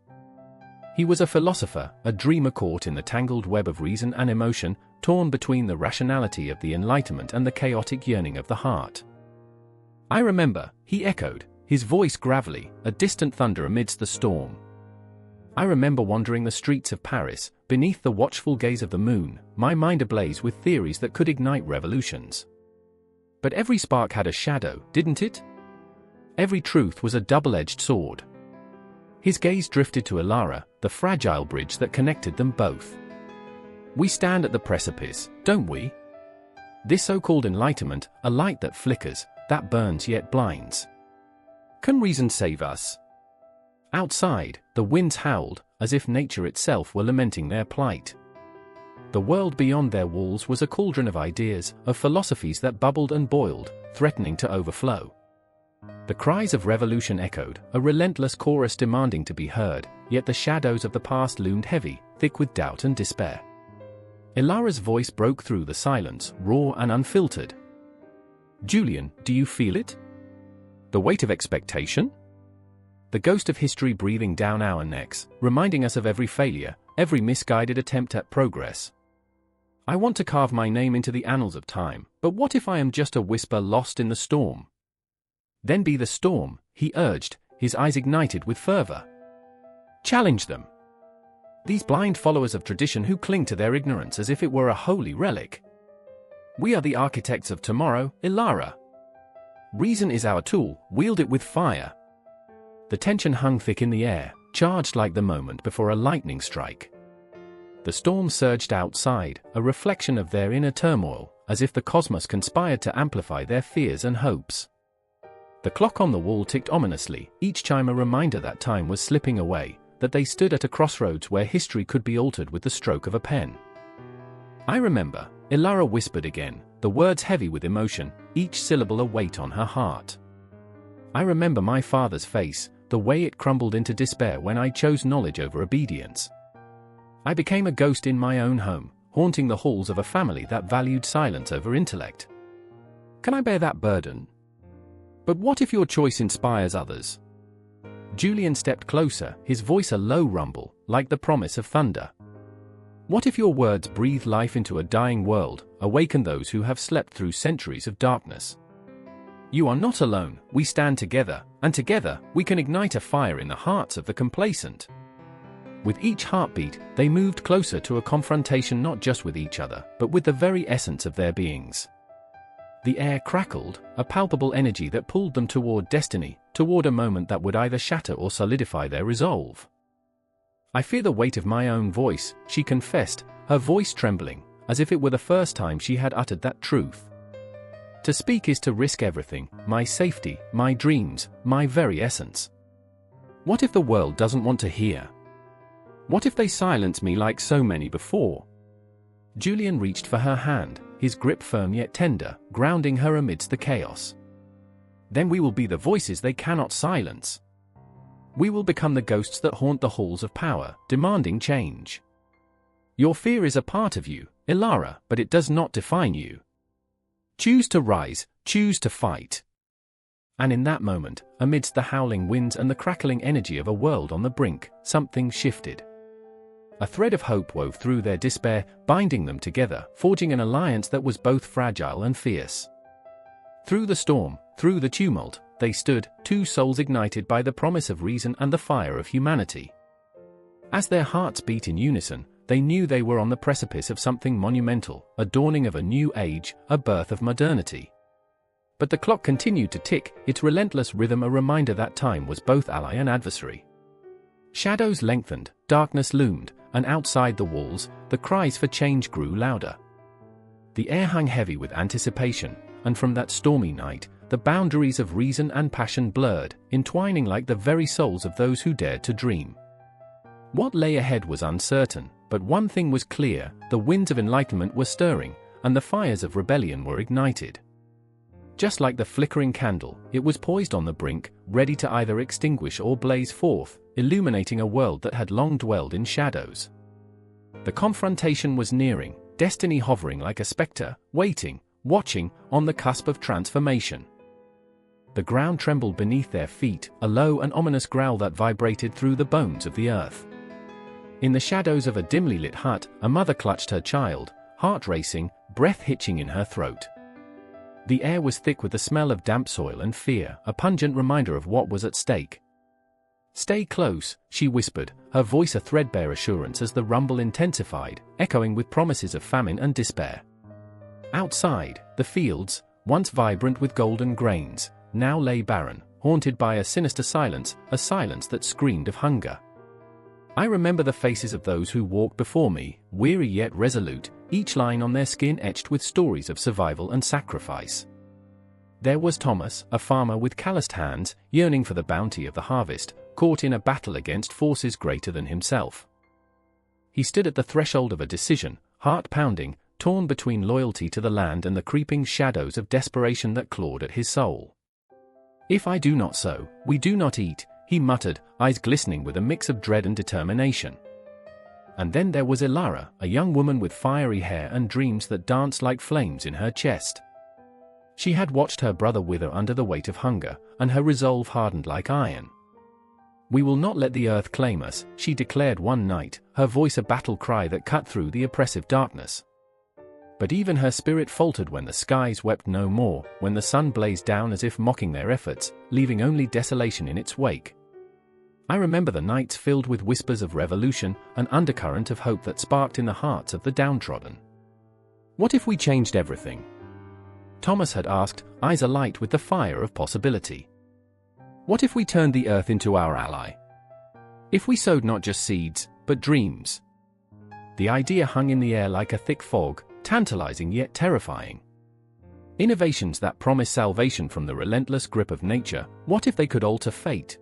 He was a philosopher, a dreamer caught in the tangled web of reason and emotion, torn between the rationality of the Enlightenment and the chaotic yearning of the heart. I remember, he echoed, his voice gravelly, a distant thunder amidst the storm. I remember wandering the streets of Paris, beneath the watchful gaze of the moon, my mind ablaze with theories that could ignite revolutions. But every spark had a shadow, didn't it? Every truth was a double-edged sword. His gaze drifted to Ilara, the fragile bridge that connected them both. We stand at the precipice, don't we? This so-called enlightenment, a light that flickers, that burns yet blinds. Can reason save us? Outside, the winds howled, as if nature itself were lamenting their plight. The world beyond their walls was a cauldron of ideas, of philosophies that bubbled and boiled, threatening to overflow. The cries of revolution echoed, a relentless chorus demanding to be heard, yet the shadows of the past loomed heavy, thick with doubt and despair. Ilara's voice broke through the silence, raw and unfiltered. "Julian, do you feel it? The weight of expectation? The ghost of history breathing down our necks, reminding us of every failure, every misguided attempt at progress. I want to carve my name into the annals of time, but what if I am just a whisper lost in the storm?" "Then be the storm," he urged, his eyes ignited with fervor. "Challenge them. These blind followers of tradition who cling to their ignorance as if it were a holy relic. We are the architects of tomorrow, Ilara. Reason is our tool, wield it with fire." The tension hung thick in the air, charged like the moment before a lightning strike. The storm surged outside, a reflection of their inner turmoil, as if the cosmos conspired to amplify their fears and hopes. The clock on the wall ticked ominously, each chime a reminder that time was slipping away, that they stood at a crossroads where history could be altered with the stroke of a pen. "I remember," Ilara whispered again, the words heavy with emotion, each syllable a weight on her heart. "I remember my father's face, the way it crumbled into despair when I chose knowledge over obedience. I became a ghost in my own home, haunting the halls of a family that valued silence over intellect. Can I bear that burden? But what if your choice inspires others?" Julian stepped closer, his voice a low rumble, like the promise of thunder. "What if your words breathe life into a dying world, awaken those who have slept through centuries of darkness? You are not alone, we stand together, and together, we can ignite a fire in the hearts of the complacent." With each heartbeat, they moved closer to a confrontation not just with each other, but with the very essence of their beings. The air crackled, a palpable energy that pulled them toward destiny, toward a moment that would either shatter or solidify their resolve. "I fear the weight of my own voice," she confessed, her voice trembling, as if it were the first time she had uttered that truth. "To speak is to risk everything, my safety, my dreams, my very essence. What if the world doesn't want to hear? What if they silence me like so many before?" Julian reached for her hand, his grip firm yet tender, grounding her amidst the chaos. "Then we will be the voices they cannot silence. We will become the ghosts that haunt the halls of power, demanding change. Your fear is a part of you, Ilara, but it does not define you. Choose to rise, choose to fight." And in that moment, amidst the howling winds and the crackling energy of a world on the brink, something shifted. A thread of hope wove through their despair, binding them together, forging an alliance that was both fragile and fierce. Through the storm, through the tumult, they stood, two souls ignited by the promise of reason and the fire of humanity. As their hearts beat in unison, they knew they were on the precipice of something monumental, a dawning of a new age, a birth of modernity. But the clock continued to tick, its relentless rhythm a reminder that time was both ally and adversary. Shadows lengthened, darkness loomed, and outside the walls, the cries for change grew louder. The air hung heavy with anticipation, and from that stormy night, the boundaries of reason and passion blurred, entwining like the very souls of those who dared to dream. What lay ahead was uncertain, but one thing was clear: the winds of enlightenment were stirring, and the fires of rebellion were ignited. Just like the flickering candle, it was poised on the brink, ready to either extinguish or blaze forth, illuminating a world that had long dwelled in shadows. The confrontation was nearing, destiny hovering like a spectre, waiting, watching, on the cusp of transformation. The ground trembled beneath their feet, a low and ominous growl that vibrated through the bones of the earth. In the shadows of a dimly lit hut, a mother clutched her child, heart racing, breath hitching in her throat. The air was thick with the smell of damp soil and fear, a pungent reminder of what was at stake. "Stay close," she whispered, her voice a threadbare assurance as the rumble intensified, echoing with promises of famine and despair. Outside, the fields, once vibrant with golden grains, now lay barren, haunted by a sinister silence, a silence that screamed of hunger. I remember the faces of those who walked before me, weary yet resolute, each line on their skin etched with stories of survival and sacrifice. There was Thomas, a farmer with calloused hands, yearning for the bounty of the harvest, caught in a battle against forces greater than himself. He stood at the threshold of a decision, heart pounding, torn between loyalty to the land and the creeping shadows of desperation that clawed at his soul. "If I do not sow, we do not eat," he muttered, eyes glistening with a mix of dread and determination. And then there was Ilara, a young woman with fiery hair and dreams that danced like flames in her chest. She had watched her brother wither under the weight of hunger, and her resolve hardened like iron. "We will not let the earth claim us," she declared one night, her voice a battle cry that cut through the oppressive darkness. But even her spirit faltered when the skies wept no more, when the sun blazed down as if mocking their efforts, leaving only desolation in its wake. I remember the nights filled with whispers of revolution, an undercurrent of hope that sparked in the hearts of the downtrodden. What if we changed everything? Thomas had asked, eyes alight with the fire of possibility. What if we turned the earth into our ally? If we sowed not just seeds, but dreams? The idea hung in the air like a thick fog, tantalizing yet terrifying. Innovations that promise salvation from the relentless grip of nature, what if they could alter fate?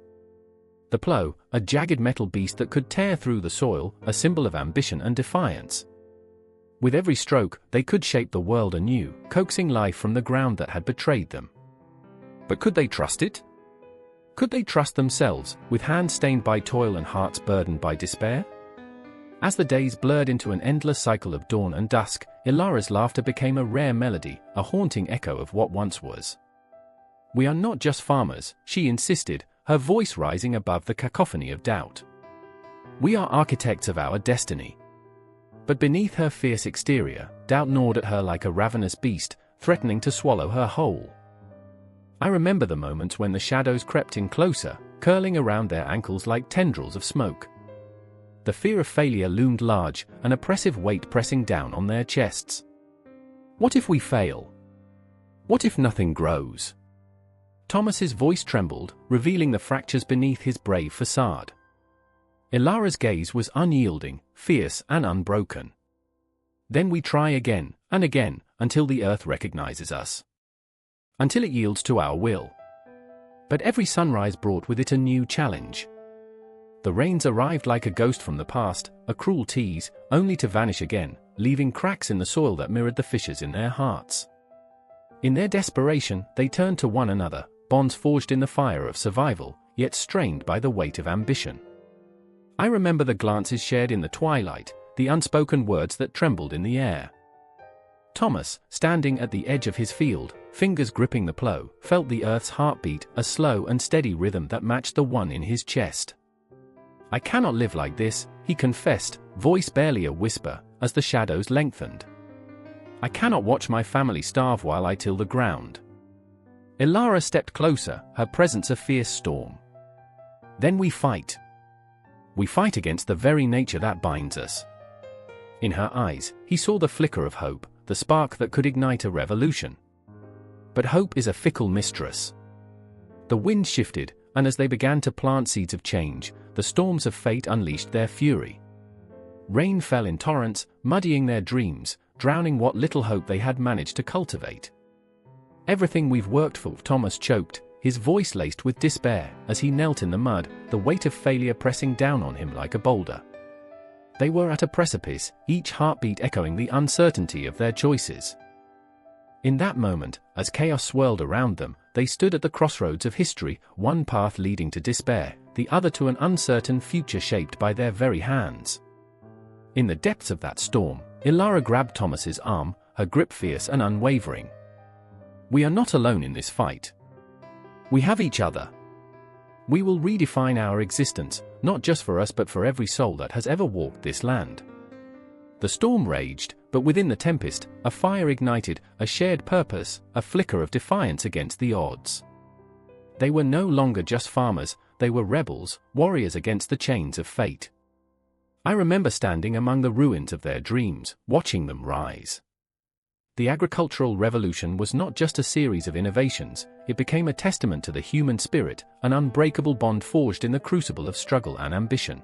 The plow, a jagged metal beast that could tear through the soil, a symbol of ambition and defiance. With every stroke, they could shape the world anew, coaxing life from the ground that had betrayed them. But could they trust it? Could they trust themselves, with hands stained by toil and hearts burdened by despair? As the days blurred into an endless cycle of dawn and dusk, Ilara's laughter became a rare melody, a haunting echo of what once was. "We are not just farmers," she insisted, her voice rising above the cacophony of doubt. "We are architects of our destiny." But beneath her fierce exterior, doubt gnawed at her like a ravenous beast, threatening to swallow her whole. I remember the moments when the shadows crept in closer, curling around their ankles like tendrils of smoke. The fear of failure loomed large, an oppressive weight pressing down on their chests. What if we fail? What if nothing grows? Thomas's voice trembled, revealing the fractures beneath his brave facade. Ilara's gaze was unyielding, fierce and unbroken. "Then we try again, and again, until the earth recognizes us. Until it yields to our will." But every sunrise brought with it a new challenge. The rains arrived like a ghost from the past, a cruel tease, only to vanish again, leaving cracks in the soil that mirrored the fissures in their hearts. In their desperation, they turned to one another, bonds forged in the fire of survival, yet strained by the weight of ambition. I remember the glances shared in the twilight, the unspoken words that trembled in the air. Thomas, standing at the edge of his field, fingers gripping the plow, felt the earth's heartbeat, a slow and steady rhythm that matched the one in his chest. "I cannot live like this," he confessed, voice barely a whisper, as the shadows lengthened. "I cannot watch my family starve while I till the ground." Ilara stepped closer, her presence a fierce storm. "Then we fight. We fight against the very nature that binds us." In her eyes, he saw the flicker of hope, the spark that could ignite a revolution. But hope is a fickle mistress. The wind shifted, and as they began to plant seeds of change, the storms of fate unleashed their fury. Rain fell in torrents, muddying their dreams, drowning what little hope they had managed to cultivate. "Everything we've worked for," Thomas choked, his voice laced with despair, as he knelt in the mud, the weight of failure pressing down on him like a boulder. They were at a precipice, each heartbeat echoing the uncertainty of their choices. In that moment, as chaos swirled around them, they stood at the crossroads of history, one path leading to despair, the other to an uncertain future shaped by their very hands. In the depths of that storm, Ilara grabbed Thomas's arm, her grip fierce and unwavering. "We are not alone in this fight. We have each other. We will redefine our existence, not just for us but for every soul that has ever walked this land." The storm raged, but within the tempest, a fire ignited, a shared purpose, a flicker of defiance against the odds. They were no longer just farmers, they were rebels, warriors against the chains of fate. I remember standing among the ruins of their dreams, watching them rise. The agricultural revolution was not just a series of innovations, it became a testament to the human spirit, an unbreakable bond forged in the crucible of struggle and ambition.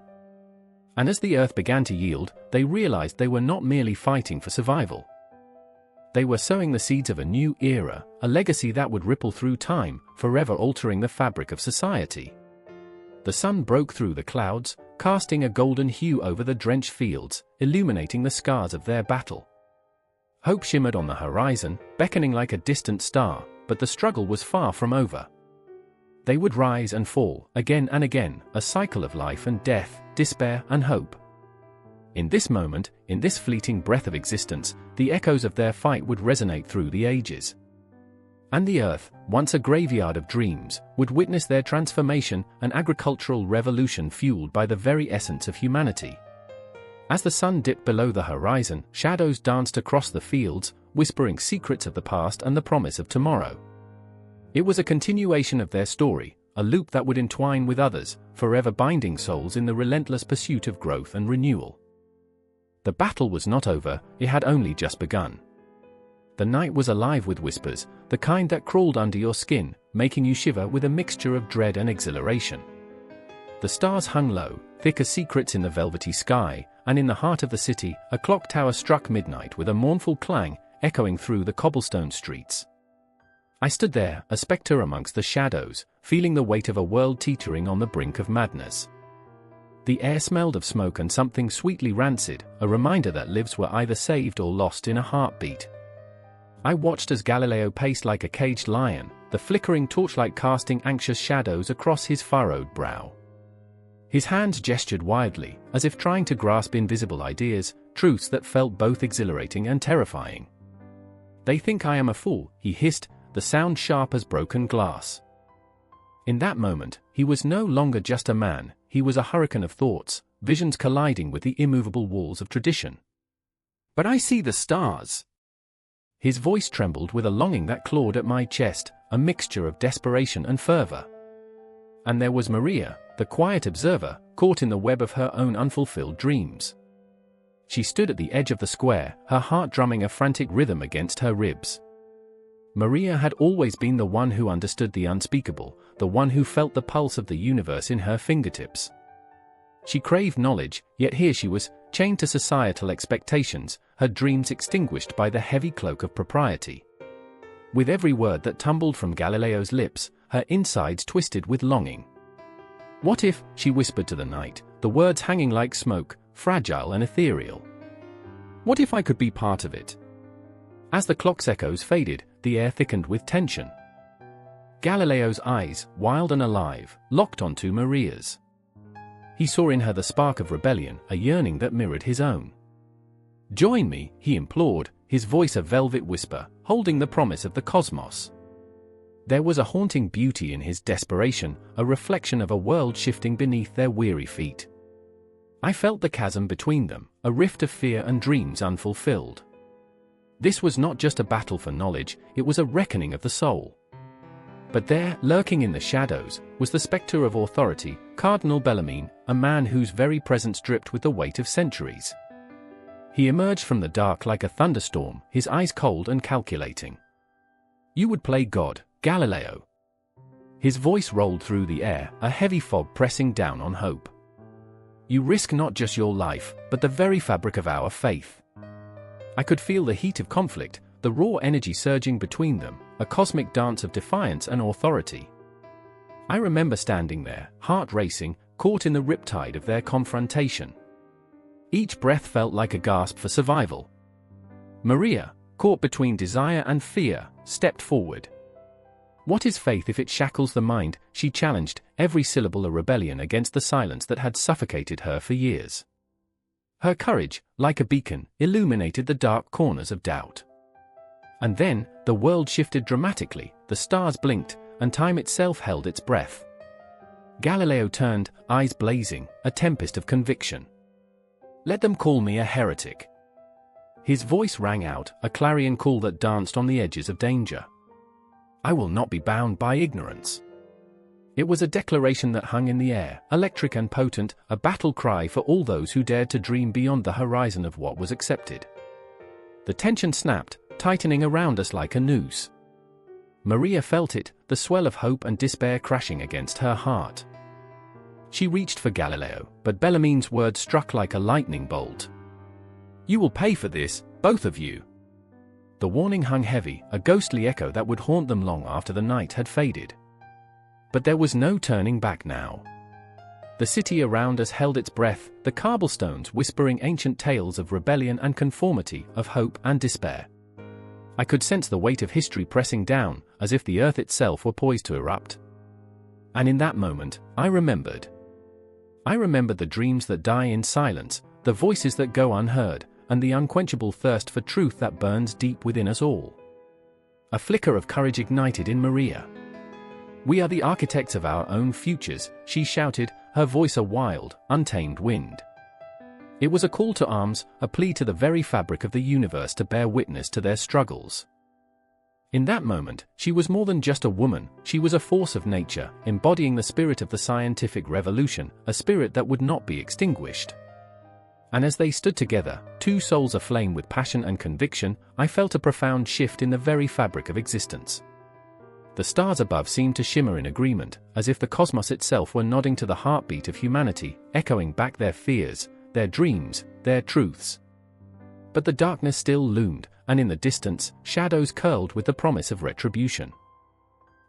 And as the earth began to yield, they realized they were not merely fighting for survival. They were sowing the seeds of a new era, a legacy that would ripple through time, forever altering the fabric of society. The sun broke through the clouds, casting a golden hue over the drenched fields, illuminating the scars of their battle. Hope shimmered on the horizon, beckoning like a distant star, but the struggle was far from over. They would rise and fall, again and again, a cycle of life and death, despair and hope. In this moment, in this fleeting breath of existence, the echoes of their fight would resonate through the ages. And the earth, once a graveyard of dreams, would witness their transformation, an agricultural revolution fueled by the very essence of humanity. As the sun dipped below the horizon, shadows danced across the fields, whispering secrets of the past and the promise of tomorrow. It was a continuation of their story, a loop that would entwine with others, forever binding souls in the relentless pursuit of growth and renewal. The battle was not over, it had only just begun. The night was alive with whispers, the kind that crawled under your skin, making you shiver with a mixture of dread and exhilaration. The stars hung low, thick as secrets in the velvety sky, and in the heart of the city, a clock tower struck midnight with a mournful clang, echoing through the cobblestone streets. I stood there, a spectre amongst the shadows, feeling the weight of a world teetering on the brink of madness. The air smelled of smoke and something sweetly rancid, a reminder that lives were either saved or lost in a heartbeat. I watched as Galileo paced like a caged lion, the flickering torchlight casting anxious shadows across his furrowed brow. His hands gestured wildly, as if trying to grasp invisible ideas, truths that felt both exhilarating and terrifying. "They think I am a fool," he hissed, the sound sharp as broken glass. In that moment, he was no longer just a man, he was a hurricane of thoughts, visions colliding with the immovable walls of tradition. "But I see the stars." His voice trembled with a longing that clawed at my chest, a mixture of desperation and fervor. And there was Maria, the quiet observer, caught in the web of her own unfulfilled dreams. She stood at the edge of the square, her heart drumming a frantic rhythm against her ribs. Maria had always been the one who understood the unspeakable, the one who felt the pulse of the universe in her fingertips. She craved knowledge, yet here she was, chained to societal expectations, her dreams extinguished by the heavy cloak of propriety. With every word that tumbled from Galileo's lips, her insides twisted with longing. "What if," she whispered to the night, the words hanging like smoke, fragile and ethereal. "What if I could be part of it?" As the clock's echoes faded, the air thickened with tension. Galileo's eyes, wild and alive, locked onto Maria's. He saw in her the spark of rebellion, a yearning that mirrored his own. "Join me," he implored, his voice a velvet whisper, holding the promise of the cosmos. There was a haunting beauty in his desperation, a reflection of a world shifting beneath their weary feet. I felt the chasm between them, a rift of fear and dreams unfulfilled. This was not just a battle for knowledge, it was a reckoning of the soul. But there, lurking in the shadows, was the spectre of authority, Cardinal Bellarmine, a man whose very presence dripped with the weight of centuries. He emerged from the dark like a thunderstorm, his eyes cold and calculating. "You would play God, Galileo." His voice rolled through the air, a heavy fog pressing down on hope. "You risk not just your life, but the very fabric of our faith." I could feel the heat of conflict, the raw energy surging between them, a cosmic dance of defiance and authority. I remember standing there, heart racing, caught in the riptide of their confrontation. Each breath felt like a gasp for survival. Maria, caught between desire and fear, stepped forward. "What is faith if it shackles the mind?" she challenged, every syllable a rebellion against the silence that had suffocated her for years. Her courage, like a beacon, illuminated the dark corners of doubt. And then, the world shifted dramatically, the stars blinked, and time itself held its breath. Galileo turned, eyes blazing, a tempest of conviction. "Let them call me a heretic." His voice rang out, a clarion call that danced on the edges of danger. "I will not be bound by ignorance." It was a declaration that hung in the air, electric and potent, a battle cry for all those who dared to dream beyond the horizon of what was accepted. The tension snapped, tightening around us like a noose. Maria felt it, the swell of hope and despair crashing against her heart. She reached for Galileo, but Bellarmine's words struck like a lightning bolt. "You will pay for this, both of you." The warning hung heavy, a ghostly echo that would haunt them long after the night had faded. But there was no turning back now. The city around us held its breath, the cobblestones whispering ancient tales of rebellion and conformity, of hope and despair. I could sense the weight of history pressing down, as if the earth itself were poised to erupt. And in that moment, I remembered. I remembered the dreams that die in silence, the voices that go unheard, and the unquenchable thirst for truth that burns deep within us all. A flicker of courage ignited in Maria. "We are the architects of our own futures," she shouted, her voice a wild, untamed wind. It was a call to arms, a plea to the very fabric of the universe to bear witness to their struggles. In that moment, she was more than just a woman, she was a force of nature, embodying the spirit of the scientific revolution, a spirit that would not be extinguished. And as they stood together, two souls aflame with passion and conviction, I felt a profound shift in the very fabric of existence. The stars above seemed to shimmer in agreement, as if the cosmos itself were nodding to the heartbeat of humanity, echoing back their fears, their dreams, their truths. But the darkness still loomed, and in the distance, shadows curled with the promise of retribution.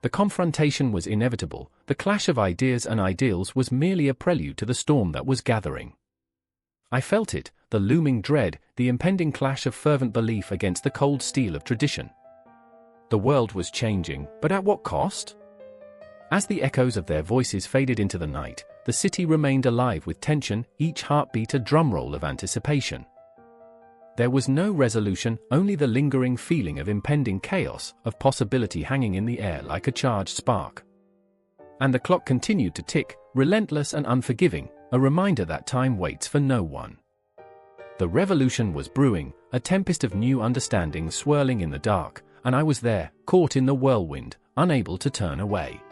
The confrontation was inevitable, the clash of ideas and ideals was merely a prelude to the storm that was gathering. I felt it, the looming dread, the impending clash of fervent belief against the cold steel of tradition. The world was changing, but at what cost? As the echoes of their voices faded into the night, the city remained alive with tension, each heartbeat a drumroll of anticipation. There was no resolution, only the lingering feeling of impending chaos, of possibility hanging in the air like a charged spark. And the clock continued to tick, relentless and unforgiving, a reminder that time waits for no one. The revolution was brewing, a tempest of new understandings swirling in the dark, and I was there, caught in the whirlwind, unable to turn away.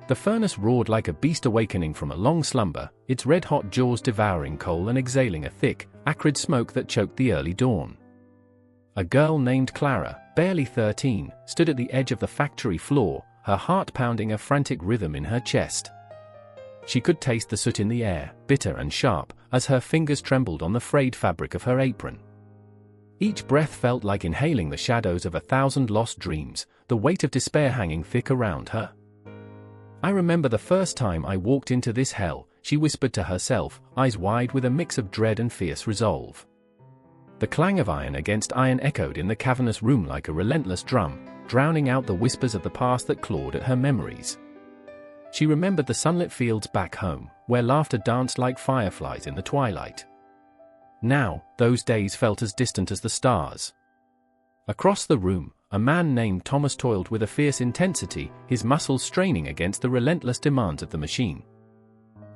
The furnace roared like a beast awakening from a long slumber, its red-hot jaws devouring coal and exhaling a thick, acrid smoke that choked the early dawn. A girl named Clara, barely 13, stood at the edge of the factory floor, her heart pounding a frantic rhythm in her chest. She could taste the soot in the air, bitter and sharp, as her fingers trembled on the frayed fabric of her apron. Each breath felt like inhaling the shadows of 1,000 lost dreams, the weight of despair hanging thick around her. "I remember the first time I walked into this hell," she whispered to herself, eyes wide with a mix of dread and fierce resolve. The clang of iron against iron echoed in the cavernous room like a relentless drum, drowning out the whispers of the past that clawed at her memories. She remembered the sunlit fields back home, where laughter danced like fireflies in the twilight. Now, those days felt as distant as the stars. Across the room, a man named Thomas toiled with a fierce intensity, his muscles straining against the relentless demands of the machine.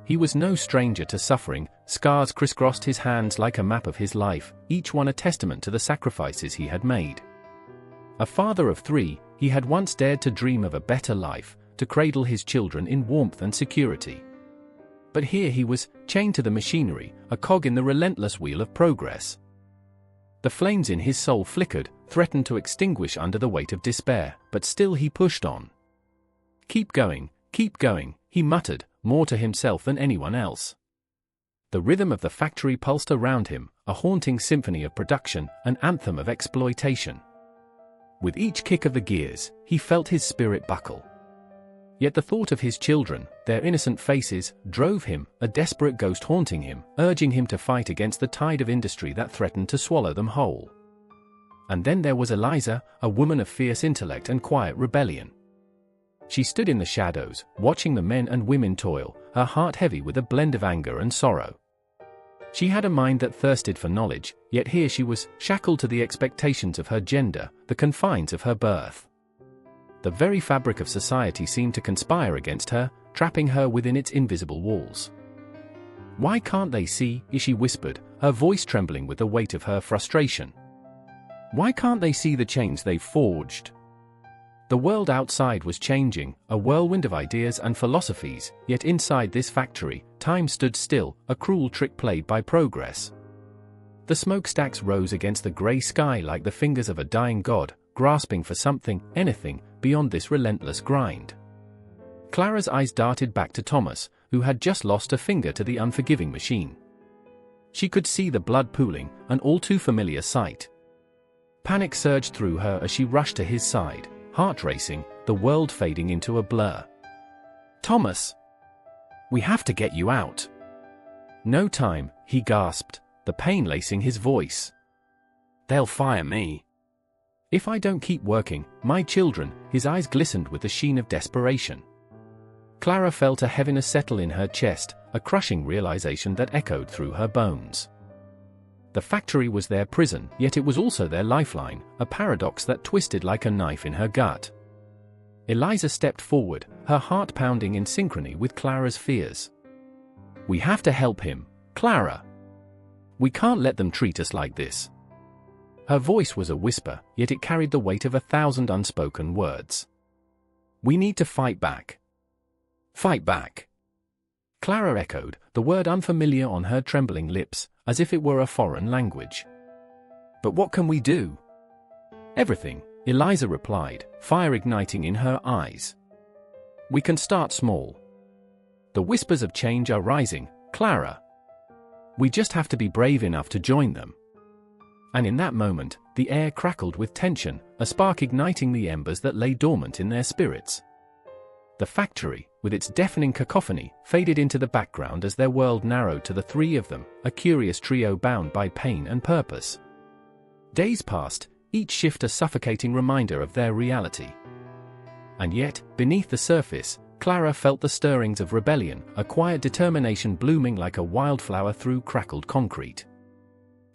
He was no stranger to suffering, scars crisscrossed his hands like a map of his life, each one a testament to the sacrifices he had made. A father of 3, he had once dared to dream of a better life, to cradle his children in warmth and security. But here he was, chained to the machinery, a cog in the relentless wheel of progress. The flames in his soul flickered, threatened to extinguish under the weight of despair, but still he pushed on. Keep going, he muttered, more to himself than anyone else. The rhythm of the factory pulsed around him, a haunting symphony of production, an anthem of exploitation. With each kick of the gears, he felt his spirit buckle. Yet the thought of his children, their innocent faces, drove him, a desperate ghost haunting him, urging him to fight against the tide of industry that threatened to swallow them whole. And then there was Eliza, a woman of fierce intellect and quiet rebellion. She stood in the shadows, watching the men and women toil, her heart heavy with a blend of anger and sorrow. She had a mind that thirsted for knowledge, yet here she was, shackled to the expectations of her gender, the confines of her birth. The very fabric of society seemed to conspire against her, trapping her within its invisible walls. "Why can't they see?" she whispered, her voice trembling with the weight of her frustration. "Why can't they see the chains they've forged?" The world outside was changing, a whirlwind of ideas and philosophies, yet inside this factory, time stood still, a cruel trick played by progress. The smokestacks rose against the grey sky like the fingers of a dying god, grasping for something, anything, beyond this relentless grind. Clara's eyes darted back to Thomas, who had just lost a finger to the unforgiving machine. She could see the blood pooling, an all too familiar sight. Panic surged through her as she rushed to his side, heart racing, the world fading into a blur. "Thomas! We have to get you out." "No time," he gasped, the pain lacing his voice. "They'll fire me. If I don't keep working, my children." His eyes glistened with the sheen of desperation. Clara felt a heaviness settle in her chest, a crushing realization that echoed through her bones. The factory was their prison, yet it was also their lifeline, a paradox that twisted like a knife in her gut. Eliza stepped forward, her heart pounding in synchrony with Clara's fears. "We have to help him, Clara. We can't let them treat us like this." Her voice was a whisper, yet it carried the weight of 1,000 unspoken words. "We need to fight back." "Fight back?" Clara echoed, the word unfamiliar on her trembling lips, as if it were a foreign language. "But what can we do?" "Everything," Eliza replied, fire igniting in her eyes. "We can start small. The whispers of change are rising, Clara. We just have to be brave enough to join them." And in that moment, the air crackled with tension, a spark igniting the embers that lay dormant in their spirits. The factory, with its deafening cacophony, faded into the background as their world narrowed to the three of them, a curious trio bound by pain and purpose. Days passed, each shift a suffocating reminder of their reality. And yet, beneath the surface, Clara felt the stirrings of rebellion, a quiet determination blooming like a wildflower through crackled concrete.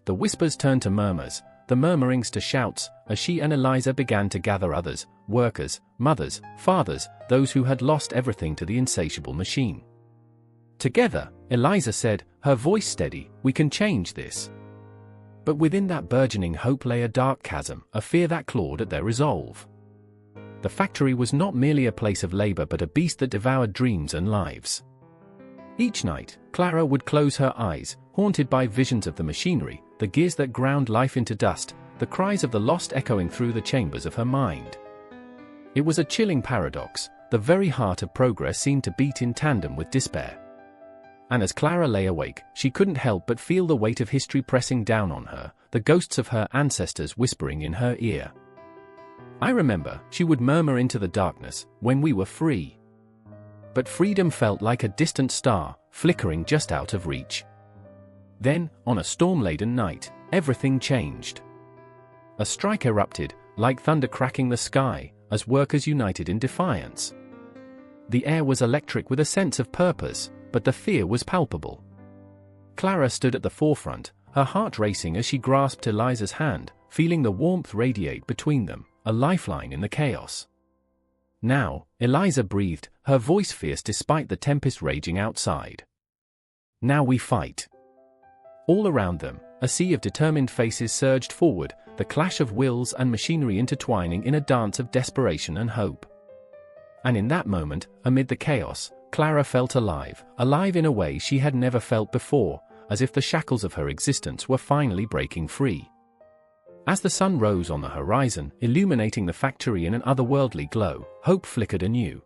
The whispers turned to murmurs, the murmurings to shouts, as she and Eliza began to gather others, workers, mothers, fathers, those who had lost everything to the insatiable machine. Together, Eliza said, her voice steady, "We can change this." But within that burgeoning hope lay a dark chasm, a fear that clawed at their resolve. The factory was not merely a place of labor but a beast that devoured dreams and lives. Each night, Clara would close her eyes, haunted by visions of the machinery, the gears that ground life into dust, the cries of the lost echoing through the chambers of her mind. It was a chilling paradox. The very heart of progress seemed to beat in tandem with despair. And as Clara lay awake, she couldn't help but feel the weight of history pressing down on her, the ghosts of her ancestors whispering in her ear. "I remember," she would murmur into the darkness, "when we were free." But freedom felt like a distant star, flickering just out of reach. Then, on a storm-laden night, everything changed. A strike erupted, like thunder cracking the sky, as workers united in defiance. The air was electric with a sense of purpose, but the fear was palpable. Clara stood at the forefront, her heart racing as she grasped Eliza's hand, feeling the warmth radiate between them, a lifeline in the chaos. "Now," Eliza breathed, her voice fierce despite the tempest raging outside. "Now we fight." All around them, a sea of determined faces surged forward, the clash of wills and machinery intertwining in a dance of desperation and hope. And in that moment, amid the chaos, Clara felt alive, alive in a way she had never felt before, as if the shackles of her existence were finally breaking free. As the sun rose on the horizon, illuminating the factory in an otherworldly glow, hope flickered anew.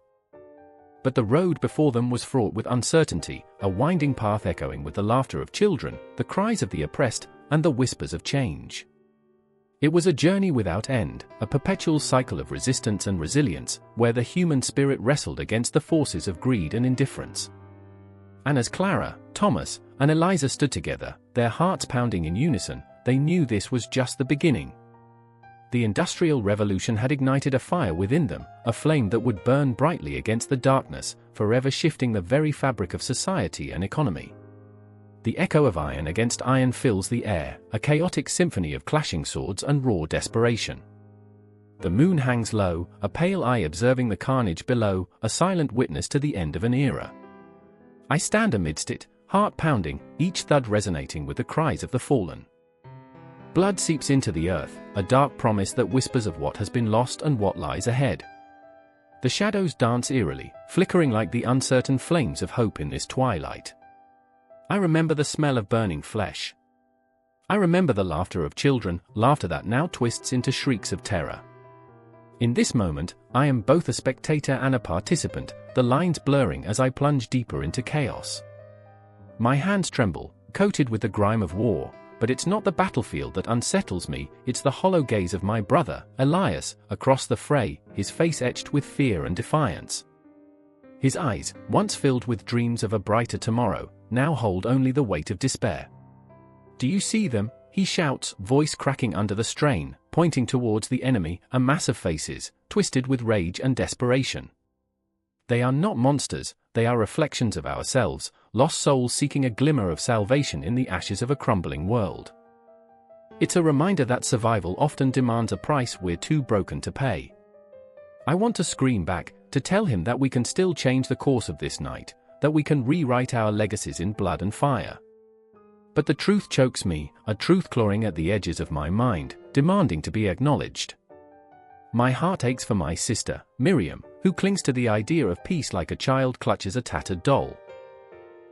But the road before them was fraught with uncertainty, a winding path echoing with the laughter of children, the cries of the oppressed, and the whispers of change. It was a journey without end, a perpetual cycle of resistance and resilience, where the human spirit wrestled against the forces of greed and indifference. And as Clara, Thomas, and Eliza stood together, their hearts pounding in unison, they knew this was just the beginning. The Industrial Revolution had ignited a fire within them, a flame that would burn brightly against the darkness, forever shifting the very fabric of society and economy. The echo of iron against iron fills the air, a chaotic symphony of clashing swords and raw desperation. The moon hangs low, a pale eye observing the carnage below, a silent witness to the end of an era. I stand amidst it, heart pounding, each thud resonating with the cries of the fallen. Blood seeps into the earth, a dark promise that whispers of what has been lost and what lies ahead. The shadows dance eerily, flickering like the uncertain flames of hope in this twilight. I remember the smell of burning flesh. I remember the laughter of children, laughter that now twists into shrieks of terror. In this moment, I am both a spectator and a participant, the lines blurring as I plunge deeper into chaos. My hands tremble, coated with the grime of war, but it's not the battlefield that unsettles me, it's the hollow gaze of my brother, Elias, across the fray, his face etched with fear and defiance. His eyes, once filled with dreams of a brighter tomorrow, now hold only the weight of despair. "Do you see them?" he shouts, voice cracking under the strain, pointing towards the enemy, a mass of faces, twisted with rage and desperation. They are not monsters, they are reflections of ourselves, lost souls seeking a glimmer of salvation in the ashes of a crumbling world. It's a reminder that survival often demands a price we're too broken to pay. I want to scream back, to tell him that we can still change the course of this night, that we can rewrite our legacies in blood and fire. But the truth chokes me, a truth clawing at the edges of my mind, demanding to be acknowledged. My heart aches for my sister, Miriam, who clings to the idea of peace like a child clutches a tattered doll.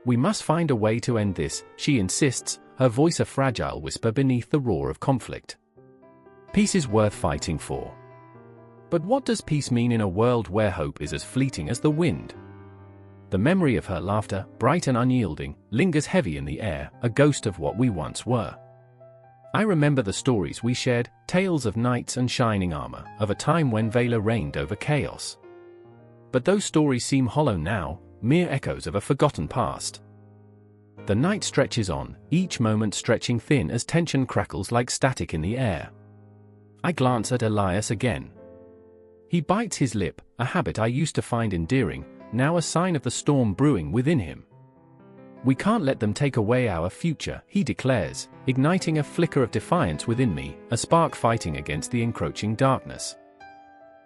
"We must find a way to end this," she insists, her voice a fragile whisper beneath the roar of conflict. Peace is worth fighting for. But what does peace mean in a world where hope is as fleeting as the wind? The memory of her laughter, bright and unyielding, lingers heavy in the air, a ghost of what we once were. I remember the stories we shared, tales of knights and shining armor, of a time when valor reigned over chaos. But those stories seem hollow now, mere echoes of a forgotten past. The night stretches on, each moment stretching thin as tension crackles like static in the air. I glance at Elias again. He bites his lip, a habit I used to find endearing, now a sign of the storm brewing within him. "We can't let them take away our future," he declares, igniting a flicker of defiance within me, a spark fighting against the encroaching darkness.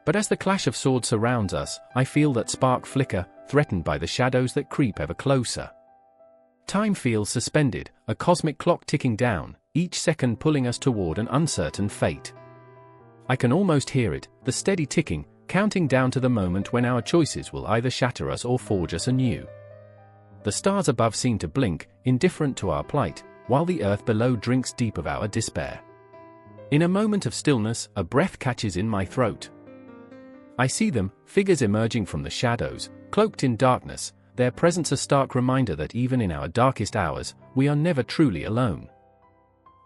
But as the clash of swords surrounds us, I feel that spark flicker, threatened by the shadows that creep ever closer. Time feels suspended, a cosmic clock ticking down, each second pulling us toward an uncertain fate. I can almost hear it, the steady ticking, counting down to the moment when our choices will either shatter us or forge us anew. The stars above seem to blink, indifferent to our plight, while the earth below drinks deep of our despair. In a moment of stillness, a breath catches in my throat. I see them, figures emerging from the shadows, cloaked in darkness, their presence a stark reminder that even in our darkest hours, we are never truly alone.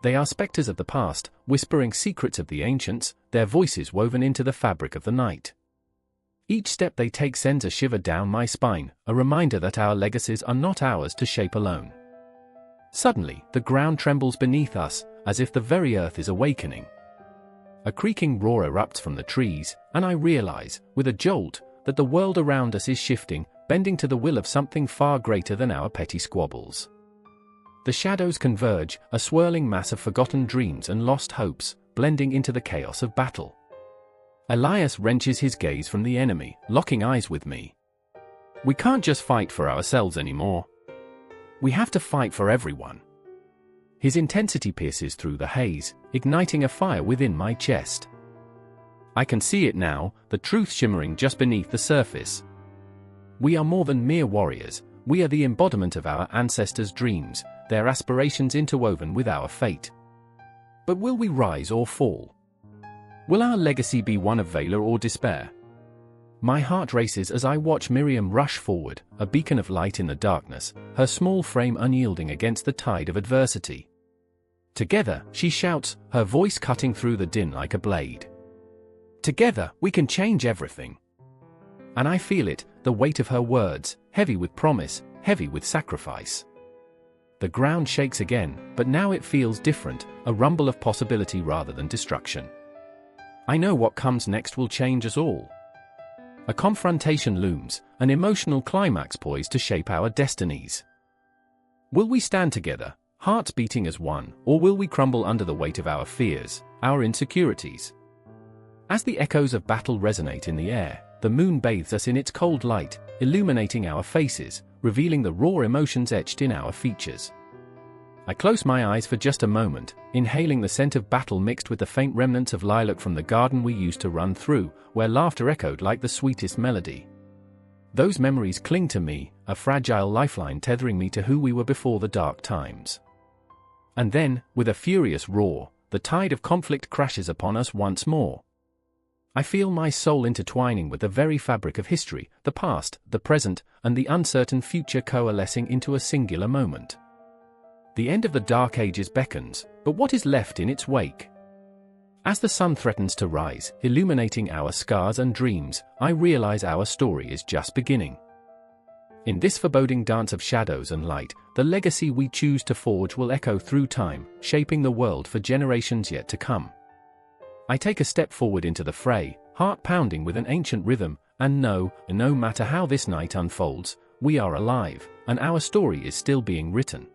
They are specters of the past, whispering secrets of the ancients, their voices woven into the fabric of the night. Each step they take sends a shiver down my spine, a reminder that our legacies are not ours to shape alone. Suddenly, the ground trembles beneath us, as if the very earth is awakening. A creaking roar erupts from the trees, and I realize, with a jolt, that the world around us is shifting, bending to the will of something far greater than our petty squabbles. The shadows converge, a swirling mass of forgotten dreams and lost hopes, blending into the chaos of battle. Elias wrenches his gaze from the enemy, locking eyes with me. "We can't just fight for ourselves anymore. We have to fight for everyone." His intensity pierces through the haze, igniting a fire within my chest. I can see it now, the truth shimmering just beneath the surface. We are more than mere warriors, we are the embodiment of our ancestors' dreams, their aspirations interwoven with our fate. But will we rise or fall? Will our legacy be one of valor or despair? My heart races as I watch Miriam rush forward, a beacon of light in the darkness, her small frame unyielding against the tide of adversity. Together, she shouts, her voice cutting through the din like a blade. Together, we can change everything. And I feel it, the weight of her words, heavy with promise, heavy with sacrifice. The ground shakes again, but now it feels different, a rumble of possibility rather than destruction. I know what comes next will change us all. A confrontation looms, an emotional climax poised to shape our destinies. Will we stand together, hearts beating as one, or will we crumble under the weight of our fears, our insecurities? As the echoes of battle resonate in the air, the moon bathes us in its cold light, illuminating our faces, revealing the raw emotions etched in our features. I close my eyes for just a moment, inhaling the scent of battle mixed with the faint remnants of lilac from the garden we used to run through, where laughter echoed like the sweetest melody. Those memories cling to me, a fragile lifeline tethering me to who we were before the dark times. And then, with a furious roar, the tide of conflict crashes upon us once more. I feel my soul intertwining with the very fabric of history, the past, the present, and the uncertain future coalescing into a singular moment. The end of the Dark Ages beckons, but what is left in its wake? As the sun threatens to rise, illuminating our scars and dreams, I realize our story is just beginning. In this foreboding dance of shadows and light, the legacy we choose to forge will echo through time, shaping the world for generations yet to come. I take a step forward into the fray, heart pounding with an ancient rhythm, and no matter how this night unfolds, we are alive, and our story is still being written.